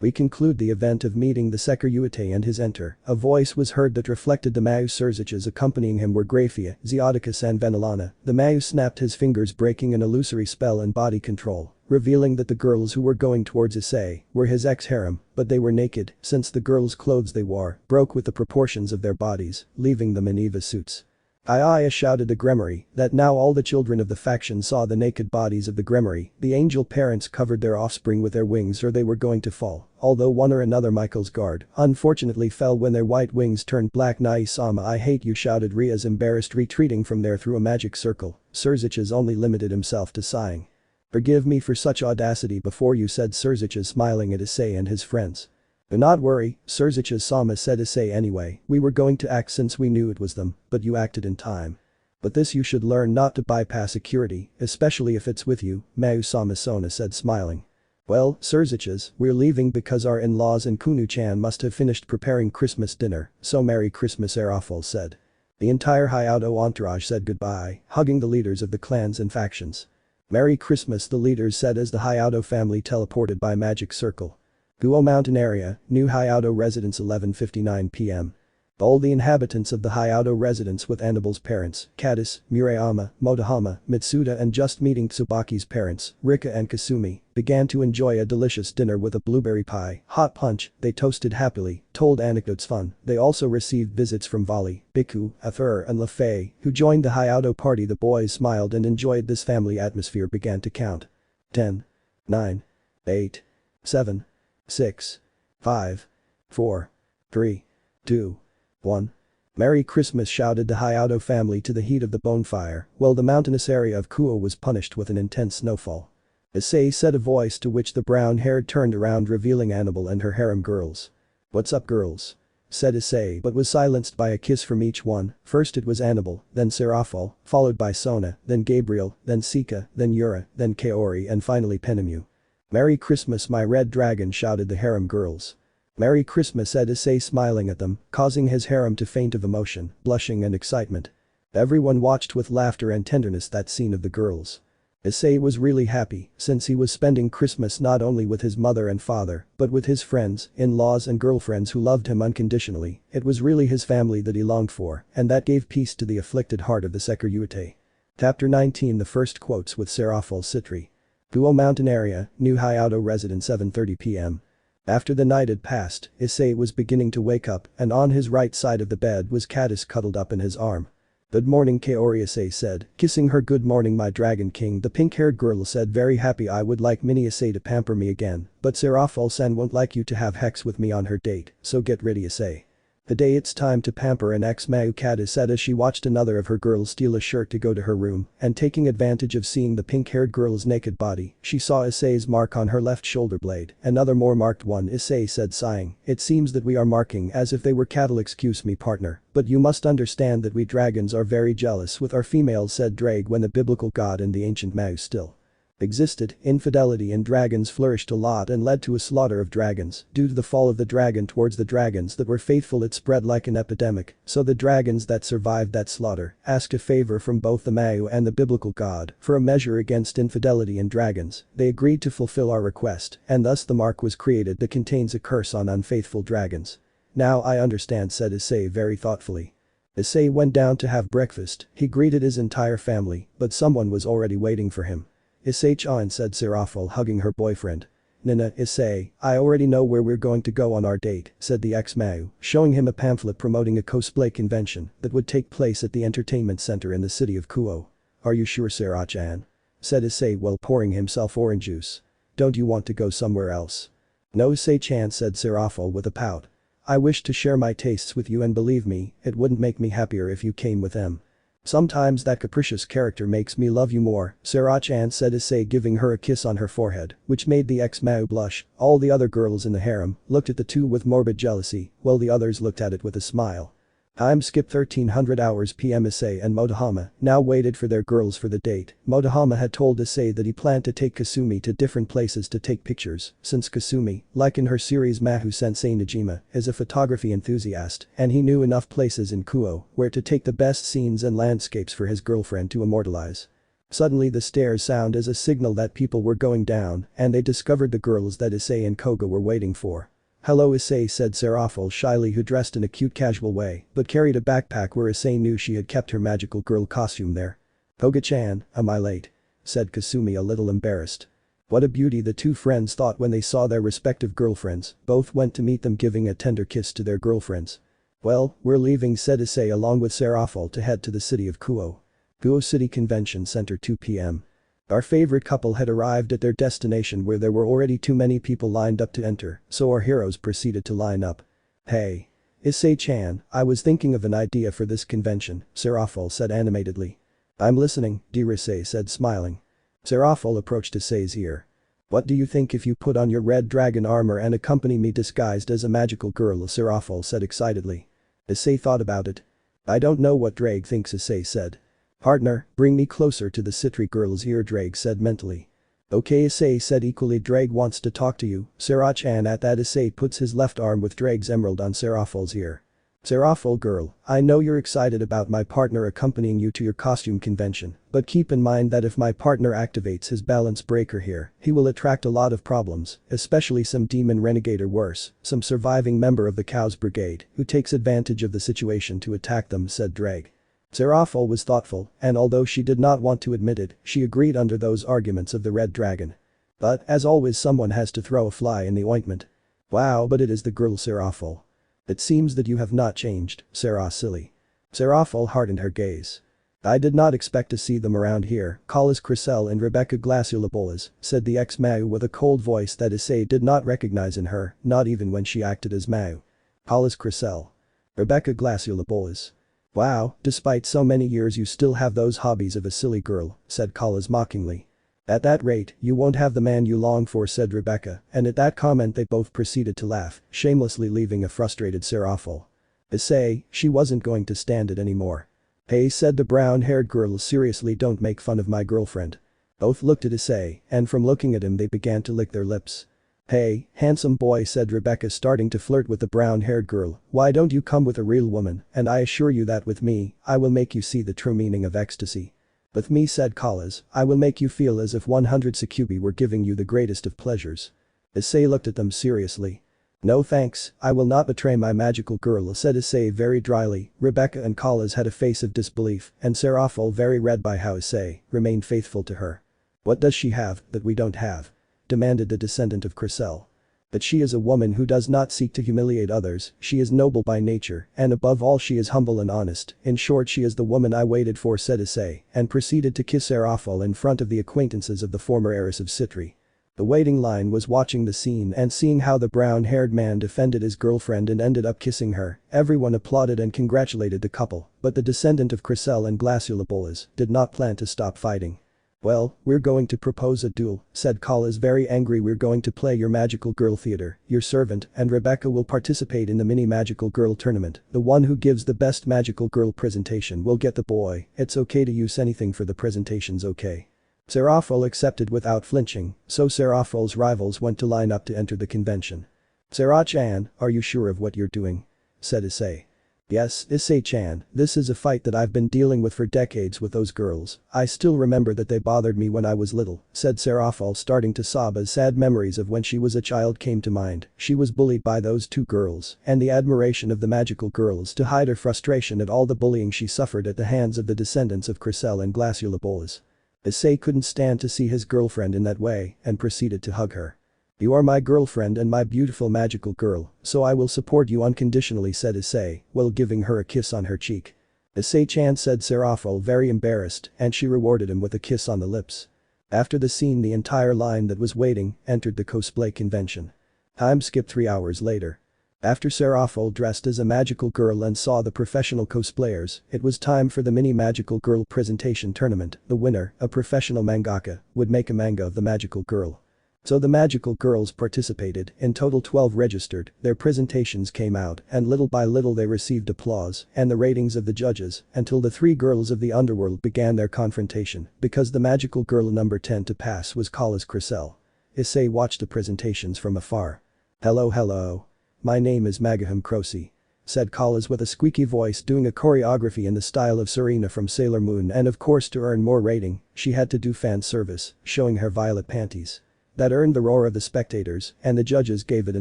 [SPEAKER 1] "we conclude the event of meeting the Seekvaira and his enter." A voice was heard that reflected the Mayu Sirzechs. Accompanying him were Grayfia, Zeoticus and Venilana. The Mayu snapped his fingers, breaking an illusory spell and body control, revealing that the girls who were going towards Issei were his ex-harem, but they were naked, since the girls' clothes they wore broke with the proportions of their bodies, leaving them in Eva suits. "Aye," shouted the Gremory. That now all the children of the faction saw the naked bodies of the Gremory. The angel parents covered their offspring with their wings or they were going to fall, although one or another Michael's guard unfortunately fell when their white wings turned black. "Nai-sama, I hate you," shouted Riaz, embarrassed, retreating from there through a magic circle. Sirzechs only limited himself to sighing. "Forgive me for such audacity before you," said Sirzechs, smiling at Issei and his friends. "Do not worry, Sirzechs-sama," said Issei. "Anyway, we were going to act since we knew it was them, but you acted in time. But this you should learn, not to bypass security, especially if it's with you," Mayu-sama Sona said, smiling. "Well, Sirzechs, we're leaving because our in-laws and Kunu-chan must have finished preparing Christmas dinner, so Merry Christmas," Erafol said. The entire Hyoudou entourage said goodbye, hugging the leaders of the clans and factions. "Merry Christmas," the leaders said as the Hyoudou family teleported by magic circle. Kuoh Mountain Area, New Hyoudou Residence, 11:59 p.m. All the inhabitants of the Hyoudou residence with Annabelle's parents, Katase, Murayama, Motohama, Matsuda and just meeting Tsubaki's parents, Rika and Kasumi, began to enjoy a delicious dinner with a blueberry pie, hot punch. They toasted happily, told anecdotes fun. They also received visits from Vali, Biku, Athur and Lefei, who joined the Hyoudou party. The boys smiled and enjoyed this family atmosphere. Began to count. 10, 9, 8, 7, 6, 5, 4, 3, 2, 1. "Merry Christmas," shouted the Hyoudou family to the heat of the bonfire, while the mountainous area of Kuoh was punished with an intense snowfall. "Issei," said a voice, to which the brown-haired turned around, revealing Annabelle and her harem girls. "What's up, girls?" said Issei, but was silenced by a kiss from each one. First it was Annabelle, then Serafal, followed by Sona, then Gabriel, then Sika, then Yura, then Kaori and finally Penemu. "Merry Christmas, my red dragon," shouted the harem girls. "Merry Christmas," said Issei, smiling at them, causing his harem to faint of emotion, blushing and excitement. Everyone watched with laughter and tenderness that scene of the girls. Issei was really happy, since he was spending Christmas not only with his mother and father, but with his friends, in-laws and girlfriends who loved him unconditionally. It was really his family that he longed for, and that gave peace to the afflicted heart of the Seekvaira. Chapter 19. The first quotes with Serafal Citri. Kuoh Mountain Area, New Hyoudou Residence, 7:30 p.m. After the night had passed, Issei was beginning to wake up, and on his right side of the bed was Katase cuddled up in his arm. "Good morning, Kaori," Issei said, kissing her. "Good morning, my dragon king," the pink-haired girl said, very happy. "I would like Mini Issei to pamper me again, but Serafal-san won't like you to have Hex with me on her date, so get ready, Issei. Today it's time to pamper an ex-Mayu," Katase said as she watched another of her girls steal a shirt to go to her room, and taking advantage of seeing the pink-haired girl's naked body, she saw Issei's mark on her left shoulder blade. "Another more marked one," Issei said, sighing. "It seems that we are marking as if they were cattle." "Excuse me, partner, but you must understand that we dragons are very jealous with our females," said Ddraig, when the biblical god and the ancient Mayu still existed, infidelity in dragons flourished a lot and led to a slaughter of dragons. Due to the fall of the dragon towards the dragons that were faithful, it spread like an epidemic, so the dragons that survived that slaughter asked a favor from both the Mayu and the biblical god for a measure against infidelity in dragons. They agreed to fulfill our request, and thus the mark was created that contains a curse on unfaithful dragons. Now I understand, said Issei very thoughtfully. Issei went down to have breakfast. He greeted his entire family, but someone was already waiting for him. Issei-chan, said Serafal, hugging her boyfriend. Nana, Issei, I already know where we're going to go on our date, said the ex-Mayu, showing him a pamphlet promoting a cosplay convention that would take place at the entertainment center in the city of Kuoh. Are you sure, Serah-chan? Said Issei while pouring himself orange juice. Don't you want to go somewhere else? No, Issei-chan, said Serafal with a pout. I wish to share my tastes with you, and believe me, it wouldn't make me happier if you came with them. Sometimes that capricious character makes me love you more, Serah-chan, said Issei, giving her a kiss on her forehead, which made the ex-Mayu blush. All the other girls in the harem looked at the two with morbid jealousy, while the others looked at it with a smile. Time skip 1300 hours PM. Issei and Motohama now waited for their girls for the date. Motohama had told Issei that he planned to take Kasumi to different places to take pictures, since Kasumi, like in her series Mahu Sensei Najima, is a photography enthusiast, and he knew enough places in Kuoh where to take the best scenes and landscapes for his girlfriend to immortalize. Suddenly the stairs sound as a signal that people were going down, and they discovered the girls that Issei and Koga were waiting for. Hello, Issei, said Serafal shyly, who dressed in a cute casual way but carried a backpack where Issei knew she had kept her magical girl costume there. Koga-chan, am I late? Said Kasumi, a little embarrassed. What a beauty, the two friends thought when they saw their respective girlfriends. Both went to meet them, giving a tender kiss to their girlfriends. Well, we're leaving, said Issei along with Serafal to head to the city of Kuoh. Kuoh City Convention Center, 2 p.m. Our favorite couple had arrived at their destination where there were already too many people lined up to enter, so our heroes proceeded to line up. Hey. Issei-chan, I was thinking of an idea for this convention, Serafal said animatedly. I'm listening, dear Issei said, smiling. Serafal approached Issei's ear. What do you think if you put on your red dragon armor and accompany me disguised as a magical girl, Serafal said excitedly. Issei thought about it. I don't know what Ddraig thinks, Issei said. Partner, bring me closer to the Citri girl's ear, Ddraig said mentally. Okay, Issei said equally. Ddraig wants to talk to you, Serah-chan. At that, Issei puts his left arm with Draig's emerald on Serafal's ear. Serafal girl, I know you're excited about my partner accompanying you to your costume convention, but keep in mind that if my partner activates his balance breaker here, he will attract a lot of problems, especially some demon renegade or worse, some surviving member of the Cow's Brigade who takes advantage of the situation to attack them, said Ddraig. Serafal was thoughtful, and although she did not want to admit it, she agreed under those arguments of the red dragon. But, as always, someone has to throw a fly in the ointment. Wow, but it is the girl, Serafal. It seems that you have not changed, Serah silly. Serafal hardened her gaze. I did not expect to see them around here, Collis Cressel and Rebecca Glaciolabolas, said the ex-Mayu with a cold voice that Issei did not recognize in her, not even when she acted as Mayu. Collis Cressel. Rebecca Glaciolabolas. Wow, despite so many years you still have those hobbies of a silly girl, said Collis mockingly. At that rate, you won't have the man you long for, said Rebecca, and at that comment they both proceeded to laugh, shamelessly leaving a frustrated Serafal. Issei, she wasn't going to stand it anymore. Hey, said the brown-haired girl, seriously, don't make fun of my girlfriend. Both looked at Issei, and from looking at him they began to lick their lips. Hey, handsome boy, said Rebecca, starting to flirt with the brown-haired girl, why don't you come with a real woman, and I assure you that with me, I will make you see the true meaning of ecstasy. With me, said Collis, I will make you feel as if 100 Succubi were giving you the greatest of pleasures. Issei looked at them seriously. No thanks, I will not betray my magical girl, said Issei very dryly. Rebecca and Collis had a face of disbelief, and Serafal, very red by how Issei remained faithful to her. What does she have that we don't have? Demanded the descendant of Cressel. That she is a woman who does not seek to humiliate others, she is noble by nature, and above all she is humble and honest. In short, she is the woman I waited for, said Issei, and proceeded to kiss Serafal in front of the acquaintances of the former heiress of Citri. The waiting line was watching the scene and seeing how the brown-haired man defended his girlfriend and ended up kissing her. Everyone applauded and congratulated the couple, but the descendant of Cressel and Glaciolabolas did not plan to stop fighting. Well, we're going to propose a duel, said Collis very angry. We're going to play your magical girl theater, your servant and Rebecca will participate in the mini magical girl tournament. The one who gives the best magical girl presentation will get the boy. It's okay to use anything for the presentations, okay? Seraphol accepted without flinching, so Seraphol's rivals went to line up to enter the convention. "Serach-chan, are you sure of what you're doing?" said Issei. "Yes, Issei-chan, this is a fight that I've been dealing with for decades with those girls. I still remember that they bothered me when I was little," said Seraphol, starting to sob as sad memories of when she was a child came to mind. She was bullied by those two girls and the admiration of the magical girls to hide her frustration at all the bullying she suffered at the hands of the descendants of Crystal and Glaciolabolas. Issei couldn't stand to see his girlfriend in that way and proceeded to hug her. "You are my girlfriend and my beautiful magical girl, so I will support you unconditionally," said Issei, while giving her a kiss on her cheek. "Issei-chan," said Seraphol, very embarrassed, and she rewarded him with a kiss on the lips. After the scene, the entire line that was waiting entered the cosplay convention. Time skipped 3 hours later. After Seraphol dressed as a magical girl and saw the professional cosplayers, it was time for the mini magical girl presentation tournament. The winner, a professional mangaka, would make a manga of the magical girl. So the magical girls participated, in total 12 registered, their presentations came out and little by little they received applause and the ratings of the judges until the 3 girls of the underworld began their confrontation because the magical girl number 10 to pass was Kala's Crystal. Issei watched the presentations from afar. Hello. My name is Magaham Croce," said Kala's with a squeaky voice, doing a choreography in the style of Serena from Sailor Moon, and of course to earn more rating, she had to do fan service, showing her violet panties. That earned the roar of the spectators, and the judges gave it a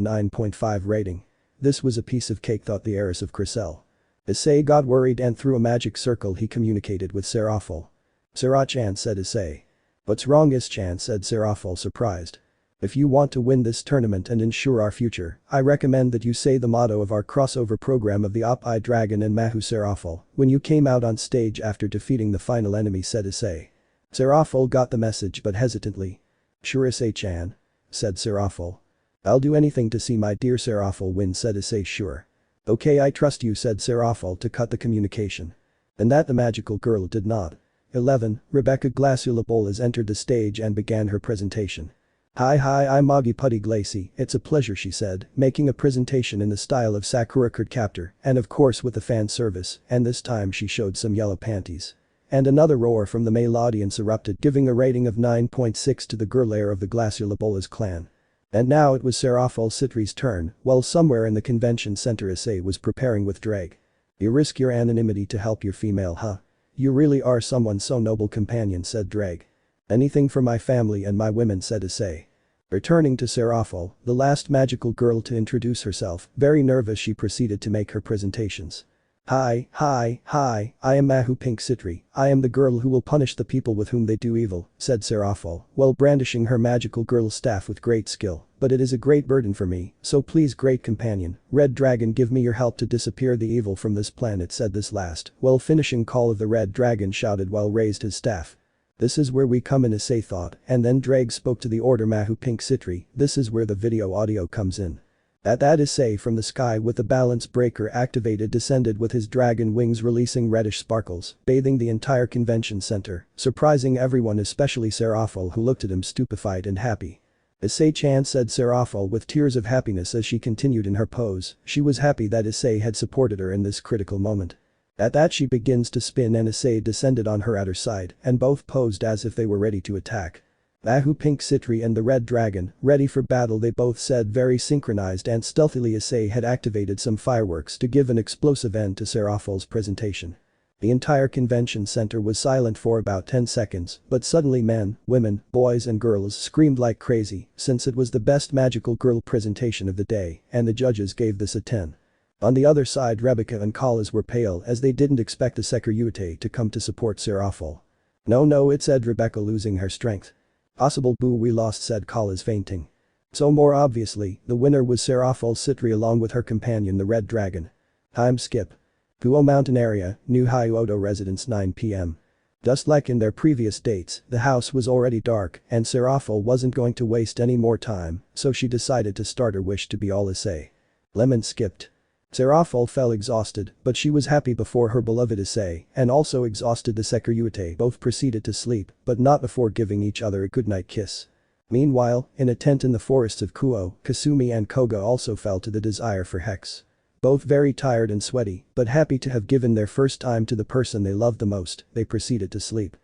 [SPEAKER 1] 9.5 rating. This was a piece of cake, thought the heiress of Crystal. Issei got worried and through a magic circle he communicated with Seraphol. "Serach-chan," said Issei. "What's wrong, Is-chan?" said Seraphol, surprised. "If you want to win this tournament and ensure our future, I recommend that you say the motto of our crossover program of the Op-Eye Dragon and Mahu Seraphol when you came out on stage after defeating the final enemy," said Issei. Seraphol got the message but hesitantly. "Sure, Issei-chan," said Seraphol. "I'll do anything to see my dear Seraphol win," said Issei. "Sure. Okay, I trust you," said Seraphol to cut the communication. And that the magical girl did not. 11. Rebecca Glaciolabolas entered the stage and began her presentation. Hi, I'm Magi Putty Glacy, it's a pleasure," she said, making a presentation in the style of Sakura Card Captor and of course with a fan service, and this time she showed some yellow panties. And another roar from the male audience erupted, giving a rating of 9.6 to the girl heir of the Glaciolabolas clan. And now it was Seraphol Citri's turn, while somewhere in the convention center Issei was preparing with Ddraig. "You risk your anonymity to help your female, huh? You really are someone so noble, companion," said Ddraig. "Anything for my family and my women," said Issei. Returning to Seraphol, the last magical girl to introduce herself, very nervous she proceeded to make her presentations. Hi, I am Mahu Pink Citri, I am the girl who will punish the people with whom they do evil," said Seraphol, while brandishing her magical girl staff with great skill. "But it is a great burden for me, so please, great companion, Red Dragon, give me your help to disappear the evil from this planet," said this last, while finishing Call of the Red Dragon shouted while raised his staff. "This is where we come in," Issei thought, and then Ddraig spoke to the order Mahu Pink Citri, "This is where the video audio comes in." At that, Issei from the sky with the balance breaker activated descended with his dragon wings, releasing reddish sparkles, bathing the entire convention center, surprising everyone, especially Seraphol, who looked at him stupefied and happy. "Issei-chan," said Seraphol with tears of happiness as she continued in her pose. She was happy that Issei had supported her in this critical moment. At that she begins to spin and Issei descended on her at her side and both posed as if they were ready to attack. Mahu Pink Citri and the Red Dragon, ready for battle, they both said, very synchronized and stealthily. Issei had activated some fireworks to give an explosive end to Seraphol's presentation. The entire convention center was silent for about 10 seconds, but suddenly men, women, boys and girls screamed like crazy since it was the best magical girl presentation of the day and the judges gave this a 10. On the other side, Rebecca and Kalas were pale as they didn't expect the Seekvaira to come to support Seraphol. No, it said Rebecca, losing her strength. "Possible, boo, we lost," said Kalas, fainting. So more obviously, the winner was Seraphol Citri along with her companion the Red Dragon. Time skip. Kuoh Mountain area, New Hyoudou residence, 9 p.m. Just like in their previous dates, the house was already dark and Seraphol wasn't going to waste any more time, so she decided to start her wish to be all Issei. Lemon skipped. Seraphol fell exhausted, but she was happy before her beloved Issei and also exhausted the Seekvaira both proceeded to sleep, but not before giving each other a goodnight kiss. Meanwhile, in a tent in the forests of Kuoh, Kasumi and Koga also fell to the desire for Hex. Both very tired and sweaty, but happy to have given their first time to the person they loved the most, they proceeded to sleep.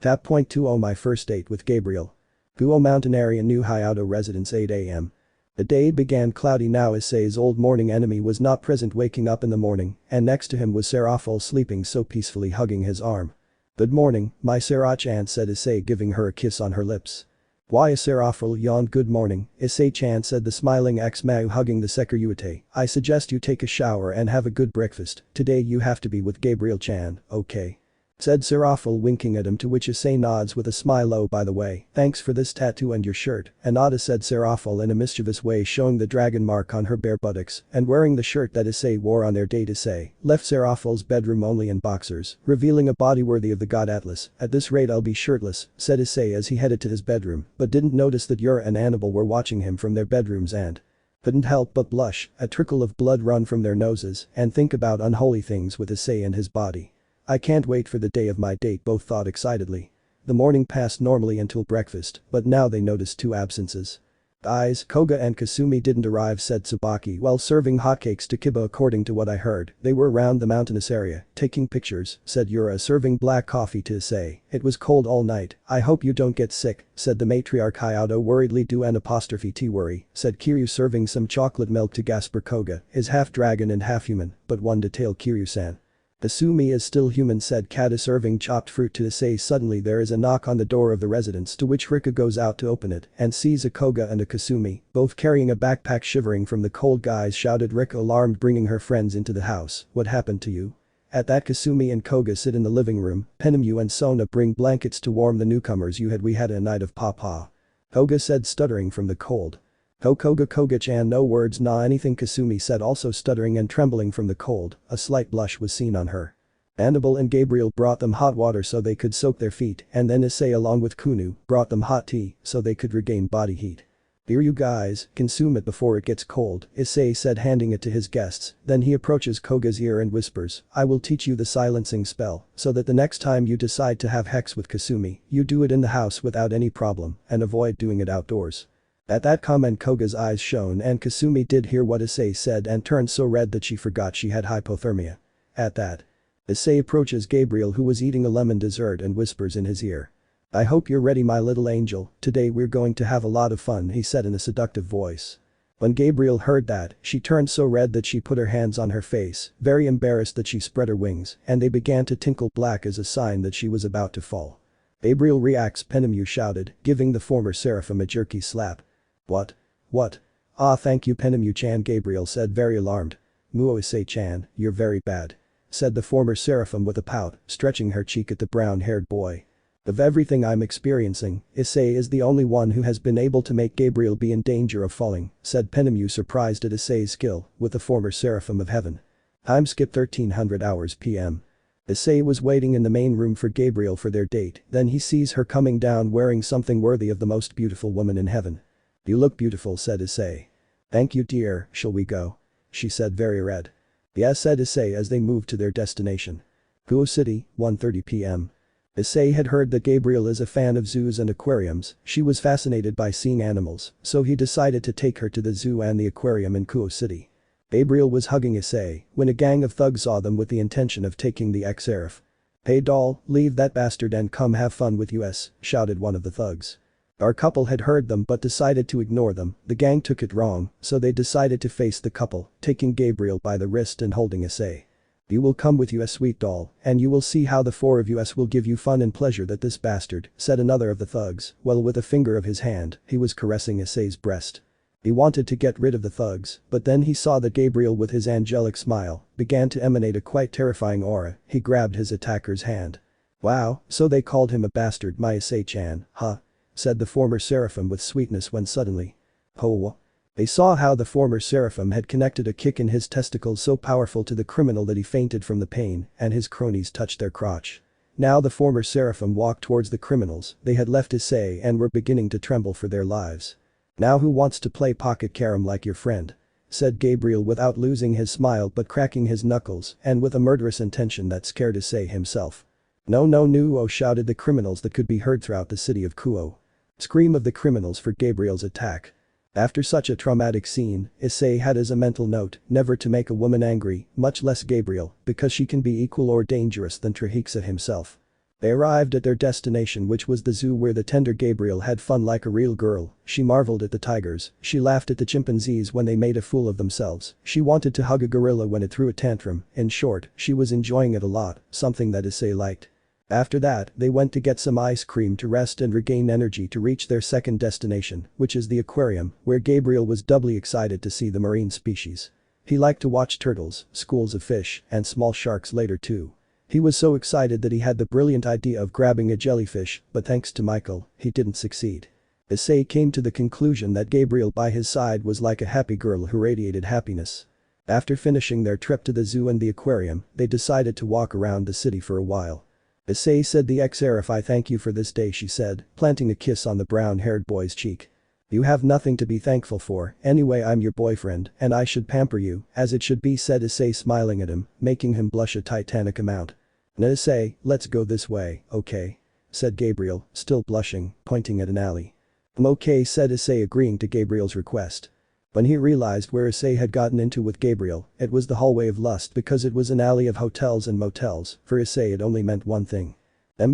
[SPEAKER 1] Tap.20 My first date with Gabriel. Kuoh Mountain Area New Hyoudou Residence 8 a.m. The day began cloudy now. Issei's old morning enemy was not present, waking up in the morning, and next to him was Serafal sleeping so peacefully, hugging his arm. "Good morning, my Serach-chan," said Issei, giving her a kiss on her lips. "Why?" Serafal yawned. "Good morning, Issei-chan," said the smiling ex-Mau, hugging the Seikvaira. "I suggest you take a shower and have a good breakfast. Today you have to be with Gabriel-chan, okay?" said Serafal, winking at him, to which Issei nods with a smile. "Oh, by the way, thanks for this tattoo and your shirt, Anada," said Serafal in a mischievous way, showing the dragon mark on her bare buttocks and wearing the shirt that Issei wore on their date. Issei left Serafal's bedroom only in boxers, revealing a body worthy of the god Atlas. "At this rate I'll be shirtless," said Issei as he headed to his bedroom, but didn't notice that Yura and Annabelle were watching him from their bedrooms and couldn't help but blush, a trickle of blood run from their noses, and think about unholy things with Issei and his body. "I can't wait for the day of my date," both thought excitedly. The morning passed normally until breakfast, but now they noticed two absences. "Guys, Koga and Kasumi didn't arrive," said Tsubaki while serving hotcakes to Kiba. "According to what I heard, they were around the mountainous area, taking pictures," said Yura, serving black coffee to Issei. "It was cold all night. I hope you don't get sick," said the matriarch Hyoudou worriedly. "Do an apostrophe T worry," said Kiryu, serving some chocolate milk to Gasper. "Koga is half dragon and half human, but one detail, Kiryu-san. Kasumi is still human," said Kata, serving chopped fruit to Issei. Suddenly there is a knock on the door of the residence, to which Rika goes out to open it and sees a Koga and a Kasumi, both carrying a backpack. "Shivering from the cold, guys," shouted Rika, alarmed, bringing her friends into the house. "What happened to you?" At that, Kasumi and Koga sit in the living room. "Penemu and Sona bring blankets to warm the newcomers. We had a night of papa," Koga said, stuttering from the cold. Koga-chan, no words, nah anything," Kasumi said, also stuttering and trembling from the cold. A slight blush was seen on her. Annabelle and Gabriel brought them hot water so they could soak their feet, and then Issei along with Kunu brought them hot tea so they could regain body heat. "Here you guys, consume it before it gets cold," Issei said, handing it to his guests. Then he approaches Koga's ear and whispers, "I will teach you the silencing spell so that the next time you decide to have hex with Kasumi, you do it in the house without any problem and avoid doing it outdoors." At that comment Koga's eyes shone, and Kasumi did hear what Issei said and turned so red that she forgot she had hypothermia. At that, Issei approaches Gabriel, who was eating a lemon dessert, and whispers in his ear, "I hope you're ready, my little angel. Today we're going to have a lot of fun," he said in a seductive voice. When Gabriel heard that, she turned so red that she put her hands on her face, very embarrassed that she spread her wings, and they began to tinkle black as a sign that she was about to fall. "Gabriel reacts," Penemu shouted, giving the former seraphim a jerky slap. What? What? "Ah, thank you, Penemu-chan," Gabriel said, very alarmed. "Muo, Issei-chan, you're very bad," said the former seraphim with a pout, stretching her cheek at the brown-haired boy. "Of everything I'm experiencing, Issei is the only one who has been able to make Gabriel be in danger of falling," said Penemu, surprised at Issei's skill with the former seraphim of heaven. Time skip 1300 hours p.m. Issei was waiting in the main room for Gabriel for their date, then he sees her coming down wearing something worthy of the most beautiful woman in heaven. "You look beautiful," said Issei. "Thank you, dear, shall we go?" she said, very red. "Yes," said Issei as they moved to their destination. Kuoh City, 1:30 p.m. Issei had heard that Gabriel is a fan of zoos and aquariums. She was fascinated by seeing animals, so he decided to take her to the zoo and the aquarium in Kuoh City. Gabriel was hugging Issei when a gang of thugs saw them with the intention of taking the ex-seraph. "Hey doll, leave that bastard and come have fun with us," shouted one of the thugs. Our couple had heard them but decided to ignore them. The gang took it wrong, so they decided to face the couple, taking Gabriel by the wrist and holding Issei. "You will come with us, sweet doll, and you will see how the four of us will give you fun and pleasure." "That this bastard," said another of the thugs, while with a finger of his hand, he was caressing Issei's breast. He wanted to get rid of the thugs, but then he saw that Gabriel, with his angelic smile, began to emanate a quite terrifying aura. He grabbed his attacker's hand. "Wow, so they called him a bastard, my Issei-chan, huh?" said the former seraphim with sweetness, when suddenly, "Oh." They saw how the former seraphim had connected a kick in his testicles so powerful to the criminal that he fainted from the pain, and his cronies touched their crotch. Now the former seraphim walked towards the criminals. They had left Issei and were beginning to tremble for their lives. "Now who wants to play pocket carom like your friend?" said Gabriel without losing his smile but cracking his knuckles and with a murderous intention that scared Issei himself. "No, no, shouted the criminals that could be heard throughout the city of Kuoh. Scream of the criminals for Gabriel's attack. After such a traumatic scene, Issei had as a mental note never to make a woman angry, much less Gabriel, because she can be equal or dangerous than Trahexa himself. They arrived at their destination, which was the zoo where the tender Gabriel had fun like a real girl. She marveled at the tigers, she laughed at the chimpanzees when they made a fool of themselves, she wanted to hug a gorilla when it threw a tantrum. In short, she was enjoying it a lot, something that Issei liked. After that, they went to get some ice cream to rest and regain energy to reach their second destination, which is the aquarium, where Gabriel was doubly excited to see the marine species. He liked to watch turtles, schools of fish, and small sharks later too. He was so excited that he had the brilliant idea of grabbing a jellyfish, but thanks to Michael, he didn't succeed. Issei came to the conclusion that Gabriel by his side was like a happy girl who radiated happiness. After finishing their trip to the zoo and the aquarium, they decided to walk around the city for a while. Issei said the ex-Seraph, I thank you for this day, she said, planting a kiss on the brown-haired boy's cheek. You have nothing to be thankful for, anyway I'm your boyfriend, and I should pamper you, as it should be, said Issei, smiling at him, making him blush a titanic amount. Now Issei, let's go this way, okay? Said Gabriel, still blushing, pointing at an alley. Okay, said Issei, agreeing to Gabriel's request. When he realized where Issei had gotten into with Gabriel, it was the hallway of lust, because it was an alley of hotels and motels. For Issei it only meant one thing.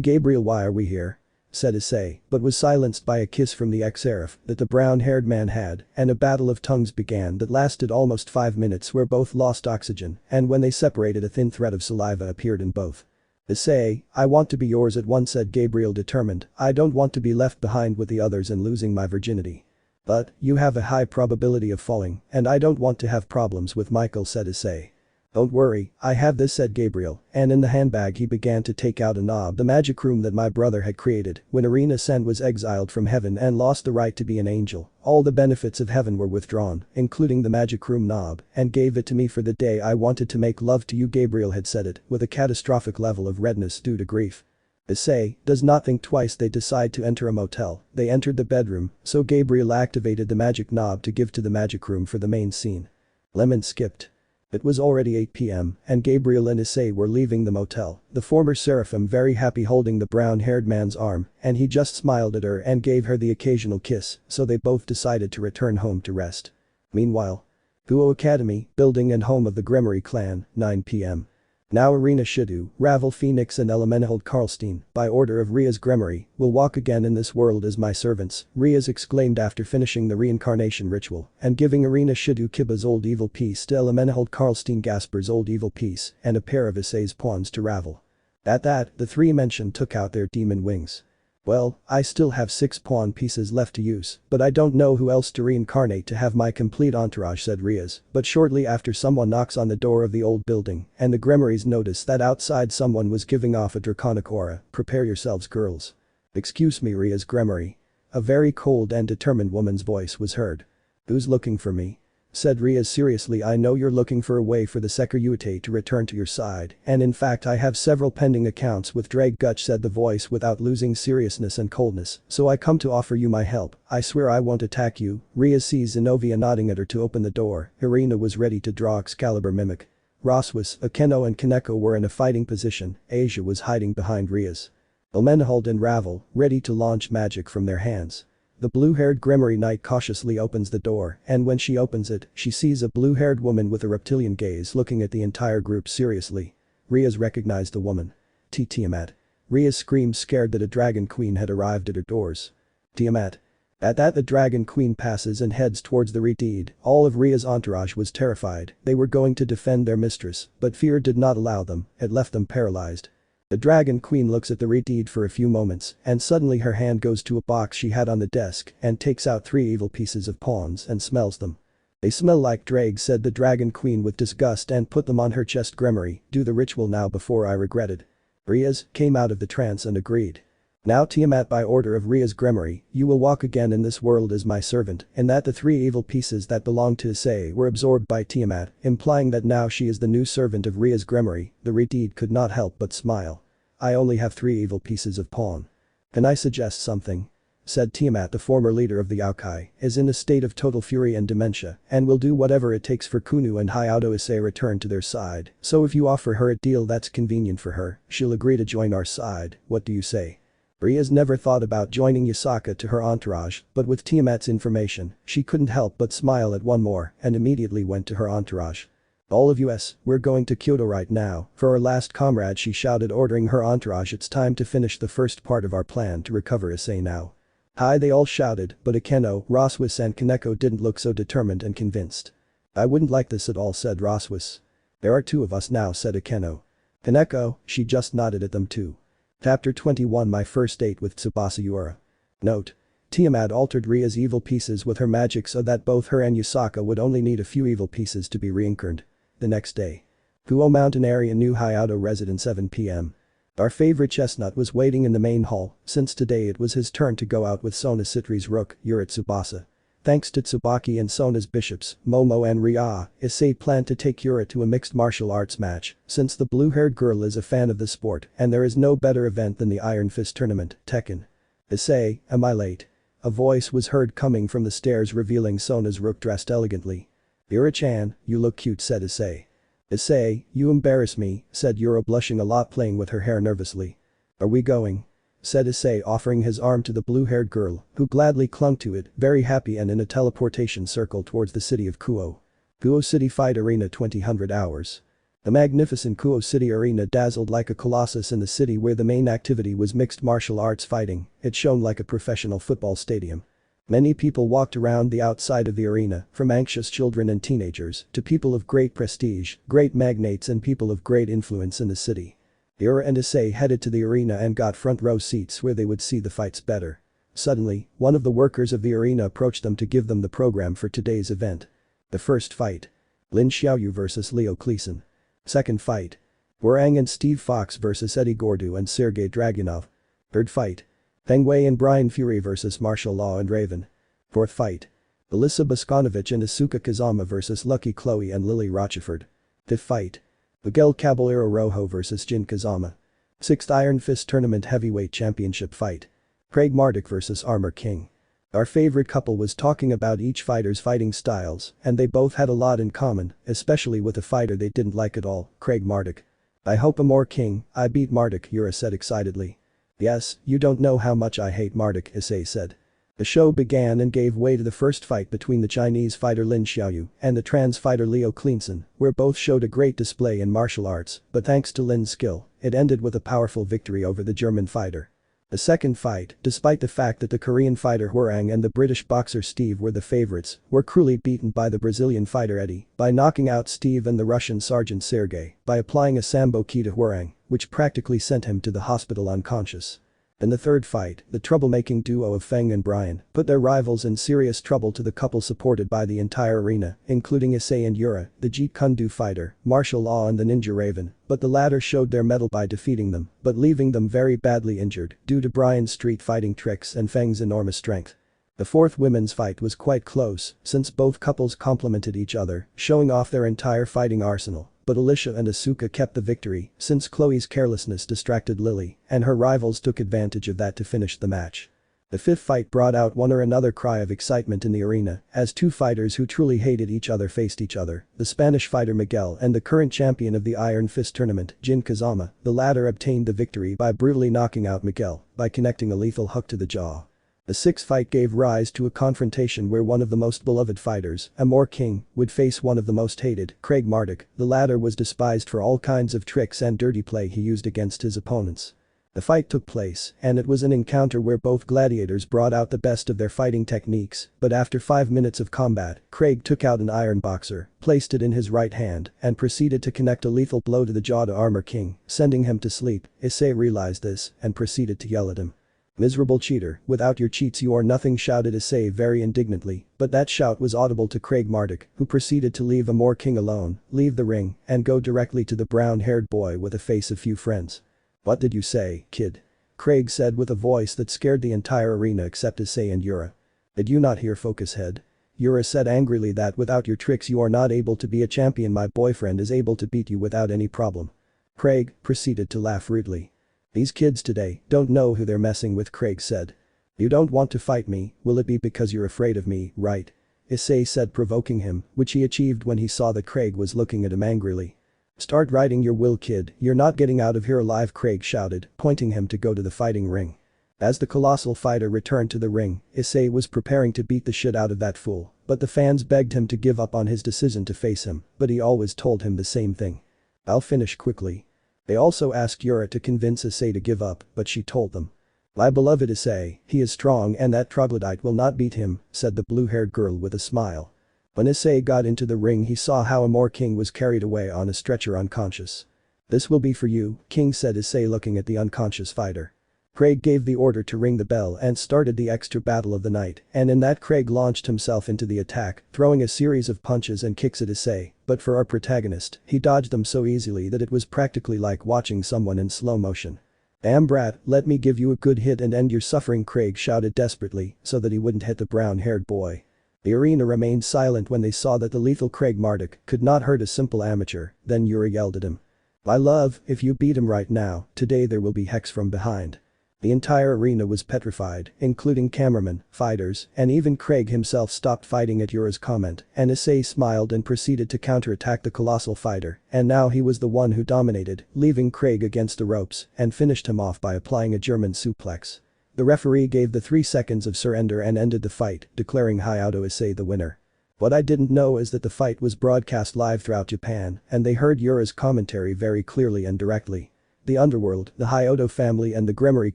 [SPEAKER 1] Gabriel, why are we here? Said Issei, but was silenced by a kiss from the ex-Seraph that the brown-haired man had, and a battle of tongues began that lasted almost 5 minutes, where both lost oxygen, and when they separated a thin thread of saliva appeared in both. Issei, I want to be yours at once, said Gabriel, determined. I don't want to be left behind with the others and losing my virginity. But, you have a high probability of falling, and I don't want to have problems with Michael, said Issei. Don't worry, I have this, said Gabriel, and in the handbag he began to take out a knob, the magic room that my brother had created. When Arena-sen was exiled from heaven and lost the right to be an angel, all the benefits of heaven were withdrawn, including the magic room knob, and gave it to me for the day I wanted to make love to you. Gabriel had said it with a catastrophic level of redness due to grief. Issei does not think twice. They decide to enter a motel. They entered the bedroom, so Gabriel activated the magic knob to give to the magic room for the main scene. Lemon skipped. It was already 8 p.m. and Gabriel and Issei were leaving the motel, the former Seraphim very happy holding the brown-haired man's arm, and he just smiled at her and gave her the occasional kiss, so they both decided to return home to rest. Meanwhile, Kuoh Academy, building and home of the Gremory clan, 9 p.m. Now Arena Hyoudou, Ravel Phoenix and Elemenhold Karlstein, by order of Ria's Gremory, will walk again in this world as my servants, Ria's exclaimed after finishing the reincarnation ritual, and giving Arena Hyoudou Kiba's old evil piece to Elemenhold Karlstein, Gasper's old evil piece, and a pair of Issei's pawns to Ravel. At that, the three mentioned took out their demon wings. Well, I still have 6 pawn pieces left to use, but I don't know who else to reincarnate to have my complete entourage, said Rias, but shortly after someone knocks on the door of the old building, and the Gremorys notice that outside someone was giving off a draconic aura. Prepare yourselves, girls. Excuse me, Ria's Gremory. A very cold and determined woman's voice was heard. Who's looking for me? Said Rias seriously. I know you're looking for a way for the Seekvaira to return to your side, and in fact I have several pending accounts with Ddraig, Gutch said the voice without losing seriousness and coldness, so I come to offer you my help. I swear I won't attack you. Rias sees Zenobia nodding at her to open the door. Irina was ready to draw Excalibur Mimic. Roswas, Akeno and Kaneko were in a fighting position. Asia was hiding behind Rias. Elemenhold and Ravel, ready to launch magic from their hands. The blue-haired Gremory Knight cautiously opens the door, and when she opens it, she sees a blue-haired woman with a reptilian gaze looking at the entire group seriously. Rias recognized the woman. Tiamat. Rias screamed, scared that a dragon queen had arrived at her doors. Tiamat. At that, the dragon queen passes and heads towards the Redeed. All of Ria's entourage was terrified. They were going to defend their mistress, but fear did not allow them. It left them paralyzed. The dragon queen looks at the Redeed for a few moments, and suddenly her hand goes to a box she had on the desk and takes out 3 evil pieces of pawns and smells them. They smell like Ddraig, said the dragon queen with disgust, and put them on her chest. Gremory, do the ritual now before I regret it. Rias came out of the trance and agreed. Now Tiamat, by order of Ria's Gremory, you will walk again in this world as my servant, and that the 3 evil pieces that belonged to Issei were absorbed by Tiamat, implying that now she is the new servant of Ria's Gremory. The Redeed could not help but smile. I only have 3 evil pieces of pawn. Can I suggest something? Said Tiamat. The former leader of the Yokai is in a state of total fury and dementia and will do whatever it takes for Kunu and Hyoudou Issei return to their side, so if you offer her a deal that's convenient for her, she'll agree to join our side. What do you say? Rias never thought about joining Yasaka to her entourage, but with Tiamat's information, she couldn't help but smile at one more and immediately went to her entourage. All of us, we're going to Kyoto right now, for our last comrade, she shouted, ordering her entourage. It's time to finish the first part of our plan to recover Issei now. Hi, they all shouted, but Akeno, Roswis and Kaneko didn't look so determined and convinced. I wouldn't like this at all, said Roswis. There are 2 of us now, said Akeno. Kaneko, she just nodded at them too. Chapter 21 My first date with Tsubasa Yura. Note. Tiamat altered Ria's evil pieces with her magic so that both her and Yusaka would only need a few evil pieces to be reincarnated. The next day. Kuoh Mountain area, new Hyoudou residence, 7 p.m. Our favorite chestnut was waiting in the main hall, since today it was his turn to go out with Sona Citri's rook, Yura Tsubasa. Thanks to Tsubaki and Sona's bishops, Momo and Ria, Issei planned to take Yura to a mixed martial arts match, since the blue-haired girl is a fan of the sport and there is no better event than the Iron Fist tournament, Tekken. Issei, am I late? A voice was heard coming from the stairs revealing Sona's rook dressed elegantly. Yura-chan, you look cute, said Issei. Issei, you embarrass me, said Yura, blushing a lot, playing with her hair nervously. Are we going? Said Issei, offering his arm to the blue-haired girl, who gladly clung to it, very happy, and in a teleportation circle towards the city of Kuoh. Kuoh City Fight Arena 2000 hours. The magnificent Kuoh City Arena dazzled like a colossus in the city where the main activity was mixed martial arts fighting. It shone like a professional football stadium. Many people walked around the outside of the arena, from anxious children and teenagers to people of great prestige, great magnates and people of great influence in the city. Yura and Issei headed to the arena and got front row seats where they would see the fights better. Suddenly, one of the workers of the arena approached them to give them the program for today's event. The first fight. Lin Xiaoyu vs Leo Kleeson. Second fight. Warang and Steve Fox vs Eddie Gordu and Sergei Dragunov. Third fight. Feng Wei and Brian Fury vs Martial Law and Raven. Fourth fight. Alyssa Boskanovich and Asuka Kazama vs Lucky Chloe and Lily Rochefort. Fifth fight. Miguel Caballero Rojo vs Jin Kazama. Sixth Iron Fist Tournament Heavyweight Championship fight. Craig Marduk vs Armor King. Our favorite couple was talking about each fighter's fighting styles, and they both had a lot in common, especially with a fighter they didn't like at all, Craig Marduk. I hope Armor King, I beat Marduk, Yura said excitedly. Yes, you don't know how much I hate Marduk, Issei said. The show began and gave way to the first fight between the Chinese fighter Lin Xiaoyu and the trans fighter Leo Kleeson, where both showed a great display in martial arts, but thanks to Lin's skill, it ended with a powerful victory over the German fighter. The second fight, despite the fact that the Korean fighter Hwarang and the British boxer Steve were the favorites, were cruelly beaten by the Brazilian fighter Eddie by knocking out Steve and the Russian sergeant Sergei by applying a sambo ki to Hwarang, which practically sent him to the hospital unconscious. In the third fight, the troublemaking duo of Feng and Brian put their rivals in serious trouble to the couple supported by the entire arena, including Issei and Yura, the Jeet Kune Do fighter, Martial Law and the Ninja Raven, but the latter showed their mettle by defeating them, but leaving them very badly injured due to Brian's street fighting tricks and Feng's enormous strength. The fourth women's fight was quite close, since both couples complemented each other, showing off their entire fighting arsenal. But Alicia and Asuka kept the victory since Chloe's carelessness distracted Lily, and her rivals took advantage of that to finish the match. The fifth fight brought out one or another cry of excitement in the arena as two fighters who truly hated each other faced each other, the Spanish fighter Miguel and the current champion of the Iron Fist tournament, Jin Kazama. The latter obtained the victory by brutally knocking out Miguel by connecting a lethal hook to the jaw. The sixth fight gave rise to a confrontation where one of the most beloved fighters, Armor King, would face one of the most hated, Craig Marduk. The latter was despised for all kinds of tricks and dirty play he used against his opponents. The fight took place, and it was an encounter where both gladiators brought out the best of their fighting techniques, but after 5 minutes of combat, Craig took out an iron boxer, placed it in his right hand, and proceeded to connect a lethal blow to the jaw to Armor King, sending him to sleep. Issei realized this and proceeded to yell at him. "Miserable cheater, without your cheats you are nothing," shouted Issei very indignantly, but that shout was audible to Craig Marduk, who proceeded to leave Armor King alone, leave the ring, and go directly to the brown-haired boy with a face of few friends. "What did you say, kid?" Craig said with a voice that scared the entire arena except Issei and Yura. "Did you not hear, focus head?" Yura said angrily that without your tricks you are not able to be a champion. "My boyfriend is able to beat you without any problem." Craig proceeded to laugh rudely. "These kids today don't know who they're messing with," Craig said. "You don't want to fight me, will it be because you're afraid of me, right?" Issei said, provoking him, which he achieved when he saw that Craig was looking at him angrily. "Start riding your will, kid, you're not getting out of here alive," Craig shouted, pointing him to go to the fighting ring. As the colossal fighter returned to the ring, Issei was preparing to beat the shit out of that fool, but the fans begged him to give up on his decision to face him, but he always told him the same thing. "I'll finish quickly." They also asked Yura to convince Issei to give up, but she told them. "My beloved Issei, he is strong and that troglodyte will not beat him," said the blue-haired girl with a smile. When Issei got into the ring he saw how Amor King was carried away on a stretcher unconscious. "This will be for you," King said, Issei looking at the unconscious fighter. Craig gave the order to ring the bell and started the extra battle of the night, and in that Craig launched himself into the attack, throwing a series of punches and kicks at Issei, but for our protagonist, he dodged them so easily that it was practically like watching someone in slow motion. "Damn brat, let me give you a good hit and end your suffering," Craig shouted desperately so that he wouldn't hit the brown-haired boy. The arena remained silent when they saw that the lethal Craig Marduk could not hurt a simple amateur, then Yura yelled at him. "My love, if you beat him right now, today there will be hex from behind." The entire arena was petrified, including cameramen, fighters, and even Craig himself stopped fighting at Yura's comment, and Issei smiled and proceeded to counterattack the colossal fighter, and now he was the one who dominated, leaving Craig against the ropes, and finished him off by applying a German suplex. The referee gave the 3 seconds of surrender and ended the fight, declaring Hyoudou Issei the winner. What I didn't know is that the fight was broadcast live throughout Japan, and they heard Yura's commentary very clearly and directly. The underworld, the Hyoudou family and the Gremory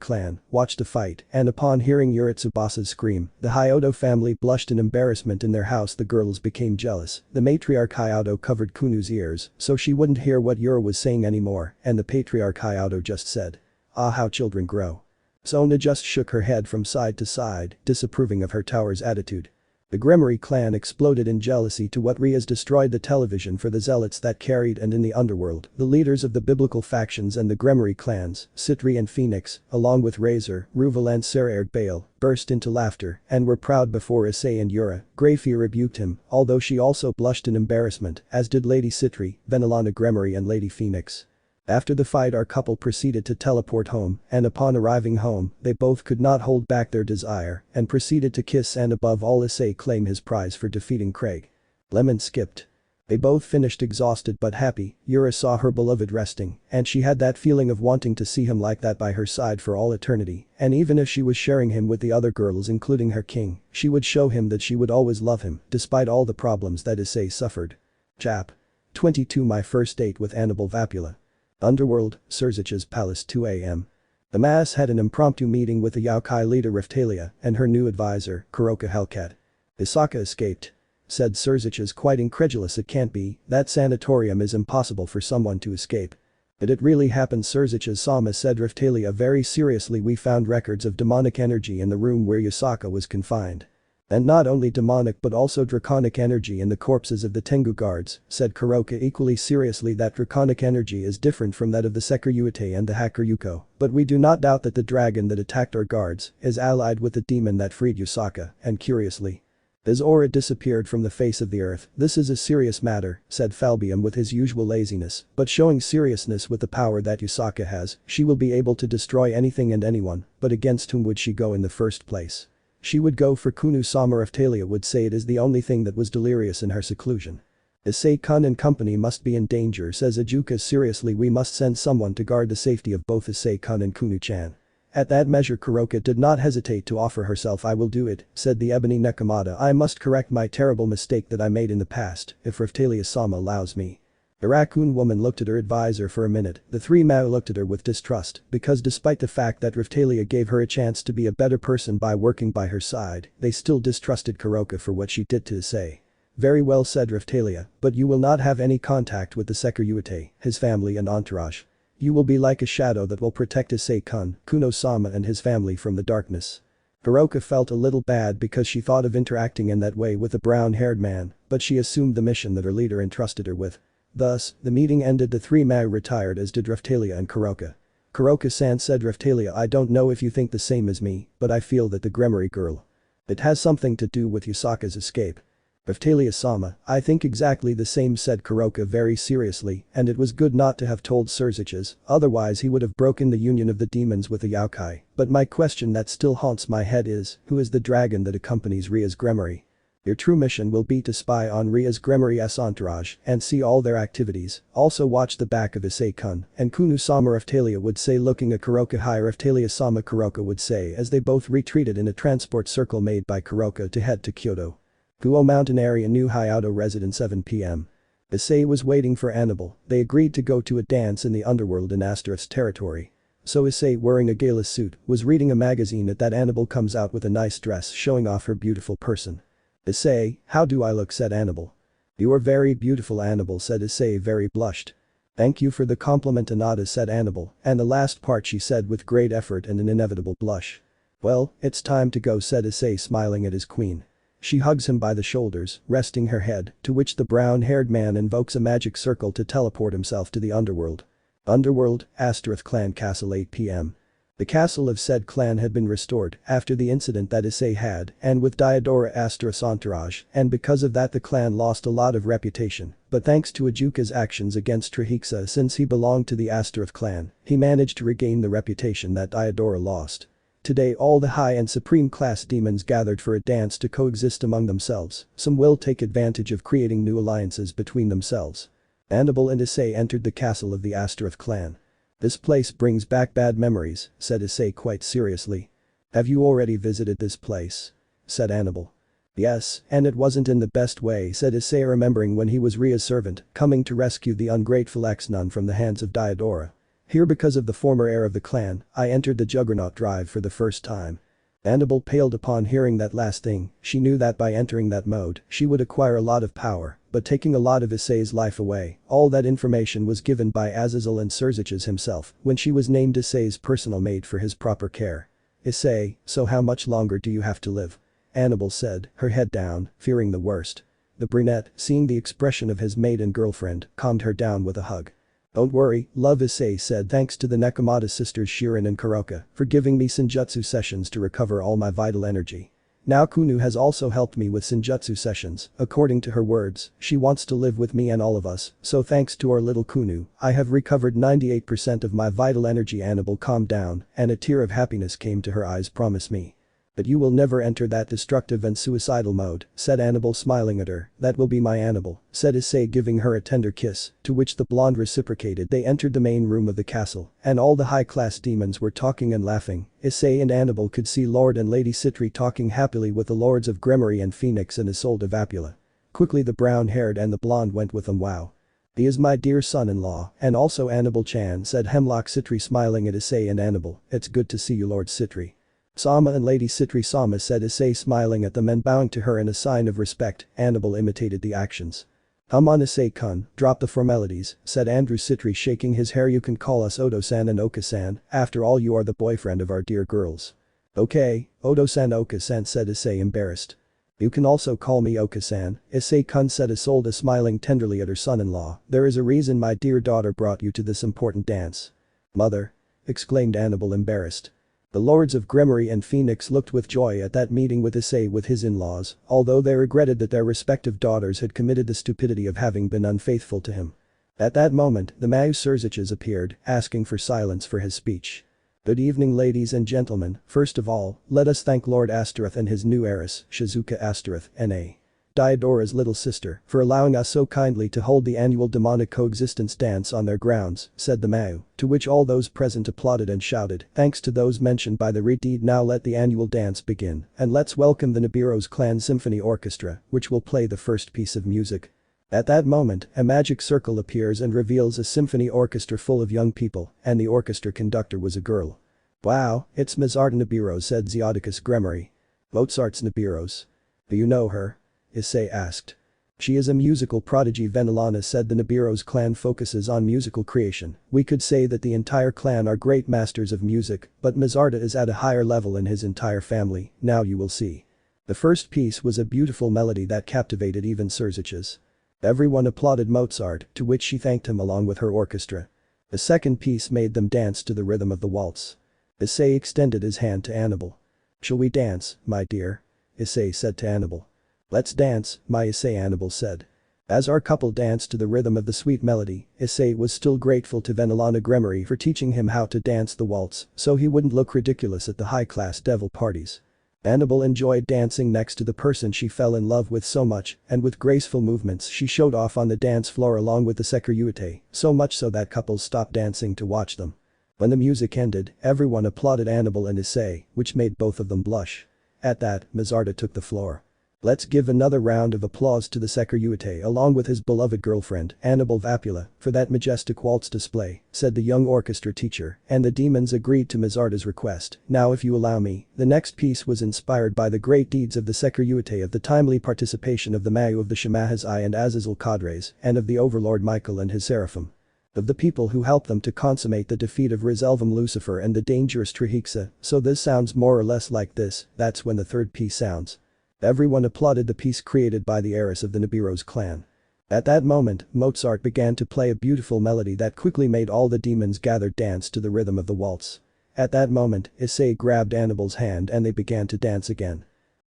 [SPEAKER 1] clan watched the fight, and upon hearing Yura Tsubasa's scream, the Hyoudou family blushed in embarrassment. In their house the girls became jealous. The matriarch Hyoudou covered Kunu's ears so she wouldn't hear what Yura was saying anymore, and the patriarch Hyoudou just said, "Ah, how children grow." Sona just shook her head from side to side, disapproving of her tower's attitude. The Gremory clan exploded in jealousy to what Rias destroyed the television for the zealots that carried, and in the underworld, the leaders of the biblical factions and the Gremory clans, Citri and Phoenix, along with Razor, Ruval and Seekvaira Baal, burst into laughter and were proud before Issei and Yura. Grayfia rebuked him, although she also blushed in embarrassment, as did Lady Citri, Venelana Gremory and Lady Phoenix. After the fight our couple proceeded to teleport home, and upon arriving home, they both could not hold back their desire, and proceeded to kiss and above all Issei claim his prize for defeating Craig. Lemon skipped. They both finished exhausted but happy. Yura saw her beloved resting, and she had that feeling of wanting to see him like that by her side for all eternity, and even if she was sharing him with the other girls including her king, she would show him that she would always love him, despite all the problems that Issei suffered. Chap. 22 My first date with Annabelle Vapula. Underworld, Sirzech's palace 2 a.m. The mass had an impromptu meeting with the Yokai leader Raphtalia and her new advisor, Kuroka Hellcat. "Isaka escaped," said Sirzechs, quite incredulous. "It can't be, that sanatorium is impossible for someone to escape." "But it really happened," Sirzechs-sama said Raphtalia very seriously. "We found records of demonic energy in the room where Yusaka was confined. And not only demonic but also draconic energy in the corpses of the Tengu guards," said Kuroka equally seriously. "That draconic energy is different from that of the Seikvaira and the hacker Yuko, but we do not doubt that the dragon that attacked our guards is allied with the demon that freed Yusaka, and curiously, his aura disappeared from the face of the earth." "This is a serious matter," said Falbium with his usual laziness, but showing seriousness. "With the power that Yusaka has, she will be able to destroy anything and anyone, but against whom would she go in the first place? She would go for Kunu-sama." Raphtalia would say it is the only thing that was delirious in her seclusion. "Issei-kun and company must be in danger," says Ajuka seriously. "We must send someone to guard the safety of both Issei-kun and Kunu-chan." At that measure Kuroka did not hesitate to offer herself. "I will do it," said the ebony Nekomata. "I must correct my terrible mistake that I made in the past, if Raphtalia-sama allows me." The raccoon woman looked at her advisor for a minute. The three Mao looked at her with distrust, because despite the fact that Raphtalia gave her a chance to be a better person by working by her side, they still distrusted Kuroka for what she did to Issei. "Very well," said Raphtalia, "but you will not have any contact with the Seikvaira, his family and entourage. You will be like a shadow that will protect Issei-kun, Kuno-sama and his family from the darkness." Kuroka felt a little bad because she thought of interacting in that way with the brown-haired man, but she assumed the mission that her leader entrusted her with. Thus, the meeting ended. The three Mao retired, as did Raphtalia and Kuroka. "Kuroka-san," said Raphtalia, "I don't know if you think the same as me, but I feel that the Gremory girl. It has something to do with Yusaka's escape." "Raphtalia-sama, I think exactly the same," said Kuroka very seriously, "and it was good not to have told Sirzechs, otherwise he would have broken the union of the demons with the Yokai. But my question that still haunts my head is, who is the dragon that accompanies Ria's Gremory?" Your true mission will be to spy on Ria's Gremory's entourage and see all their activities, also watch the back of Issei-kun, and Kunu-sama Raftalia would say looking at Kuroka. Hi Raftalia-sama Kuroka would say as they both retreated in a transport circle made by Kuroka to head to Kyoto. Kuoh Mountain area New Hyoudou resident 7 p.m. Issei was waiting for Annabelle. They agreed to go to a dance in the underworld in Astaroth's territory. So Issei, wearing a gala suit, was reading a magazine at that Annabelle comes out with a nice dress showing off her beautiful person. Issei, how do I look, said Annabelle. You are very beautiful, Annabelle said. Issei very blushed. Thank you for the compliment, Anada, said Annabelle, and the last part she said with great effort and an inevitable blush. Well, it's time to go, said Issei, smiling at his queen. She hugs him by the shoulders, resting her head, to which the brown-haired man invokes a magic circle to teleport himself to the underworld. Underworld, Astaroth Clan Castle 8 p.m. The castle of said clan had been restored after the incident that Issei had and with Diodora Astaroth's entourage, and because of that the clan lost a lot of reputation, but thanks to Ajuka's actions against Trahixa since he belonged to the Astaroth clan, he managed to regain the reputation that Diodora lost. Today all the high and supreme class demons gathered for a dance to coexist among themselves. Some will take advantage of creating new alliances between themselves. Annabelle and Issei entered the castle of the Astaroth clan. This place brings back bad memories, said Issei quite seriously. Have you already visited this place? Said Annabelle. Yes, and it wasn't in the best way, said Issei, remembering when he was Ria's servant, coming to rescue the ungrateful ex-nun from the hands of Diodora. Here, because of the former heir of the clan, I entered the Juggernaut Drive for the first time. Annabelle paled upon hearing that last thing. She knew that by entering that mode, she would acquire a lot of power, but taking a lot of Issei's life away. All that information was given by Azazel and Sirzechs himself when she was named Issei's personal maid for his proper care. Issei, so how much longer do you have to live? Annabelle said, her head down, fearing the worst. The brunette, seeing the expression of his maiden girlfriend, calmed her down with a hug. Don't worry, love, Issei said, thanks to the Nekomata sisters Shirin and Kuroka for giving me Senjutsu sessions to recover all my vital energy. Now Kunu has also helped me with Senjutsu sessions. According to her words, she wants to live with me and all of us, so thanks to our little Kunu, I have recovered 98% of my vital energy. Annabelle calmed down, and a tear of happiness came to her eyes. Promise me. But you will never enter that destructive and suicidal mode, said Annabelle, smiling at her. That will be my Annabelle, said Issei, giving her a tender kiss, to which the blonde reciprocated. They entered the main room of the castle, and all the high-class demons were talking and laughing. Issei and Annabelle could see Lord and Lady Citri talking happily with the lords of Gremory and Phoenix and Isolde of Vapula. Quickly the brown-haired and the blonde went with them. Wow. He is my dear son-in-law, and also Annabelle-chan, said Hemlock Citri, smiling at Issei and Annabelle. It's good to see you, Lord Citri. Sama and Lady Citri-sama, said Issei, smiling at them and bowing to her in a sign of respect. Annabelle imitated the actions. Come on, Issei-kun, drop the formalities, said Andrew Citri, shaking his hair. You can call us Odo-san and Oka-san, after all you are the boyfriend of our dear girls. Okay, Odo-san, Oka-san, said Issei, embarrassed. You can also call me Oka-san, Issei-kun, said Isolde, smiling tenderly at her son-in-law. There is a reason my dear daughter brought you to this important dance. Mother! Exclaimed Annabelle, embarrassed. The lords of Gremory and Phoenix looked with joy at that meeting with Issei with his in-laws, although they regretted that their respective daughters had committed the stupidity of having been unfaithful to him. At that moment, the Mayu Sirzechs appeared, asking for silence for his speech. Good evening, ladies and gentlemen. First of all, let us thank Lord Astaroth and his new heiress, Shizuka Astaroth, N.A. Diodora's little sister, for allowing us so kindly to hold the annual demonic coexistence dance on their grounds, said the Mayu, to which all those present applauded and shouted, thanks to those mentioned by the redeed. Now let the annual dance begin, and let's welcome the Nibiru's Clan Symphony Orchestra, which will play the first piece of music. At that moment, a magic circle appears and reveals a symphony orchestra full of young people, and the orchestra conductor was a girl. Wow, it's Mozart Nibiru, said Zeodicus Gremory. Mozart's Nibiru's. Do you know her? Issei asked. She is a musical prodigy, Venelana said. The Nibiru's clan focuses on musical creation. We could say that the entire clan are great masters of music, but Mozart is at a higher level in his entire family. Now you will see. The first piece was a beautiful melody that captivated even Sirzechs. Everyone applauded Mozart, to which she thanked him along with her orchestra. The second piece made them dance to the rhythm of the waltz. Issei extended his hand to Annabelle. Shall we dance, my dear? Issei said to Annabelle. Let's dance, my Issei, Annabelle said. As our couple danced to the rhythm of the sweet melody, Issei was still grateful to Venelana Gremory for teaching him how to dance the waltz so he wouldn't look ridiculous at the high-class devil parties. Annabelle enjoyed dancing next to the person she fell in love with so much, and with graceful movements she showed off on the dance floor along with the Seekvaira, so much so that couples stopped dancing to watch them. When the music ended, everyone applauded Annabelle and Issei, which made both of them blush. At that, Matsuda took the floor. "Let's give another round of applause to the Seekvaira along with his beloved girlfriend, Annabelle Vapula, for that majestic waltz display," said the young orchestra teacher, and the demons agreed to Matsuda's request. "Now if you allow me." The next piece was inspired by the great deeds of the Seekvaira of the timely participation of the Mayu of the Shimahazai and Azazel cadres, and of the Overlord Michael and his Seraphim. Of the people who helped them to consummate the defeat of Reselvam Lucifer and the dangerous Trihexa, so this sounds more or less like this. That's when the third piece sounds. Everyone applauded the piece created by the heiress of the Nibiru's clan. At that moment, Mozart began to play a beautiful melody that quickly made all the demons gathered dance to the rhythm of the waltz. At that moment, Issei grabbed Annabelle's hand and they began to dance again.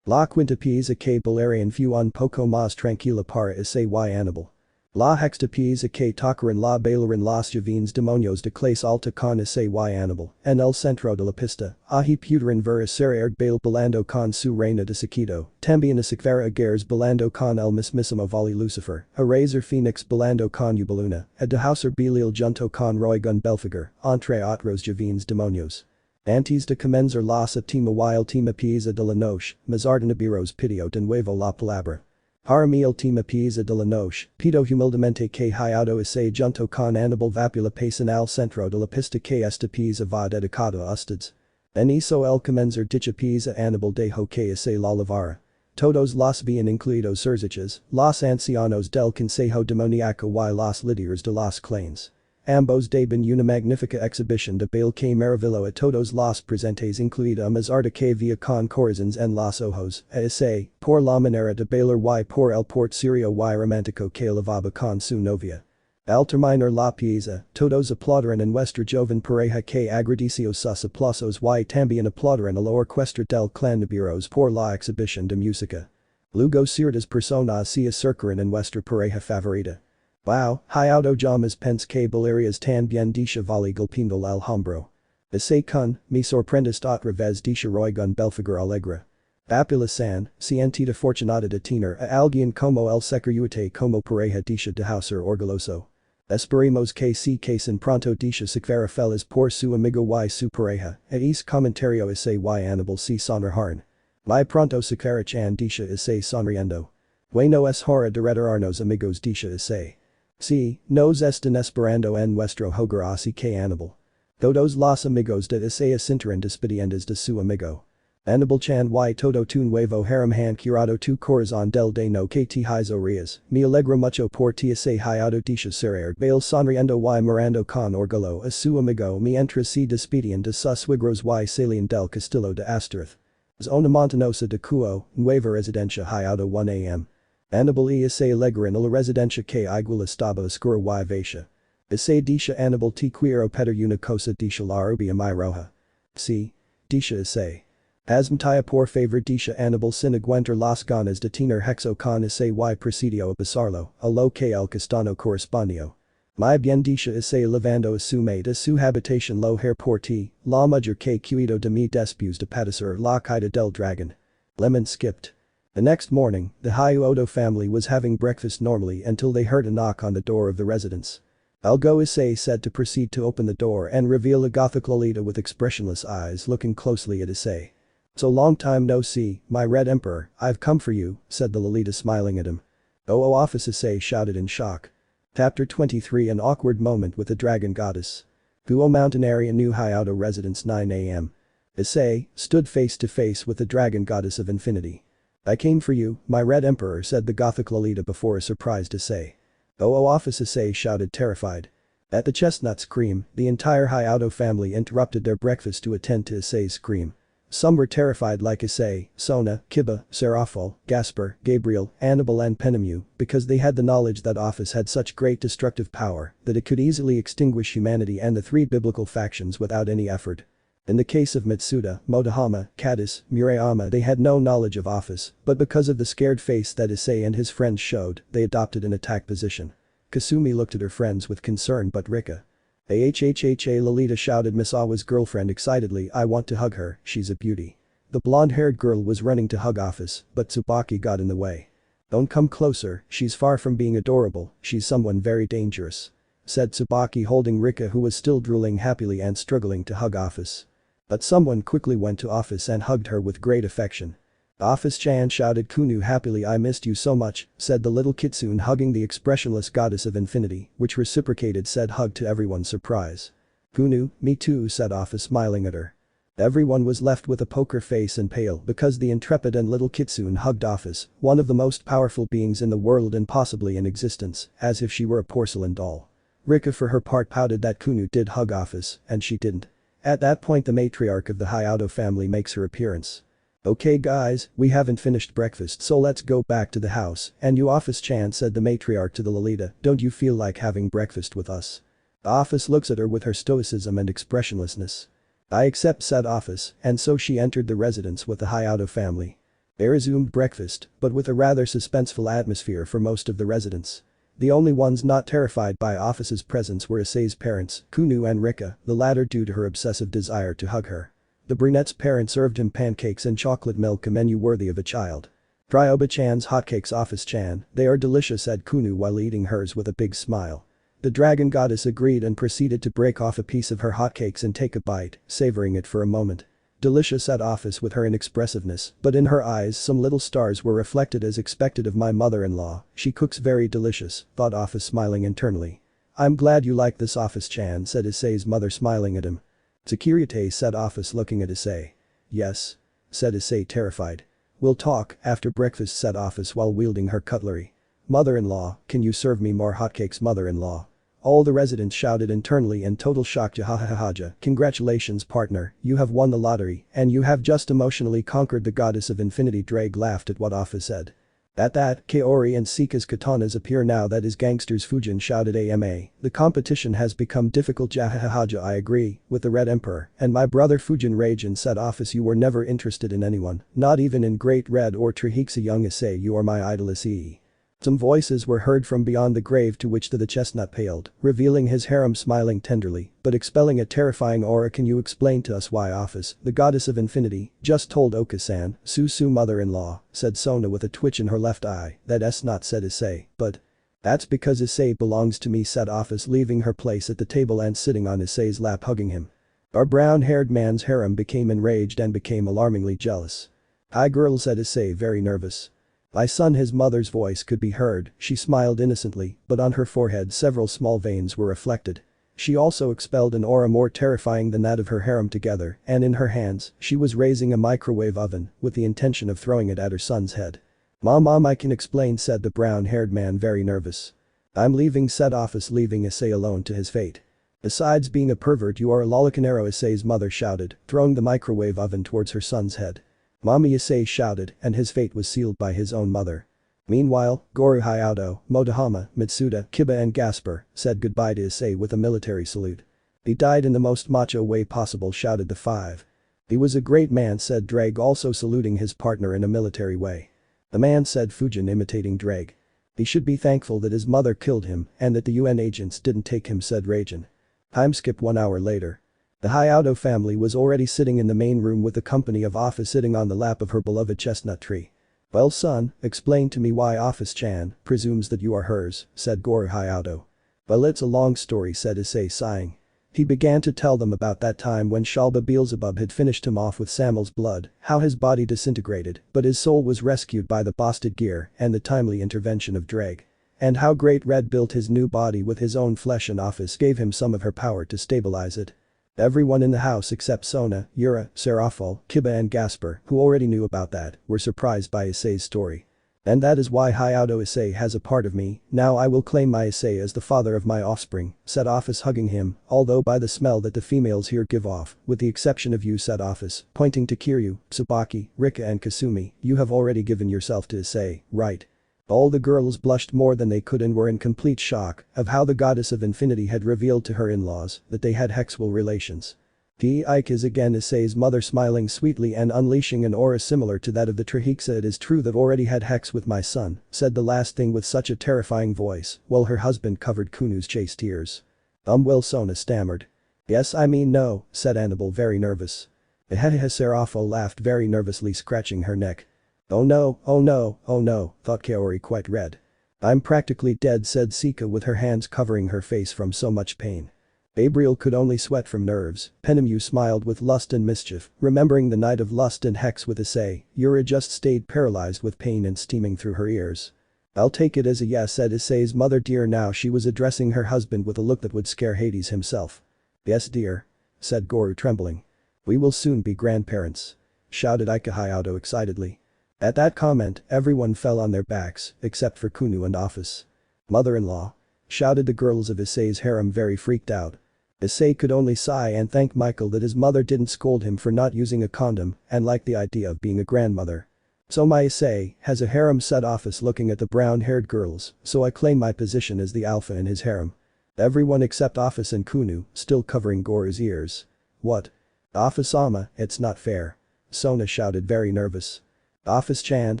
[SPEAKER 1] La quinta pieza que Balerian fu un poco más tranquila para Issei y Annabelle. La hexta pieza que tocaran la bailaran los jovines demonios de clase alta con Issei y Annabelle, en el centro de la pista, ahi pudieran ver a Seekvaira bail balando con su reina de Seekvaira, también a Seekvaira Agares balando con el mismísimo Vali Lucifer, a Razor Phoenix balando con Ubaluna, a Dehauser Belial junto con Roygun Belfiger, entre otros jovines demonios. Antes de comenzar la séptima y última pieza de la noche, Matsuda Nibiru's pidió de nuevo la palabra. Para mi última pieza de la noche, pido humildemente que Hyoudou Issei junto con Annabelle Vapula pasen al centro de la pista que esta pieza va dedicado a ustedes. En eso el comenzar dicha pieza Annabelle dejo que Issei la lavara. Todos los bien incluidos Sirzechs, los ancianos del consejo demoníaco y los líderes de los clanes. Ambos daban una magnífica exhibición de baile que maravilló a todos los presentes incluida Matsuda que via con corazones en los ojos, a Issei, por la manera de bailar y por el port serio y romántico que lavaba con su novia. Al terminar la pieza, todos aplaudirán en nuestra joven pareja que agradeció sus aplausos y también aplaudirán a la orquesta del clan Nibiros por la exhibición de música. Luego ciertas personas se acercarán en nuestra pareja favorita. Wow, Hyoudou llamas pens que Balerias tan bien dicha vali golpeando el hombro. Issei kun, me sorprendes otra vez dicha Roygun Belfiger alegre. Vapula-san, sientita fortunada de tener a alguien como el Seekvaira como pareja dicha Dehauser orgulloso. Esperemos que se casen pronto dicha Seekvaira feliz por su amigo y su pareja, ese comentario Issei y Annabelle se sonrejaron. Muy pronto Seekvaira-chan dicha Issei sonriendo. Bueno es hora de retirarnos amigos dicha Issei. Sí, nos están esperando en nuestro hogar así que Annabelle. Todos los amigos de Issei asintarán despidiendas de su amigo. Annabelle-chan y todo tu nuevo harem han curado tu corazón del de no que te hizo rías, me alegra mucho por ti Issei Hyoudou dicha Serer bail sonriendo y mirando con orgullo a su amigo mientras se despedían de sus suegros y salían del castillo de Asterith. Zona montanosa de Kuoh, nueva residencia Hyoudou 1 am. Annabelle y Issei alegran a la residencia que igual estaba oscura y vacía. Issei dicha Annabelle te quiero pedir una cosa dicha la rubia muy roja. Sí. Dicha Issei. Hazme por favor dicha Annabelle sin aguantar las ganas de tener hexo con Issei y presidio a besarlo, a lo que el castano correspondió. Muy bien dicha Issei levando a su mate a su habitación lo hair por ti, la mujer que cuido de mi después de padecer la caída del dragón. Lemon skipped. The next morning, the Hyoudou family was having breakfast normally until they heard a knock on the door of the residence. Zalgo Issei said to proceed to open the door and reveal a gothic Lolita with expressionless eyes looking closely at Issei. So long time no see, my red emperor, I've come for you, said the Lolita smiling at him. Oh Ophis Issei shouted in shock. Chapter 23 An awkward moment with the dragon goddess. Kuoh Mountain area New Hyoudou residence 9 am. Issei stood face to face with the dragon goddess of infinity. I came for you, my red emperor said the gothic Lolita before a surprised Issei. Oh Ophis Issei shouted terrified. At the chestnut scream, the entire Hyoudou family interrupted their breakfast to attend to Issei's scream. Some were terrified like Issei, Sona, Kiba, Seraphol, Gasper, Gabriel, Annabelle and Penemu because they had the knowledge that Ophis had such great destructive power that it could easily extinguish humanity and the three biblical factions without any effort. In the case of Matsuda, Motohama, Katase, Murayama they had no knowledge of Ophis, but because of the scared face that Issei and his friends showed, they adopted an attack position. Kasumi looked at her friends with concern but Rika. Lolita shouted Misawa's girlfriend excitedly I want to hug her, she's a beauty. The blonde-haired girl was running to hug Ophis, but Tsubaki got in the way. "Don't come closer, she's far from being adorable, she's someone very dangerous," said Tsubaki holding Rika, who was still drooling happily and struggling to hug Ophis. But someone quickly went to Ophis and hugged her with great affection. "Ophis-chan," shouted Kuoh happily. "I missed you so much," said the little kitsune hugging the expressionless goddess of infinity, which reciprocated said hug to everyone's surprise. "Kuoh, me too," said Ophis smiling at her. Everyone was left with a poker face and pale because the intrepid and little kitsune hugged Ophis, one of the most powerful beings in the world and possibly in existence, as if she were a porcelain doll. Rika for her part pouted that Kuoh did hug Ophis, and she didn't. At that point the matriarch of the Hyoudou family makes her appearance. "Okay guys, we haven't finished breakfast so let's go back to the house, and you Ophis-chan," said the matriarch to the Lolita, "don't you feel like having breakfast with us?" Ophis looks at her with her stoicism and expressionlessness. "I accept," said Ophis, and so she entered the residence with the Hyoudou family. They resumed breakfast, but with a rather suspenseful atmosphere for most of the residents. The only ones not terrified by Ophis's presence were Issei's parents, Kuoh and Rika, the latter due to her obsessive desire to hug her. The brunette's parents served him pancakes and chocolate milk, a menu worthy of a child. "Try Oba-chan's hotcakes, Ophis-chan, they are delicious," said Kuoh while eating hers with a big smile. The dragon goddess agreed and proceeded to break off a piece of her hotcakes and take a bite, savoring it for a moment. "Delicious," said Ophis with her inexpressiveness, but in her eyes some little stars were reflected as expected of my mother-in-law. "She cooks very delicious," thought Ophis smiling internally. "I'm glad you like this, Ophis-chan," said Issei's mother smiling at him. "Security," said Ophis looking at Issei. "Yes," said Issei terrified. "We'll talk after breakfast," said Ophis while wielding her cutlery. "Mother-in-law, can you serve me more hotcakes, mother-in-law?" All the residents shouted internally in total shock. "Jahahahaja, congratulations partner, you have won the lottery and you have just emotionally conquered the goddess of infinity." Ddraig laughed at what Ophis said. At that, Kaori and Sika's katanas appear now that is gangsters. Fujin shouted, "AMA, the competition has become difficult." "Jahahahaja, I agree with the Red Emperor and my brother Fujin." Ragin said Ophis, "You were never interested in anyone, not even in Great Red or Trihiksa." "Young Issei, you are my idol Issei." Some voices were heard from beyond the grave, to which the chestnut paled, revealing his harem smiling tenderly, but expelling a terrifying aura. "Can you explain to us why Ophis, the goddess of infinity, just told Oka-san, Susu mother-in-law," said Sona with a twitch in her left eye. "That's not," said Issei, "but." "That's because Issei belongs to me," said Ophis leaving her place at the table and sitting on Issei's lap hugging him. Our brown-haired man's harem became enraged and became alarmingly jealous. "Hi girl," said Issei very nervous. "My son." His mother's voice could be heard. She smiled innocently, but on her forehead several small veins were reflected. She also expelled an aura more terrifying than that of her harem together, and in her hands, she was raising a microwave oven with the intention of throwing it at her son's head. Mom, I can explain," said the brown-haired man very nervous. "I'm leaving," said Ophis leaving Issei alone to his fate. "Besides being a pervert, you are a lolicanero," Issei's mother shouted, throwing the microwave oven towards her son's head. "Mommy," Issei shouted, and his fate was sealed by his own mother. Meanwhile, Goro Hyoudou, Motohama, Matsuda, Kiba and Gasper said goodbye to Issei with a military salute. "He died in the most macho way possible," shouted the five. "He was a great man," said Ddraig, also saluting his partner in a military way. "The man," said Fujin imitating Ddraig. "He should be thankful that his mother killed him and that the UN agents didn't take him," said Ragin. Time skip 1 hour later. The Hyoudou family was already sitting in the main room with the company of Ophis sitting on the lap of her beloved chestnut tree. "Well son, explain to me why Ophis-chan presumes that you are hers," said Goro Hyoudou. "Well, it's a long story," said Issei sighing. He began to tell them about that time when Shalba Beelzebub had finished him off with Samuel's blood, how his body disintegrated but his soul was rescued by the Bosted Gear and the timely intervention of Ddraig. And how Great Red built his new body with his own flesh and Ophis gave him some of her power to stabilize it. Everyone in the house except Sona, Yura, Serafal, Kiba and Gasper, who already knew about that, were surprised by Issei's story. "And that is why Hyoudou Issei has a part of me, now I will claim my Issei as the father of my offspring," said Ophis hugging him, "although by the smell that the females here give off, with the exception of you," said Ophis, pointing to Kiryu, Tsubaki, Rika and Kasumi, "you have already given yourself to Issei, right?" All the girls blushed more than they could and were in complete shock of how the goddess of infinity had revealed to her in-laws that they had sexual relations. "Ike is again," Issei's mother smiling sweetly and unleashing an aura similar to that of the Trihiksa. "It is true that already had hex with my son," said the last thing with such a terrifying voice, while her husband covered Kunu's chaste tears. Well, Sona stammered. "Yes, I mean no," said Annabelle very nervous. Hehehe, Serapho laughed very nervously, scratching her neck. Oh no, oh no, oh no, thought Kaori, quite red. I'm practically dead, said Sika with her hands covering her face from so much pain. Gabriel could only sweat from nerves. Penemu smiled with lust and mischief, remembering the night of lust and hex with Issei. Yura just stayed paralyzed with pain and steaming through her ears. I'll take it as a yes, said Issei's mother dear. Now she was addressing her husband with a look that would scare Hades himself. Yes dear, said Goru trembling. We will soon be grandparents, shouted Hyoudou excitedly. At that comment, everyone fell on their backs, except for Kuoh and Ophis. Mother-in-law, shouted the girls of Issei's harem, very freaked out. Issei could only sigh and thank Michael that his mother didn't scold him for not using a condom and liked the idea of being a grandmother. So my Issei has a harem, said Ophis looking at the brown-haired girls, so I claim my position as the alpha in his harem. Everyone except Ophis and Kuoh, still covering Goru's ears. What? Ophis-sama, it's not fair. Sona shouted, very nervous. Ophis-chan,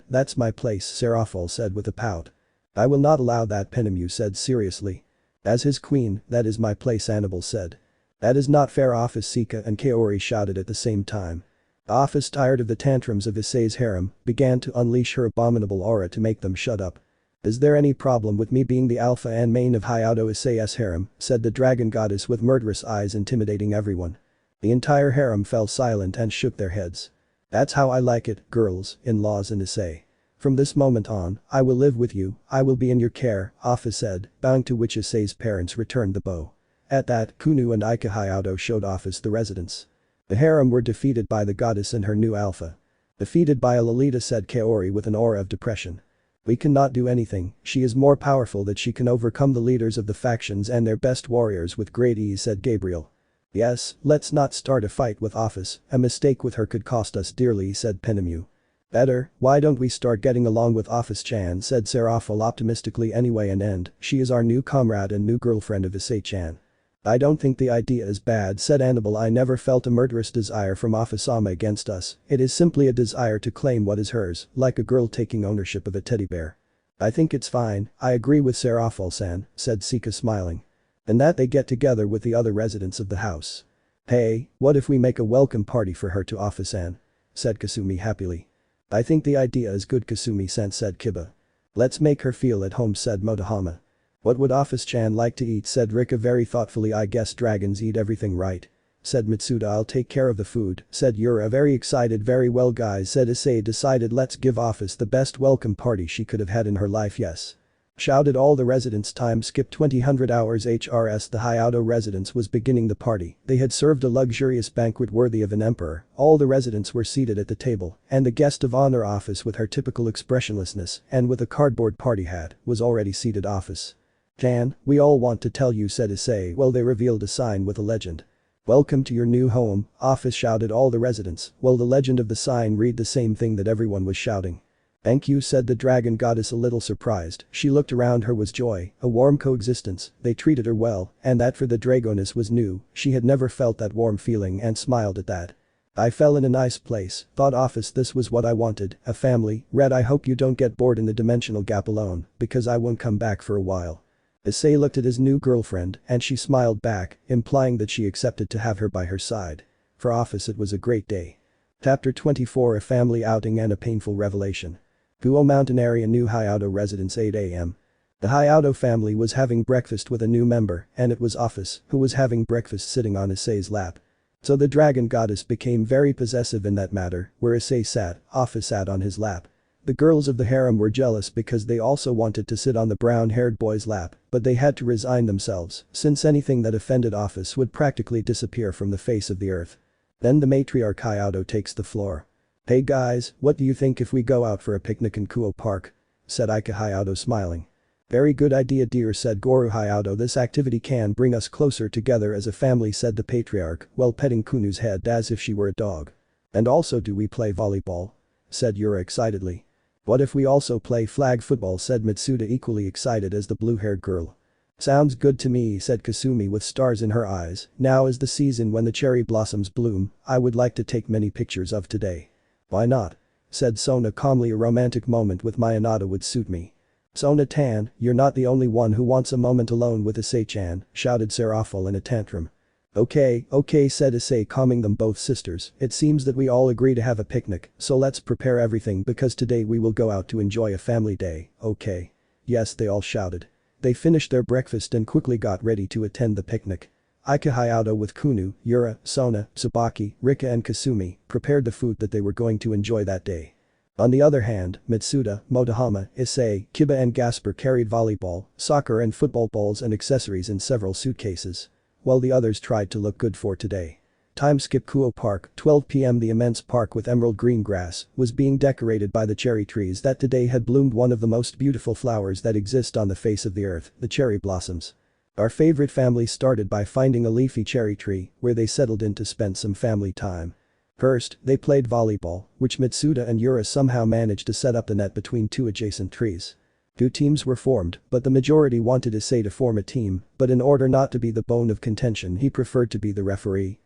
[SPEAKER 1] that's my place, Serapho said with a pout. I will not allow that, Penemu said seriously. As his queen, that is my place, Annabelle said. That is not fair, Ophis, Sika and Kaori shouted at the same time. Ophis, tired of the tantrums of Issei's harem, began to unleash her abominable aura to make them shut up. Is there any problem with me being the alpha and main of Hyoudou Issei's harem, said the dragon goddess with murderous eyes, intimidating everyone. The entire harem fell silent and shook their heads. That's how I like it, girls, in-laws and Issei. From this moment on, I will live with you, I will be in your care, Ophis said, bowing, to which Issei's parents returned the bow. At that, Kuoh and Hyoudou showed Ophis the residence. The harem were defeated by the goddess and her new alpha. Defeated by a Lolita, said Kaori with an aura of depression. We cannot do anything, she is more powerful that she can overcome the leaders of the factions and their best warriors with great ease, said Gabriel. Yes, let's not start a fight with Ophis, a mistake with her could cost us dearly, said Penemu. Better, why don't we start getting along with Ophis-chan, said Serapho optimistically. Anyway, and she is our new comrade and new girlfriend of Issei-chan. I don't think the idea is bad, said Annabelle. I never felt a murderous desire from Ophis-sama against us, it is simply a desire to claim what is hers, like a girl taking ownership of a teddy bear. I think it's fine, I agree with Serapho-san, said Sika smiling. And that they get together with the other residents of the house. Hey, what if we make a welcome party for her to Ophis-san? Said Kasumi happily. I think the idea is good, Kasumi-san, said Kiba. Let's make her feel at home, said Motohama. What would Ophis-chan like to eat, said Rika very thoughtfully. I guess dragons eat everything, right? Said Matsuda. I'll take care of the food, said Yura very excited. Very well guys, said Issei decided. Let's give Ophis the best welcome party she could have had in her life. Yes, shouted all the residents. Time skip 200 hours. HRS the Hyoudou residence was beginning the party. They had served a luxurious banquet worthy of an emperor. All the residents were seated at the table, and the guest of honor Ophis, with her typical expressionlessness and with a cardboard party hat, was already seated. Ophis. Chan, we all want to tell you, said Issei while they revealed a sign with a legend. Welcome to your new home, Ophis, shouted all the residents, while the legend of the sign read the same thing that everyone was shouting. Thank you, said the dragon goddess a little surprised. She looked around her was joy, a warm coexistence, they treated her well, and that for the dragoness was new, she had never felt that warm feeling and smiled at that. I fell in a nice place, thought Ophis, this was what I wanted, a family. Red, I hope you don't get bored in the dimensional gap alone, because I won't come back for a while. Issei looked at his new girlfriend and she smiled back, implying that she accepted to have her by her side. For Ophis it was a great day. Chapter 24, a family outing and a painful revelation. Kuoh Mountain area, new Hyoudou residence, 8 a.m. The Hyoudou family was having breakfast with a new member, and it was Ophis who was having breakfast sitting on Issei's lap. So the dragon goddess became very possessive in that matter, where Issei sat, Ophis sat on his lap. The girls of the harem were jealous because they also wanted to sit on the brown-haired boy's lap, but they had to resign themselves, since anything that offended Ophis would practically disappear from the face of the earth. Then the matriarch Hyoudou takes the floor. Hey guys, what do you think if we go out for a picnic in Kuoh Park? Said Hyoudou smiling. Very good idea dear, said Goru Hyoudou, this activity can bring us closer together as a family, said the patriarch while petting Kunu's head as if she were a dog. And also, do we play volleyball? Said Yura excitedly. What if we also play flag football, said Matsuda equally excited as the blue-haired girl. Sounds good to me, said Kasumi with stars in her eyes. Now is the season when the cherry blossoms bloom, I would like to take many pictures of today. Why not? Said Sona calmly, a romantic moment with Mayonnaise would suit me. Sona-tan, you're not the only one who wants a moment alone with Issei-chan, shouted Serapho in a tantrum. Okay, said Issei, calming them both. Sisters, it seems that we all agree to have a picnic, so let's prepare everything because today we will go out to enjoy a family day, okay? Yes, they all shouted. They finished their breakfast and quickly got ready to attend the picnic. Hyoudou with Kunu, Yura, Sona, Tsubaki, Rika and Kasumi prepared the food that they were going to enjoy that day. On the other hand, Matsuda, Motohama, Issei, Kiba and Gasper carried volleyball, soccer and football balls and accessories in several suitcases. While the others tried to look good for today. Time skip. Kuoh Park, 12 p.m. The immense park with emerald green grass was being decorated by the cherry trees that today had bloomed, one of the most beautiful flowers that exist on the face of the earth, the cherry blossoms. Our favorite family started by finding a leafy cherry tree where they settled in to spend some family time. First, they played volleyball, which Matsuda and Yura somehow managed to set up the net between two adjacent trees. Two teams were formed, but the majority wanted Issei to form a team, but in order not to be the bone of contention he preferred to be the referee.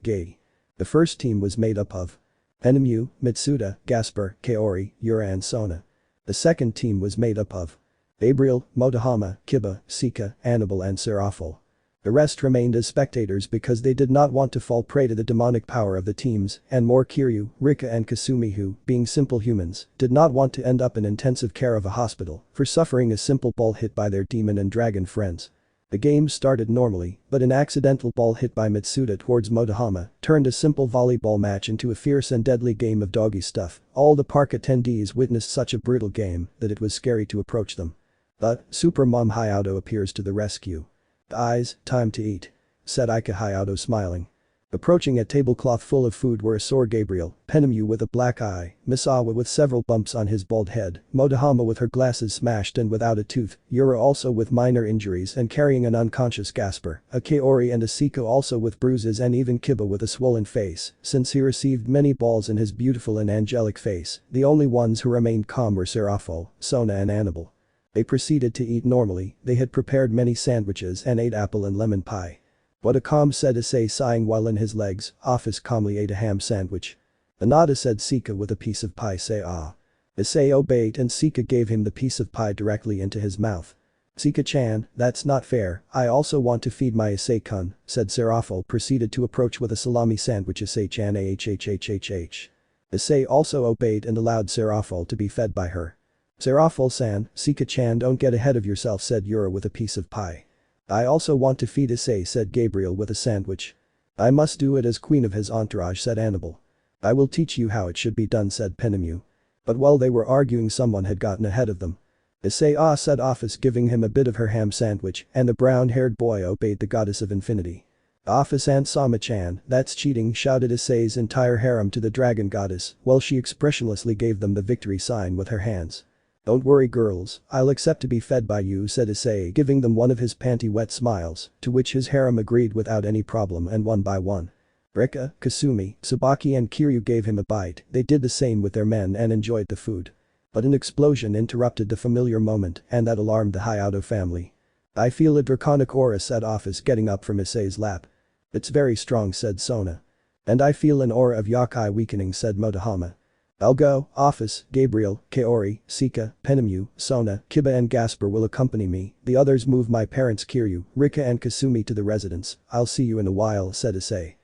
[SPEAKER 1] Gay. The first team was made up of Enemu, Matsuda, Gasper, Kaori, Yura and Sona. The second team was made up of Gabriel, Motohama, Kiba, Sika, Annabelle and Serafel. The rest remained as spectators because they did not want to fall prey to the demonic power of the teams, and more Kiryu, Rika and Kasumi who, being simple humans, did not want to end up in intensive care of a hospital for suffering a simple ball hit by their demon and dragon friends. The game started normally, but an accidental ball hit by Matsuda towards Motohama turned a simple volleyball match into a fierce and deadly game of doggy stuff. All the park attendees witnessed such a brutal game that it was scary to approach them. But, Super Mom Hyoudou appears to the rescue. Eyes, time to eat. Said Hyoudou smiling. Approaching a tablecloth full of food were a sore Gabriel, Penemu with a black eye, Misawa with several bumps on his bald head, Motohama with her glasses smashed and without a tooth, Yura also with minor injuries and carrying an unconscious Gasper, a Kaori and a Sika also with bruises, and even Kiba with a swollen face, since he received many balls in his beautiful and angelic face. The only ones who remained calm were Serafel, Sona and Annabelle. They proceeded to eat normally. They had prepared many sandwiches and ate apple and lemon pie. What a calm, said Issei, sighing while in his legs. Ophis calmly ate a ham sandwich. Anada, said Sika with a piece of pie. Say ah. Issei obeyed and Sika gave him the piece of pie directly into his mouth. Sika-chan, that's not fair, I also want to feed my Issei-kun, said Serafel, proceeded to approach with a salami sandwich. Issei-chan ahhhhh. Issei also obeyed and allowed Serafel to be fed by her. Serafel-san, Sika-chan, don't get ahead of yourself, said Yura with a piece of pie. I also want to feed Issei, said Gabriel with a sandwich. I must do it as queen of his entourage, said Annabelle. I will teach you how it should be done, said Penemu. But while they were arguing someone had gotten ahead of them. Issei said Ophis, giving him a bit of her ham sandwich, and the brown-haired boy obeyed the goddess of infinity. Ophis and Sama-chan, that's cheating, shouted Issei's entire harem to the dragon goddess while she expressionlessly gave them the victory sign with her hands. Don't worry girls, I'll accept to be fed by you, said Issei, giving them one of his panty-wet smiles, to which his harem agreed without any problem, and one by one. Rika, Kasumi, Tsubaki and Kiryu gave him a bite. They did the same with their men and enjoyed the food. But an explosion interrupted the familiar moment, and that alarmed the Hyoudou family. I feel a draconic aura, said Ophis, getting up from Issei's lap. It's very strong, said Sona. And I feel an aura of yokai weakening, said Motohama. I'll go. Ophis, Gabriel, Kaori, Sika, Penemu, Sona, Kiba and Gasper will accompany me. The others move my parents Kiryu, Rika and Kasumi to the residence. I'll see you in a while, said Issei.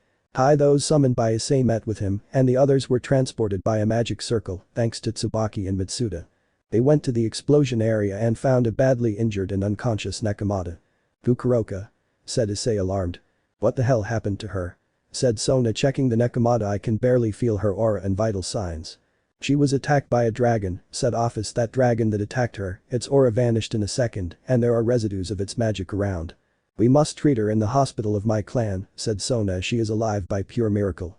[SPEAKER 1] Those summoned by Issei met with him, and the others were transported by a magic circle, thanks to Tsubaki and Matsuda. They went to the explosion area and found a badly injured and unconscious Nekomata. Fukuroka? Said Issei, alarmed. What the hell happened to her? Said Sona, checking the Nekomata. I can barely feel her aura and vital signs. She was attacked by a dragon, said Ophis. That dragon that attacked her, its aura vanished in a second, and there are residues of its magic around. We must treat her in the hospital of my clan, said Sona. She is alive by pure miracle.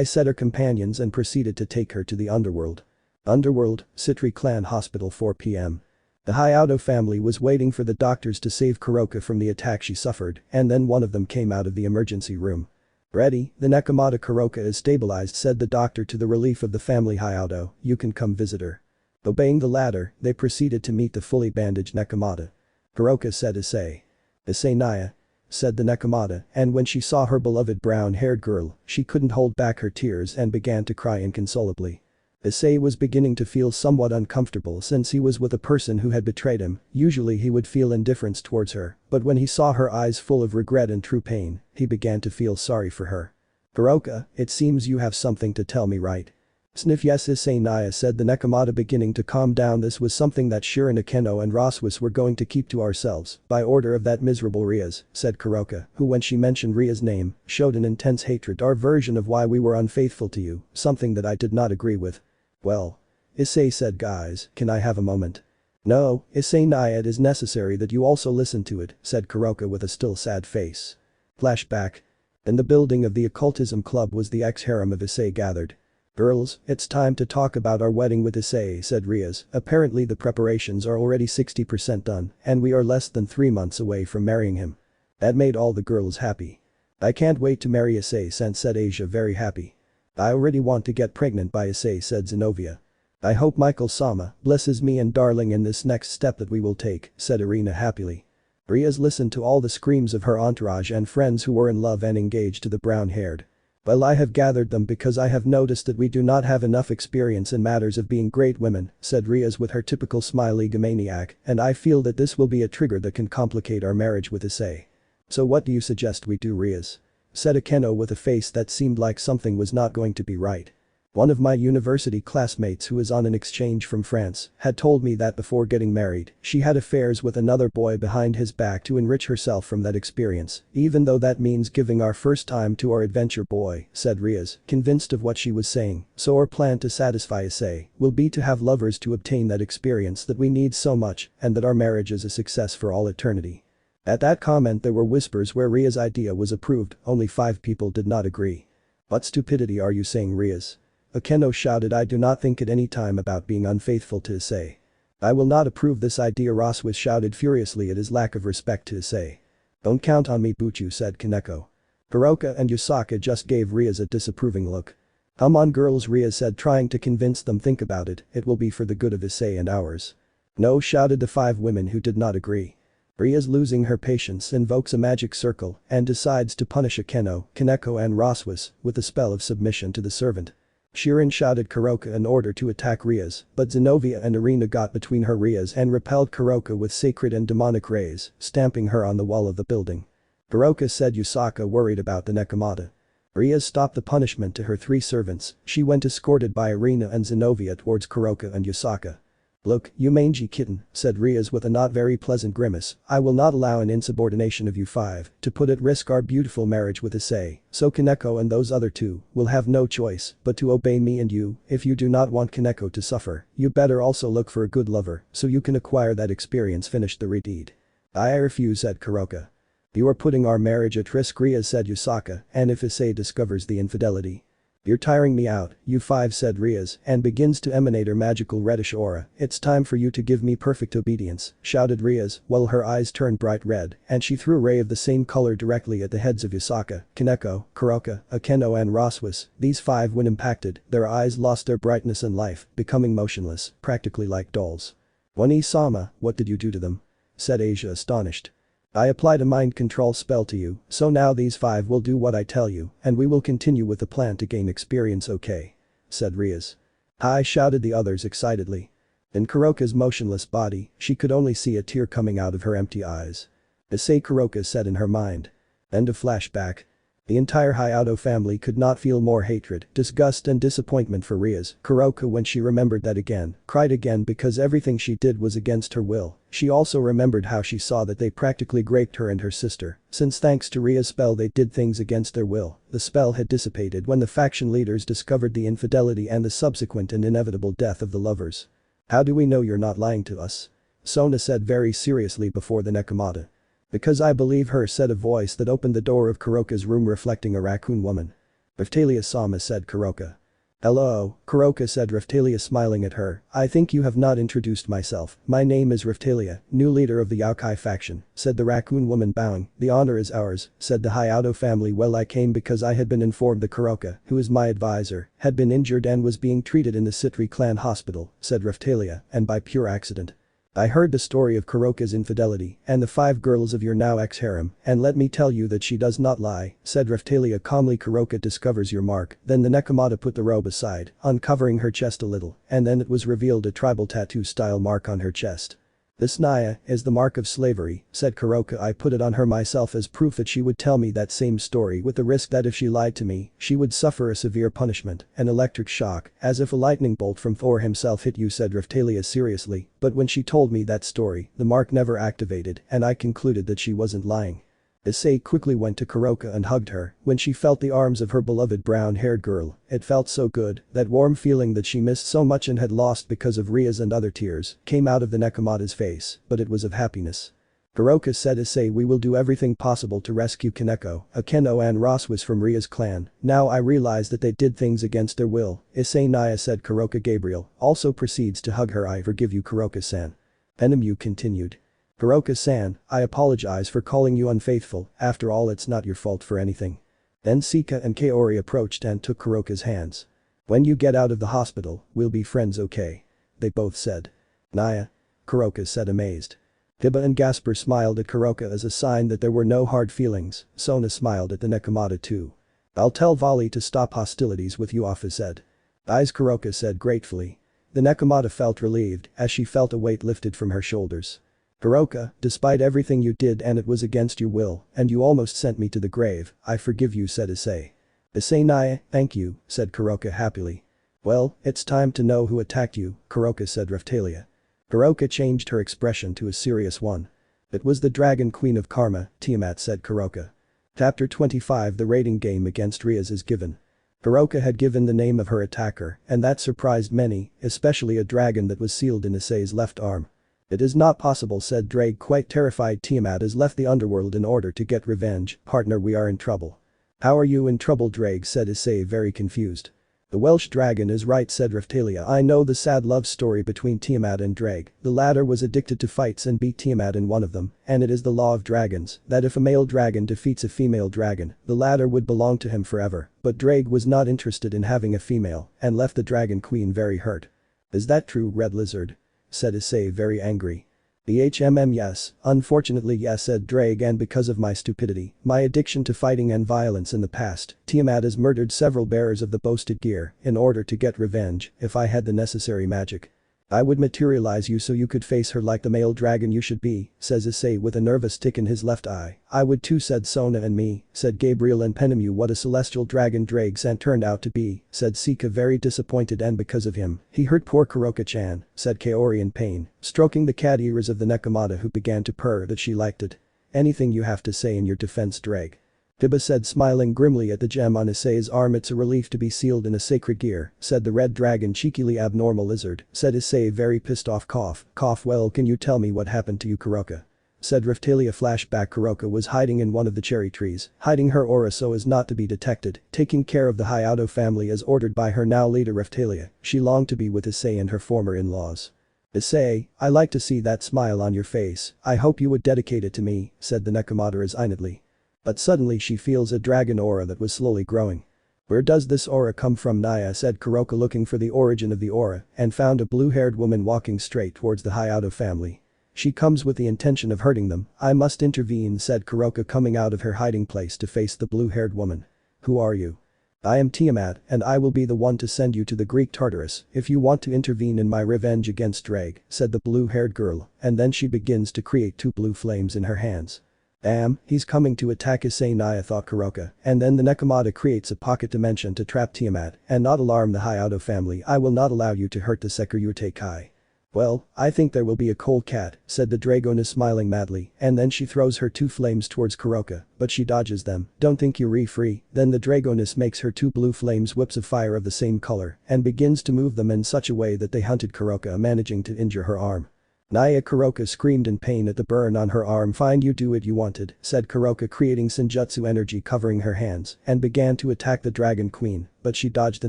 [SPEAKER 1] Said her companions and proceeded to take her to the underworld. Underworld, Citri Clan Hospital, 4 p.m. The Hyoudou family was waiting for the doctors to save Kuroka from the attack she suffered, and then one of them came out of the emergency room. Ready, the Nekomata Kuroka is stabilized, said the doctor to the relief of the family. Hyoudou, you can come visit her. Obeying the latter, they proceeded to meet the fully bandaged Nekomata. Kuroka, said Issei. Issei Naya? Said the Nekomata, and when she saw her beloved brown-haired girl, she couldn't hold back her tears and began to cry inconsolably. Issei was beginning to feel somewhat uncomfortable since he was with a person who had betrayed him. Usually he would feel indifference towards her, but when he saw her eyes full of regret and true pain, he began to feel sorry for her. "Kuroka, it seems you have something to tell me, right?" "Sniff, yes," Issei Naya said, the Nekomata beginning to calm down. "This was something that Shirin Akeno and Roswas were going to keep to ourselves, by order of that miserable Riaz," said Kuroka, who when she mentioned Riaz's name, showed an intense hatred. "Our version of why we were unfaithful to you, something that I did not agree with." "Well," Issei said, "guys, can I have a moment?" "No, Issei Naya, it is necessary that you also listen to it," said Kuroka with a still sad face. Flashback. In the building of the occultism club was the ex-harem of Issei gathered. "Girls, it's time to talk about our wedding with Issei," said Riaz. "Apparently the preparations are already 60% done, and we are less than 3 months away from marrying him." That made all the girls happy. "I can't wait to marry Issei," said Asia, very happy. "I already want to get pregnant by Issei," said Zenobia. "I hope Michael-sama blesses me and darling in this next step that we will take," said Irina happily. Riaz listened to all the screams of her entourage and friends who were in love and engaged to the brown-haired. "Well, I have gathered them because I have noticed that we do not have enough experience in matters of being great women," said Riaz with her typical smiley egomaniac, "and I feel that this will be a trigger that can complicate our marriage with Issei." "So what do you suggest we do, Riaz?" said Akeno with a face that seemed like something was not going to be right. "One of my university classmates who is on an exchange from France had told me that before getting married, she had affairs with another boy behind his back to enrich herself from that experience, even though that means giving our first time to our adventure boy," said Riaz, convinced of what she was saying. "So our plan to satisfy Issei will be to have lovers to obtain that experience that we need so much, and that our marriage is a success for all eternity." At that comment there were whispers where Riaz's idea was approved, only 5 people did not agree. "What stupidity are you saying, Riaz?" Akeno shouted. "I do not think at any time about being unfaithful to Issei. I will not approve this idea." Roswas shouted furiously at his lack of respect to Issei. "Don't count on me, Buchu," said Kaneko. Kuroka and Yusaka just gave Riaz a disapproving look. "Come on girls," Riaz said, trying to convince them. "Think about it, it will be for the good of Issei and ours." "No," shouted the 5 women who did not agree. Riaz, losing her patience, invokes a magic circle and decides to punish Akeno, Kaneko and Roswas with a spell of submission to the servant. Shirin shouted Kuroka in order to attack Riaz, but Zenobia and Irina got between her. Riaz and repelled Kuroka with sacred and demonic rays, stamping her on the wall of the building. Kuroka, said Yusaka, worried about the Nekomata. Riaz stopped the punishment to her 3 servants. She went escorted by Irina and Zenobia towards Kuroka and Yusaka. "Look, you mangy kitten," said Riaz with a not very pleasant grimace, "I will not allow an insubordination of you 5 to put at risk our beautiful marriage with Issei, so Kaneko and those other 2 will have no choice but to obey me and you. If you do not want Kaneko to suffer, you better also look for a good lover so you can acquire that experience." Finish the deed. "I refuse," said Kuroka. "You are putting our marriage at risk," Riaz said Yusaka, "and if Issei discovers the infidelity." "You're tiring me out, you 5," said Riaz, and begins to emanate her magical reddish aura. "It's time for you to give me perfect obedience," shouted Riaz, while her eyes turned bright red, and she threw a ray of the same color directly at the heads of Yusaka, Kaneko, Kuroka, Akeno and Roswas. These 5, when impacted, their eyes lost their brightness and life, becoming motionless, practically like dolls. "One-sama, what did you do to them?" said Asia, astonished. "I applied a mind control spell to you, so now these 5 will do what I tell you, and we will continue with the plan to gain experience, okay?" said Riaz. "Hi," shouted the others excitedly. In Kuroka's motionless body, she could only see a tear coming out of her empty eyes. "Issei," Kuroka said in her mind. End of flashback. The entire Hyoudou family could not feel more hatred, disgust and disappointment for Riaz. Kuroka, when she remembered that again, cried again because everything she did was against her will. She also remembered how she saw that they practically raped her and her sister, since thanks to Riaz's spell they did things against their will. The spell had dissipated when the faction leaders discovered the infidelity and the subsequent and inevitable death of the lovers. "How do we know you're not lying to us?" Sona said very seriously before the Nekomata. "Because I believe her," said a voice that opened the door of Kuroka's room reflecting a raccoon woman. "Raftalia-sama," said Kuroka. "Hello," Kuroka said, Raftalia smiling at her. "I think you have not introduced myself. My name is Raftalia, new leader of the Yaokai faction," said the raccoon woman, bowing. "The honor is ours," said the Hyoudou family. "Well, I came because I had been informed that Kuroka, who is my advisor, had been injured and was being treated in the Citri clan hospital," said Raftalia, "and by pure accident." I heard the story of Kuroka's infidelity and the 5 girls of your now ex-harem, and let me tell you that she does not lie, said Raphtalia calmly. Kuroka discovers your mark, then the Nekomata put the robe aside, uncovering her chest a little, and then it was revealed a tribal tattoo-style mark on her chest. This Naya is the mark of slavery, said Kuroka. I put it on her myself as proof that she would tell me that same story with the risk that if she lied to me, she would suffer a severe punishment, an electric shock, as if a lightning bolt from Thor himself hit you, said Raphtalia seriously, but when she told me that story, the mark never activated and I concluded that she wasn't lying. Issei quickly went to Kuroka and hugged her. When she felt the arms of her beloved brown-haired girl, it felt so good, that warm feeling that she missed so much and had lost because of Ria's and other tears, came out of the Nekomata's face, but it was of happiness. Kuroka said, Issei, we will do everything possible to rescue Kaneko, Akeno and Roswas from Ria's clan. Now I realize that they did things against their will. Issei Naya, said Kuroka. Gabriel also proceeds to hug her. I forgive you, Kuroka-san. Enemu continued. Kuroka-san, I apologize for calling you unfaithful, after all it's not your fault for anything. Then Sika and Kaori approached and took Kuroka's hands. When you get out of the hospital, we'll be friends, okay? They both said. Naya? Kuroka said, amazed. Hiba and Gasper smiled at Kuroka as a sign that there were no hard feelings. Sona smiled at the Nekomata too. I'll tell Vali to stop hostilities with you, Ophis said. Eyes, Kuroka said gratefully. The Nekomata felt relieved as she felt a weight lifted from her shoulders. Kuroka, despite everything you did and it was against your will, and you almost sent me to the grave, I forgive you, said Issei. Issei Naya, thank you, said Kuroka happily. Well, it's time to know who attacked you, Kuroka said Raphtalia. Kuroka changed her expression to a serious one. It was the Dragon Queen of Karma, Tiamat, said Kuroka. Chapter 25. The rating game against Rias is given. Kuroka had given the name of her attacker, and that surprised many, especially a dragon that was sealed in Issei's left arm. It is not possible, said Ddraig, quite terrified. Tiamat has left the underworld in order to get revenge. Partner, we are in trouble. How are you in trouble, Ddraig, said Issei, very confused. The Welsh dragon is right, said Raphtalia. I know the sad love story between Tiamat and Ddraig. The latter was addicted to fights and beat Tiamat in one of them, and it is the law of dragons that if a male dragon defeats a female dragon, the latter would belong to him forever, but Ddraig was not interested in having a female and left the dragon queen very hurt. Is that true, Red Lizard? Said Issei, very angry. Yes, unfortunately yes, said Ddraig, and because of my stupidity, my addiction to fighting and violence in the past, Tiamat has murdered several bearers of the boasted gear in order to get revenge. If I had the necessary magic, I would materialize you so you could face her like the male dragon you should be, says Issei with a nervous tick in his left eye. I would too, said Sona. And me, said Gabriel and Penemu. What a celestial dragon Ddraig-san turned out to be, said Sika, very disappointed, and because of him, he hurt poor Kuroka-chan, said Kaori in pain, stroking the cat ears of the Nekomata, who began to purr that she liked it. Anything you have to say in your defense, Ddraig? Hiba said, smiling grimly at the gem on Issei's arm. It's a relief to be sealed in a sacred gear, said the red dragon. Cheekily abnormal lizard, said Issei, very pissed off. Cough, cough. Well, can you tell me what happened to you, Kuroka? Said Raphtalia. Flashback. Kuroka was hiding in one of the cherry trees, hiding her aura so as not to be detected, taking care of the Hyoudou family as ordered by her now leader Raphtalia. She longed to be with Issei and her former in-laws. Issei, I like to see that smile on your face. I hope you would dedicate it to me, said the Nekomata resignedly. But suddenly she feels a dragon aura that was slowly growing. Where does this aura come from, Naya, said Kuroka, looking for the origin of the aura, and found a blue-haired woman walking straight towards the Hyoudou family. She comes with the intention of hurting them. I must intervene, said Kuroka, coming out of her hiding place to face the blue-haired woman. Who are you? I am Tiamat, and I will be the one to send you to the Greek Tartarus if you want to intervene in my revenge against Ddraig, said the blue-haired girl, and then she begins to create 2 blue flames in her hands. Damn, he's coming to attack Issei, Naya thought Kuroka, and then the Nekomata creates a pocket dimension to trap Tiamat and not alarm the Hyoudou family. I will not allow you to hurt the Sekyurute Kai. Well, I think there will be a cold cat, said the Dragoness, smiling madly, and then she throws her 2 flames towards Kuroka, but she dodges them. Don't think you're free. Then the Dragoness makes her 2 blue flames whips of fire of the same color and begins to move them in such a way that they hunted Kuroka, managing to injure her arm. Naya, Kuroka screamed in pain at the burn on her arm. Fine, you do what you wanted, said Kuroka, creating Senjutsu energy covering her hands and began to attack the Dragon Queen, but she dodged the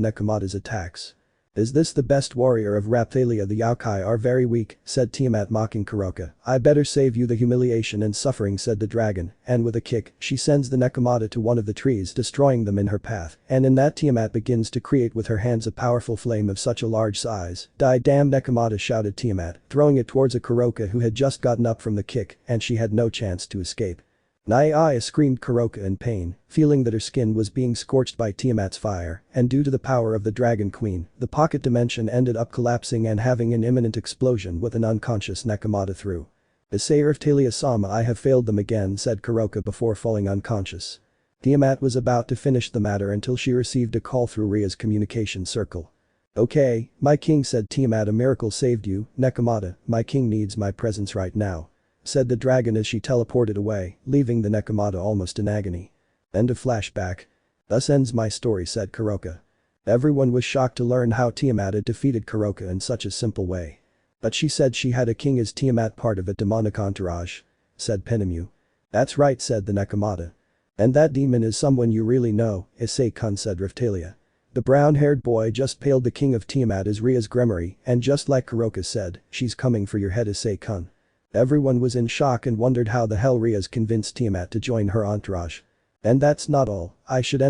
[SPEAKER 1] Nekomata's attacks. "Is this the best warrior of Rapthalia? The Yokai are very weak," said Tiamat mocking Kuroka. "I better save you the humiliation and suffering," said the dragon, and with a kick, she sends the Nekomata to one of the trees, destroying them in her path, and in that Tiamat begins to create with her hands a powerful flame of such a large size. "Die damn Nekomata," shouted Tiamat, throwing it towards a Kuroka who had just gotten up from the kick, and she had no chance to escape. "Nai!" screamed Kuroka in pain, feeling that her skin was being scorched by Tiamat's fire, and due to the power of the Dragon Queen, the pocket dimension ended up collapsing and having an imminent explosion with an unconscious Nekomata through. "Issei Rapthalia-sama, I have failed them again," said Kuroka before falling unconscious. Tiamat was about to finish the matter until she received a call through Ria's communication circle. "Okay, my king," said Tiamat, "a miracle saved you, Nekomata, my king needs my presence right now," said the dragon as she teleported away, leaving the Nekomata almost in agony. End of flashback. "Thus ends my story," said Kuroka. Everyone was shocked to learn how Tiamat had defeated Kuroka in such a simple way. "But she said she had a king. Is Tiamat part of a demonic entourage?" said Penemu. "That's right," said the Nekomata. "And that demon is someone you really know," Issei-kun said Rapthalia. The brown-haired boy just paled. The king of Tiamat is Ria's Gremory, and just like Kuroka said, she's coming for your head, Issei-kun. Everyone was in shock and wondered how the hell Ria's convinced Tiamat to join her entourage. "And that's not all, I should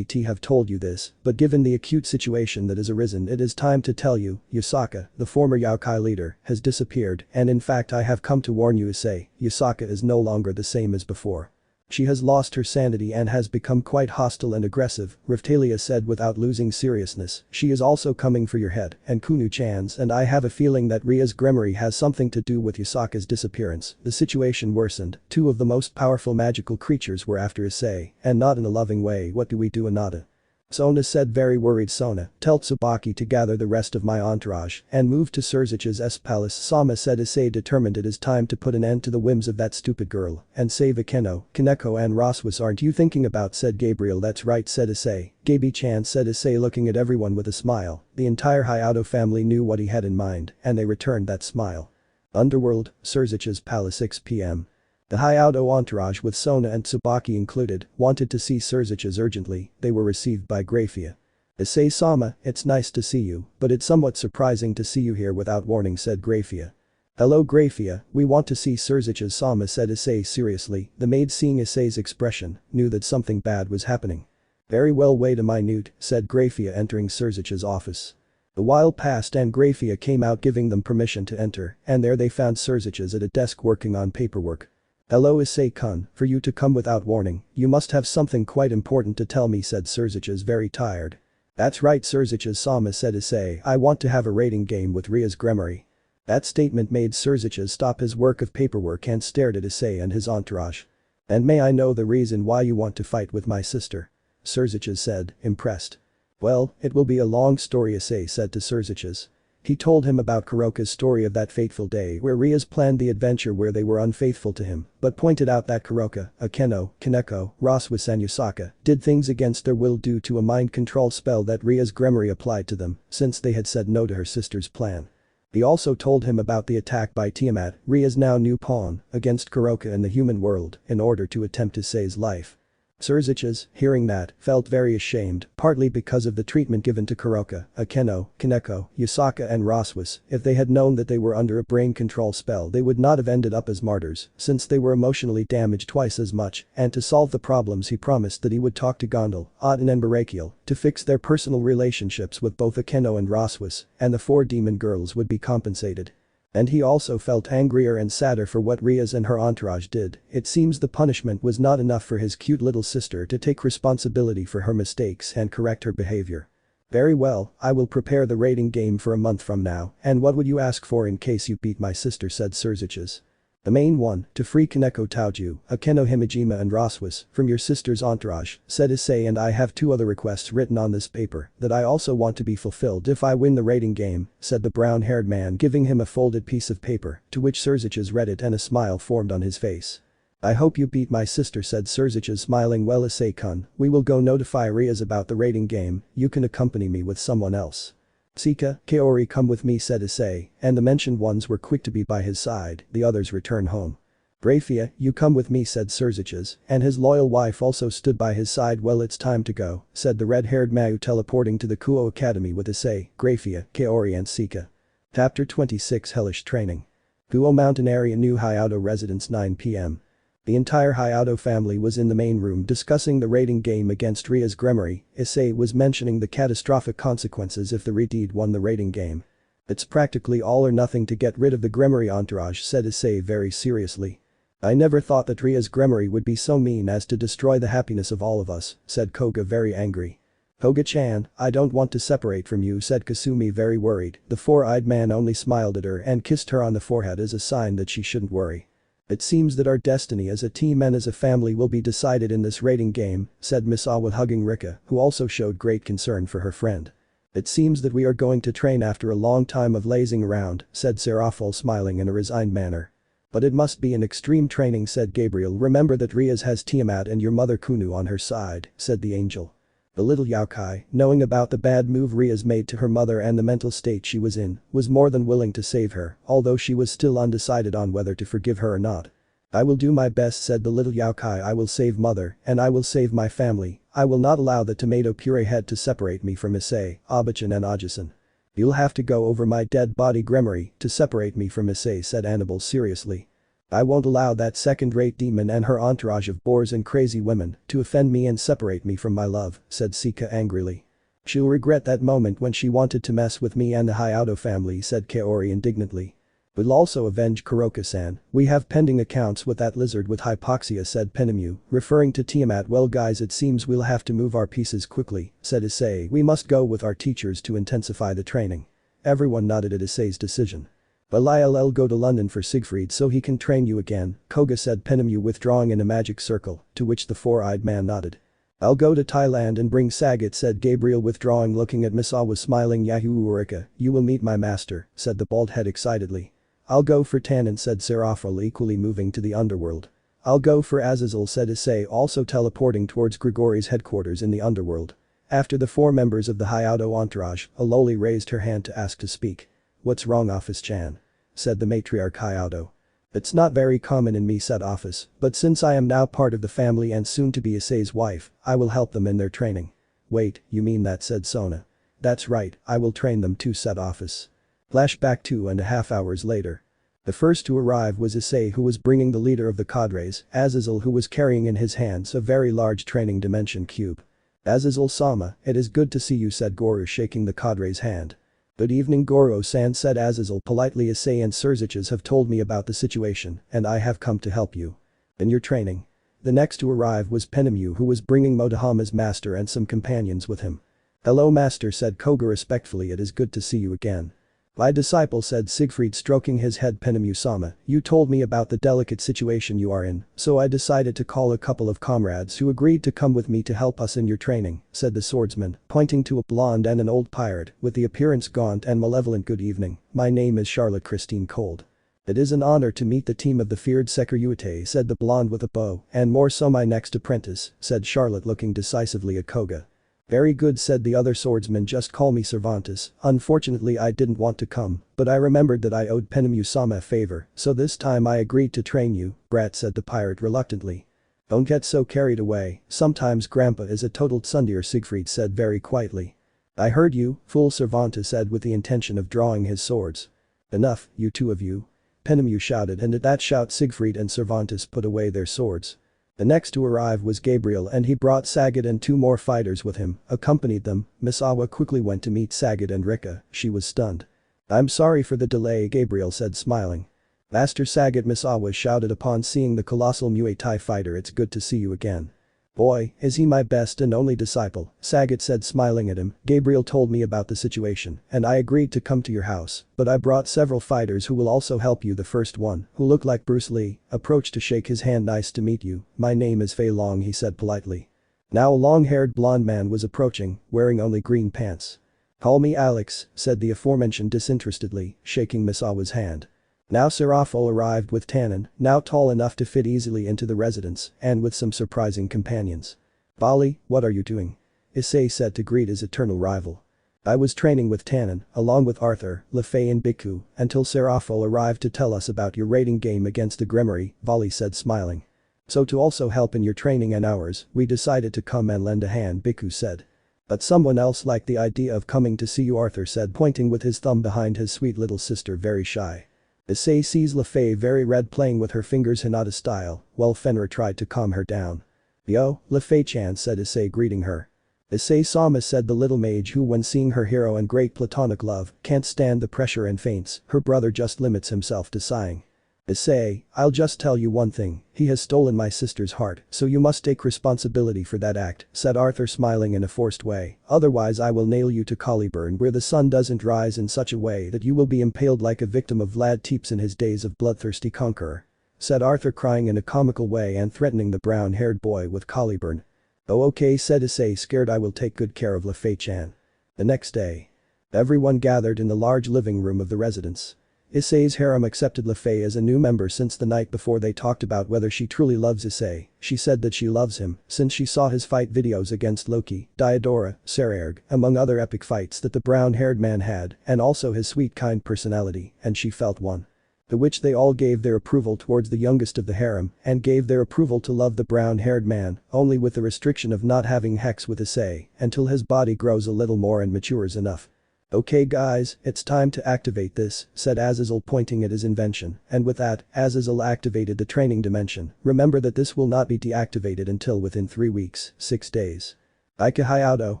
[SPEAKER 1] T have told you this, but given the acute situation that has arisen, it is time to tell you, Yusaka, the former Yokai leader, has disappeared, and in fact I have come to warn you, Issei, Yusaka is no longer the same as before. She has lost her sanity and has become quite hostile and aggressive," Rapthalia said without losing seriousness. "She is also coming for your head and Kunu-chan's, and I have a feeling that Ria's Gremory has something to do with Yusaka's disappearance." The situation worsened. Two of the most powerful magical creatures were after Issei, and not in a loving way. "What do we do, Anata?" Sona said, very worried. "Sona, tell Tsubaki to gather the rest of my entourage and move to Sirzech's palace." Sama said. Issei determined it is time to put an end to the whims of that stupid girl and save Akeno, Kaneko and Raswas. "Aren't you thinking about?" said Gabriel. "That's right," said Issei. "Gabi-chan," said Issei, looking at everyone with a smile. The entire Hyoudou family knew what he had in mind, and they returned that smile. Underworld, Sirzech's palace, 6 p.m. The Hyoudou entourage with Sona and Tsubaki included wanted to see Sirzechs urgently. They were received by Grayfia. "Issei-sama, it's nice to see you, but it's somewhat surprising to see you here without warning," said Grayfia. "Hello Grayfia, we want to see Sirzechs-sama," said Issei seriously. The maid, seeing Issei's expression, knew that something bad was happening. "Very well, wait a minute," said Grayfia, entering Sirzech's office. A while passed and Grayfia came out, giving them permission to enter, and there they found Sirzechs at a desk working on paperwork. "Hello Issei-kun, for you to come without warning, you must have something quite important to tell me," said Sirzechs, very tired. "That's right Sirzechs-sama," said Issei, "I want to have a rating game with Ria's Gremory." That statement made Sirzechs stop his work of paperwork and stared at Issei and his entourage. "And may I know the reason why you want to fight with my sister?" Sirzechs said, impressed. "Well, it will be a long story," Issei said to Sirzechs. He told him about Kuroka's story of that fateful day where Ria's planned the adventure where they were unfaithful to him, but pointed out that Kuroka, Akeno, Kaneko, Raswas and Yusaka did things against their will due to a mind control spell that Ria's Gremory applied to them since they had said no to her sister's plan. He also told him about the attack by Tiamat, Ria's now new pawn, against Kuroka in the human world in order to attempt Issei's life. Sirzechs, hearing that, felt very ashamed, partly because of the treatment given to Kuroka, Akeno, Kaneko, Yusaka and Raswas. If they had known that they were under a brain control spell, they would not have ended up as martyrs, since they were emotionally damaged twice as much, and to solve the problems he promised that he would talk to Gondal, Aten and Barakiel to fix their personal relationships with both Akeno and Raswas, and the 4 demon girls would be compensated. And he also felt angrier and sadder for what Ria's and her entourage did. It seems the punishment was not enough for his cute little sister to take responsibility for her mistakes and correct her behavior. "Very well, I will prepare the rating game for a month from now, and what would you ask for in case you beat my sister?" said Sirzechs. "The main one, to free Kaneko Taoju, Akeno Himejima and Raswas from your sister's entourage," said Issei, "and I have 2 other requests written on this paper that I also want to be fulfilled if I win the rating game," said the brown-haired man, giving him a folded piece of paper, to which Sirzechs read it and a smile formed on his face. "I hope you beat my sister," said Sirzechs, smiling. "Well Issei-kun, we will go notify Ria's about the rating game, you can accompany me with someone else." "Sika, Kaori, come with me," said Issei, and the mentioned ones were quick to be by his side. The others return home. Grayfia, you come with me, said Sirzechs, and his loyal wife also stood by his side. Well, it's time to go, said the red-haired Mayu, teleporting to the Kuoh Academy with Issei, Grayfia, Kaori and Sika. Chapter 26 Hellish Training. Kuoh Mountain Area, New Hyoudou Residence, 9 p.m. The entire Hyoudou family was in the main room discussing the raiding game against Ria's Gremory. Issei was mentioning the catastrophic consequences if the Redeed won the raiding game. It's practically all or nothing to get rid of the Gremory entourage, said Issei very seriously. I never thought that Ria's Gremory would be so mean as to destroy the happiness of all of us, said Koga very angry. Koga-chan, I don't want to separate from you, said Kasumi very worried. The four-eyed man only smiled at her and kissed her on the forehead as a sign that she shouldn't worry. It seems that our destiny as a team and as a family will be decided in this raiding game, said Misawa, hugging Rika, who also showed great concern for her friend. It seems that we are going to train after a long time of lazing around, said Serafol, smiling in a resigned manner. But it must be an extreme training, said Gabriel. Remember that Ria's has Tiamat and your mother Kunu on her side, said the angel. The little yokai, knowing about the bad move Ria's made to her mother and the mental state she was in, was more than willing to save her, although she was still undecided on whether to forgive her or not. I will do my best, said the little yokai. I will save mother, and I will save my family. I will not allow the tomato puree head to separate me from Issei, Abachan and Ajisen. You'll have to go over my dead body Gremory to separate me from Issei, said Annabelle seriously. I won't allow that second-rate demon and her entourage of bores and crazy women to offend me and separate me from my love, said Sika angrily. She'll regret that moment when she wanted to mess with me and the Hyoudou family, said Kaori indignantly. We'll also avenge Kuroka-san. We have pending accounts with that lizard with hypoxia, said Penemu, referring to Tiamat. Well guys, it seems we'll have to move our pieces quickly, said Issei. We must go with our teachers to intensify the training. Everyone nodded at Issei's decision. Well, I'll go to London for Siegfried so he can train you again, Koga, said Penemu, withdrawing in a magic circle, to which the four-eyed man nodded. I'll go to Thailand and bring Sagat, said Gabriel, withdrawing. Looking at Misawa, smiling. Yahoo Urika, you will meet my master, said the bald head excitedly. I'll go for Tannen, said Serafal, equally moving to the underworld. I'll go for Azazel, said Issei, also teleporting towards Grigori's headquarters in the underworld. After the four members of the Hyoudou entourage, Aloli raised her hand to ask to speak. What's wrong, Ophis-chan? Said the matriarch Hyoudou. It's not very common in me, said Ophis, but since I am now part of the family and soon to be Issei's wife, I will help them in their training. Wait, you mean that, said Sona. That's right, I will train them too, said Ophis. Flashback 2.5 hours later. The first to arrive was Issei, who was bringing the leader of the cadres, Azazel, who was carrying in his hands a very large training dimension cube. Azazel-sama, it is good to see you, said Goro, shaking the cadre's hand. Good evening, Goro-san, said Azazel politely. Issei and Sirzechs have told me about the situation, and I have come to help you. In your training. The next to arrive was Penemu, who was bringing Motohama's master and some companions with him. Hello master, said Koga respectfully. It is good to see you again. My disciple, said Siegfried, stroking his head. Penemu-sama, you told me about the delicate situation you are in, so I decided to call a couple of comrades who agreed to come with me to help us in your training, said the swordsman, pointing to a blonde and an old pirate with the appearance gaunt and malevolent. Good evening, my name is Charlotte Christine Cold. It is an honor to meet the team of the feared Seekvaira, said the blonde with a bow, and more so my next apprentice, said Charlotte, looking decisively at Koga. Very good, said the other swordsman, just call me Cervantes. Unfortunately I didn't want to come, but I remembered that I owed Penemu-sama a favor, so this time I agreed to train you, brat, said the pirate reluctantly. Don't get so carried away, sometimes grandpa is a total tsundere, Siegfried said very quietly. I heard you, fool, Cervantes said with the intention of drawing his swords. Enough, you two of you. Penemu shouted, and at that shout Siegfried and Cervantes put away their swords. The next to arrive was Gabriel, and he brought Sagat and two more fighters with him, accompanied them. Misawa quickly went to meet Sagat and Rika, she was stunned. I'm sorry for the delay, Gabriel said, smiling. Master Sagat, Misawa shouted upon seeing the colossal Muay Thai fighter. It's good to see you again. Boy, is he my best and only disciple, Sagat said, smiling at him. Gabriel told me about the situation, and I agreed to come to your house, but I brought several fighters who will also help you. The first one, who looked like Bruce Lee, approached to shake his hand. Nice to meet you, my name is Fei Long, he said politely. Now a long-haired blonde man was approaching, wearing only green pants. Call me Alex, said the aforementioned disinterestedly, shaking Misawa's hand. Now Serafal arrived with Tannen, now tall enough to fit easily into the residence, and with some surprising companions. Bali, what are you doing? Issei said to greet his eternal rival. I was training with Tannen, along with Arthur, Lefay and Biku, until Serafo arrived to tell us about your raiding game against the Gremory, Volley said smiling. So to also help in your training and ours, we decided to come and lend a hand, Biku said. But someone else liked the idea of coming to see you, Arthur said, pointing with his thumb behind his sweet little sister, very shy. Issei sees Lefay very red, playing with her fingers Hinata style, while Fenrir tried to calm her down. Yo, Lefay-chan said Issei, greeting her. Issei-sama said the little mage who, when seeing her hero and great platonic love, can't stand the pressure and faints. Her brother just limits himself to sighing. Issei, I'll just tell you one thing, he has stolen my sister's heart, so you must take responsibility for that act, said Arthur, smiling in a forced way, otherwise I will nail you to Caliburn where the sun doesn't rise in such a way that you will be impaled like a victim of Vlad Tepes in his days of bloodthirsty conqueror, said Arthur, crying in a comical way and threatening the brown-haired boy with Caliburn. Oh okay, said Issei, scared. I will take good care of Lefay-chan. The next day. Everyone gathered in the large living room of the residence. Issei's harem accepted Lefay as a new member since the night before. They talked about whether she truly loves Issei. She said that she loves him since she saw his fight videos against Loki, Diodora, Sererg, among other epic fights that the brown-haired man had, and also his sweet kind personality, and she felt one. To which they all gave their approval towards the youngest of the harem and gave their approval to love the brown-haired man, only with the restriction of not having sex with Issei until his body grows a little more and matures enough. Okay guys, it's time to activate this, said Azazel, pointing at his invention, and with that, Azazel activated the training dimension. Remember that this will not be deactivated until within 3 weeks, 6 days. Ika Hyoudou,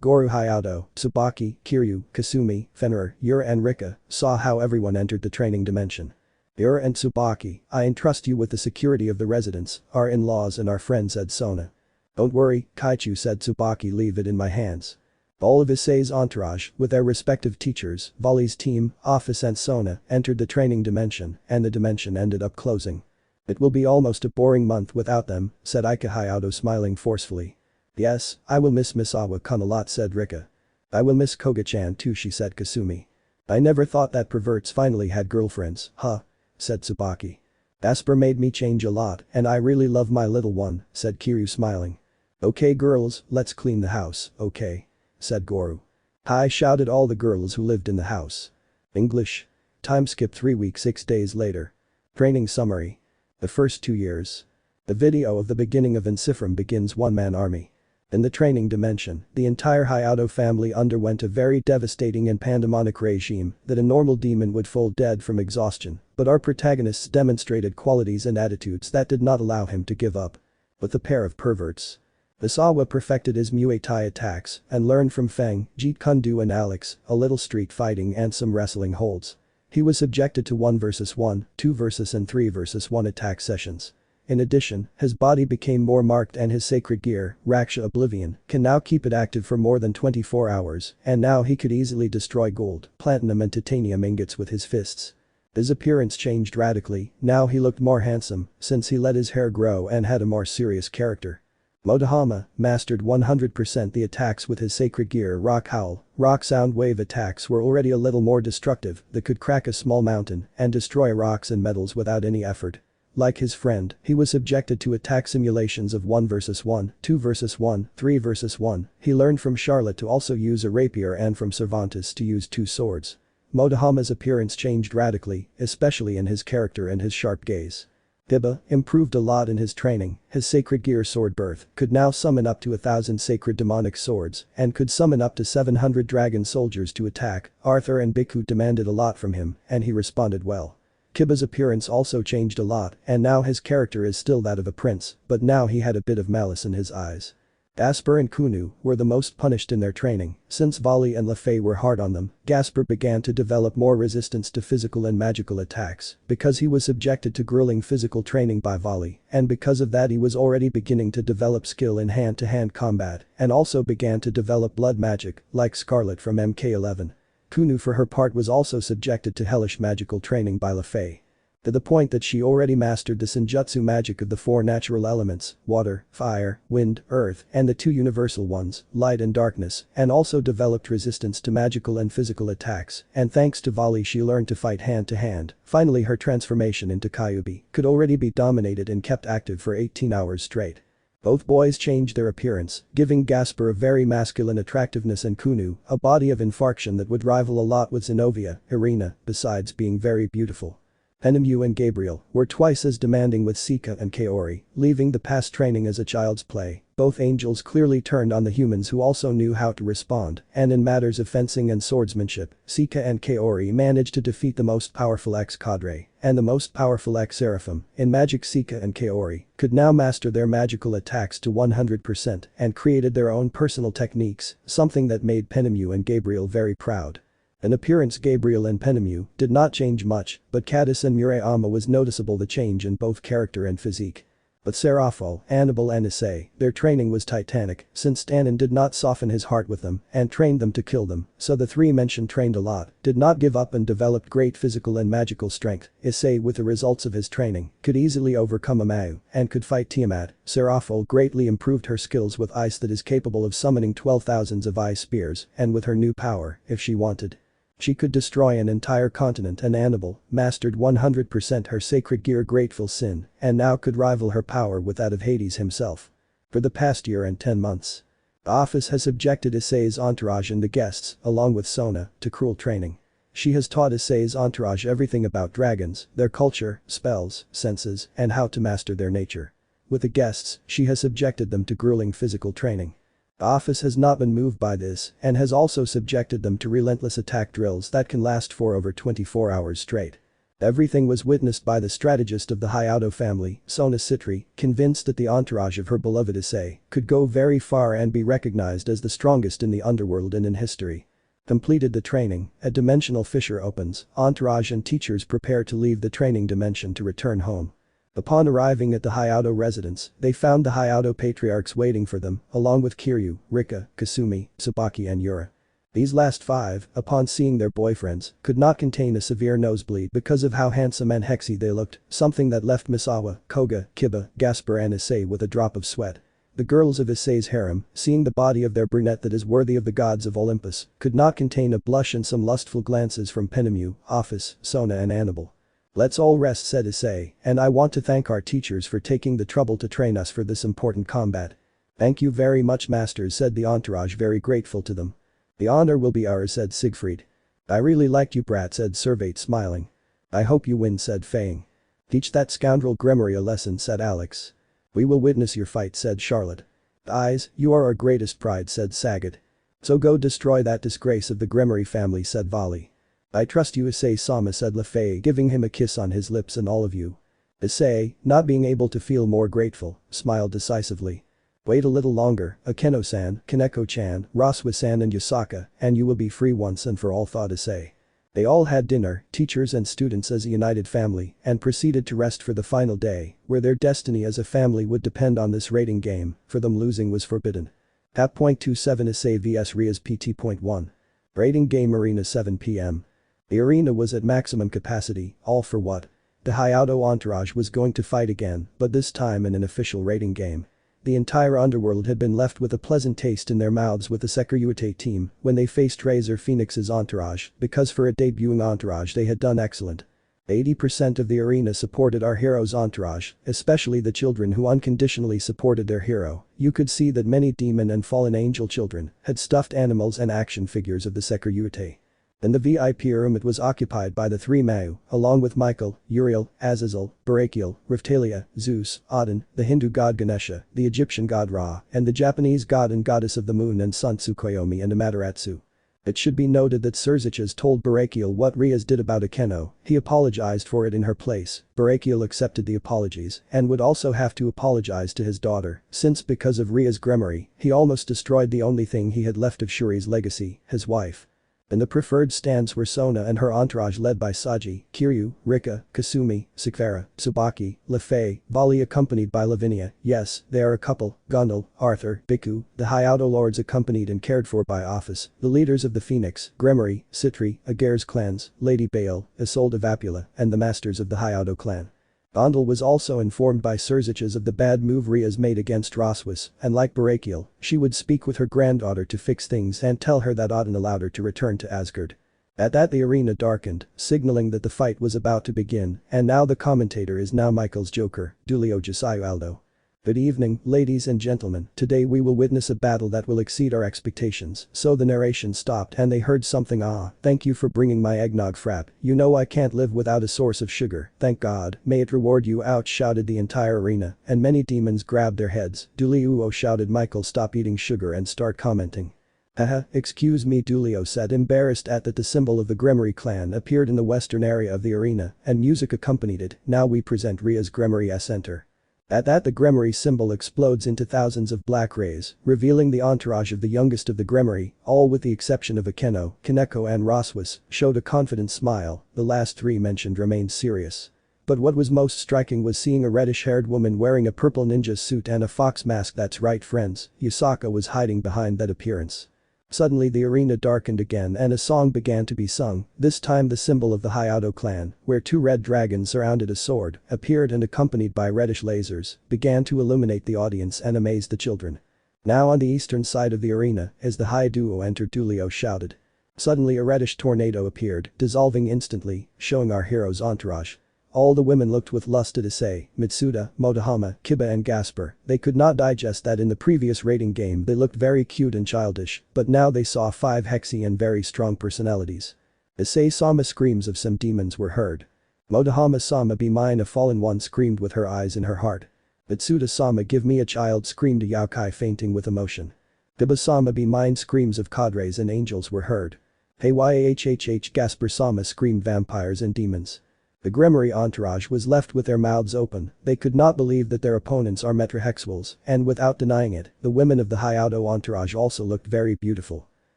[SPEAKER 1] Goru Hyoudou, Tsubaki, Kiryu, Kasumi, Fenrir, Yura and Rika saw how everyone entered the training dimension. Yura and Tsubaki, I entrust you with the security of the residence, our in-laws and our friends, said Sona. Don't worry, Kaichu, said Tsubaki, leave it in my hands. All of Issei's entourage, with their respective teachers, Volley's team, Ophis and Sona, entered the training dimension, and the dimension ended up closing. It will be almost a boring month without them, said Ika Hyoudou, smiling forcefully. Yes, I will miss Misawa-kun a lot, said Rika. I will miss Koga-chan too, she said Kasumi. I never thought that perverts finally had girlfriends, huh? Said Tsubaki. Asper made me change a lot, and I really love my little one, said Kiryu, smiling. Okay girls, let's clean the house, okay? Said Goru. Hi, shouted all the girls who lived in the house. English. Time skip 3 weeks 6 days later. Training summary. The first 2 years. The video of the beginning of Encifrum begins one-man army. In the training dimension, the entire Hyoudou family underwent a very devastating and pandemonic regime that a normal demon would fall dead from exhaustion, but our protagonists demonstrated qualities and attitudes that did not allow him to give up. With a pair of perverts. Misawa perfected his Muay Thai attacks and learned from Feng, Jeet Kune Do and Alex a little street fighting and some wrestling holds. He was subjected to 1 vs 1, 2 vs and 3 vs 1 attack sessions. In addition, his body became more marked and his sacred gear, Raksha Oblivion, can now keep it active for more than 24 hours, and now he could easily destroy gold, platinum and titanium ingots with his fists. His appearance changed radically, now he looked more handsome since he let his hair grow and had a more serious character. Motohama mastered 100% the attacks with his sacred gear Rock Howl. Rock Sound Wave attacks were already a little more destructive that could crack a small mountain and destroy rocks and metals without any effort. Like his friend, he was subjected to attack simulations of 1 vs 1, 2 vs 1, 3 vs 1. He learned from Charlotte to also use a rapier and from Cervantes to use 2 swords. Motohama's appearance changed radically, especially in his character and his sharp gaze. Hiba improved a lot in his training. His sacred gear sword birth could now summon up to 1,000 sacred demonic swords and could summon up to 700 dragon soldiers to attack. Arthur and Biku demanded a lot from him and he responded well. Kiba's appearance also changed a lot and now his character is still that of a prince, but now he had a bit of malice in his eyes. Gasper and Kunu were the most punished in their training. Since Volley and Lefay were hard on them, Gasper began to develop more resistance to physical and magical attacks because he was subjected to grueling physical training by Volley, and because of that he was already beginning to develop skill in hand-to-hand combat and also began to develop blood magic like Scarlet from MK11. Kunu for her part was also subjected to hellish magical training by Lefay. To the point that she already mastered the Senjutsu magic of the 4 natural elements, water, fire, wind, earth, and the 2 universal ones, light and darkness, and also developed resistance to magical and physical attacks, and thanks to Volley she learned to fight hand to hand. Finally her transformation into Kyuubi could already be dominated and kept active for 18 hours straight. Both boys changed their appearance, giving Gasper a very masculine attractiveness and Kuoh a body of infarction that would rival a lot with Zenobia, Irina, besides being very beautiful. Penemu and Gabriel were twice as demanding with Sika and Kaori, leaving the past training as a child's play. Both angels clearly turned on the humans who also knew how to respond, and in matters of fencing and swordsmanship, Sika and Kaori managed to defeat the most powerful ex-cadre and the most powerful ex-seraphim. In magic, Sika and Kaori could now master their magical attacks to 100% and created their own personal techniques, something that made Penemu and Gabriel very proud. In appearance, Gabriel and Penemu did not change much, but Katase and Murayama was noticeable the change in both character and physique. But Seraphol, Annabelle and Issei, their training was titanic, since Tannen did not soften his heart with them and trained them to kill them, so the three mentioned trained a lot, did not give up and developed great physical and magical strength. Issei, with the results of his training, could easily overcome a Mau and could fight Tiamat. Seraphol greatly improved her skills with ice that is capable of summoning 12,000s of ice spears, and with her new power, if she wanted, she could destroy an entire continent, and Annabelle mastered 100% her sacred gear Grateful Sin and now could rival her power with that of Hades himself. For the past year and 10 months, Ophis has subjected Issei's entourage and the guests, along with Sona, to cruel training. She has taught Issei's entourage everything about dragons, their culture, spells, senses, and how to master their nature. With the guests, she has subjected them to grueling physical training. Ophis has not been moved by this and has also subjected them to relentless attack drills that can last for over 24 hours straight. Everything was witnessed by the strategist of the Hyoudou family, Sona Citri, convinced that the entourage of her beloved Issei could go very far and be recognized as the strongest in the underworld and in history. Completed the training, a dimensional fissure opens, entourage and teachers prepare to leave the training dimension to return home. Upon arriving at the Hyoudou residence, they found the Hyoudou patriarchs waiting for them, along with Kiryu, Rika, Kasumi, Tsubaki and Yura. These last five, upon seeing their boyfriends, could not contain a severe nosebleed because of how handsome and hexy they looked, something that left Misawa, Koga, Kiba, Gasper and Issei with a drop of sweat. The girls of Issei's harem, seeing the body of their brunette that is worthy of the gods of Olympus, could not contain a blush and some lustful glances from Penemu, Ophis, Sona and Annabelle. "Let's all rest," said Issei, "and I want to thank our teachers for taking the trouble to train us for this important combat." "Thank you very much, masters," said the entourage, very grateful to them. "The honor will be ours," said Siegfried. "I really liked you, brat," said Servate, smiling. "I hope you win," said Fang. "Teach that scoundrel Gremory a lesson," said Alex. "We will witness your fight," said Charlotte. "Eyes, you are our greatest pride," said Sagat. "So go destroy that disgrace of the Gremory family," said Vali. "I trust you, Issei-sama," said Lefei, giving him a kiss on his lips. "And all of you." Issei, not being able to feel more grateful, smiled decisively. "Wait a little longer, Akeno-san, Kaneko-chan, Roswa-san and Yasaka, and you will be free once and for all," thought Issei. They all had dinner, teachers and students as a united family, and proceeded to rest for the final day, where their destiny as a family would depend on this rating game. For them, losing was forbidden. Tap.27 Issei vs Rias PT.1. Rating game arena 7 p.m. The arena was at maximum capacity, all for what? The Hyoudou entourage was going to fight again, but this time in an official rating game. The entire underworld had been left with a pleasant taste in their mouths with the Seekvaira team when they faced Razor Phoenix's entourage, because for a debuting entourage they had done excellent. 80% of the arena supported our hero's entourage, especially the children who unconditionally supported their hero. You could see that many demon and fallen angel children had stuffed animals and action figures of the Seekvaira. In the VIP room, it was occupied by the three Mau, along with Michael, Uriel, Azazel, Betrayal, Riftalia, Zeus, Odin, the Hindu god Ganesha, the Egyptian god Ra, and the Japanese god and goddess of the moon and sun Tsukuyomi and Amaterasu. It should be noted that Sirzechs told Betrayal what Rias did about Akeno. He apologized for it in her place. Betrayal accepted the apologies and would also have to apologize to his daughter, since because of Rias' Gremory, he almost destroyed the only thing he had left of Shuri's legacy, his wife. In the preferred stands were Sona and her entourage led by Saji, Kiryu, Rika, Kasumi, Seekvaira, Tsubaki, Lefei, Vali accompanied by Lavinia. Yes, they are a couple, Gundel, Arthur, Biku, the Hyoudou lords accompanied and cared for by Ophis, the leaders of the Phoenix, Gremory, Citri, Agar's clans, Lady Bale, Isolde of Vapula, and the masters of the Hyoudou clan. Gundel was also informed by Sirzechs of the bad move Rias made against Roswas, and like Betrayal, she would speak with her granddaughter to fix things and tell her that Odin allowed her to return to Asgard. At that, the arena darkened, signaling that the fight was about to begin, and now the commentator is now Michael's Joker, Dulio Josiah Aldo. Good evening, ladies and gentlemen, today we will witness a battle that will exceed our expectations. So the narration stopped and they heard something. Thank you for bringing my eggnog frap, you know I can't live without a source of sugar, thank God, may it reward you, ouch, shouted the entire arena, and many demons grabbed their heads. Dulio, shouted Michael, stop eating sugar and start commenting. Haha, excuse me, Dulio said, embarrassed at that the symbol of the Gremory clan appeared in the western area of the arena and music accompanied it. Now we present Ria's Gremory Center. At that the Gremory symbol explodes into thousands of black rays, revealing the entourage of the youngest of the Gremory, all with the exception of Akeno, Kaneko and Roswas, showed a confident smile, the last three mentioned remained serious. But what was most striking was seeing a reddish-haired woman wearing a purple ninja suit and a fox mask. That's right friends, Yusaka was hiding behind that appearance. Suddenly the arena darkened again and a song began to be sung, this time the symbol of the Hyoudou clan, where two red dragons surrounded a sword, appeared and accompanied by reddish lasers, began to illuminate the audience and amaze the children. Now on the eastern side of the arena, as the Hyoudou entered, Dulio shouted. Suddenly a reddish tornado appeared, dissolving instantly, showing our hero's entourage. All the women looked with lust at Issei, Matsuda, Motohama, Kiba and Gasper. They could not digest that in the previous rating game they looked very cute and childish, but now they saw 5 hexy and very strong personalities. Issei-sama screams of some demons were heard. Motohama-sama, be mine, a fallen one screamed with her eyes in her heart. Matsuda-sama, give me a child, screamed a yokai fainting with emotion. Kiba-sama, be mine, screams of cadres and angels were heard. Hey yahhhh, Gasper-sama screamed vampires and demons. The Gremory entourage was left with their mouths open, they could not believe that their opponents are metrahexuals, and without denying it, the women of the Hyoudou entourage also looked very beautiful.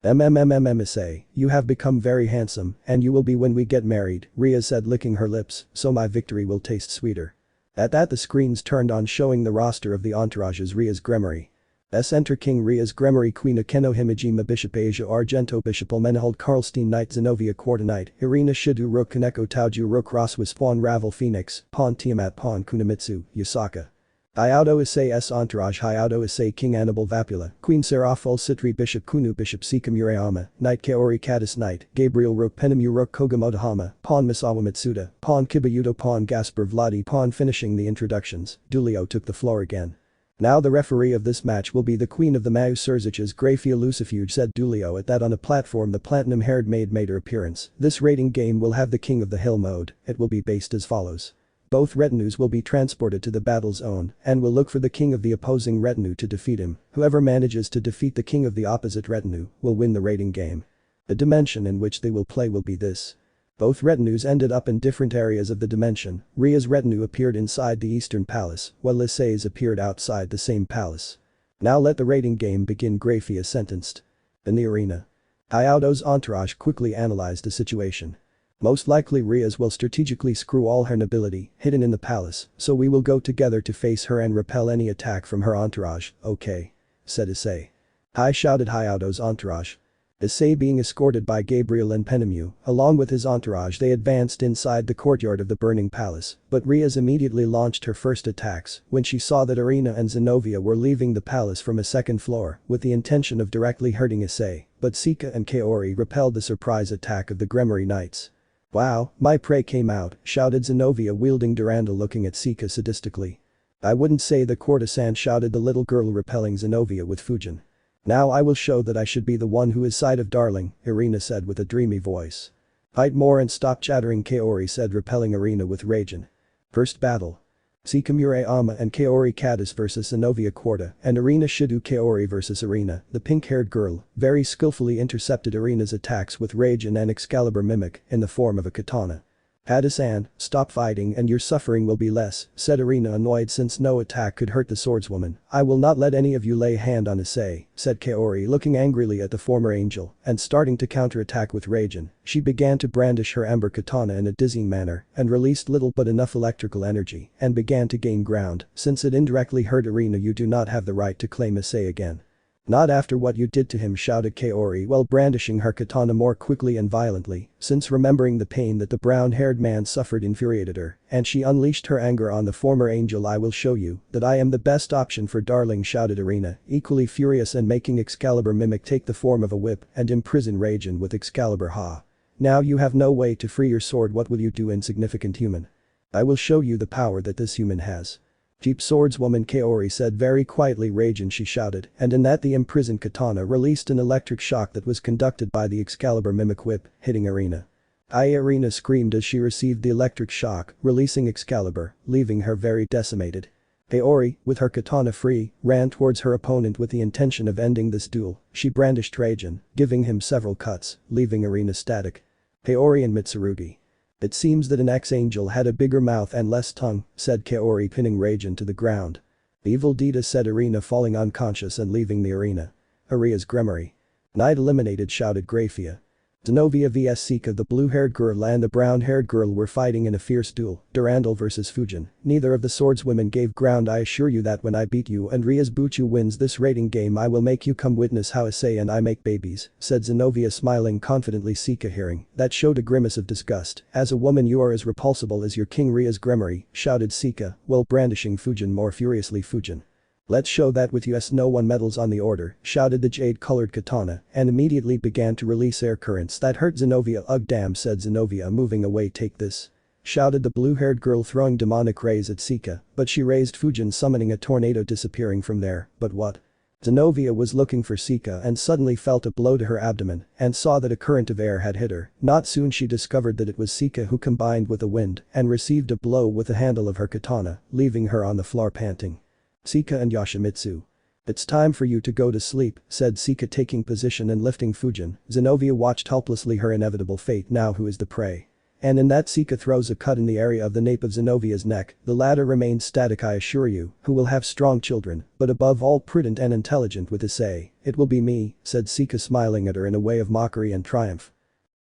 [SPEAKER 1] Issei, you have become very handsome, and you will be when we get married, Ria said, licking her lips, so my victory will taste sweeter. At that the screens turned on, showing the roster of the entourage as Ria's Gremory. Enter King Ria's Gremory, Queen Akeno Himejima, Bishop Asia Argento, Bishop Almenhold, Karlstein Knight, Zenobia Quarter Knight, Irina Hyoudou, Rook Kaneko, Taoju, Rook Roswas, Pawn Ravel Phoenix, Pawn Tiamat, Pawn Kunamitsu, Yusaka. Hyoudou Issei S entourage, Hyoudou Issei, King Annabelle Vapula, Queen Seraphil Citri, Bishop Kunu, Bishop Sika Murayama, Knight Kaori Katase, Knight, Gabriel, Rook Penemu, Rook Koga Motohama, Pawn Misawa Matsuda, Pawn Kiba Hyoudou, Pawn Gasper Vladi, Pawn. Finishing the introductions, Dulio took the floor again. Now the referee of this match will be the queen of the Mau Sirzechs, Grayfia, Lucifer, said Dulio. At that on a platform the platinum-haired maid made her appearance. This rating game will have the King of the Hill mode, it will be based as follows. Both retinues will be transported to the battle zone and will look for the king of the opposing retinue to defeat him. Whoever manages to defeat the king of the opposite retinue will win the rating game. The dimension in which they will play will be this. Both retinues ended up in different areas of the dimension. Ria's retinue appeared inside the Eastern Palace, while Issei's appeared outside the same palace. Now let the rating game begin, Grayfia sentenced. In the arena. Hyoudou's entourage quickly analyzed the situation. Most likely Ria's will strategically screw all her nobility hidden in the palace, so we will go together to face her and repel any attack from her entourage, okay? Said Issei. Hi, shouted Hyoudou's entourage. Issei being escorted by Gabriel and Penemu, along with his entourage, they advanced inside the courtyard of the burning palace, but Ria's immediately launched her first attacks when she saw that Irina and Zenobia were leaving the palace from a second floor with the intention of directly hurting Issei, but Sika and Kaori repelled the surprise attack of the Gremory Knights. Wow, my prey came out, shouted Zenobia wielding Durandal, looking at Sika sadistically. I wouldn't say the courtesan, shouted the little girl repelling Zenobia with Fujin. Now I will show that I should be the one who is side of darling, Irina said with a dreamy voice. Fight more and stop chattering, Kaori said, repelling Irina with Ragin. First battle. Sika Murayama and Kaori Katase vs Zenobia Quarta and Irina Hyoudou. Kaori vs Irina, the pink-haired girl, very skillfully intercepted Irina's attacks with Ragin and Excalibur Mimic in the form of a katana. Katase-san, stop fighting and your suffering will be less, said Irina, annoyed since no attack could hurt the swordswoman. I will not let any of you lay hand on Issei, said Kaori, looking angrily at the former angel and starting to counterattack with Ragin. She began to brandish her amber katana in a dizzying manner and released little but enough electrical energy and began to gain ground. Since it indirectly hurt Irina, you do not have the right to claim Issei again. Not after what you did to him, shouted Kaori while brandishing her katana more quickly and violently, since remembering the pain that the brown-haired man suffered infuriated her, and she unleashed her anger on the former angel. I will show you that I am the best option for darling, shouted Irina, equally furious and making Excalibur Mimic take the form of a whip and imprison Ragin with Excalibur. Ha. Now you have no way to free your sword. What will you do, insignificant human? I will show you the power that this human has. Cheap swordswoman Kaori said very quietly, rage, and she shouted, and in that the imprisoned katana released an electric shock that was conducted by the Excalibur mimic whip, hitting Arena. Arena screamed as she received the electric shock, releasing Excalibur, leaving her very decimated. Kaori, with her katana free, ran towards her opponent with the intention of ending this duel. She brandished Raijin, giving him several cuts, leaving Arena static. Kaori and Mitsurugi. It seems that an ex-angel had a bigger mouth and less tongue, said Kaori, pinning Raijin to the ground. Evil Dita, said Arena, falling unconscious and leaving the arena. Aria's Gremory. Night eliminated, shouted Grayfia. Zenovia vs Seeka. The blue-haired girl and the brown-haired girl were fighting in a fierce duel, Durandal vs Fujin. Neither of the swordswomen gave ground. I assure you that when I beat you and Rias Buchu wins this rating game, I will make you come witness how Issei and I make babies, said Zenovia, smiling confidently. Seeka, hearing that, showed a grimace of disgust. As a woman you are as repulsible as your king Rias Gremory, shouted Seeka, while brandishing Fujin more furiously. Fujin. Let's show that with us no one meddles on the order, shouted the jade-colored katana, and immediately began to release air currents that hurt Zenovia. Ugh, damn, said Zenovia, moving away. Take this, shouted the blue-haired girl, throwing demonic rays at Seeka, but she raised Fujin, summoning a tornado, disappearing from there. But what? Zenovia was looking for Seeka and suddenly felt a blow to her abdomen and saw that a current of air had hit her. Not soon she discovered that it was Seeka who combined with the wind and received a blow with the handle of her katana, leaving her on the floor panting. Seeka and Yoshimitsu. It's time for you to go to sleep, said Seeka, taking position and lifting Fujin. Zenovia watched helplessly her inevitable fate. Now who is the prey? And in that, Seeka throws a cut in the area of the nape of Zenovia's neck. The latter remains static. I assure you, who will have strong children, but above all prudent and intelligent with Issei. It will be me, said Seeka, smiling at her in a way of mockery and triumph.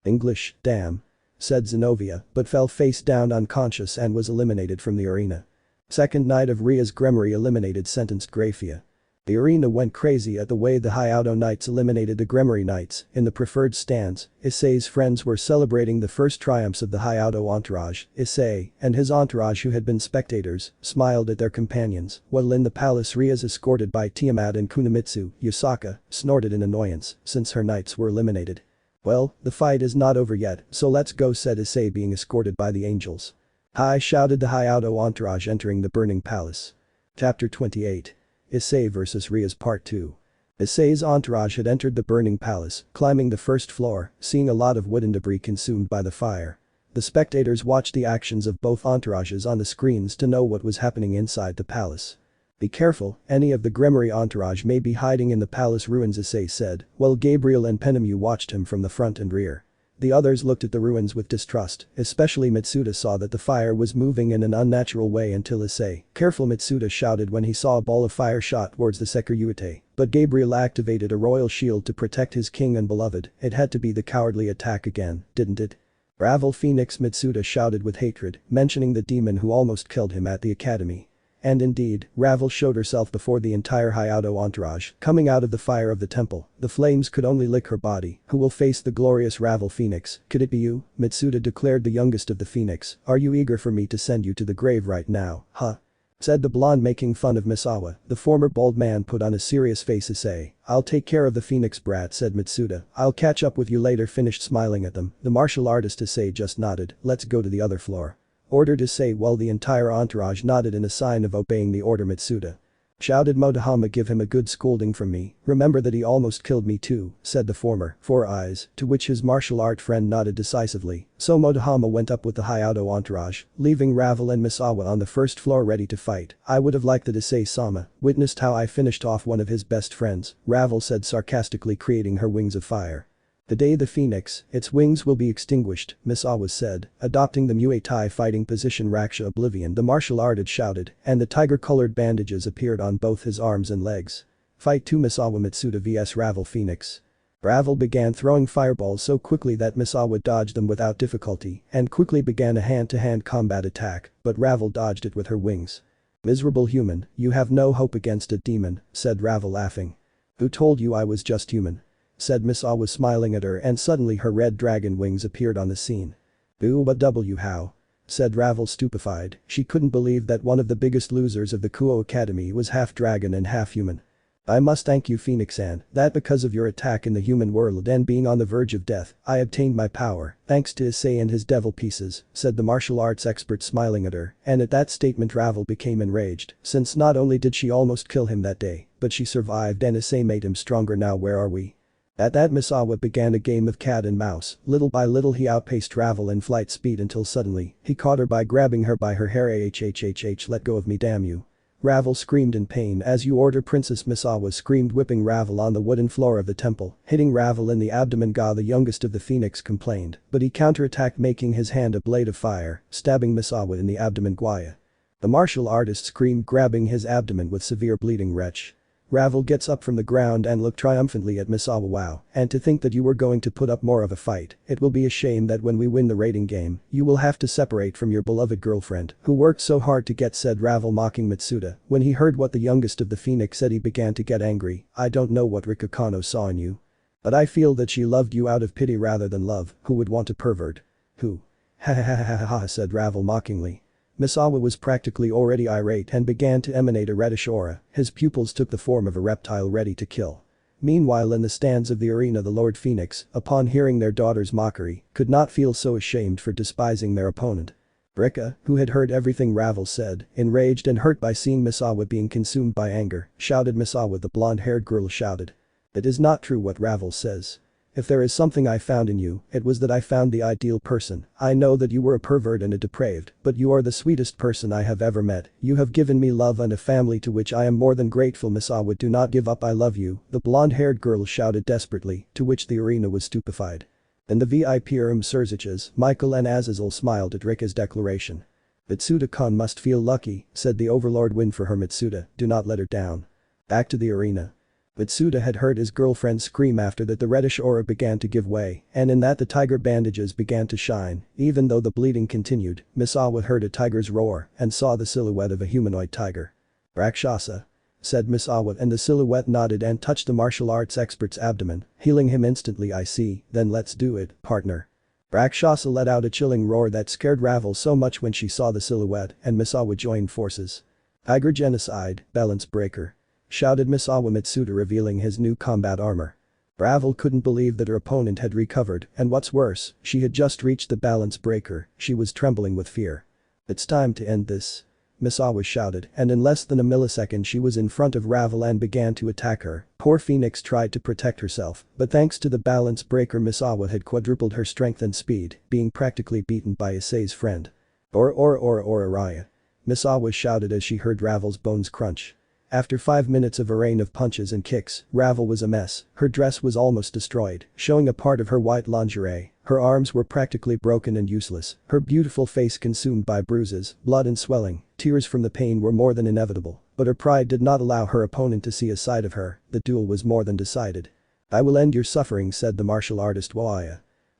[SPEAKER 1] English, damn, said Zenovia, but fell face down unconscious and was eliminated from the arena. Second night of Rias Gremory eliminated, sentenced Grayfia. The arena went crazy at the way the Hyoudou Knights eliminated the Gremory Knights. In the preferred stands, Issei's friends were celebrating the first triumphs of the Hyoudou entourage. Issei and his entourage, who had been spectators, smiled at their companions, while in the palace Rias, escorted by Tiamat and Kunomitsu, Yusaka, snorted in annoyance since her knights were eliminated. Well, the fight is not over yet, so let's go, said Issei, being escorted by the angels. Hi, shouted the Hyoudou entourage, entering the burning palace. Chapter 28. Issei vs Rias Part 2. Issei's entourage had entered the burning palace, climbing the first floor, seeing a lot of wooden debris consumed by the fire. The spectators watched the actions of both entourages on the screens to know what was happening inside the palace. Be careful, any of the Gremory entourage may be hiding in the palace ruins, Issei said, while Gabriel and Penemu watched him from the front and rear. The others looked at the ruins with distrust, especially Matsuda saw that the fire was moving in an unnatural way until Issei. Careful, Matsuda shouted when he saw a ball of fire shot towards the Seikvaira, but Gabriel activated a royal shield to protect his king and beloved. It had to be the cowardly attack again, didn't it? Ravel Phoenix, Matsuda shouted with hatred, mentioning the demon who almost killed him at the academy. And indeed, Ravel showed herself before the entire Hyoudou entourage, coming out of the fire of the temple. The flames could only lick her body. Who will face the glorious Ravel Phoenix? Could it be you? Matsuda declared, the youngest of the Phoenix. Are you eager for me to send you to the grave right now, huh? Said the blonde, making fun of Misawa. The former bald man put on a serious face. Issei. I'll take care of the Phoenix brat, said Matsuda. I'll catch up with you later, finished smiling at them. The martial artist Issei just nodded. Let's go to the other floor, ordered Issei, while the entire entourage nodded in a sign of obeying the order. Matsuda shouted, Motohama, give him a good scolding from me. Remember that he almost killed me too, said the former, Four Eyes, to which his martial art friend nodded decisively. So Motohama went up with the Hyoudou entourage, leaving Ravel and Misawa on the first floor ready to fight. I would have liked that Issei-sama witnessed how I finished off one of his best friends, Ravel said sarcastically, creating her wings of fire. The day the phoenix, its wings will be extinguished, Misawa said, adopting the Muay Thai fighting position Raksha Oblivion, the martial artist shouted, and the tiger-colored bandages appeared on both his arms and legs. Fight 2, Misawa Matsuda vs Ravel Phoenix. Ravel began throwing fireballs so quickly that Misawa dodged them without difficulty and quickly began a hand-to-hand combat attack, but Ravel dodged it with her wings. Miserable human, you have no hope against a demon, said Ravel, laughing. Who told you I was just human? Said Misawa, smiling at her, and suddenly her red dragon wings appeared on the scene. Boo, but how? Said Ravel, stupefied. She couldn't believe that one of the biggest losers of the Kuoh Academy was half dragon and half human. I must thank you Phoenix-san, that because of your attack in the human world and being on the verge of death, I obtained my power, thanks to Issei and his devil pieces, said the martial arts expert smiling at her, and at that statement Ravel became enraged, since not only did she almost kill him that day, but she survived and Issei made him stronger. Now where are we? At that Misawa began a game of cat and mouse, little by little he outpaced Ravel in flight speed until suddenly, he caught her by grabbing her by her hair. Let go of me damn you. Ravel screamed in pain. As you order Princess Misawa screamed, whipping Ravel on the wooden floor of the temple, hitting Ravel in the abdomen. Ga, the youngest of the Phoenix, complained, but he counterattacked, making his hand a blade of fire, stabbing Misawa in the abdomen. Guaya. The martial artist screamed, grabbing his abdomen with severe bleeding. Wretch. Ravel gets up from the ground and looked triumphantly at Misawa. Wow, and to think that you were going to put up more of a fight. It will be a shame that when we win the rating game, you will have to separate from your beloved girlfriend, who worked so hard to get, said Ravel, mocking Matsuda. When he heard what the youngest of the Phoenix said, he began to get angry. I don't know what Rika Kano saw in you, but I feel that she loved you out of pity rather than love. Who would want a pervert? Who? Ha ha ha ha ha, said Ravel mockingly. Misawa was practically already irate and began to emanate a reddish aura, his pupils took the form of a reptile ready to kill. Meanwhile, in the stands of the arena, the Lord Phoenix, upon hearing their daughter's mockery, could not feel so ashamed for despising their opponent. Rika, who had heard everything Ravel said, enraged and hurt by seeing Misawa being consumed by anger, shouted. Misawa, the blonde-haired girl, shouted. It is not true what Ravel says. If there is something I found in you, it was that I found the ideal person. I know that you were a pervert and a depraved, but you are the sweetest person I have ever met. You have given me love and a family to which I am more than grateful. Misawa, do not give up, I love you, the blonde-haired girl shouted desperately, to which the arena was stupefied. In the VIP room, Sirzechs, Michael and Azazel smiled at Rika's declaration. Matsuda-kun must feel lucky, said the overlord. Win for her, Matsuda, do not let her down. Back to the arena. Matsuda had heard his girlfriend scream after that the reddish aura began to give way, and in that the tiger bandages began to shine. Even though the bleeding continued, Misawa heard a tiger's roar and saw the silhouette of a humanoid tiger. Rakshasa, said Misawa, and the silhouette nodded and touched the martial arts expert's abdomen, healing him instantly. I see, then let's do it, partner. Rakshasa let out a chilling roar that scared Ravel so much when she saw the silhouette, and Misawa joined forces. Tiger genocide, balance breaker, shouted Misawa. Matsuda revealing his new combat armor. Ravel couldn't believe that her opponent had recovered, and what's worse, she had just reached the balance breaker. She was trembling with fear. It's time to end this, Misawa shouted, and in less than a millisecond she was in front of Ravel and began to attack her. Poor Phoenix tried to protect herself, but thanks to the balance breaker Misawa had quadrupled her strength and speed, being practically beaten by Issei's friend. Araya, Misawa shouted as she heard Ravel's bones crunch. After 5 minutes of a rain of punches and kicks, Ravel was a mess. Her dress was almost destroyed, showing a part of her white lingerie. Her arms were practically broken and useless, her beautiful face consumed by bruises, blood and swelling. Tears from the pain were more than inevitable, but her pride did not allow her opponent to see a side of her. The duel was more than decided. I will end your suffering, said the martial artist Waya.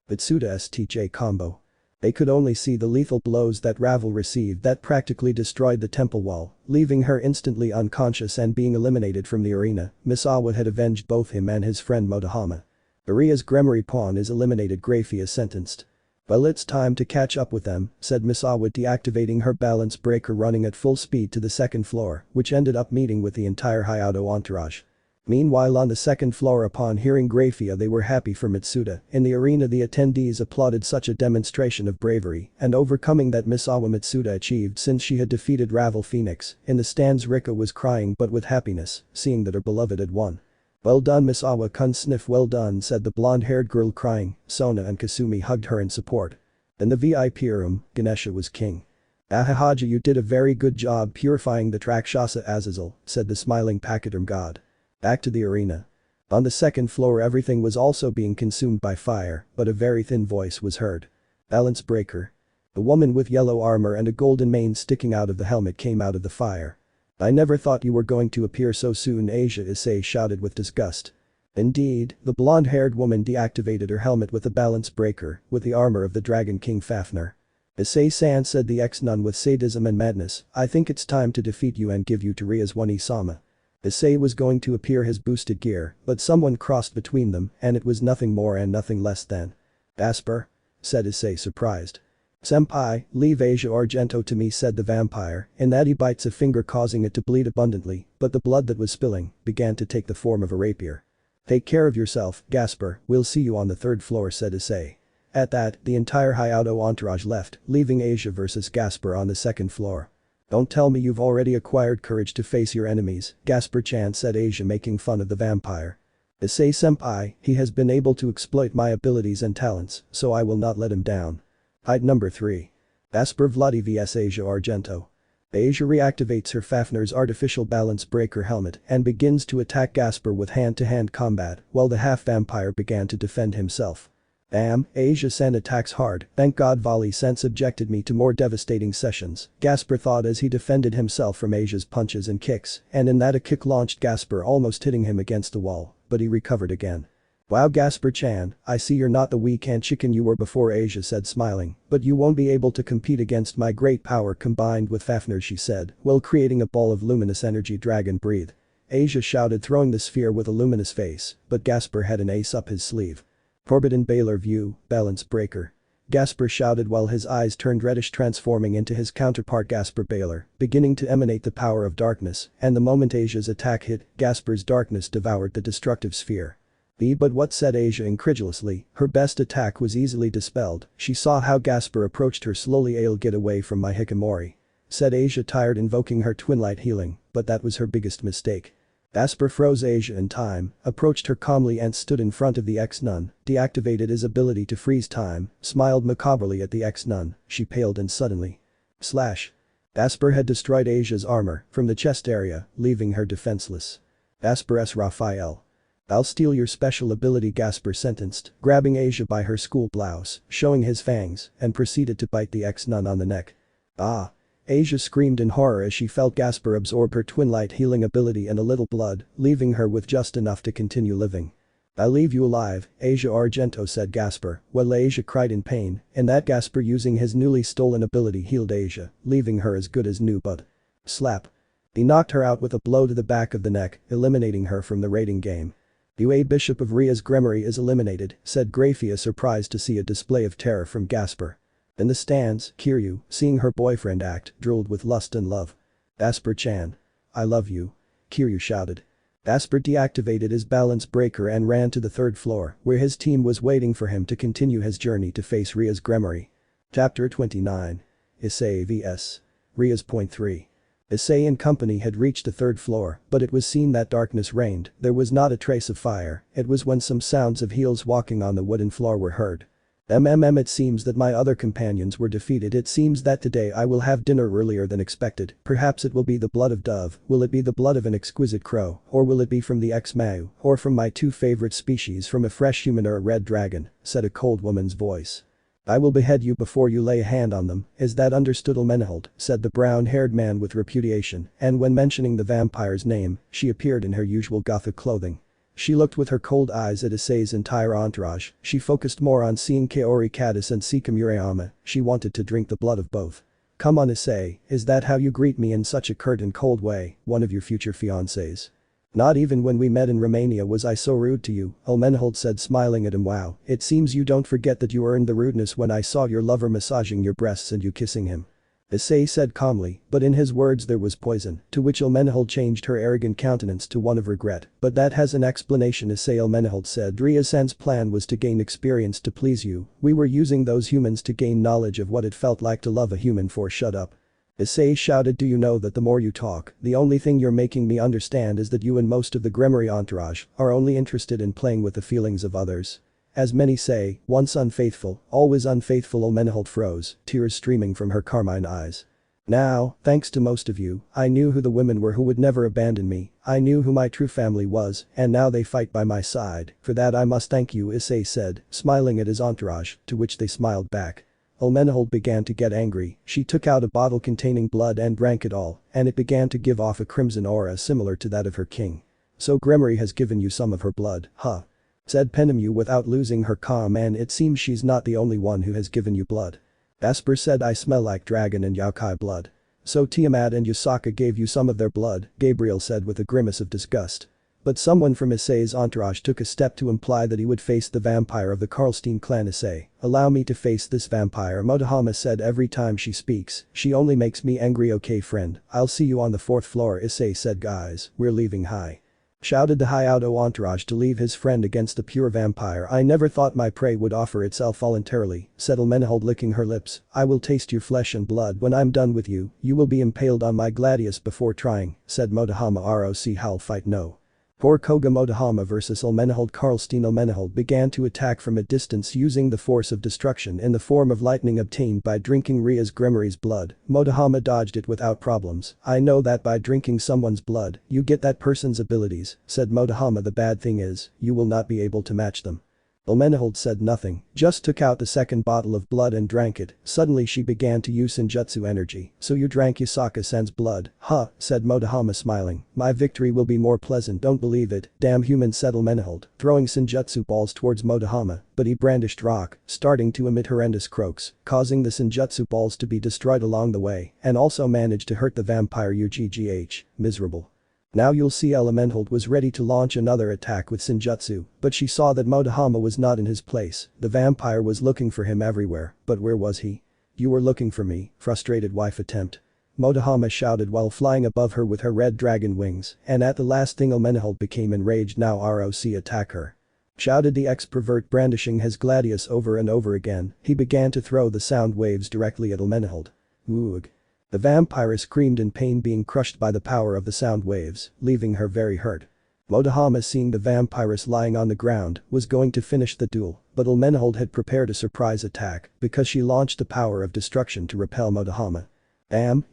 [SPEAKER 1] Matsuda STJ combo. They could only see the lethal blows that Ravel received that practically destroyed the temple wall, leaving her instantly unconscious and being eliminated from the arena. Misawa had avenged both him and his friend Motohama. Aria's Gremory pawn is eliminated. Grayfia sentenced. Well, it's time to catch up with them, said Misawa, deactivating her balance breaker, running at full speed to the second floor, which ended up meeting with the entire Hyoudou entourage. Meanwhile, on the second floor, upon hearing Grayfia, they were happy for Matsuda. In the arena, the attendees applauded such a demonstration of bravery and overcoming that Misawa Matsuda achieved since she had defeated Ravel Phoenix. In the stands, Rika was crying but with happiness, seeing that her beloved had won. Well done, Misawa-kun. Sniff. Well done, said the blonde-haired girl, crying. Sona and Kasumi hugged her in support. In the VIP room, Ganesha was king. Ahahaja, you did a very good job purifying the Rakshasa Azazel, said the smiling pachyderm god. Back to the arena. On the second floor, everything was also being consumed by fire, but a very thin voice was heard. Balance breaker. A woman with yellow armor and a golden mane sticking out of the helmet came out of the fire. I never thought you were going to appear so soon, Asia, Issei shouted with disgust. Indeed, the blonde-haired woman deactivated her helmet with a balance breaker, with the armor of the Dragon King Fafnir. Issei-san, said the ex-nun with sadism and madness, I think it's time to defeat you and give you to Ria's One-Isama. Issei was going to appear his boosted gear, but someone crossed between them, and it was nothing more and nothing less than Asper, said Issei, surprised. Senpai, leave Asia Argento to me, said the vampire, and that he bites a finger causing it to bleed abundantly, but the blood that was spilling began to take the form of a rapier. Take care of yourself, Gasper, we'll see you on the third floor, said Issei. At that, the entire Hyoudou entourage left, leaving Asia versus Gasper on the second floor. Don't tell me you've already acquired courage to face your enemies, Gasper-chan, said Asia, making fun of the vampire. Issei-senpai, he has been able to exploit my abilities and talents, so I will not let him down. Height number 3. Gasper Vladi vs Asia Argento. Asia reactivates her Fafnir's artificial balance breaker helmet and begins to attack Gasper with hand-to-hand combat while the half-vampire began to defend himself. Damn, Asia-san attacks hard, thank God Volley-san subjected me to more devastating sessions, Gasper thought as he defended himself from Asia's punches and kicks, and in that a kick launched Gasper, almost hitting him against the wall, but he recovered again. Wow, Gasper-chan, I see you're not the weak-hand chicken you were before, Asia said, smiling, but you won't be able to compete against my great power combined with Fafnir, she said, while creating a ball of luminous energy. Dragon breathe. Asia shouted, throwing the sphere with a luminous face, but Gasper had an ace up his sleeve. Forbidden Baylor View, Balance Breaker. Gasper shouted while his eyes turned reddish, transforming into his counterpart Gasper Baylor, beginning to emanate the power of darkness, and the moment Asia's attack hit, Gasper's darkness devoured the destructive sphere. But what, said Asia incredulously, her best attack was easily dispelled, she saw how Gasper approached her slowly. I'll get away from my hikikomori. Said Asia, tired, invoking her twin light healing, but that was her biggest mistake. Gasper froze Asia in time, approached her calmly and stood in front of the ex-nun, deactivated his ability to freeze time, smiled macabrely at the ex-nun, she paled and suddenly. Slash. Gasper had destroyed Asia's armor from the chest area, leaving her defenseless. Gasper S. Raphael. I'll steal your special ability, Gasper sentenced, grabbing Asia by her school blouse, showing his fangs, and proceeded to bite the ex-nun on the neck. Ah. Asia screamed in horror as she felt Gasper absorb her twin light healing ability and a little blood, leaving her with just enough to continue living. I'll leave you alive, Asia Argento, said Gasper, while Asia cried in pain, and that Gasper, using his newly stolen ability, healed Asia, leaving her as good as new. But slap. He knocked her out with a blow to the back of the neck, eliminating her from the rating game. UA Bishop of Ria's Gremory is eliminated, said Grayfia, surprised to see a display of terror from Gasper. In the stands, Kiryu, seeing her boyfriend act, drooled with lust and love. Gasper-chan. I love you. Kiryu shouted. Gasper deactivated his balance breaker and ran to the third floor, where his team was waiting for him to continue his journey to face Ria's Gremory. Chapter 29. Issei vs. Ria's. Point 3. Issei and company had reached the third floor, but it was seen that darkness reigned, there was not a trace of fire. It was when some sounds of heels walking on the wooden floor were heard. It seems that my other companions were defeated. It seems that today I will have dinner earlier than expected. Perhaps it will be the blood of dove, will it be the blood of an exquisite crow, or will it be from the ex-Mau, or from my two favorite species, from a fresh human or a red dragon, said a cold woman's voice. I will behead you before you lay a hand on them, is that understood, Elmenhold, said the brown-haired man with repudiation, and when mentioning the vampire's name, she appeared in her usual gothic clothing. She looked with her cold eyes at Issei's entire entourage, she focused more on seeing Kaori Katase and Seekvaira Murayama, she wanted to drink the blood of both. Come on, Issei, is that how you greet me in such a curt and cold way, one of your future fiancés? Not even when we met in Romania was I so rude to you, Elmenhold said, smiling at him. Wow, it seems you don't forget that you earned the rudeness when I saw your lover massaging your breasts and you kissing him. Issei said calmly, but in his words there was poison, to which Elmenhold changed her arrogant countenance to one of regret. But that has an explanation, Issei, Elmenhold said. Ria-san's plan was to gain experience to please you, we were using those humans to gain knowledge of what it felt like to love a human. For shut up. Issei shouted, do you know that the more you talk, the only thing you're making me understand is that you and most of the Gremory entourage are only interested in playing with the feelings of others. As many say, once unfaithful, always unfaithful. Elmenhold froze, tears streaming from her carmine eyes. Now, thanks to most of you, I knew who the women were who would never abandon me, I knew who my true family was, and now they fight by my side, for that I must thank you, Issei said, smiling at his entourage, to which they smiled back. Elmenhold began to get angry, she took out a bottle containing blood and drank it all, and it began to give off a crimson aura similar to that of her king. So Gremory has given you some of her blood, huh? Said Penemu without losing her calm, and it seems she's not the only one who has given you blood. Gasper said, I smell like dragon and yokai blood. So Tiamat and Yusaka gave you some of their blood, Gabriel said with a grimace of disgust. But someone from Issei's entourage took a step to imply that he would face the vampire of the Karlstein clan. Issei, allow me to face this vampire, Motohama said. Every time she speaks, she only makes me angry. Okay friend, I'll see you on the 4th floor, Issei said. Guys, we're leaving. Hi. Shouted the Hyoudou entourage to leave his friend against the pure vampire. I never thought my prey would offer itself voluntarily, said Elmenhold, licking her lips. I will taste your flesh and blood when I'm done with you. You will be impaled on my gladius before trying, said Motohama. Roc Howl fight no. Poor Koga. Motohama vs Elmenhold. Karlstein. Elmenhold began to attack from a distance using the force of destruction in the form of lightning obtained by drinking Ria's Gremory's blood. Motohama dodged it without problems. I know that by drinking someone's blood, you get that person's abilities, said Motohama. The bad thing is, you will not be able to match them. Elmenhold said nothing, just took out the second bottle of blood and drank it. Suddenly she began to use Senjutsu energy. So you drank Yasaka-san's blood, huh, said Motohama smiling. My victory will be more pleasant. Don't believe it, damn human, said Elmenhold, throwing Senjutsu balls towards Motohama, but he brandished rock, starting to emit horrendous croaks, causing the Senjutsu balls to be destroyed along the way, and also managed to hurt the vampire. UGGH, miserable. Now you'll see. Elmenhold was ready to launch another attack with Senjutsu, but she saw that Motohama was not in his place. The vampire was looking for him everywhere, but where was he? You were looking for me, frustrated wife attempt. Motohama shouted while flying above her with her red dragon wings, and at the last thing Elmenhold became enraged. Now ROC attack her. Shouted the ex-pervert, brandishing his gladius over and over again. He began to throw the sound waves directly at Elmenhold. Oog. The vampire screamed in pain, being crushed by the power of the sound waves, leaving her very hurt. Motohama, seeing the vampiress lying on the ground, was going to finish the duel, but Elmenhold had prepared a surprise attack because she launched the power of destruction to repel Motohama.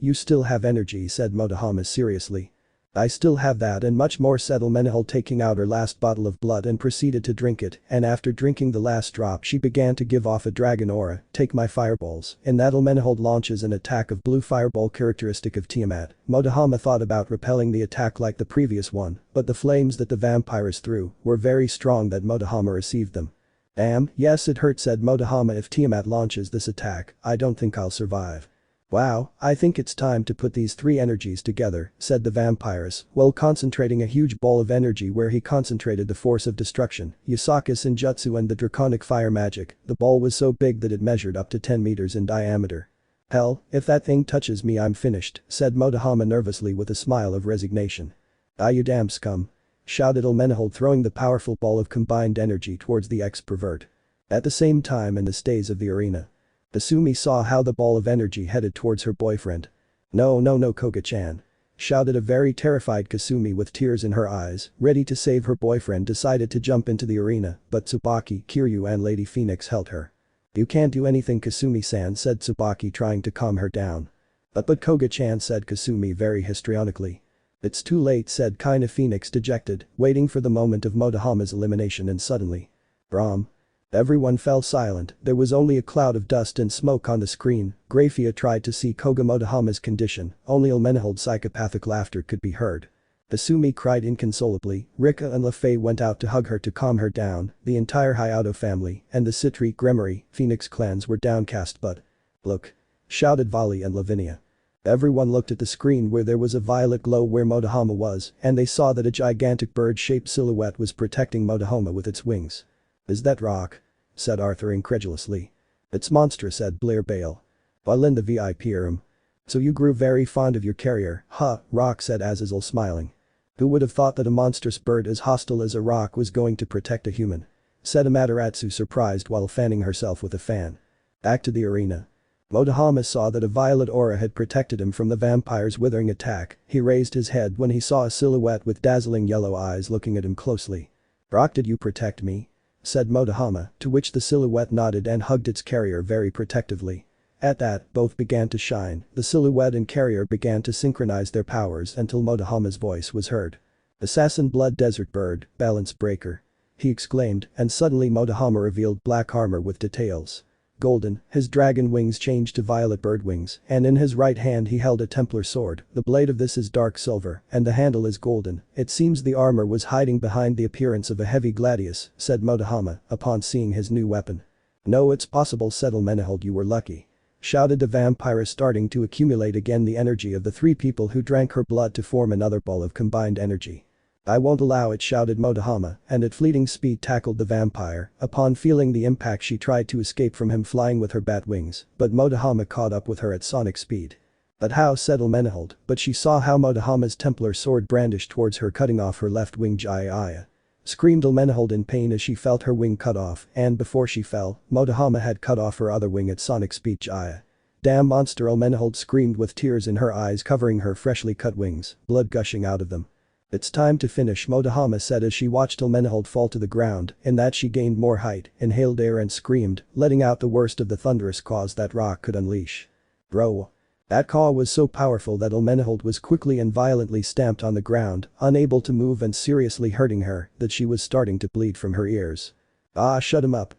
[SPEAKER 1] You still have energy, said Motohama seriously. I still have that and much more, said Elmenhold, taking out her last bottle of blood and proceeded to drink it, and after drinking the last drop she began to give off a dragon aura. Take my fireballs. In that, Elmenhold launches an attack of blue fireball characteristic of Tiamat. Motohama thought about repelling the attack like the previous one, but the flames that the vampires threw were very strong that Motohama received them. Yes it hurt, said Motohama. If Tiamat launches this attack, I don't think I'll survive. Wow, I think it's time to put these three energies together, said the vampires, while concentrating a huge ball of energy where he concentrated the force of destruction, Yasaka Senjutsu and the draconic fire magic. The ball was so big that it measured up to 10 meters in diameter. Hell, if that thing touches me I'm finished, said Motohama nervously with a smile of resignation. Ah, you damn scum. Shouted Elmenhold, throwing the powerful ball of combined energy towards the ex-pervert. At the same time, in the stays of the arena, Asumi saw how the ball of energy headed towards her boyfriend. No, Koga-chan. Shouted a very terrified Kasumi with tears in her eyes, ready to save her boyfriend. Decided to jump into the arena, but Tsubaki, Kiryu and Lady Phoenix held her. You can't do anything, Kasumi-san, said Tsubaki, trying to calm her down. But Koga-chan, said Kasumi very histrionically. It's too late, said Kaina Phoenix, dejected, waiting for the moment of Motohama's elimination, and suddenly. Brom. Everyone fell silent. There was only a cloud of dust and smoke on the screen. Grayfia tried to see Koga Motohama's condition, only Elmenhold's psychopathic laughter could be heard. Asumi cried inconsolably. Rika and Lefei went out to hug her to calm her down. The entire Hyoudou family and the Citri, Gremory, Phoenix clans were downcast. But look! Shouted Vali and Lavinia. Everyone looked at the screen where there was a violet glow where Motohama was, and they saw that a gigantic bird-shaped silhouette was protecting Motohama with its wings. Is that rock? Said Arthur incredulously. It's monstrous, said Blair Bale. While in the VIP room. So you grew very fond of your carrier, huh, Rock, said Azazel, smiling. Who would have thought that a monstrous bird as hostile as a rock was going to protect a human? Said Amaterasu, surprised while fanning herself with a fan. Back to the arena. Motohama saw that a violet aura had protected him from the vampire's withering attack. He raised his head when he saw a silhouette with dazzling yellow eyes looking at him closely. Rock, did you protect me? Said Motohama, to which the silhouette nodded and hugged its carrier very protectively. At that, both began to shine. The silhouette and carrier began to synchronize their powers until Motohama's voice was heard. Assassin Blood Desert Bird, Balance Breaker. He exclaimed, and suddenly Motohama revealed black armor with details. Golden, his dragon wings changed to violet bird wings, and in his right hand he held a Templar sword. The blade of this is dark silver, and the handle is golden. It seems the armor was hiding behind the appearance of a heavy gladius, said Motohama, upon seeing his new weapon. No, it's possible, said Elmenhold, you were lucky. Shouted the vampire, starting to accumulate again the energy of the three people who drank her blood to form another ball of combined energy. "I won't allow it," shouted Motohama, and at fleeting speed tackled the vampire. Upon feeling the impact she tried to escape from him flying with her bat wings, but Motohama caught up with her at sonic speed. "But how," said Elmenhold, but she saw how Motohama's Templar sword brandished towards her cutting off her left wing. Jaya. Screamed Elmenhold in pain as she felt her wing cut off, and before she fell, Motohama had cut off her other wing at sonic speed. Jaya. "Damn monster," Elmenhold screamed with tears in her eyes covering her freshly cut wings, blood gushing out of them. "It's time to finish," Motohama said as she watched Elmenhold fall to the ground. In that she gained more height, inhaled air and screamed, letting out the worst of the thunderous caws that rock could unleash. Bro. That caw was so powerful that Elmenhold was quickly and violently stamped on the ground, unable to move and seriously hurting her, that she was starting to bleed from her ears. "Ah, shut him up,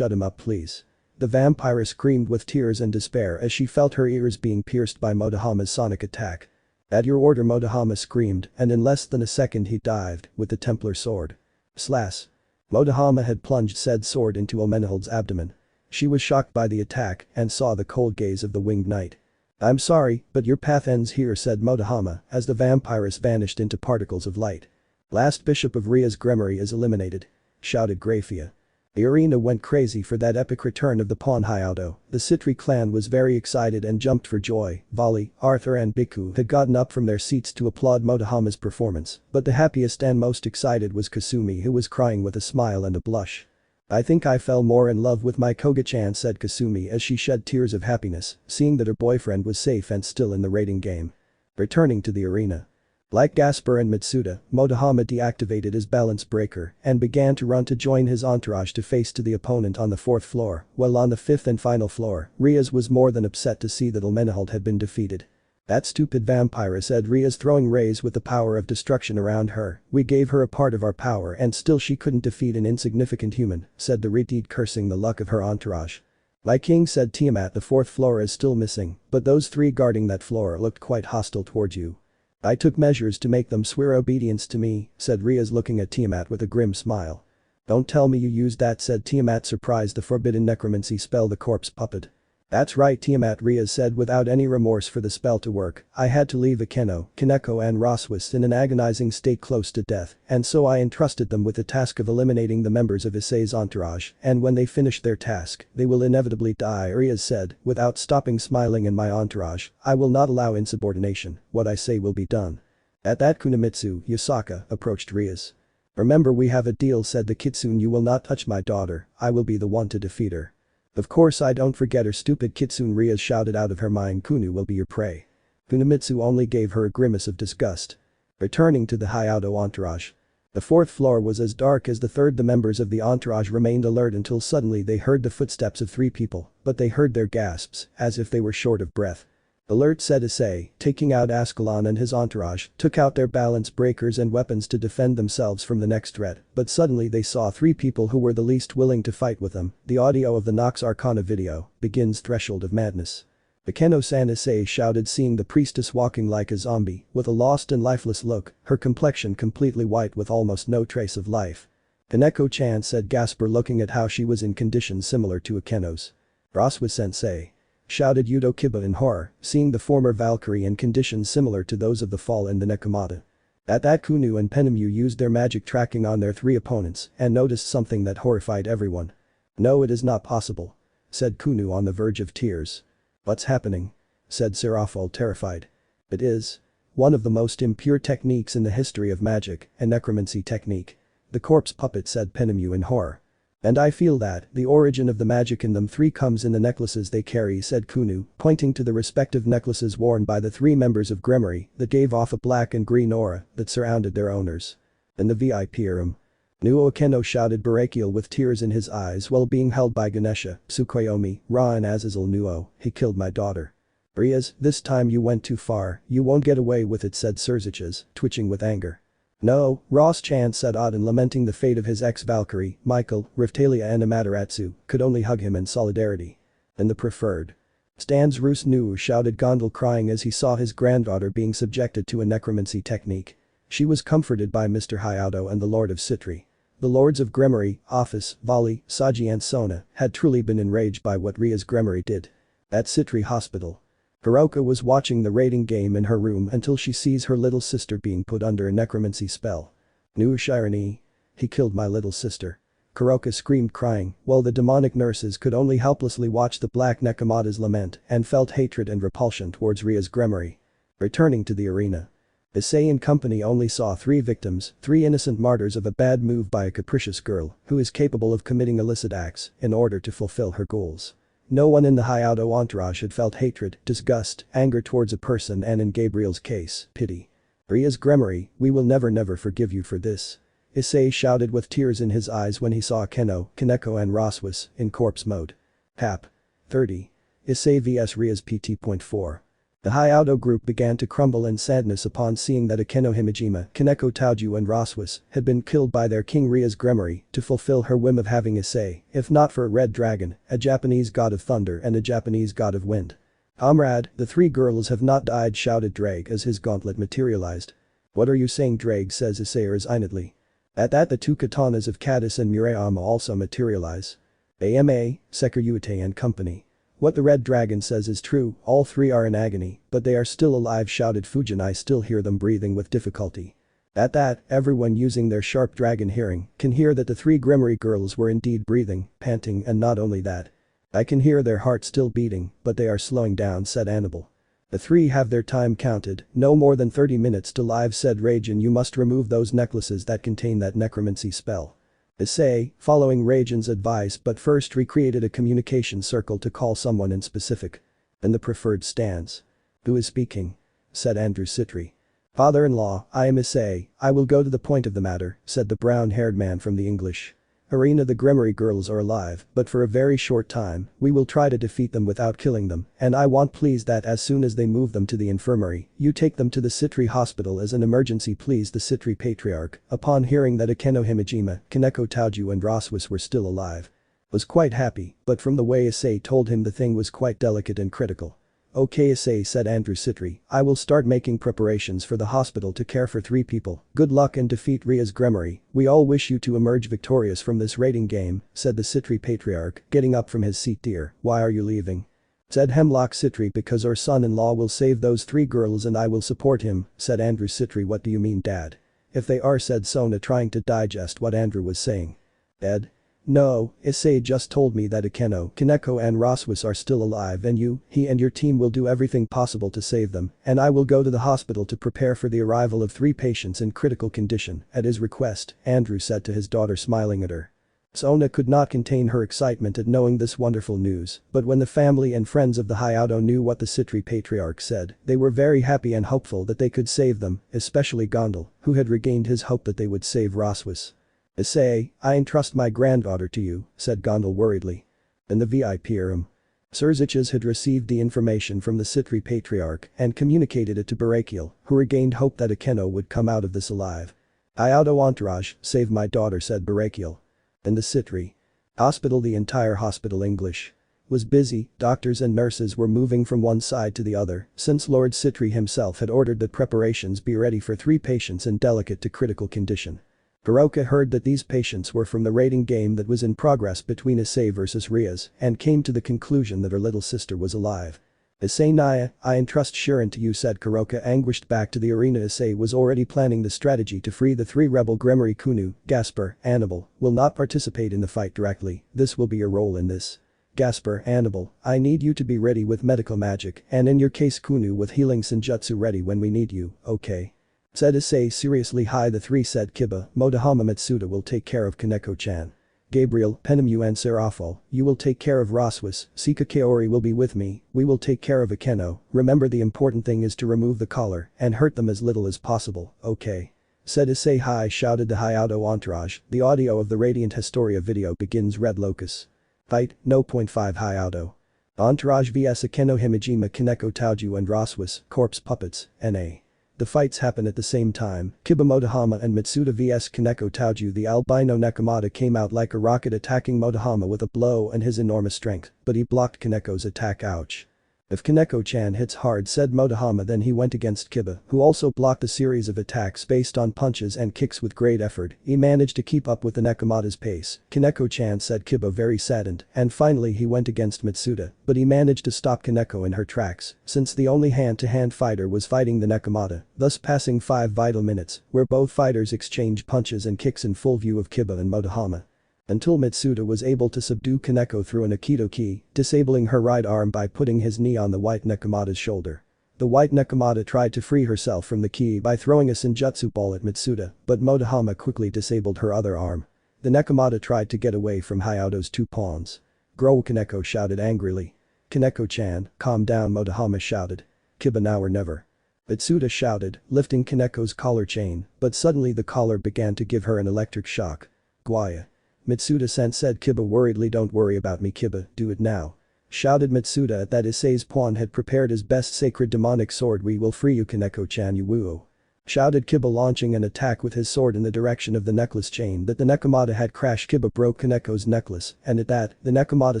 [SPEAKER 1] please." The vampire screamed with tears and despair as she felt her ears being pierced by Motohama's sonic attack. "At your order," Motohama screamed, and in less than a second he dived, with the Templar sword. Slash. Motohama had plunged said sword into Elmenhold's abdomen. She was shocked by the attack and saw the cold gaze of the winged knight. "I'm sorry, but your path ends here," said Motohama as the vampiress vanished into particles of light. "Last bishop of Ria's Gremory is eliminated," shouted Grayfia. The arena went crazy for that epic return of the pawn Hyoudou. The Citri clan was very excited and jumped for joy. Volley, Arthur and Biku had gotten up from their seats to applaud Motohama's performance, but the happiest and most excited was Kasumi, who was crying with a smile and a blush. "I think I fell more in love with my Koga-chan," said Kasumi as she shed tears of happiness, seeing that her boyfriend was safe and still in the raiding game. Returning to the arena. Like Gaspar and Matsuda, Motohama deactivated his balance breaker and began to run to join his entourage to face to the opponent on the 4th floor, while on the 5th and final floor, Rias was more than upset to see that Elmenhold had been defeated. "That stupid vampire," said Rias, throwing rays with the power of destruction around her. "We gave her a part of our power and still she couldn't defeat an insignificant human," said the Redeed, cursing the luck of her entourage. "My king," said Tiamat, "the 4th floor is still missing, but those 3 guarding that floor looked quite hostile towards you." "I took measures to make them swear obedience to me," said Rias, looking at Tiamat with a grim smile. "Don't tell me you used that," said Tiamat, surprised. "The forbidden necromancy spell, the corpse puppet." "That's right, Tiamat," Rias said without any remorse for the spell to work. "I had to leave Akeno, Kaneko and Roswis in an agonizing state close to death, and so I entrusted them with the task of eliminating the members of Issei's entourage, and when they finish their task, they will inevitably die," Rias said, without stopping smiling. "In my entourage, I will not allow insubordination. What I say will be done." At that, Kunamitsu, Yasaka, approached Rias. "Remember, we have a deal," said the kitsune. "You will not touch my daughter, I will be the one to defeat her." "Of course I don't forget her, stupid kitsune," Rias shouted out of her mind. "Kunu will be your prey." Kunamitsu only gave her a grimace of disgust. Returning to the Hyoudou entourage. The 4th floor was as dark as the 3rd. The members of the entourage remained alert until suddenly they heard the footsteps of 3 people, but they heard their gasps, as if they were short of breath. "Alert," said Issei, taking out Ascalon, and his entourage took out their balance breakers and weapons to defend themselves from the next threat, but suddenly they saw 3 people who were the least willing to fight with them. The audio of the Nox Arcana video begins. Threshold of Madness. Akeno-san, Issei shouted, seeing the priestess walking like a zombie, with a lost and lifeless look, her complexion completely white with almost no trace of life. "Kaneko-chan," said Gaspar, looking at how she was in conditions similar to Akeno's. "Roswa-sensei," shouted Hyoudou Kiba in horror, seeing the former Valkyrie in conditions similar to those of the Fall and the Nekomata. At that, Kunu and Penemu used their magic tracking on their 3 opponents and noticed something that horrified everyone. "No, it is not possible," said Kunu on the verge of tears. "What's happening?" said Seraphol, terrified. "It is one of the most impure techniques in the history of magic, a necromancy technique. The corpse puppet," said Penemu in horror. "And I feel that the origin of the magic in them 3 comes in the necklaces they carry," said Kunu, pointing to the respective necklaces worn by the 3 members of Gremory that gave off a black and green aura that surrounded their owners. "In the VIP room." Nuo Akeno shouted Barakiel with tears in his eyes while being held by Ganesha, Tsukuyomi, Ra and Azazel. "Nuo, he killed my daughter." "Rias, this time you went too far, you won't get away with it," said Sirzechs, twitching with anger. "No, Ross-chan," said Auden, lamenting the fate of his ex-Valkyrie. Michael, Riftalia and Amaterasu could only hug him in solidarity. "In the preferred stands Roos," Nuo shouted Gondel, crying as he saw his granddaughter being subjected to a necromancy technique. She was comforted by Mr. Hyoudou and the Lord of Citri. The lords of Gremory, Ophis, Volley, Saji and Sona had truly been enraged by what Ria's Gremory did. At Citri Hospital. Hiroka was watching the raiding game in her room until she sees her little sister being put under a necromancy spell. Noosh irony. He killed my little sister. Kuroka screamed crying, while the demonic nurses could only helplessly watch the black Nekomata's lament and felt hatred and repulsion towards Ria's Gremory. Returning to the arena. Issei and company only saw 3 victims, 3 innocent martyrs of a bad move by a capricious girl who is capable of committing illicit acts in order to fulfill her goals. No one in the Hyoudou entourage had felt hatred, disgust, anger towards a person, and in Gabriel's case, pity. Ria's Gremory, we will never forgive you for this. Issei shouted with tears in his eyes when he saw Keno, Kaneko and Raswas in corpse mode. Hap. 30. Issei vs Ria's PT.4. The Hyoudou group began to crumble in sadness upon seeing that Akeno Himejima, Kaneko Taoju and Raswas had been killed by their king Ria's Gremory to fulfill her whim of having Issei, if not for a red dragon, a Japanese god of thunder and a Japanese god of wind. Comrade, the 3 girls have not died, shouted Ddraig as his gauntlet materialized. What are you saying, Ddraig, says Issei resignedly. At that the 2 katanas of Katase and Murayama also materialize. AMA, Seekvaira and company. What the red dragon says is true, all 3 are in agony, but they are still alive, shouted Fujin. I still hear them breathing with difficulty. At that, everyone using their sharp dragon hearing can hear that the 3 Gremory girls were indeed breathing, panting, and not only that. I can hear their hearts still beating, but they are slowing down, said Annabelle. The 3 have their time counted, no more than 30 minutes to live, said Raijin. You must remove those necklaces that contain that necromancy spell. Issei, following Raijin's advice but first recreated a communication circle to call someone in specific. In the preferred stance. Who is speaking? Said Andrew Citri. Father-in-law, I am Issei, I will go to the point of the matter, said the brown-haired man from the English arena. The Gremory girls are alive, but for a very short time, we will try to defeat them without killing them, and I want please that as soon as they move them to the infirmary, you take them to the Citri hospital as an emergency, please. The Citri patriarch, upon hearing that Akeno Himejima, Kaneko Taoju and Raswas were still alive, was quite happy, but from the way Issei told him the thing was quite delicate and critical. Okay, Issei, said Andrew Citri, I will start making preparations for the hospital to care for 3 people. Good luck and defeat Ria's Gremory. We all wish you to emerge victorious from this raiding game, said the Citri patriarch, getting up from his seat. Dear, why are you leaving? Said Hemlock Citri. Because our son-in-law will save those 3 girls and I will support him, said Andrew Citri. What do you mean, Dad? If they are, said Sona, trying to digest what Andrew was saying. Ed? No, Issei just told me that Akeno, Kaneko and Raswas are still alive and he and your team will do everything possible to save them, and I will go to the hospital to prepare for the arrival of 3 patients in critical condition, at his request, Andrew said to his daughter, smiling at her. Sona could not contain her excitement at knowing this wonderful news, but when the family and friends of the Hyoudou knew what the Citri patriarch said, they were very happy and hopeful that they could save them, especially Gondal, who had regained his hope that they would save Raswas. Issei, I entrust my granddaughter to you, said Gondal worriedly. In the VIP room. Sirzechs had received the information from the Citri patriarch and communicated it to Betrayal, who regained hope that Akeno would come out of this alive. Hyoudou entourage, save my daughter, said Betrayal. In the Citri hospital, the entire hospital English was busy. Doctors and nurses were moving from one side to the other, since Lord Citri himself had ordered that preparations be ready for 3 patients in delicate to critical condition. Kuroka heard that these patients were from the raiding game that was in progress between Issei versus Rias and came to the conclusion that her little sister was alive. Issei Naya, I entrust Shirin to you, said Kuroka, anguished. Back to the arena. Issei was already planning the strategy to free the 3 rebel Gremory. Kunu, Gasper, Annabelle will not participate in the fight directly, this will be your role in this. Gasper, Annabelle, I need you to be ready with medical magic and in your case Kunu with healing senjutsu ready when we need you, okay? Said Issei seriously. Hi, the 3 said Kiba, Motohama Matsuda will take care of Kaneko-chan. Gabriel, Penemu and Serafal, you will take care of Raswas, Seekvaira will be with me, we will take care of Akeno, remember the important thing is to remove the collar and hurt them as little as possible, okay? Said Issei. Hi, shouted the Hyoudou entourage, the audio of the Radiant Historia video begins. Red Locus. Fight, no. 5 Hyoudou entourage vs Akeno Himejima, Kaneko Taoju and Raswas, corpse puppets, NA. The fights happen at the same time. Kiba, Motohama and Matsuda vs Kaneko Taoju. The albino Nekomata came out like a rocket, attacking Motohama with a blow and his enormous strength, but he blocked Kaneko's attack. Ouch. If Kaneko-chan hits hard, said Motohama, then he went against Kiba, who also blocked a series of attacks based on punches and kicks with great effort. He managed to keep up with the Nekomata's pace. Kaneko-chan, said Kiba, very saddened, and finally he went against Matsuda, but he managed to stop Kaneko in her tracks, since the only hand-to-hand fighter was fighting the Nekomata, thus passing 5 vital minutes, where both fighters exchanged punches and kicks in full view of Kiba and Motohama. Until Matsuda was able to subdue Kaneko through an Aikido ki, disabling her right arm by putting his knee on the white Nekomata's shoulder. The white Nekomata tried to free herself from the ki by throwing a Senjutsu ball at Matsuda, but Motohama quickly disabled her other arm. The Nekomata tried to get away from Hyoudou's 2 pawns. Grow, Kaneko shouted angrily. Kaneko-chan, calm down, Motohama shouted. Kiba, now or never. Matsuda shouted, lifting Kaneko's collar chain, but suddenly the collar began to give her an electric shock. Gwaya. Matsuda-san, said Kiba worriedly. Don't worry about me, Kiba, do it now. Shouted Matsuda at that Issei's pawn had prepared his best sacred demonic sword. We will free you, Kaneko-chan, you woo. Shouted Kiba, launching an attack with his sword in the direction of the necklace chain that the Nekomata had crashed. Kiba broke Kaneko's necklace, and at that, the Nekomata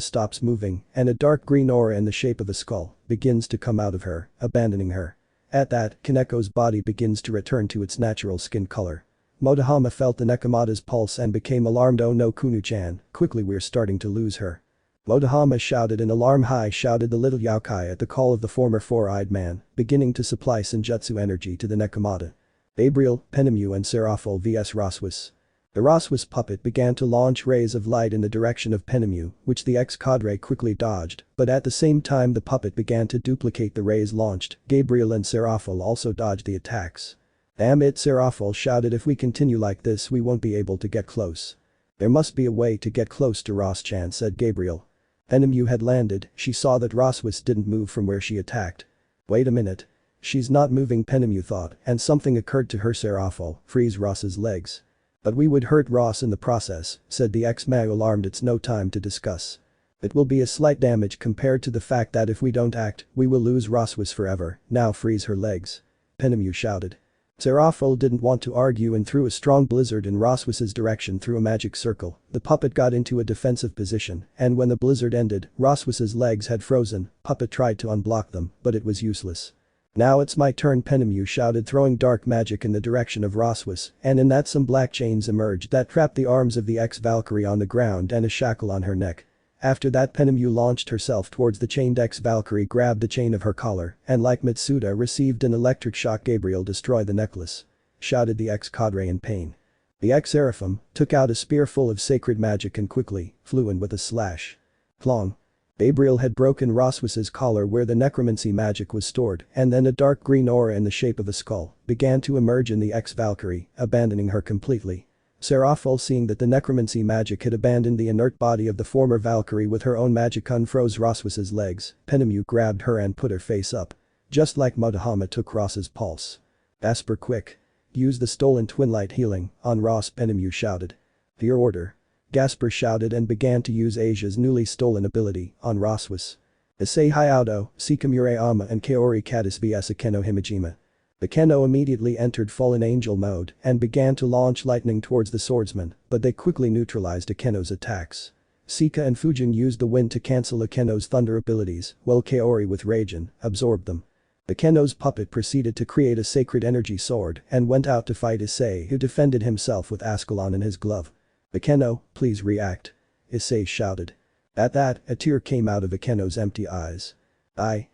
[SPEAKER 1] stops moving, and a dark green aura in the shape of a skull begins to come out of her, abandoning her. At that, Kaneko's body begins to return to its natural skin color. Motohama felt the Nekomata's pulse and became alarmed. Oh no, Kunu-chan, quickly, we're starting to lose her. Motohama shouted in alarm. Hi, shouted the little yokai at the call of the former four-eyed man, beginning to supply Senjutsu energy to the Nekomata. Gabriel, Penemu and Seraphol vs Roswis. The Roswis puppet began to launch rays of light in the direction of Penemu, which the ex-cadre quickly dodged, but at the same time the puppet began to duplicate the rays launched. Gabriel and Seraphol also dodged the attacks. Damn it, Seraphol shouted, if we continue like this we won't be able to get close. There must be a way to get close to Ross-chan, said Gabriel. Penemu had landed. She saw that Roswis didn't move from where she attacked. Wait a minute. She's not moving, Penemu thought, and something occurred to her. Seraphol, freeze Ross's legs. But we would hurt Ross in the process, said the ex-mag, alarmed. It's no time to discuss. It will be a slight damage compared to the fact that if we don't act, we will lose Roswis forever. Now freeze her legs. Penemu shouted. Seraphol didn't want to argue and threw a strong blizzard in Roswis's direction through a magic circle. The puppet got into a defensive position, and when the blizzard ended, Roswis's legs had frozen. Puppet tried to unblock them, but it was useless. Now it's my turn, Penemu shouted, throwing dark magic in the direction of Roswis, and in that some black chains emerged that trapped the arms of the ex-Valkyrie on the ground and a shackle on her neck. After that, Penemu launched herself towards the chained ex-Valkyrie, grabbed the chain of her collar, and like Matsuda received an electric shock. Gabriel, destroy the necklace. Shouted the ex-cadre in pain. The ex-Seraphim took out a spear full of sacred magic and quickly flew in with a slash. Plong. Gabriel had broken Roswis's collar where the necromancy magic was stored, and then a dark green aura in the shape of a skull began to emerge in the ex-Valkyrie, abandoning her completely. Seraphol, seeing that the necromancy magic had abandoned the inert body of the former Valkyrie with her own magic, unfroze Roswis's legs. Penemu grabbed her and put her face up. Just like Motohama took Ross's pulse. Asper, quick. Use the stolen twinlight healing on Ross, Penemu shouted. Your order. Gasper shouted and began to use Asia's newly stolen ability on Roswis. Issei Hyoudou, Murayama and Katase vs Akeno Himejima. Akeno immediately entered Fallen Angel mode and began to launch lightning towards the swordsman, but they quickly neutralized Akeno's attacks. Sika and Fujin used the wind to cancel Akeno's thunder abilities, while Kaori with Raijin absorbed them. Akeno's puppet proceeded to create a sacred energy sword and went out to fight Issei, who defended himself with Ascalon in his glove. Akeno, please react. Issei shouted. At that, a tear came out of Akeno's empty eyes. I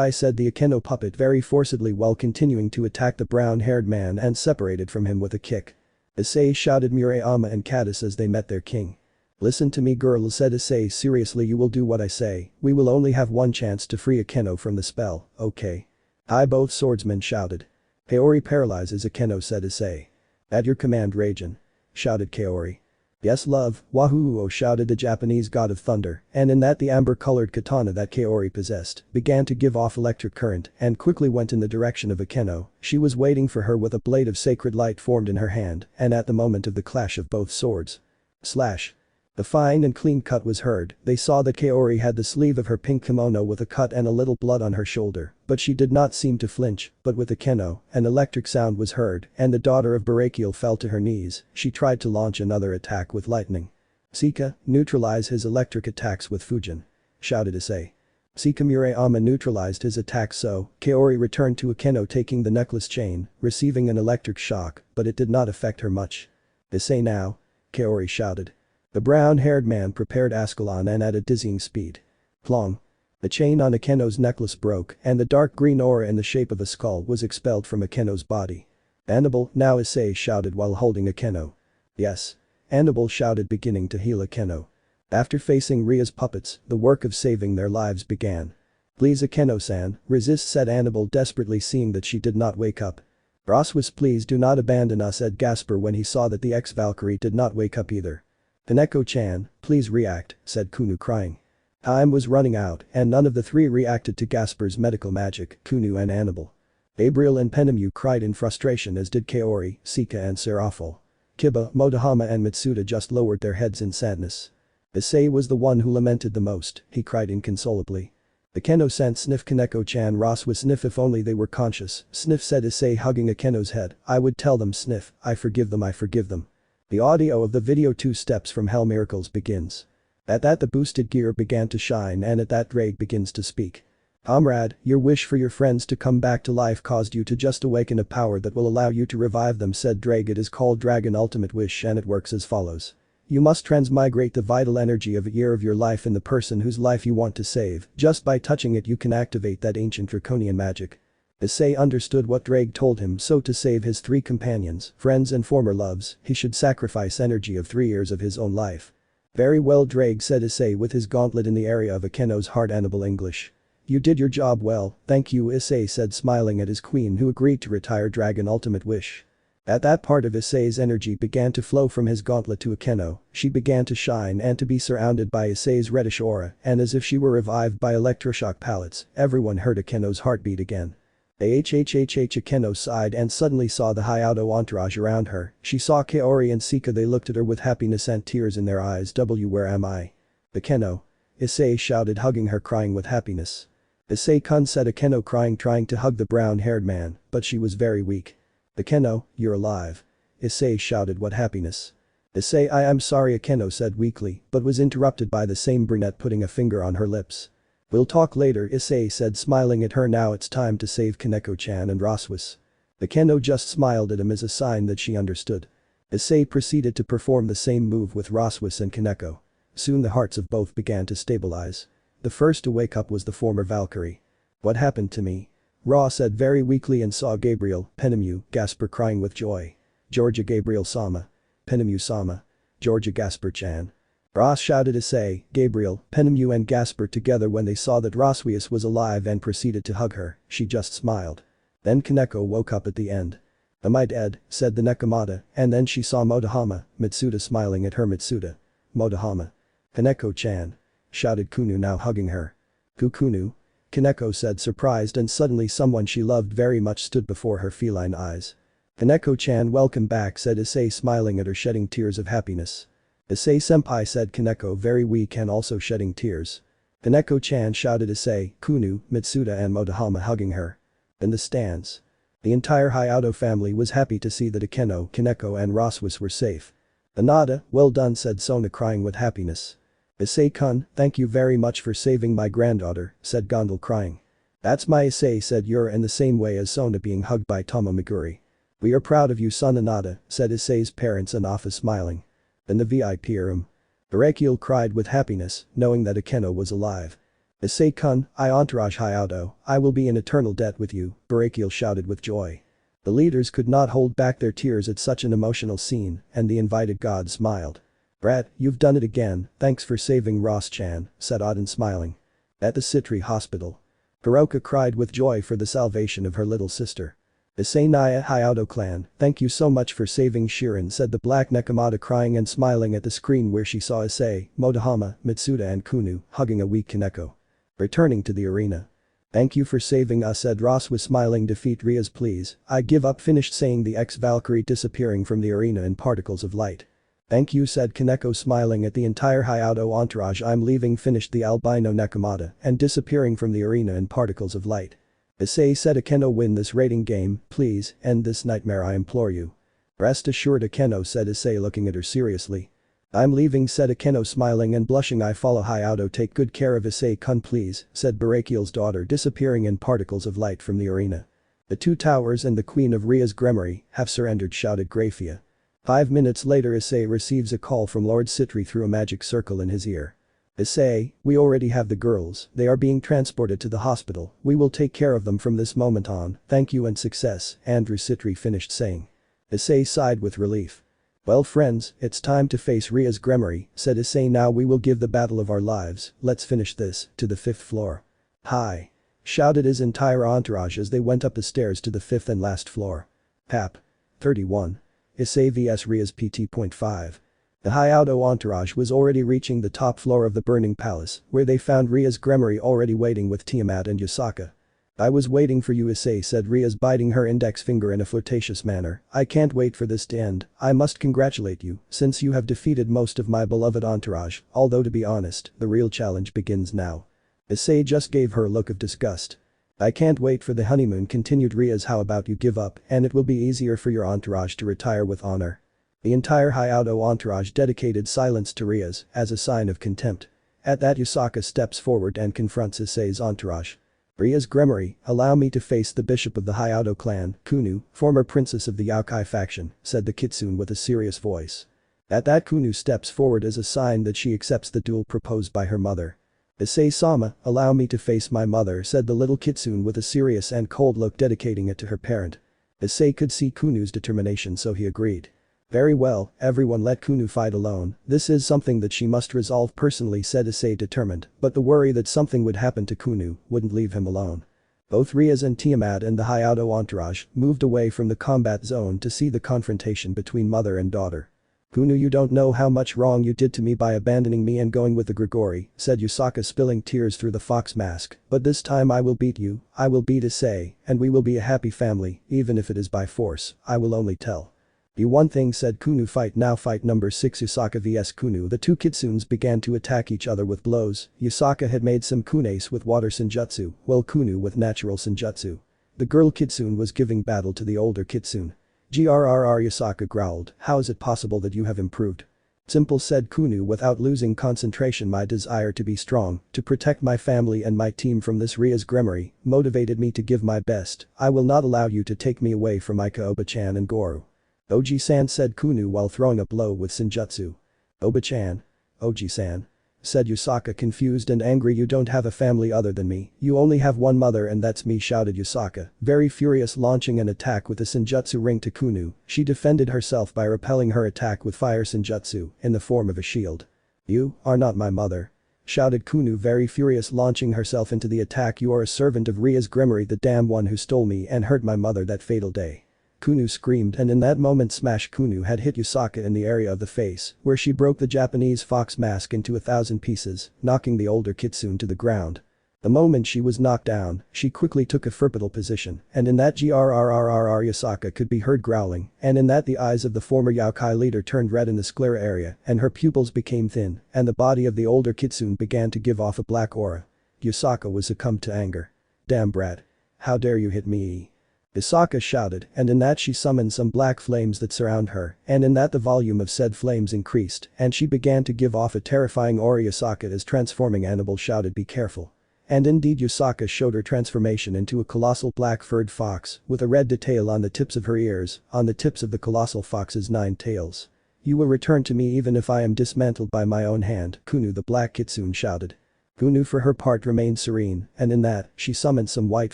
[SPEAKER 1] said the Akeno puppet very forcibly while continuing to attack the brown-haired man and separated from him with a kick. Issei shouted Murayama and Katase as they met their king. Listen to me, girl, said Issei seriously, you will do what I say. We will only have one chance to free Akeno from the spell, okay? Both swordsmen shouted. Kaori paralyzes Akeno, said Issei. At your command, Raijin. Shouted Kaori. Yes, love, wahoo, shouted the Japanese god of thunder, and in that the amber-colored katana that Kaori possessed began to give off electric current and quickly went in the direction of Akeno. She was waiting for her with a blade of sacred light formed in her hand, and at the moment of the clash of both swords. Slash. The fine and clean cut was heard. They saw that Kaori had the sleeve of her pink kimono with a cut and a little blood on her shoulder, but she did not seem to flinch. But with Akeno, an electric sound was heard and the daughter of Betrayal fell to her knees. She tried to launch another attack with lightning. Sika, neutralize his electric attacks with Fujin. Shouted Issei. Murayama neutralized his attack so, Kaori returned to Akeno taking the necklace chain, receiving an electric shock, but it did not affect her much. Issei now? Kaori shouted. The brown-haired man prepared Ascalon and at a dizzying speed. Plong. The chain on Akeno's necklace broke and the dark green aura in the shape of a skull was expelled from Akeno's body. Annabelle, now Issei shouted while holding Akeno. Yes. Annabelle shouted beginning to heal Akeno. After facing Ria's puppets, the work of saving their lives began. Please Akeno-san, resist said Annabelle desperately seeing that she did not wake up. Roswis please do not abandon us said Gasper when he saw that the ex-Valkyrie did not wake up either. Kaneko-chan, please react, said Kunu crying. Time was running out and none of the three reacted to Gasper's medical magic, Kunu and Annabelle. Gabriel and Penemu cried in frustration as did Kaori, Sika and Serafel. Kiba, Motohama and Matsuda just lowered their heads in sadness. Issei was the one who lamented the most, he cried inconsolably. Akeno-san sniff Kaneko-chan Roswis sniff if only they were conscious, sniff said Issei hugging Akeno's head, I would tell them sniff, I forgive them I forgive them. The audio of the video 2 Steps from Hell Miracles begins. At that the boosted gear began to shine and at that Ddraig begins to speak. Comrade, your wish for your friends to come back to life caused you to just awaken a power that will allow you to revive them said Ddraig. It is called Dragon Ultimate Wish and it works as follows. You must transmigrate the vital energy of a year of your life in the person whose life you want to save, just by touching it you can activate that ancient draconian magic. Issei understood what Ddraig told him so to save his 3 companions, friends and former loves, he should sacrifice energy of 3 years of his own life. Very well Ddraig said Issei with his gauntlet in the area of Akeno's heart Annabelle English. You did your job well, thank you Issei said smiling at his queen who agreed to retire Dragon Ultimate Wish. At that part of Issei's energy began to flow from his gauntlet to Akeno, she began to shine and to be surrounded by Issei's reddish aura and as if she were revived by electroshock pellets, everyone heard Akeno's heartbeat again. Akeno sighed and suddenly saw the Hyoudou entourage around her, she saw Kaori and Sika they looked at her with happiness and tears in their eyes where am I? Akeno. Issei shouted hugging her crying with happiness. Issei-kun said Akeno crying trying to hug the brown-haired man, but she was very weak. Akeno, you're alive. Issei shouted what happiness. Issei I am sorry Akeno said weakly, but was interrupted by the same brunette putting a finger on her lips. We'll talk later Issei said smiling at her now it's time to save Kaneko-chan and Roswis. Akeno just smiled at him as a sign that she understood. Issei proceeded to perform the same move with Roswis and Kaneko. Soon the hearts of both began to stabilize. The first to wake up was the former Valkyrie. What happened to me? Ra said very weakly and saw Gabriel, Penemu, Gasper crying with joy. Georgia Gabriel-sama. Penemu-sama. Georgia Gasper-chan. Ross shouted Issei, Gabriel, Penemu and Gasper together when they saw that Roswius was alive and proceeded to hug her, she just smiled. Then Kaneko woke up at the end. Am I dead, said the Nekomata, and then she saw Motohama, Matsuda smiling at her Matsuda. Motohama. Kaneko-chan. Shouted Kunu now hugging her. Kunu? Kaneko said surprised and suddenly someone she loved very much stood before her feline eyes. Kaneko-chan welcome back said Issei smiling at her shedding tears of happiness. Issei-senpai said Kaneko very weak and also shedding tears. Kaneko-chan shouted Issei, Kunu, Matsuda and Motohama hugging her. In the stands. The entire Hyoudou family was happy to see that Akeno, Kaneko and Roswis were safe. Anada, well done said Sona crying with happiness. Issei-kun, thank you very much for saving my granddaughter, said Gondal crying. That's my Issei said Yura in the same way as Sona being hugged by Tomo Meguri. We are proud of you son Anada, said Issei's parents and Ophis smiling. In the VIP room. Barakiel cried with happiness, knowing that Akeno was alive. Issei-kun, I entourage Hyoudou, I will be in eternal debt with you, Barakiel shouted with joy. The leaders could not hold back their tears at such an emotional scene, and the invited god smiled. Brat, you've done it again, thanks for saving Ross-chan, said Auden smiling. At the Citri hospital. Hiroka cried with joy for the salvation of her little sister. Issei Naya Hyoudou clan, thank you so much for saving Shirin said the black Nekomata crying and smiling at the screen where she saw Issei, Motohama, Matsuda and Kunu, hugging a weak Kaneko. Returning to the arena. Thank you for saving us said Ross was smiling defeat Ria's please, I give up finished saying the ex-Valkyrie disappearing from the arena in particles of light. Thank you said Kaneko smiling at the entire Hyoudou entourage I'm leaving finished the albino Nekomata and disappearing from the arena in particles of light. Issei said Akeno win this rating game, please, end this nightmare I implore you. Rest assured Akeno said Issei looking at her seriously. I'm leaving, said Akeno, smiling and blushing. I follow. Hyoudou, take good care of Issei-kun please, said Barakiel's daughter, disappearing in particles of light from the arena. The two towers and the queen of Ria's Gremory have surrendered, shouted Grayfia. 5 minutes later, Issei receives a call from Lord Citri through a magic circle in his ear. Issei, we already have the girls, they are being transported to the hospital, we will take care of them from this moment on, thank you and success, Andrew Citri finished saying. Issei sighed with relief. Well friends, it's time to face Ria's Gremory, said Issei. Now we will give the battle of our lives, let's finish this, to the 5th floor. Hi! Shouted his entire entourage as they went up the stairs to the 5th and last floor. Pap. 31. Issei vs Ria's PT.5. The Hyoudou entourage was already reaching the top floor of the burning palace, where they found Ria's Gremory already waiting with Tiamat and Yusaka. I was waiting for you, Issei, said Ria's, biting her index finger in a flirtatious manner. I can't wait for this to end. I must congratulate you, since you have defeated most of my beloved entourage, although to be honest, the real challenge begins now. Issei just gave her a look of disgust. I can't wait for the honeymoon, continued Ria's. How about you give up and it will be easier for your entourage to retire with honor. The entire Hyoudou entourage dedicated silence to Ria's as a sign of contempt. At that, Yusaka steps forward and confronts Issei's entourage. Ria's Gremory, allow me to face the bishop of the Hyoudou clan, Kuoh, former princess of the Yaokai faction, said the kitsune with a serious voice. At that, Kuoh steps forward as a sign that she accepts the duel proposed by her mother. Issei-sama, allow me to face my mother, said the little kitsune with a serious and cold look, dedicating it to her parent. Issei could see Kuoh's determination, so he agreed. Very well, everyone let Kuoh fight alone, this is something that she must resolve personally, said Issei, determined, but the worry that something would happen to Kuoh wouldn't leave him alone. Both Ria's and Tiamat and the Hyoudou entourage moved away from the combat zone to see the confrontation between mother and daughter. Kuoh, you don't know how much wrong you did to me by abandoning me and going with the Gregory, said Yusaka, spilling tears through the fox mask, but this time I will beat you, I will beat Issei, and we will be a happy family, even if it is by force, I will only tell you one thing, said Kuoh. Fight now. Fight number 6, Yusaka vs Kuoh. The two kitsunes began to attack each other with blows. Yusaka had made some kunes with water senjutsu, while Kuoh with natural senjutsu. The girl kitsune was giving battle to the older kitsune. Grrr, Yusaka growled, how is it possible that you have improved? Simple, said Kuoh without losing concentration. My desire to be strong, to protect my family and my team from this Ria's Gremory, motivated me to give my best. I will not allow you to take me away from Ika, Oba-chan and Goro. Oji-san, said Kuoh while throwing a blow with senjutsu. Oba-chan? Oji-san? Said Yusaka, confused and angry. You don't have a family other than me, you only have one mother and that's me, shouted Yusaka, very furious, launching an attack with a senjutsu ring to Kuoh. She defended herself by repelling her attack with fire senjutsu in the form of a shield. You are not my mother, shouted Kuoh, very furious, launching herself into the attack. You are a servant of Ria's Gremory, the damn one who stole me and hurt my mother that fatal day. Kuoh screamed, and in that moment smash Kuoh had hit Yusaka in the area of the face, where she broke the Japanese fox mask into 1,000 pieces, knocking the older kitsune to the ground. The moment she was knocked down, she quickly took a fetal position, and in that grrrrrr Yusaka could be heard growling, and in that the eyes of the former Yaokai leader turned red in the sclera area, and her pupils became thin, and the body of the older kitsune began to give off a black aura. Yusaka was succumbed to anger. Damn brat. How dare you hit me? Yusaka shouted, and in that she summoned some black flames that surround her, and in that the volume of said flames increased, and she began to give off a terrifying aura. Yusaka is transforming, Annabelle shouted, be careful. And indeed Yusaka showed her transformation into a colossal black-furred fox, with a red detail on the tips of her ears, on the tips of the colossal fox's 9 tails. You will return to me even if I am dismantled by my own hand, Kuoh the black kitsune shouted. Kuoh for her part remained serene, and in that, she summoned some white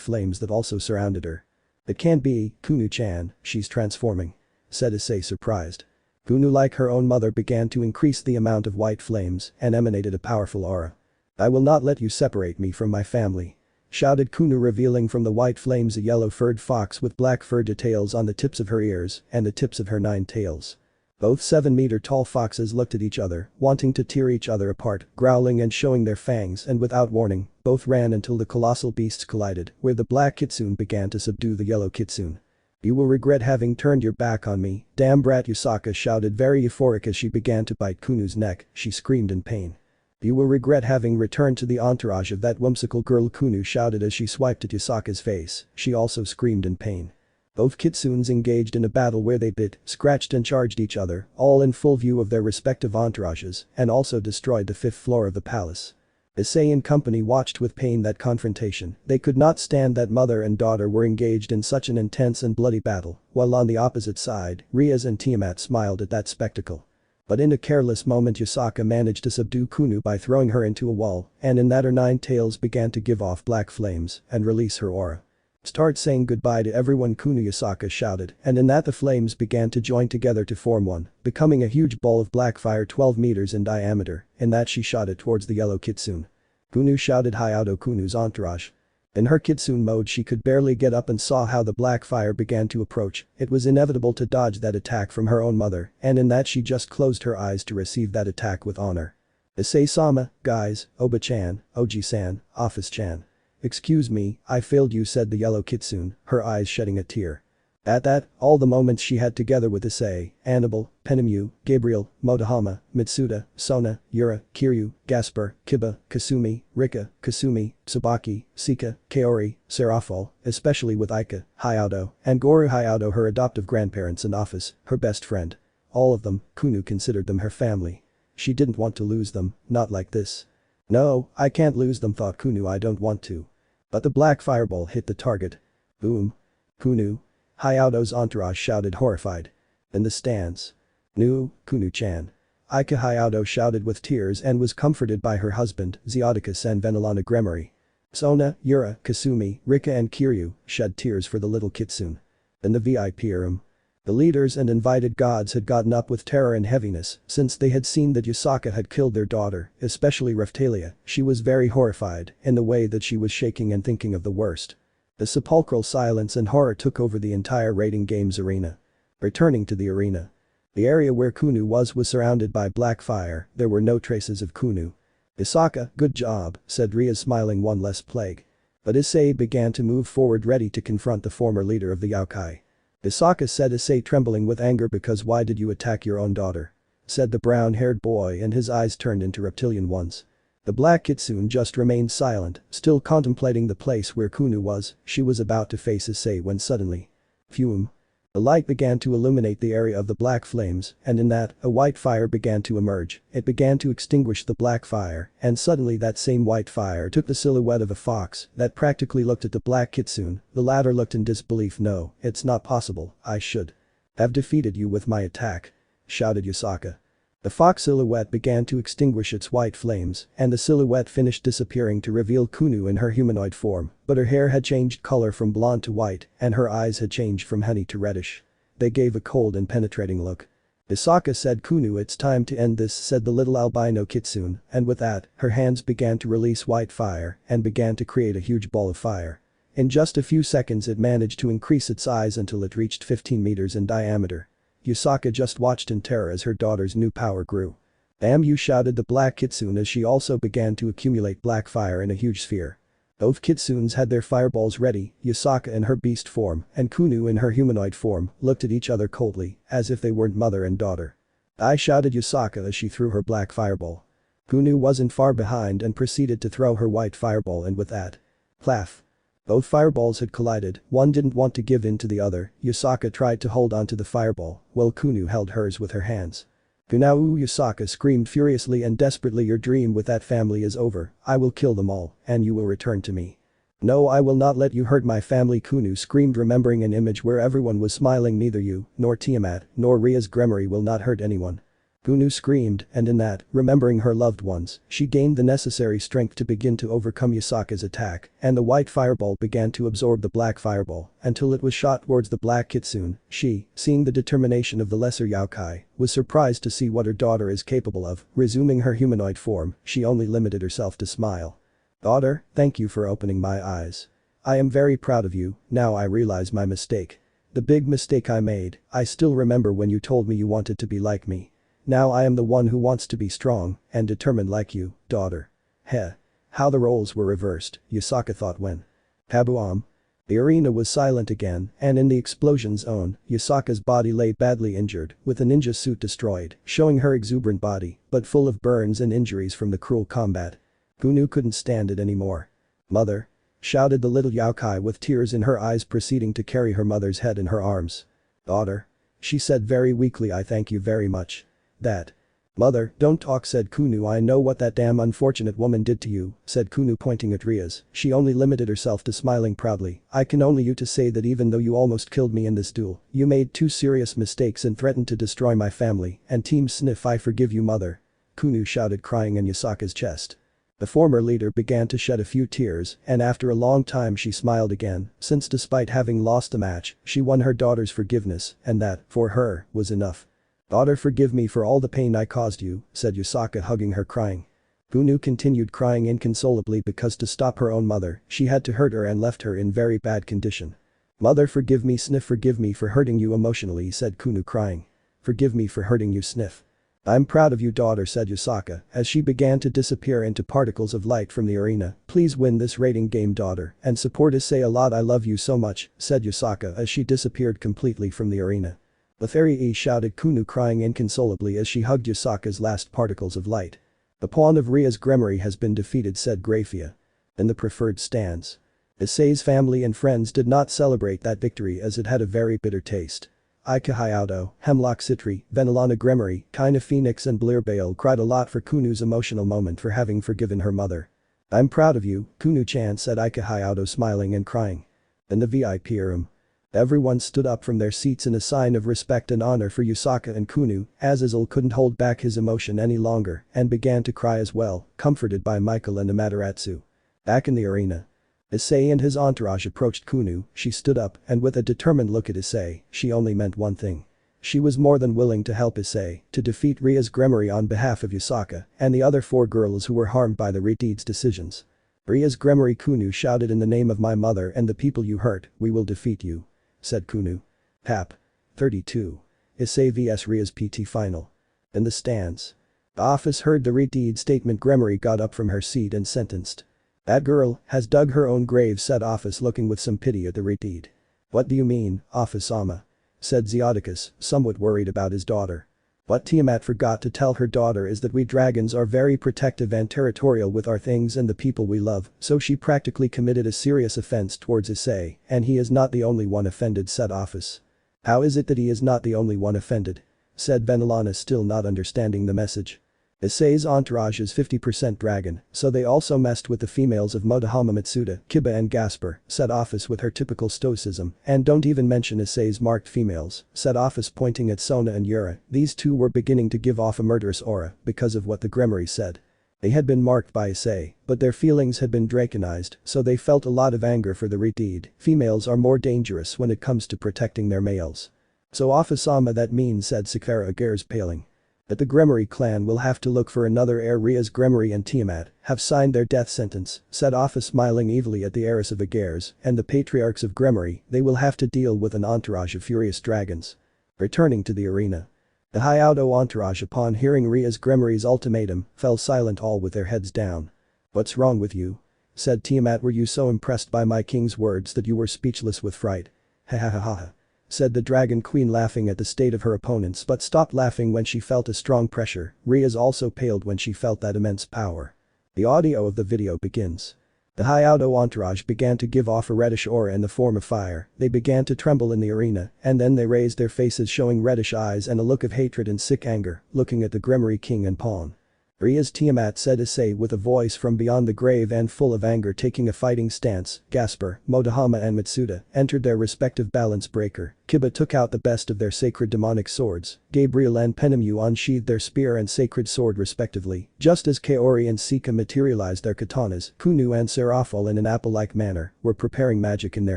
[SPEAKER 1] flames that also surrounded her. It can't be, Kuoh-chan, she's transforming, said Issei, surprised. Kuoh, like her own mother, began to increase the amount of white flames and emanated a powerful aura. I will not let you separate me from my family, shouted Kuoh, revealing from the white flames a yellow-furred fox with black fur details on the tips of her ears and the tips of her 9 tails. Both 7-meter-tall foxes looked at each other, wanting to tear each other apart, growling and showing their fangs, and without warning, both ran until the colossal beasts collided, where the black kitsune began to subdue the yellow kitsune. You will regret having turned your back on me, damn brat, Yusaka shouted, very euphoric as she began to bite Kuno's neck. She screamed in pain. You will regret having returned to the entourage of that whimsical girl, Kuoh shouted as she swiped at Yusaka's face. She also screamed in pain. Both kitsunes engaged in a battle where they bit, scratched and charged each other, all in full view of their respective entourages, and also destroyed the 5th floor of the palace. Issei and company watched with pain that confrontation. They could not stand that mother and daughter were engaged in such an intense and bloody battle, while on the opposite side, Rias and Tiamat smiled at that spectacle. But in a careless moment Yusaka managed to subdue Kuoh by throwing her into a wall, and in that her 9 tails began to give off black flames and release her aura. "Start saying goodbye to everyone," Kuoh Yusaka shouted, and in that the flames began to join together to form one, becoming a huge ball of black fire 12 meters in diameter, in that she shot it towards the yellow kitsune. Kuoh shouted Hyoudou Kuno's entourage. In her kitsune mode she could barely get up and saw how the black fire began to approach. It was inevitable to dodge that attack from her own mother, and in that she just closed her eyes to receive that attack with honor. "Issei-sama, guys, Oba-chan, Oji-san, Ophis-chan. Excuse me, I failed you," said the yellow kitsune, her eyes shedding a tear. At that, all the moments she had together with Issei, Annabelle, Penemu, Gabriel, Motohama, Matsuda, Sona, Yura, Kiryu, Gaspar, Kiba, Kasumi, Rika, Kasumi, Tsubaki, Sika, Kaori, Serafal, especially with Ika, Hyoudou, and Goru Hyoudou, her adoptive grandparents, and Ophis, her best friend. All of them, Kuoh considered them her family. She didn't want to lose them, not like this. "No, I can't lose them," thought Kuoh. "I don't want to." But the black fireball hit the target. Boom. Kuoh. Hyoudou's entourage shouted horrified. In the stands. "No, Kuoh-chan." Ika Hyoudou shouted with tears and was comforted by her husband, Zeodicus and Venilana Gremory. Sona, Yura, Kasumi, Rika and Kiryu shed tears for the little kitsune. In the VIP room. The leaders and invited gods had gotten up with terror and heaviness since they had seen that Yusaka had killed their daughter, especially Raphtalia. She was very horrified in the way that she was shaking and thinking of the worst. The sepulchral silence and horror took over the entire rating games arena. Returning to the arena. The area where Kuoh was surrounded by black fire. There were no traces of Kuoh. "Yusaka, good job," said Ria, smiling. "One less plague." But Issei began to move forward, ready to confront the former leader of the Yokai. "Yusaka," said Issei, trembling with anger. "Because why did you attack your own daughter?" said the brown-haired boy, and his eyes turned into reptilian ones. The black kitsune just remained silent, still contemplating the place where Kuoh was. She was about to face Issei when suddenly. Fume. The light began to illuminate the area of the black flames, and in that, a white fire began to emerge. It began to extinguish the black fire, and suddenly that same white fire took the silhouette of a fox that practically looked at the black kitsune. The latter looked in disbelief. "No, it's not possible. I should have defeated you with my attack," shouted Yusaka. The fox silhouette began to extinguish its white flames, and the silhouette finished disappearing to reveal Kuoh in her humanoid form, but her hair had changed color from blonde to white, and her eyes had changed from honey to reddish. They gave a cold and penetrating look. "Yusaka," said Kuoh. "It's time to end this," said the little albino kitsune, and with that, her hands began to release white fire and began to create a huge ball of fire. In just a few seconds it managed to increase its size until it reached 15 meters in diameter. Yusaka just watched in terror as her daughter's new power grew. "Damn you," shouted the black kitsune as she also began to accumulate black fire in a huge sphere. Both kitsunes had their fireballs ready. Yusaka in her beast form and Kuoh in her humanoid form looked at each other coldly, as if they weren't mother and daughter. "I," shouted Yusaka as she threw her black fireball. Kuoh wasn't far behind and proceeded to throw her white fireball, and with that. Plaff. Both fireballs had collided. One didn't want to give in to the other. Yusaka tried to hold onto the fireball, while Kuoh held hers with her hands. "Kunao!" Yusaka screamed furiously and desperately. "Your dream with that family is over. I will kill them all, and you will return to me." "No, I will not let you hurt my family," Kuoh screamed, remembering an image where everyone was smiling. "Neither you, nor Tiamat, nor Ria's Gremory will not hurt anyone." Kuoh screamed, and in that, remembering her loved ones, she gained the necessary strength to begin to overcome Yusaka's attack, and the white fireball began to absorb the black fireball until it was shot towards the black kitsune. She, seeing the determination of the lesser Yokai, was surprised to see what her daughter is capable of. Resuming her humanoid form, she only limited herself to smile. "Daughter, thank you for opening my eyes. I am very proud of you. Now I realize my mistake. The big mistake I made. I still remember when you told me you wanted to be like me. Now I am the one who wants to be strong and determined like you, daughter." Heh. How the roles were reversed, Yusaka thought when. Pabuam. The arena was silent again, and in the explosion zone, Yusaka's body lay badly injured, with a ninja suit destroyed, showing her exuberant body, but full of burns and injuries from the cruel combat. Kuoh couldn't stand it anymore. "Mother." shouted the little yokai with tears in her eyes, proceeding to carry her mother's head in her arms. "Daughter," she said very weakly, "I thank you very much. That." "Mother, don't talk," said Kuoh. "I know what that damn unfortunate woman did to you," said Kuoh, pointing at Rias. She only limited herself to smiling proudly. "I can only you to say that even though you almost killed me in this duel, you made 2 serious mistakes and threatened to destroy my family, and Team Sniff, I forgive you, mother," Kuoh shouted, crying in Yasaka's chest. The former leader began to shed a few tears, and after a long time she smiled again, since despite having lost the match, she won her daughter's forgiveness, and that, for her, was enough. "Daughter, forgive me for all the pain I caused you," said Yasaka, hugging her, crying. Kuoh continued crying inconsolably because to stop her own mother, she had to hurt her and left her in very bad condition. "Mother, forgive me, Sniff, forgive me for hurting you emotionally," said Kuoh, crying. "Forgive me for hurting you, Sniff." "I'm proud of you, daughter," said Yasaka, as she began to disappear into particles of light from the arena. "Please win this rating game, daughter, and support Issei a lot. I love you so much," said Yasaka as she disappeared completely from the arena. "The fairy E," shouted Kuoh, crying inconsolably as she hugged Yasaka's last particles of light. "The pawn of Ria's Gremory has been defeated," said Grayfia. In the preferred stands. Issei's family and friends did not celebrate that victory as it had a very bitter taste. Hyoudou, Hemlock Citri, Venilana Gremory, Kina Phoenix and Blearbale cried a lot for Kunu's emotional moment for having forgiven her mother. "I'm proud of you, Kuoh-chan," said Hyoudou, smiling and crying. In the VIP room. Everyone stood up from their seats in a sign of respect and honor for Yasaka and Kuoh. Azazel couldn't hold back his emotion any longer and began to cry as well, comforted by Michael and Amaterasu. Back in the arena. Issei and his entourage approached Kuoh. She stood up and with a determined look at Issei, she only meant one thing. She was more than willing to help Issei to defeat Ria's Gremory on behalf of Yasaka and the other 4 girls who were harmed by the Redeed's decisions. "Ria's Gremory," Kuoh shouted, "in the name of my mother and the people you hurt, we will defeat you," said Kuoh. Pap. 32. Issei vs Ria's PT final. In the stands. Ophis heard the Redeed statement. Gremory got up from her seat and sentenced. "That girl has dug her own grave," said Ophis, looking with some pity at the Redeed. "What do you mean, Ophis-sama?" said Zeodicus, somewhat worried about his daughter. "What Tiamat forgot to tell her daughter is that we dragons are very protective and territorial with our things and the people we love, so she practically committed a serious offense towards Issei, and he is not the only one offended," said Ophis. "How is it that he is not the only one offended?" said Venilana, still not understanding the message. "Issei's entourage is 50% dragon, so they also messed with the females of Motohama, Matsuda, Kiba and Gasper," said Ophis with her typical stoicism. "And don't even mention Issei's marked females," said Ophis, pointing at Sona and Yura. These two were beginning to give off a murderous aura because of what the Gremory said. They had been marked by Issei, but their feelings had been draconized, so they felt a lot of anger for the Redeed. Females are more dangerous when it comes to protecting their males. "So Ophis-sama, that means," said Seekvaira, Agares, paling. "That the Gremory clan will have to look for another heir. Ria's Gremory and Tiamat have signed their death sentence," said Ophis, smiling evilly at the heiress of Agares and the patriarchs of Gremory. "They will have to deal with an entourage of furious dragons." Returning to the arena. The Hyoudou entourage, upon hearing Ria's Gremory's ultimatum, fell silent, all with their heads down. "What's wrong with you?" said Tiamat. "Were you so impressed by my king's words that you were speechless with fright?" "Ha ha ha ha," said the Dragon Queen, laughing at the state of her opponents, but stopped laughing when she felt a strong pressure. Ria's also paled when she felt that immense power. The audio of the video begins. The Hyoudou entourage began to give off a reddish aura in the form of fire. They began to tremble in the arena, and then they raised their faces, showing reddish eyes and a look of hatred and sick anger, looking at the Gremory king and pawn. "Ria's Tiamat," said Issei with a voice from beyond the grave and full of anger, taking a fighting stance. Gasper, Motohama and Matsuda entered their respective balance breaker. Kiba took out the best of their sacred demonic swords. Gabriel and Penemu unsheathed their spear and sacred sword respectively, just as Kaori and Sika materialized their katanas. Kuoh and Seraphol, in an apple-like manner, were preparing magic in their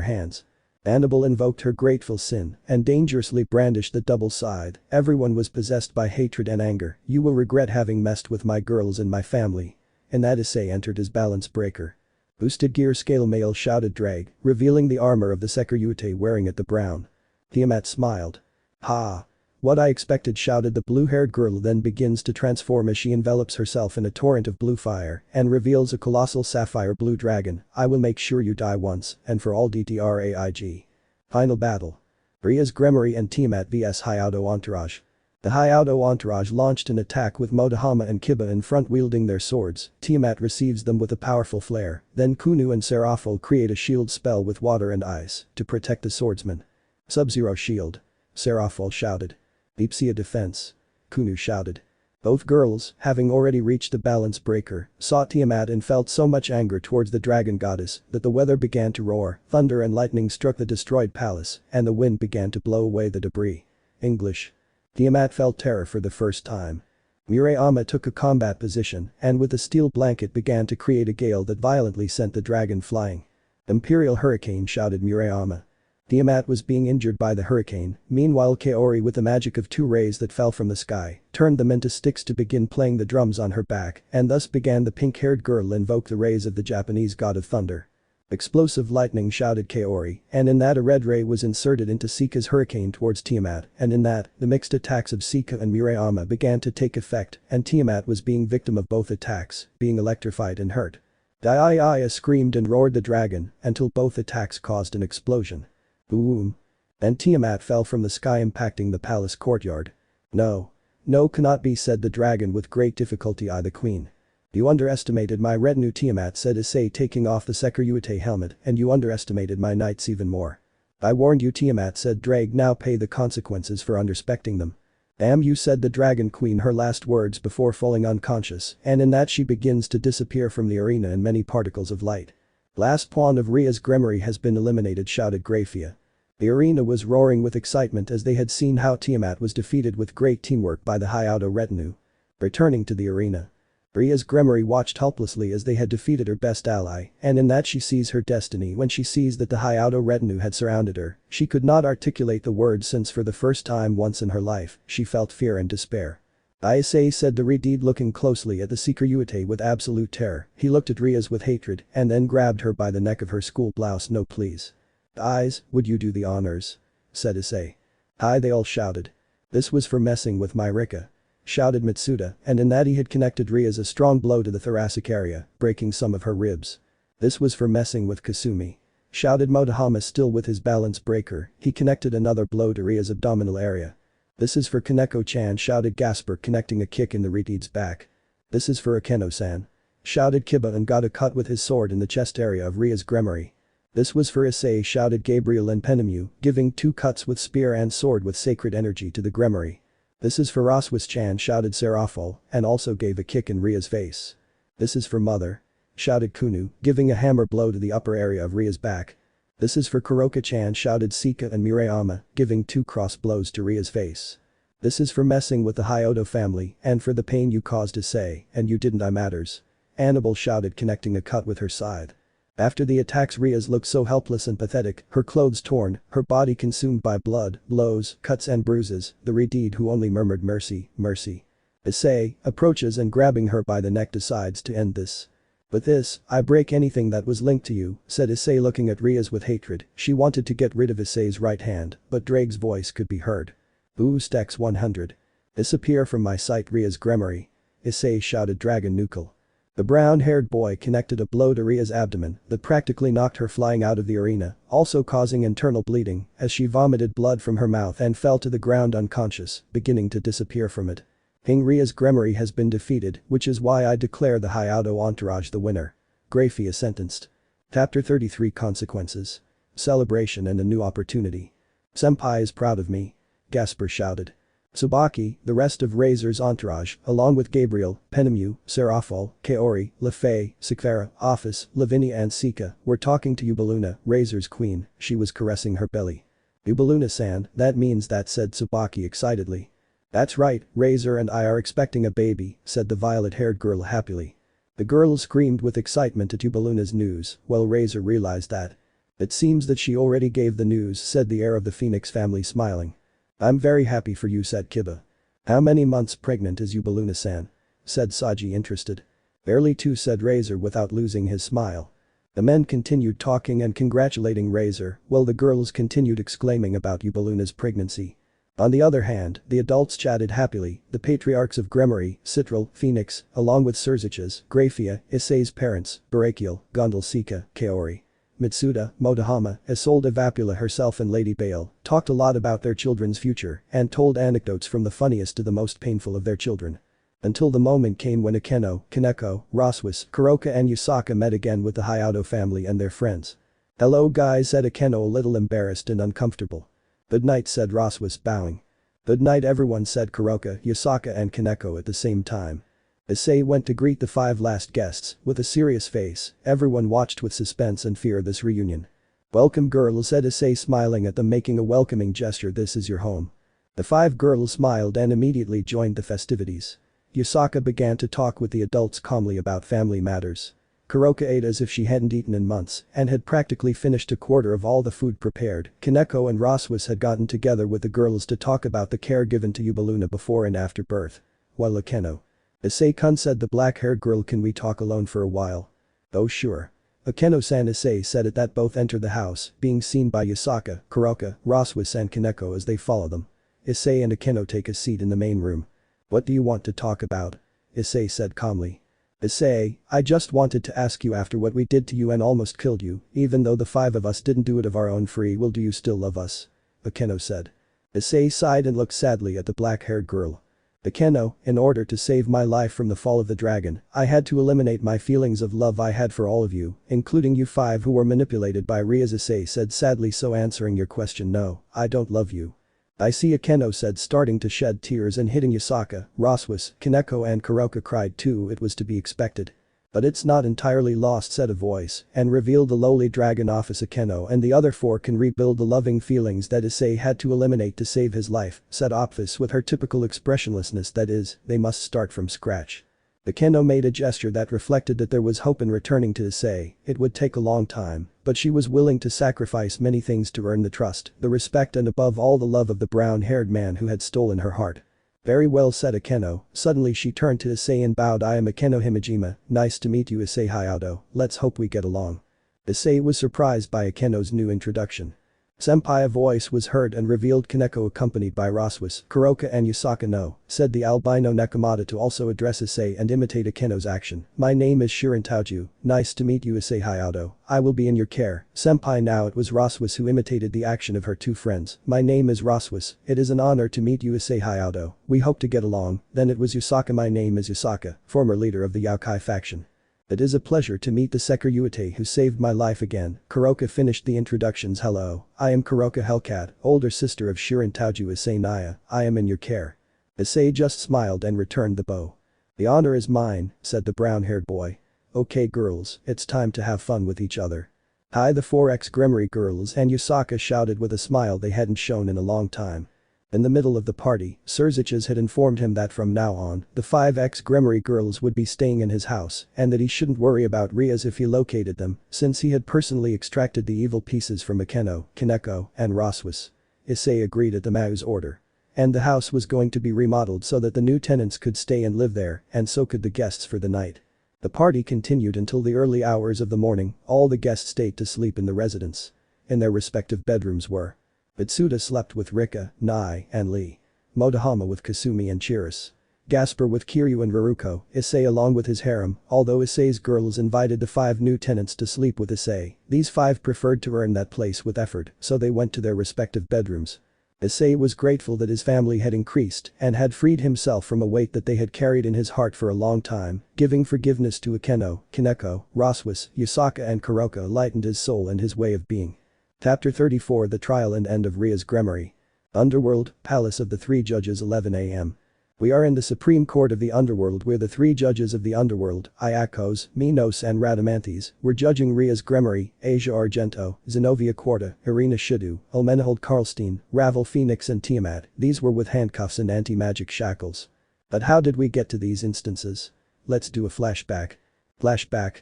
[SPEAKER 1] hands. Annabelle invoked her grateful sin and dangerously brandished the double scythe. Everyone was possessed by hatred and anger. "You will regret having messed with my girls and my family." And that Issei entered his balance breaker. "Boosted gear scale mail," shouted Ddraig, revealing the armor of the Seekvaira wearing at the brown. Tiamat smiled. "Ha! What I expected," shouted the blue-haired girl, then begins to transform as she envelops herself in a torrent of blue fire and reveals a colossal sapphire blue dragon. "I will make sure you die once and for all. Ddraig. Final battle. Ria's Gremory and Tiamat vs Hyoudou entourage. The Hyoudou entourage launched an attack with Motohama and Kiba in front wielding their swords. Tiamat receives them with a powerful flare, then Kuoh and Serafel create a shield spell with water and ice to protect the swordsman. Sub-Zero shield. Serafel shouted. Ipsia defense. Kuoh shouted. Both girls, having already reached the balance breaker, saw Tiamat and felt so much anger towards the dragon goddess that the weather began to roar, thunder and lightning struck the destroyed palace, and the wind began to blow away the debris. English. Tiamat felt terror for the first time. Murayama took a combat position and with a steel blanket began to create a gale that violently sent the dragon flying. Imperial Hurricane, shouted Murayama. Tiamat was being injured by the hurricane, meanwhile Kaori with the magic of 2 rays that fell from the sky, turned them into sticks to begin playing the drums on her back and thus began the pink-haired girl invoke the rays of the Japanese god of thunder. Explosive lightning, shouted Kaori, and in that a red ray was inserted into Sika's hurricane towards Tiamat, and in that, the mixed attacks of Sika and Murayama began to take effect and Tiamat was being victim of both attacks, being electrified and hurt. Daiaya screamed and roared the dragon until both attacks caused an explosion. Boom. And Tiamat fell from the sky impacting the palace courtyard. No. No cannot be, said the dragon with great difficulty. I the queen. You underestimated my retinue, Tiamat said Issei taking off the Seekvaira helmet, and you underestimated my knights even more. I warned you, Tiamat said Ddraig, now pay the consequences for underspecting them. Damn you, said the dragon queen, her last words before falling unconscious, and in that she begins to disappear from the arena in many particles of light. Last pawn of Ria's Gremory has been eliminated, shouted Grayfia. The arena was roaring with excitement as they had seen how Tiamat was defeated with great teamwork by the Hyoudou retinue. Returning to the arena. Ria's Gremory watched helplessly as they had defeated her best ally, and in that she sees her destiny when she sees that the Hyoudou retinue had surrounded her. She could not articulate the words since for the first time once in her life, she felt fear and despair. Issei, said the Redeed looking closely at the Seekvaira with absolute terror. He looked at Ria's with hatred and then grabbed her by the neck of her school blouse. No please. Eyes, would you do the honors? Said Issei. Aye, they all shouted. This was for messing with my Rika. Shouted Matsuda, and in that he had connected Ria's a strong blow to the thoracic area, breaking some of her ribs. This was for messing with Kasumi. Shouted Motohama, still with his balance breaker, he connected another blow to Ria's abdominal area. This is for Kaneko-chan, shouted Gasper, connecting a kick in the Redeed's back. This is for Akeno-san. Shouted Kiba and got a cut with his sword in the chest area of Ria's Gremory. This was for Issei, shouted Gabriel and Penemu, giving 2 cuts with spear and sword with sacred energy to the Gremory. This is for Roswis-chan, shouted Serafel, and also gave a kick in Ria's face. This is for Mother. Shouted Kuoh, giving a hammer blow to the upper area of Ria's back. This is for Kuroka-chan, shouted Sika and Murayama, giving 2 cross blows to Ria's face. This is for messing with the Hyoudou family and for the pain you caused Issei, and you didn't. I matters. Annabelle shouted, connecting a cut with her scythe. After the attacks, Ria's looked so helpless and pathetic, her clothes torn, her body consumed by blood, blows, cuts and bruises, the Redeed who only murmured mercy, mercy. Issei approaches and grabbing her by the neck decides to end this. With this, I break anything that was linked to you, said Issei looking at Ria's with hatred. She wanted to get rid of Issei's right hand, but Ddraig's voice could be heard. Boost X 100. Disappear from my sight, Ria's Gremory. Issei shouted Dragon Nucle. The brown-haired boy connected a blow to Ria's abdomen that practically knocked her flying out of the arena, also causing internal bleeding as she vomited blood from her mouth and fell to the ground unconscious, beginning to disappear from it. Ria's Gremory has been defeated, which is why I declare the Hyoudou entourage the winner. Grayfia sentenced. Chapter 33 Consequences. Celebration and a new opportunity. Senpai is proud of me. Gasper shouted. Tsubaki, the rest of Razor's entourage, along with Gabriel, Penemu, Serafel, Kaori, Lefei, Seekvaira, Ophis, Lavinia and Sika, were talking to Ubeluna, Razor's queen. She was caressing her belly. Ubeluna-san, that means that, said Tsubaki excitedly. That's right, Razor and I are expecting a baby, said the violet-haired girl happily. The girl screamed with excitement at Ubeluna's news, while Razor realized that. It seems that she already gave the news, said the heir of the Phoenix family, smiling. I'm very happy for you, said Kiba. How many months pregnant is Ubeluna-san? Said Saji, interested. Barely 2, said Razor without losing his smile. The men continued talking and congratulating Razor, while the girls continued exclaiming about Ubeluna's pregnancy. On the other hand, the adults chatted happily, the patriarchs of Gremory, Citral, Phoenix, along with Sirzechs, Grayfia, Issei's parents, Betrayal, Gondal Sika, Kaori. Matsuda, Motohama, Isolde Vapula herself and Lady Bale talked a lot about their children's future and told anecdotes from the funniest to the most painful of their children. Until the moment came when Akeno, Kaneko, Roswas, Kuroka and Yusaka met again with the Hyoudou family and their friends. "Hello guys," said Akeno, a little embarrassed and uncomfortable. "Good night," said Roswas, bowing. "Good night everyone," said Kuroka, Yusaka and Kaneko at the same time. Issei went to greet the 5 last guests with a serious face. Everyone watched with suspense and fear this reunion. "Welcome girls," said Issei, smiling at them, making a welcoming gesture. "This is your home." The 5 girls smiled and immediately joined the festivities. Yusaka began to talk with the adults calmly about family matters. Kuroka ate as if she hadn't eaten in months and had practically finished a quarter of all the food prepared. Kaneko and Roswas had gotten together with the girls to talk about the care given to Yubaluna before and after birth. While Akeno, "Issei-kun," said the black-haired girl, "can we talk alone for a while?" "Oh sure." Akeno-san, Issei said. At that both entered the house, being seen by Yusaka, Kuroka, Roswas and Kaneko as they follow them. Issei and Akeno take a seat in the main room. "What do you want to talk about?" Issei said calmly. "Issei, I just wanted to ask you, after what we did to you and almost killed you, even though the 5 of us didn't do it of our own free will, do you still love us?" Akeno said. Issei sighed and looked sadly at the black-haired girl. "Akeno, in order to save my life from the fall of the dragon, I had to eliminate my feelings of love I had for all of you, including you 5 who were manipulated by Rias," Issei said sadly. "So answering your question, no, I don't love you." "I see," Akeno said, starting to shed tears and hitting Yusaka. Roswas, Kaneko and Kuroka cried too. "It was to be expected. But it's not entirely lost," said a voice, and revealed the lowly dragon Ophis. "Akeno and the other 4 can rebuild the loving feelings that Issei had to eliminate to save his life," said Ophis with her typical expressionlessness. "That is, they must start from scratch." Akeno made a gesture that reflected that there was hope in returning to Issei. It would take a long time, but she was willing to sacrifice many things to earn the trust, the respect and above all the love of the brown-haired man who had stolen her heart. "Very well," said Akeno. Suddenly she turned to Issei and bowed. "I am Akeno Himejima, nice to meet you, Issei Hyoudou, let's hope we get along." Issei was surprised by Akeno's new introduction. "Senpai," a voice was heard and revealed Kaneko accompanied by Roswas, Kuroka and Yusaka. "No," said the albino Nekomata to also address Issei and imitate Akeno's action. "My name is Shirintauju, nice to meet you, Issei Hyoudou, I will be in your care." "Senpai." Now it was Roswas who imitated the action of her 2 friends. "My name is Roswas, it is an honor to meet you, Issei Hyoudou, we hope to get along." Then it was Yusaka. "My name is Yusaka, former leader of the Yokai faction. It is a pleasure to meet the Seikvaira who saved my life again." Kuroka finished the introductions. "Hello, I am Kuroka Hellcat, older sister of Shirintauju Issei Naya, I am in your care." Issei just smiled and returned the bow. "The honor is mine," said the brown-haired boy. "Okay girls, it's time to have fun with each other." "Hi," the 4 ex-Gremory girls and Yusaka shouted with a smile they hadn't shown in a long time. In the middle of the party, Sirzechs had informed him that from now on, the 5 ex-Gremory girls would be staying in his house and that he shouldn't worry about Rias if he located them, since he had personally extracted the evil pieces from Akeno, Kaneko, and Roswas. Issei agreed at the Mao's order. And the house was going to be remodeled so that the new tenants could stay and live there, and so could the guests for the night. The party continued until the early hours of the morning. All the guests stayed to sleep in the residence. In their respective bedrooms were Matsuda slept with Rika, Nai, and Lee. Motohama with Kasumi and Chirus. Gaspar with Kiryu and Raruko. Issei along with his harem. Although Issei's girls invited the 5 new tenants to sleep with Issei, these 5 preferred to earn that place with effort, so they went to their respective bedrooms. Issei was grateful that his family had increased and had freed himself from a weight that they had carried in his heart for a long time. Giving forgiveness to Akeno, Kaneko, Roswas, Yusaka and Kuroka lightened his soul and his way of being. Chapter 34. The Trial and End of Ria's Gremory. Underworld, Palace of the 3 Judges. 11 a.m. We are in the Supreme Court of the Underworld where the 3 judges of the Underworld, Iakos, Minos and Radamantes, were judging Ria's Gremory, Asia Argento, Zenobia Quarta, Irina Hyoudou, Elmenhold Karlstein, Ravel Phoenix and Tiamat. These were with handcuffs and anti-magic shackles. But how did we get to these instances? Let's do a flashback. Flashback.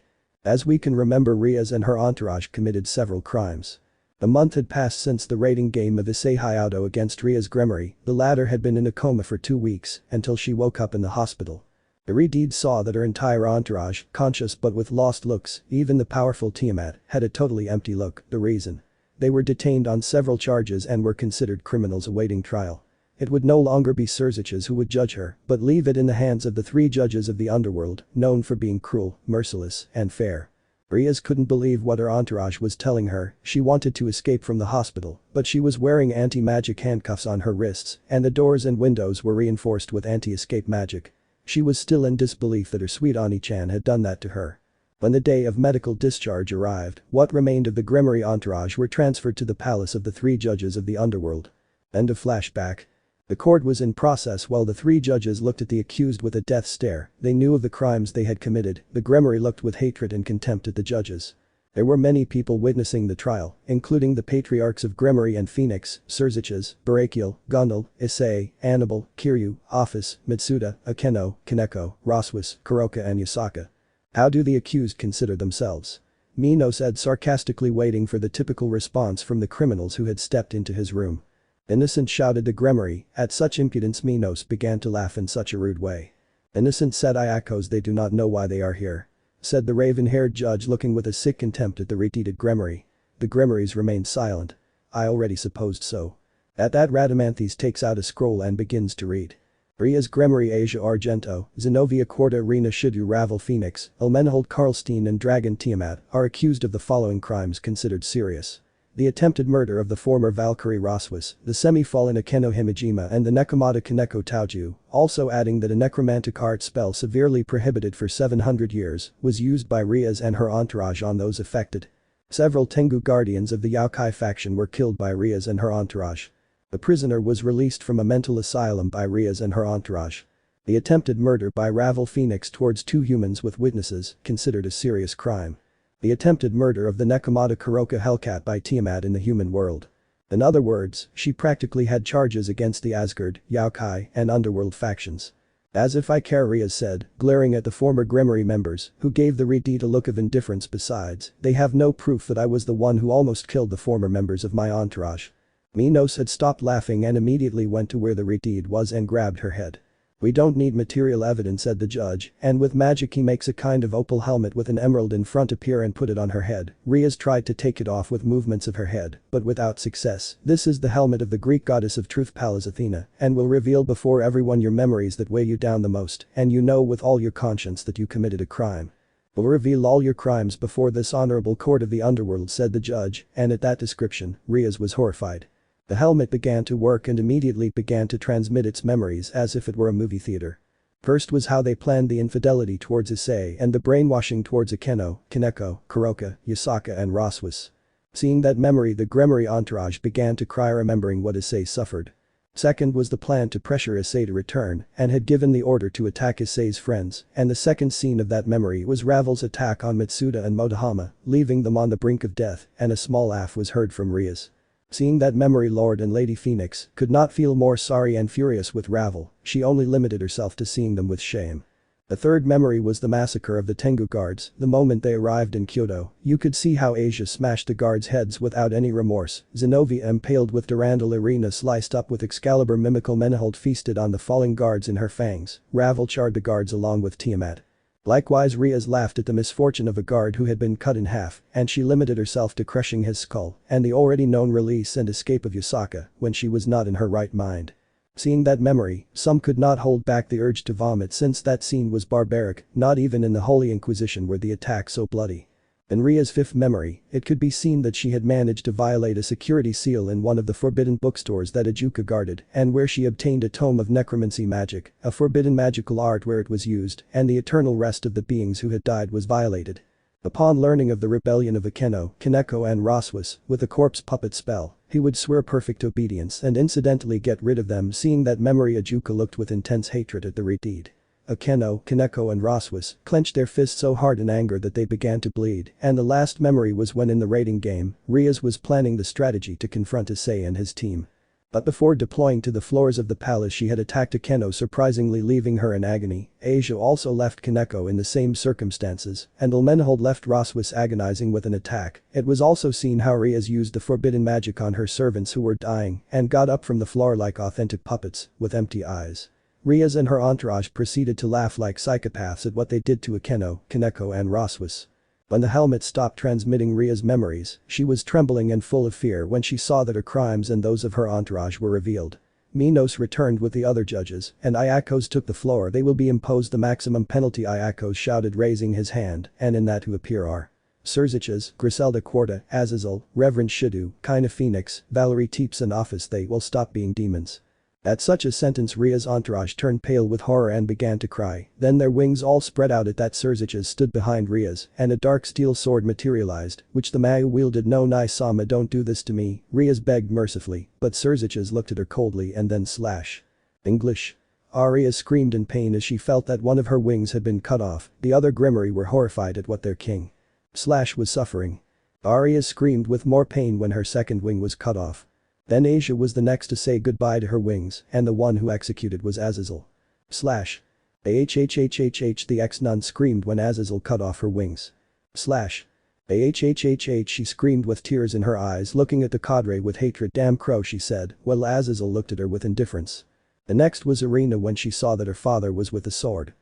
[SPEAKER 1] As we can remember, Rias and her entourage committed several crimes. A month had passed since the raiding game of Issei Hyoudou against Ria's Gremory. The latter had been in a coma for 2 weeks until she woke up in the hospital. Iridid saw that her entire entourage, conscious but with lost looks, even the powerful Tiamat, had a totally empty look. The reason? They were detained on several charges and were considered criminals awaiting trial. It would no longer be Sirzechs who would judge her, but leave it in the hands of the 3 judges of the Underworld, known for being cruel, merciless, and fair. Rias couldn't believe what her entourage was telling her. She wanted to escape from the hospital, but she was wearing anti-magic handcuffs on her wrists, and the doors and windows were reinforced with anti-escape magic. She was still in disbelief that her sweet Oni-chan had done that to her. When the day of medical discharge arrived, what remained of the Gremory entourage were transferred to the palace of the 3 judges of the underworld. End of flashback. The court was in process while the 3 judges looked at the accused with a death stare. They knew of the crimes they had committed. The Gremory looked with hatred and contempt at the judges. There were many people witnessing the trial, including the patriarchs of Gremory and Phoenix, Sirzechs, Betrayal, Gondal, Issei, Annabelle, Kiryu, Ophis, Matsuda, Akeno, Kaneko, Roswas, Kuroka and Yasaka. How do the accused consider themselves? Mino said sarcastically, waiting for the typical response from the criminals who had stepped into his room. Innocent, shouted the Gremory. At such impudence Minos began to laugh in such a rude way. Innocent, said Iakos, they do not know why they are here. Said the raven-haired judge, looking with a sick contempt at the repeated Gremory. The Gremorys remained silent. I already supposed so. At that Radamanthys takes out a scroll and begins to read. Rias Gremory Asia Argento, Zenobia Quarta Rena Hyoudou Ravel Phoenix, Elmenhold Karlstein and Dragon Tiamat are accused of the following crimes considered serious. The attempted murder of the former Valkyrie Roswas, the semi-fallen Akeno Himejima and the Nekomata Kaneko Taoju, also adding that a necromantic art spell severely prohibited for 700 years was used by Rias and her entourage on those affected. Several Tengu guardians of the Yaokai faction were killed by Rias and her entourage. The prisoner was released from a mental asylum by Rias and her entourage. The attempted murder by Ravel Phoenix towards 2 humans with witnesses, considered a serious crime. The attempted murder of the Nekomata Kuroka Hellcat by Tiamat in the human world. In other words, she practically had charges against the Asgard, Yaokai, and Underworld factions. As if I care, Rias said, glaring at the former Gremory members, who gave the Redeed a look of indifference. Besides, they have no proof that I was the one who almost killed the former members of my entourage. Minos had stopped laughing and immediately went to where the Redeed was and grabbed her head. We don't need material evidence, said the judge, and with magic he makes a kind of opal helmet with an emerald in front appear and put it on her head. Rias tried to take it off with movements of her head, but without success. This is the helmet of the Greek goddess of truth Pallas Athena, and will reveal before everyone your memories that weigh you down the most, and you know with all your conscience that you committed a crime. Will reveal all your crimes before this honorable court of the underworld, said the judge, and at that description, Rias was horrified. The helmet began to work and immediately began to transmit its memories as if it were a movie theater. First was how they planned the infidelity towards Issei and the brainwashing towards Akeno, Kaneko, Kuroka, Yasaka and Roswas. Seeing that memory, the Gremory entourage began to cry, remembering what Issei suffered. Second was the plan to pressure Issei to return and had given the order to attack Issei's friends, and the second scene of that memory was Ravel's attack on Matsuda and Motohama, leaving them on the brink of death, and a small laugh was heard from Rias. Seeing that memory, Lord and Lady Phoenix could not feel more sorry and furious with Ravel, she only limited herself to seeing them with shame. The third memory was the massacre of the Tengu guards. The moment they arrived in Hyoudou, you could see how Asia smashed the guards' heads without any remorse, Zenobia impaled with Durandal, Irina sliced up with Excalibur, Mimical Menehold feasted on the falling guards in her fangs, Ravel charred the guards along with Tiamat. Likewise, Rias laughed at the misfortune of a guard who had been cut in half, and she limited herself to crushing his skull, and the already known release and escape of Yasaka when she was not in her right mind. Seeing that memory, some could not hold back the urge to vomit since that scene was barbaric. Not even in the Holy Inquisition were the attacks so bloody. In Ria's fifth memory, it could be seen that she had managed to violate a security seal in one of the forbidden bookstores that Ajuka guarded, and where she obtained a tome of necromancy magic, a forbidden magical art where it was used, and the eternal rest of the beings who had died was violated. Upon learning of the rebellion of Akeno, Kaneko and Roswas, with a corpse puppet spell, he would swear perfect obedience and incidentally get rid of them. Seeing that memory, Ajuka looked with intense hatred at the Redeed. Akeno, Kaneko and Roswas clenched their fists so hard in anger that they began to bleed, and the last memory was when in the raiding game, Rias was planning the strategy to confront Issei and his team. But before deploying to the floors of the palace she had attacked Akeno, surprisingly leaving her in agony. Asia also left Kaneko in the same circumstances, and Elmenhold left Roswas agonizing with an attack. It was also seen how Rias used the forbidden magic on her servants who were dying and got up from the floor like authentic puppets, with empty eyes. Rias and her entourage proceeded to laugh like psychopaths at what they did to Akeno, Kaneko and Roswas. When the helmet stopped transmitting Ria's memories, she was trembling and full of fear when she saw that her crimes and those of her entourage were revealed. Minos returned with the other judges, and Iakos took the floor. They will be imposed the maximum penalty, Iakos shouted, raising his hand, and in that who appear are Sirzechs, Griselda Quarta, Azazel, Reverend Hyoudou, Kinda Phoenix, Valerie Teeps and Ophis they will stop being demons. At such a sentence Ria's entourage turned pale with horror and began to cry, then their wings all spread out at that Sirzechs stood behind Ria's and a dark steel sword materialized, which the Mayu wielded. No Sama don't do this to me, Ria's begged mercifully, but Sirzechs looked at her coldly and then slash. English. Arya screamed in pain as she felt that one of her wings had been cut off, the other Gremory were horrified at what their king slash was suffering. Arya screamed with more pain when her second wing was cut off. Then Asia was the next to say goodbye to her wings, and the one who executed was Azazel. Slash. The ex-nun screamed when Azazel cut off her wings. Slash. She screamed with tears in her eyes looking at the cadre with hatred. Damn crow she said, while Azazel looked at her with indifference. The next was Irina when she saw that her father was with a sword.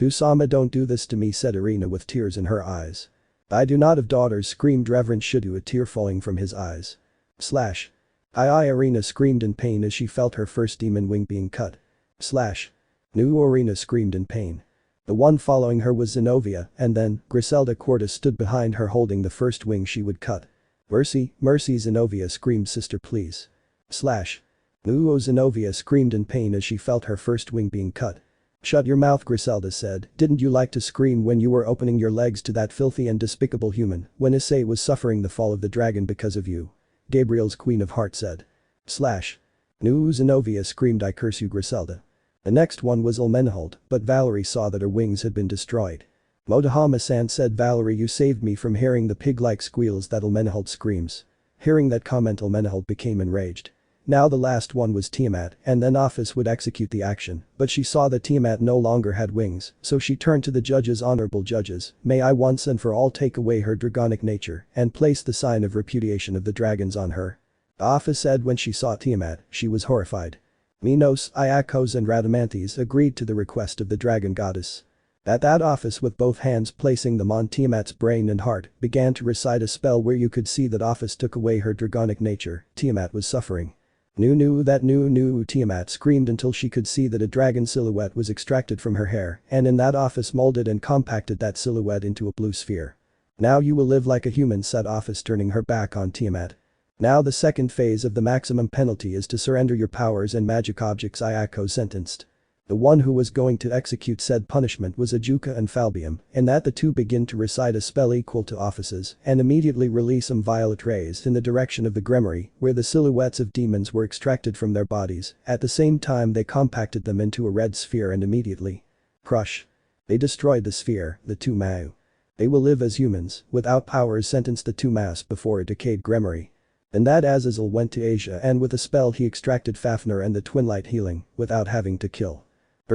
[SPEAKER 1] Sama don't do this to me said Irina with tears in her eyes. I do not have daughters screamed Reverend Hyoudou, a tear falling from his eyes. Slash. Irina screamed in pain as she felt her first demon wing being cut. Slash. Irina screamed in pain. The one following her was Zenobia, and then, Griselda Quarta stood behind her holding the first wing she would cut. Mercy, mercy Zenobia screamed sister please. Slash. Zenobia screamed in pain as she felt her first wing being cut. Shut your mouth Griselda said, didn't you like to scream when you were opening your legs to that filthy and despicable human, when Issei was suffering the fall of the dragon because of you? Gabriel's Queen of Heart said. Slash. Zenobia screamed I curse you Griselda. The next one was Ilmenhold, but Valerie saw that her wings had been destroyed. Motohama-san said Valerie you saved me from hearing the pig-like squeals that Ilmenhold screams. Hearing that comment Ilmenhold became enraged. Now the last one was Tiamat and then Ophis would execute the action, but she saw that Tiamat no longer had wings, so she turned to the judges. Honorable judges, may I once and for all take away her dragonic nature and place the sign of repudiation of the dragons on her? Ophis said when she saw Tiamat, she was horrified. Minos, Iakos and Rhadamanthys agreed to the request of the dragon goddess. At that Ophis with both hands placing them on Tiamat's brain and heart, began to recite a spell where you could see that Ophis took away her dragonic nature. Tiamat was suffering. Tiamat screamed until she could see that a dragon silhouette was extracted from her hair, and in that Ophis molded and compacted that silhouette into a blue sphere. Now you will live like a human said Ophis turning her back on Tiamat. Now the second phase of the maximum penalty is to surrender your powers and magic objects Iako sentenced. The one who was going to execute said punishment was Ajuka and Falbium, and that the two begin to recite a spell equal to Ophis's and immediately release some violet rays in the direction of the Gremory, where the silhouettes of demons were extracted from their bodies. At the same time they compacted them into a red sphere and immediately crush. They destroyed the sphere, the two Mau. They will live as humans, without powers sentenced the two Mass before a decayed Gremory. And that Azazel went to Asia and with a spell he extracted Fafnir and the Twinlight healing, without having to kill.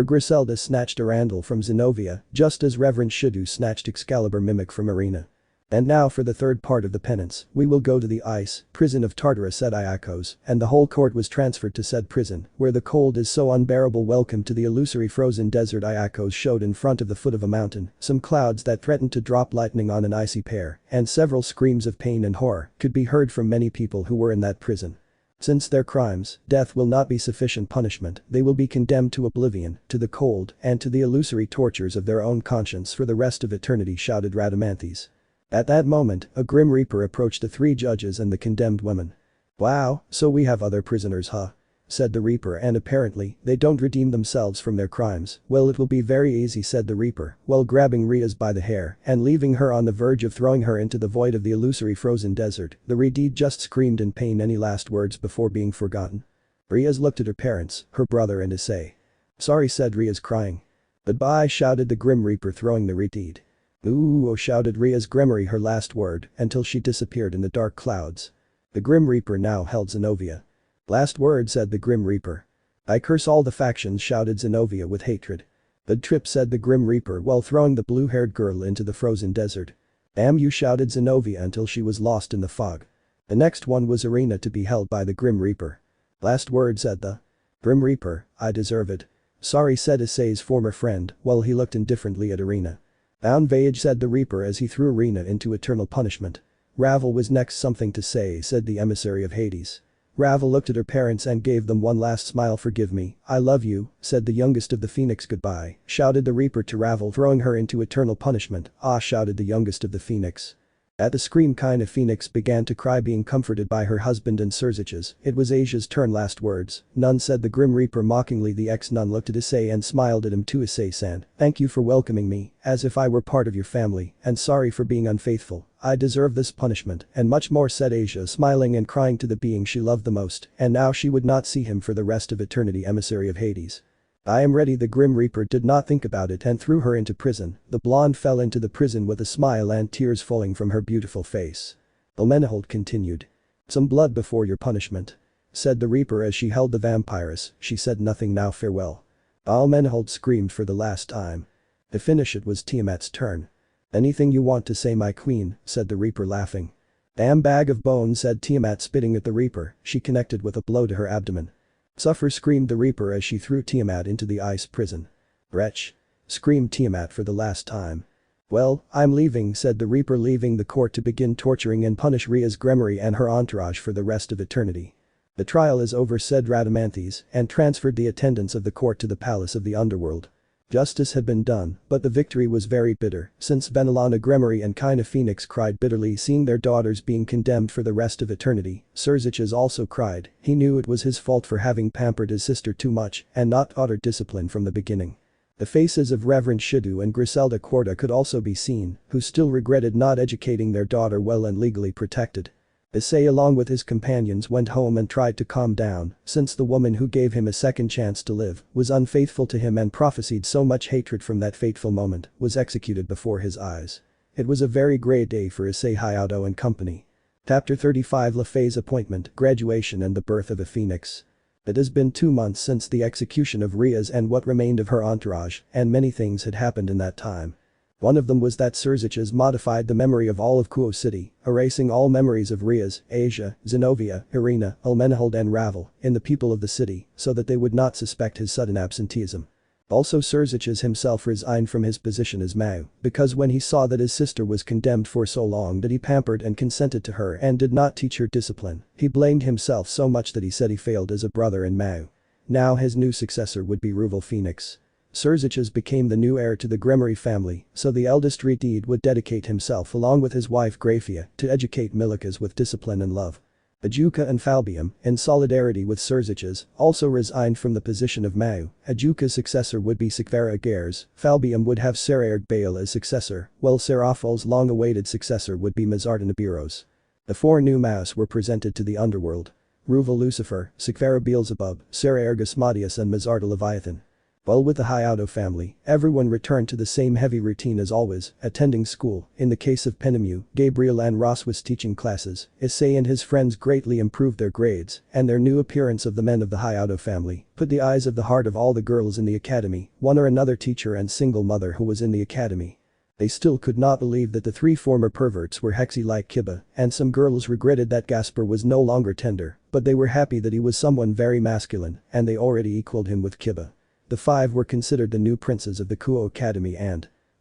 [SPEAKER 1] Griselda snatched Arandel from Zenobia, just as Reverend Hyoudou snatched Excalibur Mimic from Irina. And now for the third part of the penance, we will go to the ice prison of Tartarus said Iakos, and the whole court was transferred to said prison, where the cold is so unbearable. Welcome to the illusory frozen desert Iakos showed in front of the foot of a mountain, some clouds that threatened to drop lightning on an icy pair, and several screams of pain and horror could be heard from many people who were in that prison. Since their crimes, death will not be sufficient punishment, they will be condemned to oblivion, to the cold, and to the illusory tortures of their own conscience for the rest of eternity shouted Rhadamanthys. At that moment, a grim reaper approached the three judges and the condemned women. Wow, so we have other prisoners huh? Said the reaper and apparently, they don't redeem themselves from their crimes. Well it will be very easy said the reaper, while grabbing Riaz by the hair and leaving her on the verge of throwing her into the void of the illusory frozen desert. The redeed just screamed in pain. Any last words before being forgotten? Riaz looked at her parents, her brother and Issei. Sorry said Riaz crying. Goodbye shouted the grim reaper throwing the redeed. Ooh shouted Riaz Gremory her last word until she disappeared in the dark clouds. The grim reaper now held Zenobia. Last word said the grim reaper. I curse all the factions shouted Zenobia with hatred. Good trip said the grim reaper while throwing the blue-haired girl into the frozen desert. Damn you shouted Zenobia until she was lost in the fog. The next one was Irina to be held by the grim reaper. Last word said the grim reaper, I deserve it. Sorry said Issei's former friend while he looked indifferently at Irina. Down Vage said the reaper as he threw Irina into eternal punishment. Ravel was next. Something to say said the emissary of Hades. Ravel looked at her parents and gave them one last smile. Forgive me, I love you, said the youngest of the Phoenix. Goodbye, shouted the reaper to Ravel throwing her into eternal punishment. Ah shouted the youngest of the Phoenix. At the scream kinda Phoenix began to cry being comforted by her husband and Sirzechs. It was Asia's turn last words. Nun said the Grim Reaper mockingly. The ex-nun looked at Issei and smiled at him too. Issei-san, thank you for welcoming me, as if I were part of your family, and sorry for being unfaithful. I deserve this punishment, and much more, said Asia, smiling and crying to the being she loved the most, and now she would not see him for the rest of eternity. Emissary of Hades. I am ready. The Grim Reaper did not think about it and threw her into prison. The blonde fell into the prison with a smile and tears falling from her beautiful face. Elmenhold continued. Some blood before your punishment, said the Reaper as she held the vampiress. She said nothing now. Farewell. Elmenhold screamed for the last time. To finish it was Tiamat's turn. Anything you want to say, my queen, said the Reaper laughing. Damn bag of bones, said Tiamat spitting at the Reaper. She connected with a blow to her abdomen. Suffer, screamed the Reaper as she threw Tiamat into the ice prison. Wretch, screamed Tiamat for the last time. Well, I'm leaving, said the Reaper, leaving the court to begin torturing and punish Ria's Gremory and her entourage for the rest of eternity. The trial is over, said Rhadamanthys, and transferred the attendance of the court to the palace of the underworld. Justice had been done, but the victory was very bitter, since Benelana Gremory and kinda Phoenix cried bitterly seeing their daughters being condemned for the rest of eternity. Sirzechs also cried. He knew it was his fault for having pampered his sister too much and not taught her discipline from the beginning. The faces of Reverend Hyoudou and Griselda Quarta could also be seen, who still regretted not educating their daughter well and legally protected. Issei along with his companions went home and tried to calm down, since the woman who gave him a second chance to live was unfaithful to him and prophesied so much hatred from that fateful moment was executed before his eyes. It was a very great day for Issei, Hyoudou and company. Chapter 35, Lefay's appointment, graduation and the birth of a phoenix. It has been 2 months since the execution of Ria's and what remained of her entourage, and many things had happened in that time. One of them was that Sirzechs modified the memory of all of Kuoh City, erasing all memories of Ria's, Asia, Zenobia, Irina, Elmenhold and Ravel in the people of the city so that they would not suspect his sudden absenteeism. Also Sirzechs himself resigned from his position as Mao because when he saw that his sister was condemned for so long that he pampered and consented to her and did not teach her discipline, he blamed himself so much that he said he failed as a brother in Mao. Now his new successor would be Ruval Phoenix. Sirzechs became the new heir to the Gremory family, so the eldest Reincarnation would dedicate himself along with his wife Grayfia to educate Milikas with discipline and love. Ajuka and Falbium, in solidarity with Sirzechs, also resigned from the position of Mao. Ajuka's successor would be Seekvaira Gares, Falbium would have Seekai'ed Baal as successor, while Seraphol's long-awaited successor would be Mazartan Abiros. The 4 new Maus were presented to the underworld. Ruval Lucifer, Seekvaira Beelzebub, Seekai'ed Asmodeus and Mazarta Leviathan. While with the Hyoudou family, everyone returned to the same heavy routine as always, attending school. In the case of Penemu, Gabriel and Ross was teaching classes. Issei and his friends greatly improved their grades, and their new appearance of the men of the Hyoudou family put the eyes of the heart of all the girls in the academy, one or another teacher and single mother who was in the academy. They still could not believe that the 3 former perverts were hexy like Kiba, and some girls regretted that Gaspar was no longer tender, but they were happy that he was someone very masculine, and they already equaled him with Kiba. The 5 were considered the new princes of the Kuoh Academy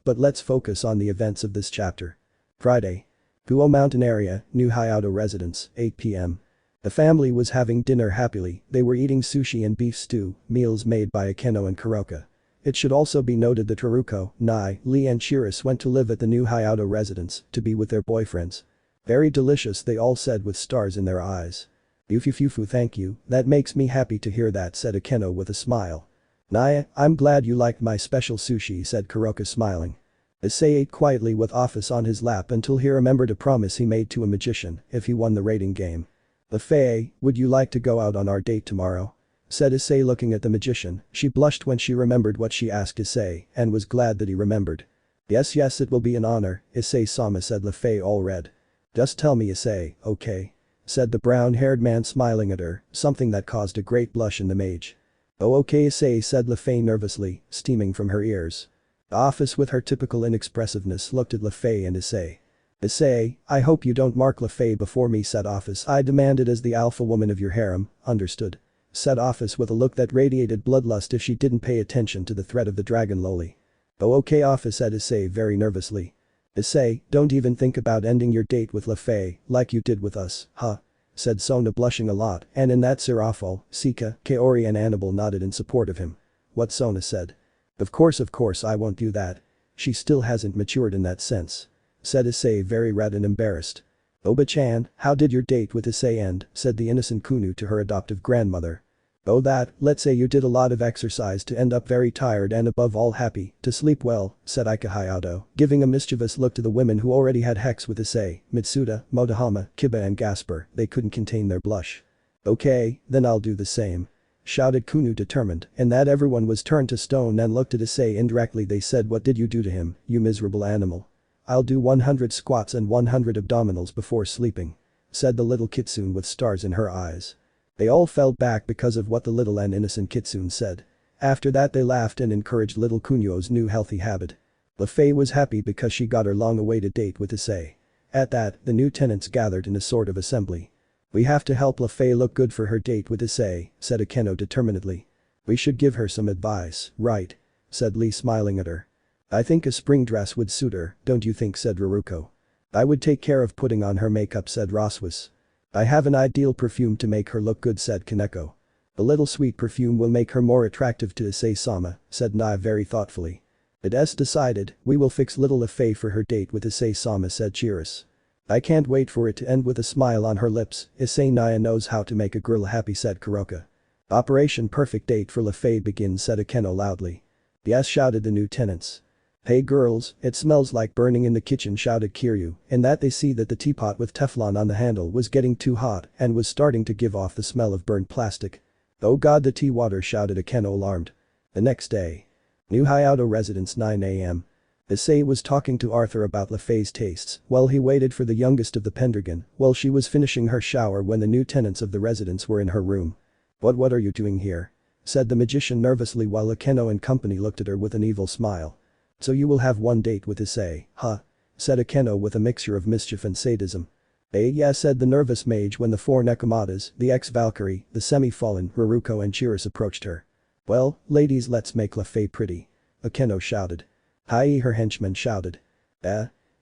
[SPEAKER 1] but let's focus on the events of this chapter. Friday. Kuoh Mountain area, new Hyoudou residence, 8 p.m. The family was having dinner happily. They were eating sushi and beef stew, meals made by Akeno and Kuroka. It should also be noted that Haruko, Nai, Lee and Shiris went to live at the new Hyoudou residence to be with their boyfriends. Very delicious, they all said with stars in their eyes. Yufufufu, thank you, that makes me happy to hear that, said Akeno with a smile. Naya, I'm glad you liked my special sushi, said Kuroka smiling. Issei ate quietly with Ophis on his lap until he remembered a promise he made to a magician if he won the rating game. Lefay, would you like to go out on our date tomorrow? Said Issei looking at the magician. She blushed when she remembered what she asked Issei and was glad that he remembered. Yes, it will be an honor, Issei-sama, said Lefay all red. Just tell me, Issei, okay? Said the brown-haired man smiling at her, something that caused a great blush in the mage. Oh okay, Issei, said Lefay nervously, steaming from her ears. Ophis with her typical inexpressiveness looked at Lefay and Issei. Issei, I hope you don't mark Lefay before me, said Ophis. I demanded as the alpha woman of your harem, understood? Said Ophis with a look that radiated bloodlust if she didn't pay attention to the threat of the dragon loli. Oh okay, Ophis, said Issei very nervously. Issei, don't even think about ending your date with Lefay like you did with us, huh? Said Sona blushing a lot, and in that Seraphol, Sika, Kaori and Annabelle nodded in support of him. What Sona said. Of course I won't do that. She still hasn't matured in that sense. said Issei very red and embarrassed. Oba-chan, how did your date with Issei end, said the innocent Kunu to her adoptive grandmother. Oh that, let's say you did a lot of exercise to end up very tired and above all happy, to sleep well, said Hyoudou, giving a mischievous look to the women who already had hex with Issei, Matsuda, Motohama, Kiba and Gasper, they couldn't contain their blush. Okay, then I'll do the same. Shouted Kunu determined, and that everyone was turned to stone and looked at Issei indirectly. They said, what did you do to him, you miserable animal? I'll do 100 squats and 100 abdominals before sleeping. Said the little kitsune with stars in her eyes. They all fell back because of what the little and innocent kitsune said. After that they laughed and encouraged little Kuno's new healthy habit. LeFay was happy because she got her long-awaited date with Issei. At that, the new tenants gathered in a sort of assembly. We have to help LeFay look good for her date with Issei, said Akeno determinedly. We should give her some advice, right? Said Lee smiling at her. I think a spring dress would suit her, don't you think, said Raruko. I would take care of putting on her makeup, said Roswas. I have an ideal perfume to make her look good, said Kaneko. A little sweet perfume will make her more attractive to Issei-sama, said Nai very thoughtfully. It's decided, we will fix little LeFay for her date with Issei-sama, said Chirus. I can't wait for it to end with a smile on her lips. Issei Naya knows how to make a girl happy, said Kuroka. Operation Perfect Date for LeFay begins, said Akeno loudly. Yes, shouted the new tenants. Hey girls, it smells like burning in the kitchen, shouted Kiryu, in that they see that the teapot with Teflon on the handle was getting too hot and was starting to give off the smell of burnt plastic. Oh god, the tea water, shouted Akeno alarmed. The next day. New Hyoudou residence, 9 a.m. Issei was talking to Arthur about LeFay's tastes while he waited for the youngest of the Pendragon while she was finishing her shower when the new tenants of the residence were in her room. What are you doing here? Said the magician nervously while Akeno and company looked at her with an evil smile. So you will have one date with Issei, huh? Said Akeno with a mixture of mischief and sadism. Yeah, said the nervous mage when the four Nekomatas, the ex-Valkyrie, the semi-fallen, Raruko and Chirus approached her. Well, ladies, let's make LeFay pretty. Akeno shouted. Hi, her henchmen shouted.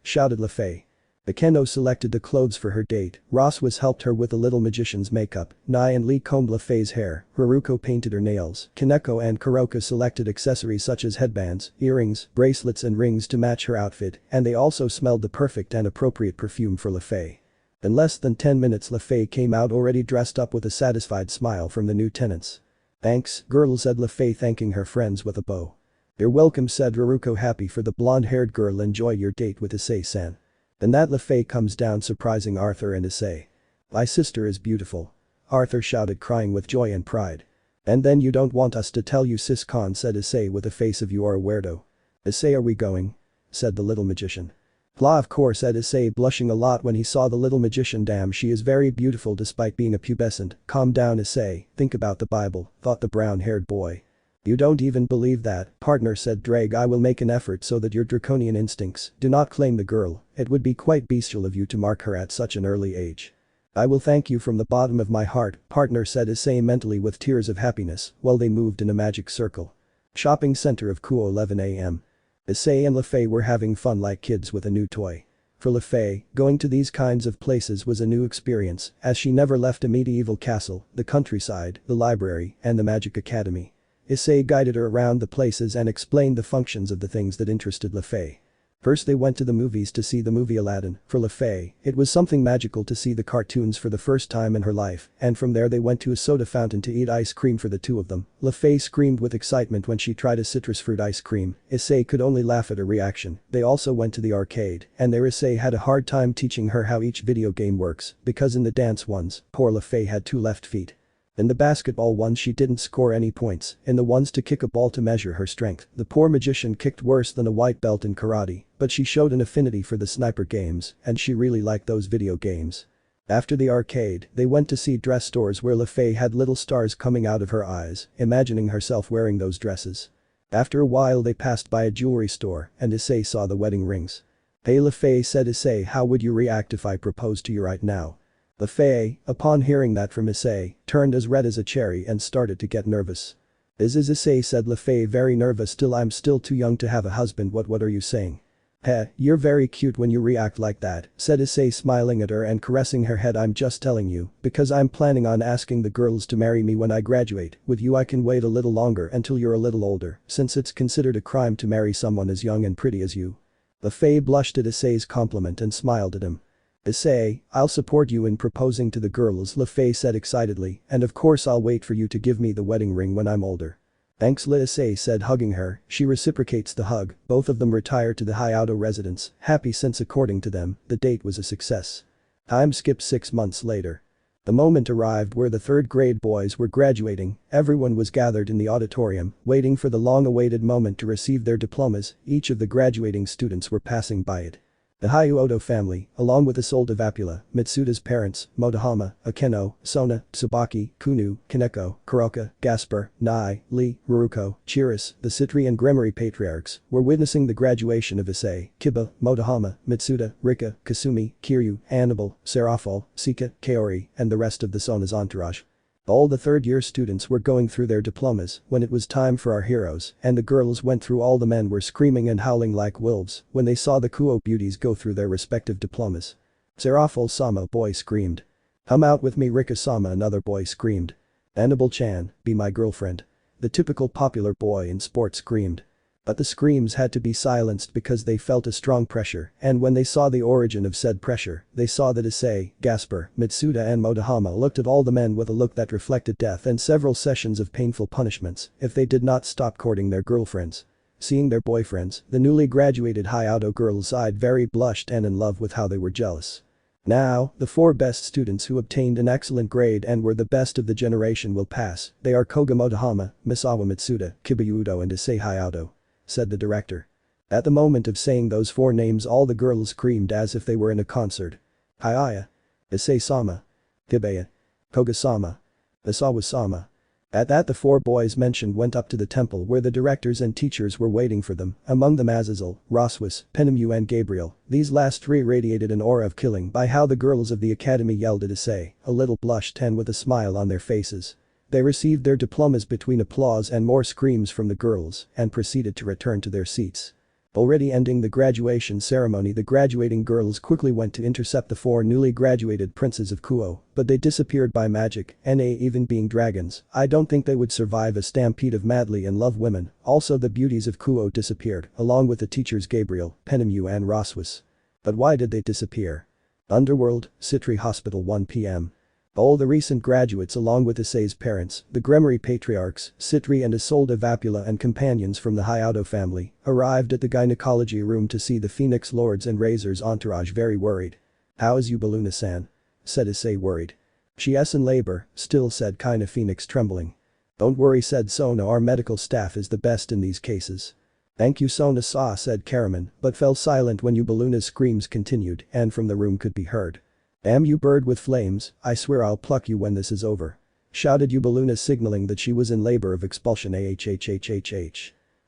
[SPEAKER 1] Shouted LeFay. Akeno selected the clothes for her date, Roswas helped her with the little magician's makeup, Nai and Lee combed LeFay's hair, Raruko painted her nails, Kaneko and Kuroka selected accessories such as headbands, earrings, bracelets and rings to match her outfit, and they also smelled the perfect and appropriate perfume for LeFay. In less than 10 minutes LeFay came out already dressed up with a satisfied smile from the new tenants. Thanks, girls, said LeFay thanking her friends with a bow. You're welcome, said Raruko happy for the blonde-haired girl. Enjoy your date with Issei-san. Then that LeFay comes down surprising Arthur and Issei. My sister is beautiful. Arthur shouted crying with joy and pride. And then you don't want us to tell you, sis-con, said Issei with a face of you are a weirdo. Issei, are we going? Said the little magician. Blah, of course, said Issei blushing a lot when he saw the little magician. Damn, she is very beautiful despite being a pubescent. Calm down, Issei, think about the Bible, thought the brown-haired boy. You don't even believe that, partner, said Ddraig. I will make an effort so that your draconian instincts do not claim the girl. It would be quite bestial of you to mark her at such an early age. I will thank you from the bottom of my heart, partner, said Issei mentally with tears of happiness while they moved in a magic circle. Shopping center of Kuoh, 11 a.m. Issei and LeFay were having fun like kids with a new toy. For LeFay, going to these kinds of places was a new experience as she never left a medieval castle, the countryside, the library, and the magic academy. Issei guided her around the places and explained the functions of the things that interested LeFay. First they went to the movies to see the movie Aladdin. For LeFay, it was something magical to see the cartoons for the first time in her life, and from there they went to a soda fountain to eat ice cream for the two of them. LeFay screamed with excitement when she tried a citrus fruit ice cream. Issei could only laugh at her reaction. They also went to the arcade, and there Issei had a hard time teaching her how each video game works, because in the dance ones, poor LeFay had two left feet. In the basketball ones she didn't score any points, in the ones to kick a ball to measure her strength, the poor magician kicked worse than a white belt in karate, but she showed an affinity for the sniper games, and she really liked those video games. After the arcade, they went to see dress stores where LeFay had little stars coming out of her eyes, imagining herself wearing those dresses. After a while they passed by a jewelry store, and Issei saw the wedding rings. Hey LeFay, said Issei, how would you react if I proposed to you right now? LeFay, upon hearing that from Issei, turned as red as a cherry and started to get nervous. This is Issei, said LeFay very nervous. Still, I'm still too young to have a husband. What are you saying? Heh, you're very cute when you react like that, said Issei smiling at her and caressing her head. I'm just telling you, because I'm planning on asking the girls to marry me when I graduate. With you I can wait a little longer until you're a little older, since it's considered a crime to marry someone as young and pretty as you. Le Fay blushed at Issei's compliment and smiled at him. Issei, I'll support you in proposing to the girls, Le Fay said excitedly, and of course I'll wait for you to give me the wedding ring when I'm older. Thanks, Le Issei said, hugging her. She reciprocates the hug. Both of them retire to the Hyoudou residence, happy since according to them, the date was a success. Time skipped 6 months later. The moment arrived where the third grade boys were graduating. Everyone was gathered in the auditorium, waiting for the long-awaited moment to receive their diplomas. Each of the graduating students were passing by it. The Hyoudou family, along with Isolde Vapula, Matsuda's parents, Motohama, Akeno, Sona, Tsubaki, Kunu, Kaneko, Kuroka, Gaspar, Nai, Lee, Ruruko, Chiris, the Citri and Gremory patriarchs, were witnessing the graduation of Issei, Kiba, Motohama, Matsuda, Rika, Kasumi, Kiryu, Annabelle, Serafal, Sika, Kaori, and the rest of the Sona's entourage. All the third-year students were going through their diplomas when it was time for our heroes, and the girls went through. All the men were screaming and howling like wolves when they saw the Kuoh beauties go through their respective diplomas. Serafal-sama, boy screamed. Come out with me, Rika-sama, another boy screamed. Annabelle-chan, be my girlfriend. The typical popular boy in sports screamed. But the screams had to be silenced because they felt a strong pressure, and when they saw the origin of said pressure, they saw that Issei, Gaspar, Matsuda and Motohama looked at all the men with a look that reflected death and several sessions of painful punishments if they did not stop courting their girlfriends. Seeing their boyfriends, the newly graduated Hyoudou girls eyed very blushed and in love with how they were jealous. Now, the 4 best students who obtained an excellent grade and were the best of the generation will pass. They are Koga Motohama, Misawa Matsuda, Kiba Hyoudou and Issei Hyoudou, said the director. At the moment of saying those 4 names, all the girls screamed as if they were in a concert. Hyaya. Issei-sama. Kibaya. Koga-sama. Misawa-sama. At that, the 4 boys mentioned went up to the temple where the directors and teachers were waiting for them, among them Azazel, Roswis, Penemu and Gabriel. These last 3 radiated an aura of killing by how the girls of the academy yelled at Issei, a little blushed and with a smile on their faces. They received their diplomas between applause and more screams from the girls and proceeded to return to their seats. Already ending the graduation ceremony, the graduating girls quickly went to intercept the 4 newly graduated princes of Kuoh, but they disappeared by magic, even being dragons. I don't think they would survive a stampede of madly in love women. Also, the beauties of Kuoh disappeared, along with the teachers Gabriel, Penemu and Roswis. But why did they disappear? Underworld, Citri Hospital, 1 p.m. All the recent graduates along with Issei's parents, the Gremory patriarchs, Citri and Isolde Vapula and companions from the Hyoudou family, arrived at the gynecology room to see the Phoenix Lords and Razor's entourage very worried. How is Yubeluna-san? Said Issei worried. She's in labor, still, said Kaina Phoenix trembling. Don't worry, said Sona, our medical staff is the best in these cases. Thank you, Sona-sa, said Karaman, but fell silent when Yubeluna's screams continued and from the room could be heard. Damn you, bird with flames, I swear I'll pluck you when this is over. Shouted Yubeluna, signaling that she was in labor of expulsion.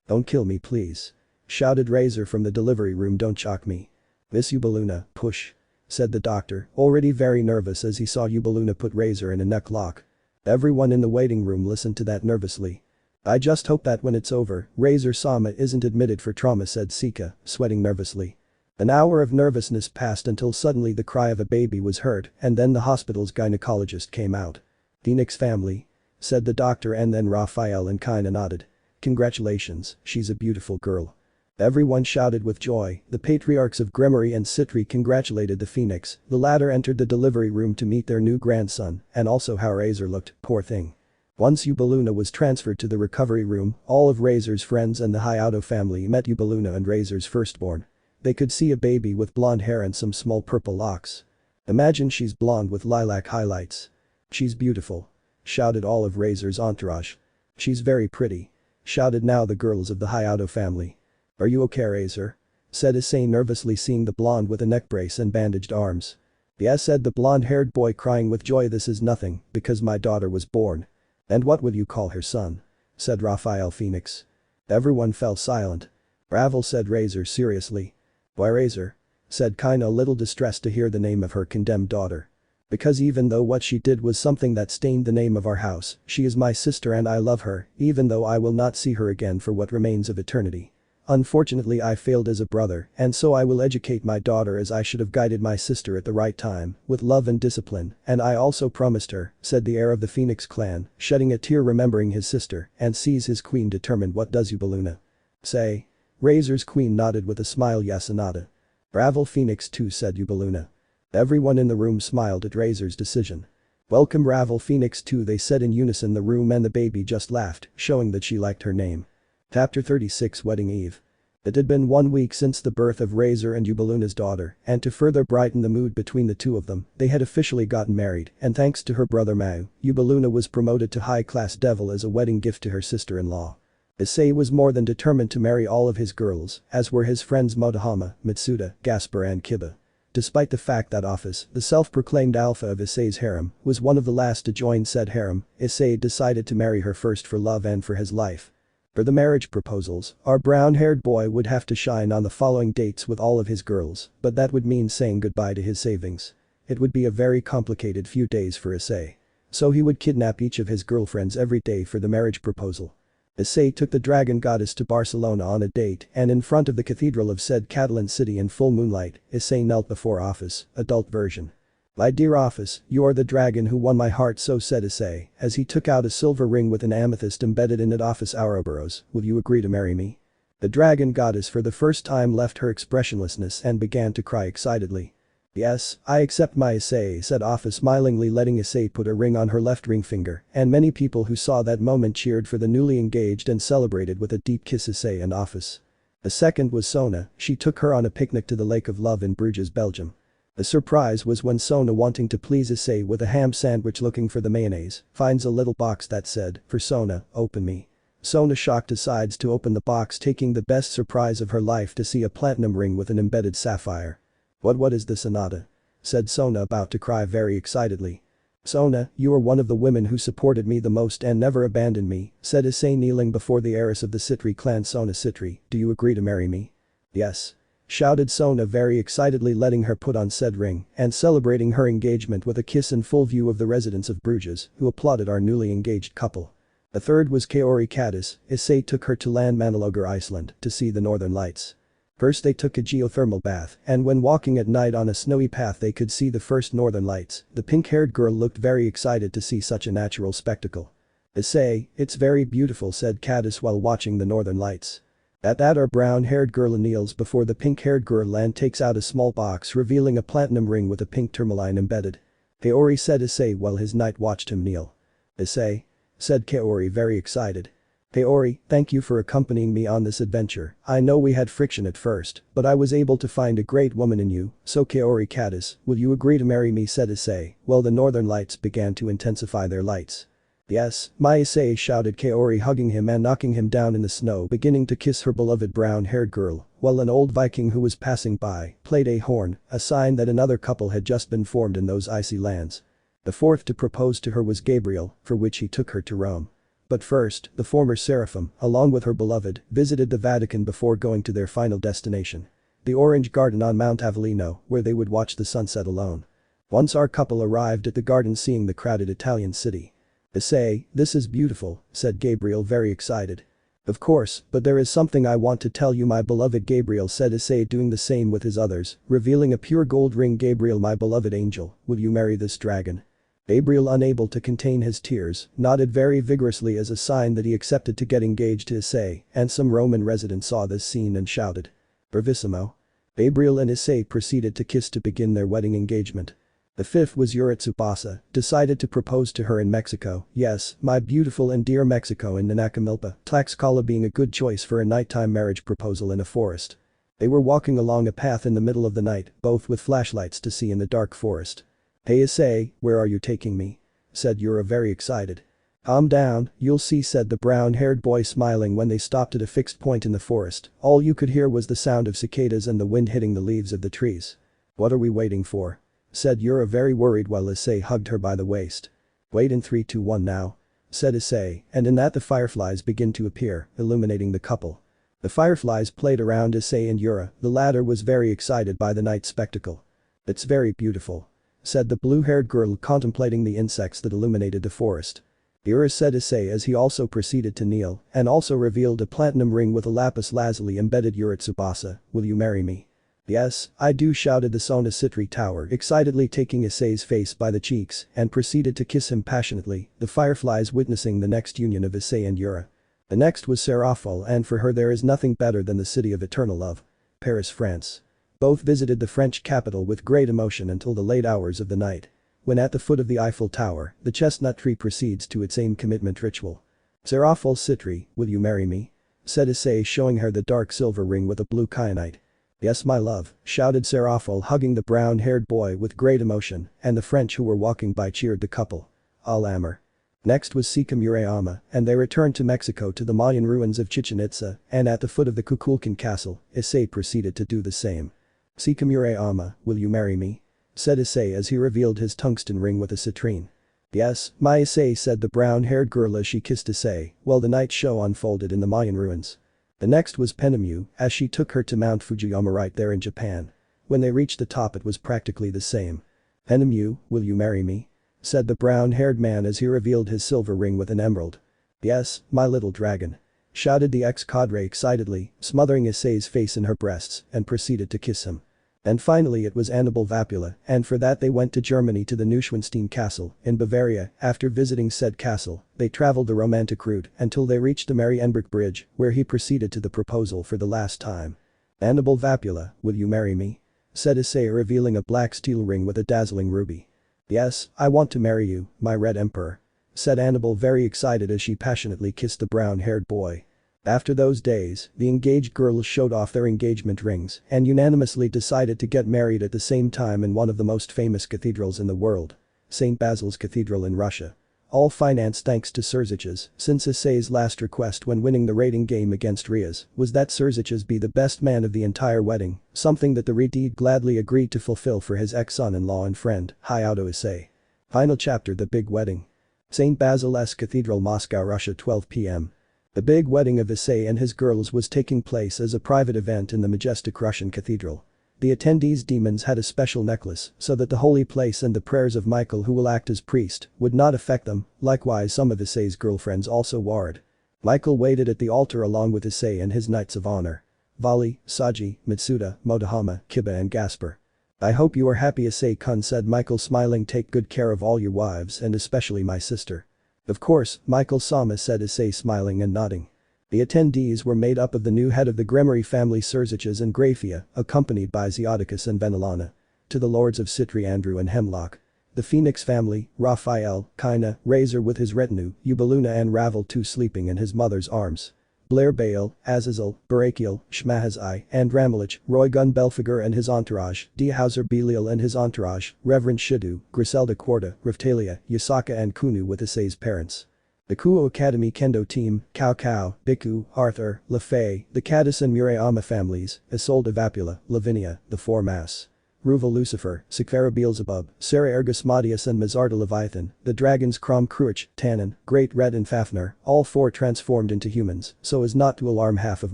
[SPEAKER 1] Don't kill me, please. Shouted Razor from the delivery room. Don't shock me. Miss Yubeluna, push. Said the doctor, already very nervous as he saw Yubeluna put Razor in a neck lock. Everyone in the waiting room listened to that nervously. I just hope that when it's over, Razor-sama isn't admitted for trauma, said Sika, sweating nervously. An hour of nervousness passed until suddenly the cry of a baby was heard, and then the hospital's gynecologist came out. Phoenix family? Said the doctor, and then Raphael and Kaina nodded. Congratulations, she's a beautiful girl. Everyone shouted with joy. The patriarchs of Gremory and Citri congratulated the Phoenix. The latter entered the delivery room to meet their new grandson, and also how Razor looked, poor thing. Once Yubeluna was transferred to the recovery room, all of Razor's friends and the Hyoudou family met Yubeluna and Razor's firstborn. They could see a baby with blonde hair and some small purple locks. Imagine she's blonde with lilac highlights. She's beautiful. Shouted all of Razor's entourage. She's very pretty. Shouted now the girls of the Hyoudou family. Are you okay, Razor? Said Issei nervously, seeing the blonde with a neck brace and bandaged arms. Yes, said the blonde-haired boy, crying with joy. This is nothing, because my daughter was born. And what would you call her son? Said Raphael Phoenix. Everyone fell silent. Bravo, said Razor seriously. Why, Razor? Said Kaina, a little distressed to hear the name of her condemned daughter. Because even though what she did was something that stained the name of our house, she is my sister and I love her, even though I will not see her again for what remains of eternity. Unfortunately, I failed as a brother, and so I will educate my daughter as I should have guided my sister at the right time, with love and discipline, and I also promised her, said the heir of the Phoenix clan, shedding a tear remembering his sister, and sees his queen determined. What does Yubeluna say? Razor's queen nodded with a smile. Yes, Anata. Bravo Phoenix too, said Ubaluna. Everyone in the room smiled at Razor's decision. Welcome Ravel Phoenix too, they said in unison. The room and the baby just laughed, showing that she liked her name. Chapter 36 Wedding Eve. It had been 1 week since the birth of Razor and Ubaluna's daughter, and to further brighten the mood between the two of them, they had officially gotten married, and thanks to her brother Mao, Ubaluna was promoted to high-class devil as a wedding gift to her sister-in-law. Issei was more than determined to marry all of his girls, as were his friends Motohama, Matsuda, Gaspar and Kiba. Despite the fact that Ophis, the self-proclaimed alpha of Issei's harem, was one of the last to join said harem, Issei decided to marry her first for love and for his life. For the marriage proposals, our brown-haired boy would have to shine on the following dates with all of his girls, but that would mean saying goodbye to his savings. It would be a very complicated few days for Issei. So he would kidnap each of his girlfriends every day for the marriage proposal. Issei took the dragon goddess to Barcelona on a date, and in front of the cathedral of said Catalan city in full moonlight, Issei knelt before Ophis, adult version. My dear Ophis, you are the dragon who won my heart, so said Issei, as he took out a silver ring with an amethyst embedded in it. Ophis Ouroboros, will you agree to marry me? The dragon goddess for the first time left her expressionlessness and began to cry excitedly. Yes, I accept my Issei, said Ophis smilingly, letting Issei put a ring on her left ring finger, and many people who saw that moment cheered for the newly engaged and celebrated with a deep kiss Issei and Ophis. The second was Sona, she took her on a picnic to the Lake of Love in Bruges, Belgium. The surprise was when Sona, wanting to please Issei with a ham sandwich looking for the mayonnaise, finds a little box that said, for Sona, open me. Sona shocked decides to open the box, taking the best surprise of her life to see a platinum ring with an embedded sapphire. What is this, Anata? Said Sona, about to cry very excitedly. Sona, you are one of the women who supported me the most and never abandoned me, said Issei, kneeling before the heiress of the Citri clan. Sona Citri, do you agree to marry me? Yes. Shouted Sona very excitedly, letting her put on said ring and celebrating her engagement with a kiss in full view of the residents of Bruges, who applauded our newly engaged couple. The third was Kaori Katase. Issei took her to Landmannalaugar, Iceland, to see the northern lights. First they took a geothermal bath, and when walking at night on a snowy path they could see the first northern lights. The pink-haired girl looked very excited to see such a natural spectacle. Issei, it's very beautiful, said Katase while watching the northern lights. At that our brown-haired girl kneels before the pink-haired girl and takes out a small box revealing a platinum ring with a pink tourmaline embedded. Kaori, said Issei while his knight watched him kneel. Issei? Said Kaori very excited. Kaori, thank you for accompanying me on this adventure. I know we had friction at first, but I was able to find a great woman in you, so Kaori Katase, will you agree to marry me, said Issei, while the northern lights began to intensify their lights. Yes, my Issei, shouted Kaori, hugging him and knocking him down in the snow, beginning to kiss her beloved brown-haired girl, while an old Viking who was passing by played a horn, a sign that another couple had just been formed in those icy lands. The fourth to propose to her was Gabriel, for which he took her to Rome. But first, the former Seraphim, along with her beloved, visited the Vatican before going to their final destination. The Orange Garden on Mount Avellino, where they would watch the sunset alone. Once our couple arrived at the garden, seeing the crowded Italian city. Issei, this is beautiful, said Gabriel very excited. Of course, but there is something I want to tell you, my beloved Gabriel, said Issei, doing the same with his others, revealing a pure gold ring. Gabriel, my beloved angel, will you marry this dragon? Gabriel, unable to contain his tears, nodded very vigorously as a sign that he accepted to get engaged to Issei, and some Roman residents saw this scene and shouted. Bravissimo. Gabriel and Issei proceeded to kiss to begin their wedding engagement. The fifth was Tsubasa, decided to propose to her in Mexico. Yes, my beautiful and dear Mexico, in Nanacamilpa, Tlaxcala being a good choice for a nighttime marriage proposal in a forest. They were walking along a path in the middle of the night, both with flashlights to see in the dark forest. Hey Issei, where are you taking me? Said Yura very excited. Calm down, you'll see, said the brown-haired boy, smiling. When they stopped at a fixed point in the forest, all you could hear was the sound of cicadas and the wind hitting the leaves of the trees. What are we waiting for? Said Yura very worried while Issei hugged her by the waist. Wait in 3, 2, 1 now. Said Issei, and in that the fireflies begin to appear, illuminating the couple. The fireflies played around Issei and Yura, the latter was very excited by the night spectacle. It's very beautiful. Said the blue-haired girl, contemplating the insects that illuminated the forest. Yura, said Issei as he also proceeded to kneel and also revealed a platinum ring with a lapis lazuli embedded. Tsubasa, will you marry me? Yes, I do, shouted the Sona Citri tower, excitedly taking Issei's face by the cheeks and proceeded to kiss him passionately, the fireflies witnessing the next union of Issei and Yura. The next was Seraphol, and for her there is nothing better than the city of eternal love. Paris, France. Both visited the French capital with great emotion until the late hours of the night. When at the foot of the Eiffel Tower, the chestnut tree proceeds to its same commitment ritual. "Seraphol Citri, will you marry me?" said Issei, showing her the dark silver ring with a blue kyanite. "Yes, my love," shouted Seraphol, hugging the brown-haired boy with great emotion, and the French who were walking by cheered the couple. Al-Amr. Next was Murayama, and they returned to Mexico to the Mayan ruins of Chichen Itza, and at the foot of the Kukulkan castle, Issei proceeded to do the same. "Murayama, will you marry me?" said Issei as he revealed his tungsten ring with a citrine. "Yes, my Issei," said the brown-haired girl as she kissed Issei, while the night show unfolded in the Mayan ruins. The next was Penemu, as she took her to Mount Fujiyama right there in Japan. When they reached the top it was practically the same. "Penemu, will you marry me?" said the brown-haired man as he revealed his silver ring with an emerald. "Yes, my little dragon," shouted the ex-cadre excitedly, smothering Issei's face in her breasts, and proceeded to kiss him. And finally it was Annabel Vapula, and for that they went to Germany to the Neuschwanstein castle in Bavaria. After visiting said castle, they traveled the romantic route until they reached the Marienburg Bridge, where he proceeded to the proposal for the last time. "Annabel Vapula, will you marry me?" said Issei, revealing a black steel ring with a dazzling ruby. "Yes, I want to marry you, my red emperor," said Annabel, very excited as she passionately kissed the brown-haired boy. After those days, the engaged girls showed off their engagement rings and unanimously decided to get married at the same time in one of the most famous cathedrals in the world. St. Basil's Cathedral in Russia. All financed thanks to Sirzechs, since Issei's last request when winning the rating game against Riaz was that Sirzechs be the best man of the entire wedding, something that the Redeed gladly agreed to fulfill for his ex-son-in-law and friend, Hyoudou Issei. Final chapter: The Big Wedding. St. Basil's Cathedral, Moscow, Russia, 12 p.m. The big wedding of Issei and his girls was taking place as a private event in the majestic Russian cathedral. The attendees' demons had a special necklace so that the holy place and the prayers of Michael, who will act as priest, would not affect them. Likewise, some of Issei's girlfriends also wore it. Michael waited at the altar along with Issei and his knights of honor. Vali, Saji, Matsuda, Motohama, Kiba and Gaspar. "I hope you are happy, Issei-kun," said Michael, smiling. "Take good care of all your wives and especially my sister." "Of course, Michael-sama," said Issei, smiling and nodding. The attendees were made up of the new head of the Gremory family, Sirzechs and Grayfia, accompanied by Zeoticus and Venelana. To the lords of Citri, Andrew and Hemlock. The Phoenix family, Raphael, Kaina, Razor with his retinue, Ubaluna and Ravel too sleeping in his mother's arms. Blair Bale, Azazel, Barakiel, Shmahazai, and Ramelich, Roygun Belfigur and his entourage, Dehauser Belial and his entourage, Reverend Hyoudou, Griselda Quarta, Riftalia, Yasaka and Kunu with Issei's parents. The Kuoh Academy Kendo team, Cao Cao, Biku, Arthur, Lefei, the Katase and Murayama families, Isolde Vapula, Lavinia, the Four Mass. Ruva Lucifer, Seekvaira Beelzebub, Sarah Ergasmodius and Mazarda Leviathan, the dragons Krom Kruich, Tannen, Great Red and Fafnir, all four transformed into humans so as not to alarm half of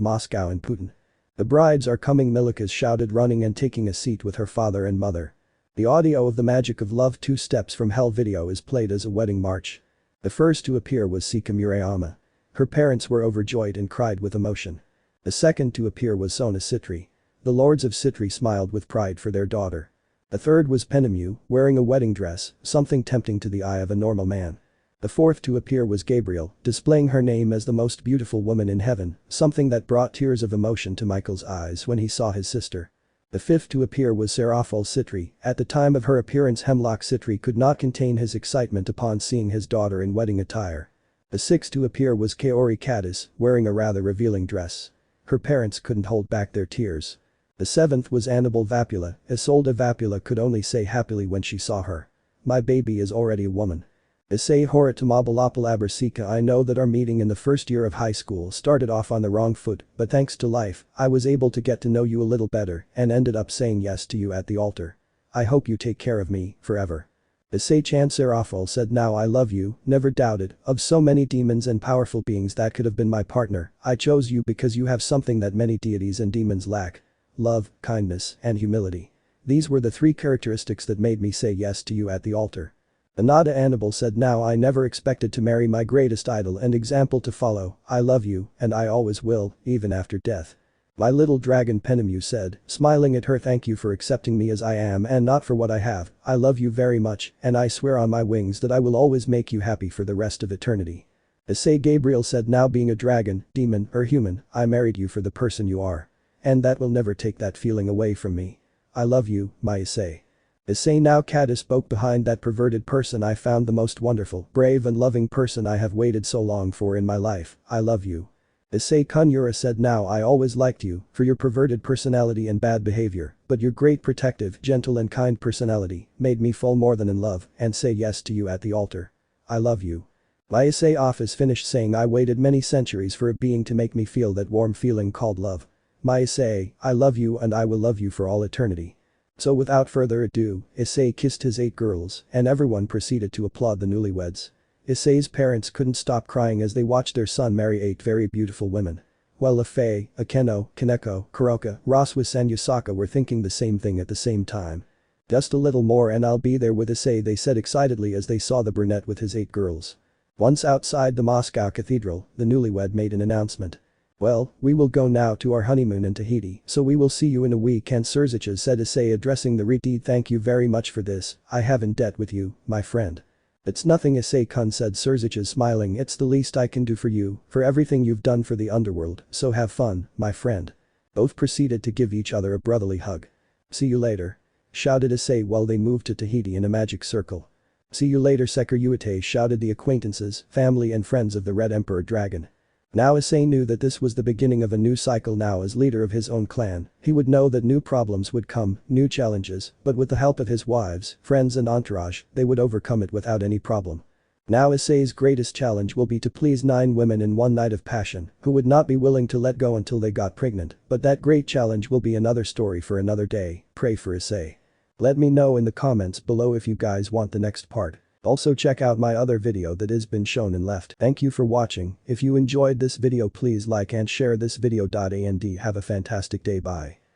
[SPEAKER 1] Moscow and Putin. "The brides are coming," Milikas shouted, running and taking a seat with her father and mother. The audio of the Magic of Love 2 Steps from Hell video is played as a wedding march. The first to appear was Murayama. Her parents were overjoyed and cried with emotion. The second to appear was Sona Citri. The lords of Citri smiled with pride for their daughter. The third was Penemu, wearing a wedding dress, something tempting to the eye of a normal man. The fourth to appear was Gabriel, displaying her name as the most beautiful woman in heaven, something that brought tears of emotion to Michael's eyes when he saw his sister. The fifth to appear was Seraphol Citri. At the time of her appearance, Hemlock Citri could not contain his excitement upon seeing his daughter in wedding attire. The sixth to appear was Kaori Katase, wearing a rather revealing dress. Her parents couldn't hold back their tears. The seventh was Annabel Vapula. Isolde Vapula could only say happily when she saw her. "My baby is already a woman." Issei Horatamabalabalabasika, I know that our meeting in the first year of high school started off on the wrong foot, but thanks to life, I was able to get to know you a little better and ended up saying yes to you at the altar. I hope you take care of me, forever. Issei-chan, Seraphol said, "Now I love you, never doubted, of so many demons and powerful beings that could have been my partner, I chose you because you have something that many deities and demons lack. Love, kindness, and humility. These were the three characteristics that made me say yes to you at the altar." Anada Annabel said, "Now I never expected to marry my greatest idol and example to follow. I love you, and I always will, even after death." My little dragon, Penemu said, smiling at her, "Thank you for accepting me as I am and not for what I have. I love you very much, and I swear on my wings that I will always make you happy for the rest of eternity." Issei Gabriel said, now being a dragon, demon, or human, I married you for the person you are. And that will never take that feeling away from me. I love you, my Issei. Issei now Katase spoke, behind that perverted person I found the most wonderful, brave and loving person I have waited so long for in my life. I love you. Issei Kunyura said, now I always liked you for your perverted personality and bad behavior, but your great protective, gentle and kind personality made me fall more than in love and say yes to you at the altar. I love you. My Issei Ophis finished saying, I waited many centuries for a being to make me feel that warm feeling called love. My Issei, I love you and I will love you for all eternity. So without further ado, Issei kissed his 8 girls and everyone proceeded to applaud the newlyweds. Issei's parents couldn't stop crying as they watched their son marry 8 very beautiful women. While Lafay, Akeno, Kaneko, Kuroka, Roswis and Yusaka were thinking the same thing at the same time. Just a little more and I'll be there with Issei, they said excitedly as they saw the brunette with his 8 girls. Once outside the Moscow cathedral, the newlywed made an announcement. Well, we will go now to our honeymoon in Tahiti, so we will see you in a week, and Sirzechs said, Issei addressing the Riti, thank you very much for this, I have in debt with you, my friend. It's nothing, Issei-kun said, Sirzechs smiling, it's the least I can do for you, for everything you've done for the underworld, so have fun, my friend. Both proceeded to give each other a brotherly hug. See you later. Shouted Issei while they moved to Tahiti in a magic circle. See you later, Sekiruite, shouted the acquaintances, family and friends of the Red Emperor Dragon. Now Issei knew that this was the beginning of a new cycle. Now as leader of his own clan, he would know that new problems would come, new challenges, but with the help of his wives, friends and entourage, they would overcome it without any problem. Now Issei's greatest challenge will be to please 9 women in one night of passion, who would not be willing to let go until they got pregnant, but that great challenge will be another story for another day. Pray for Issei. Let me know in the comments below if you guys want the next part. Also check out my other video that has been shown in left. Thank you for watching. If you enjoyed this video, please like and share this video. And have a fantastic day. Bye.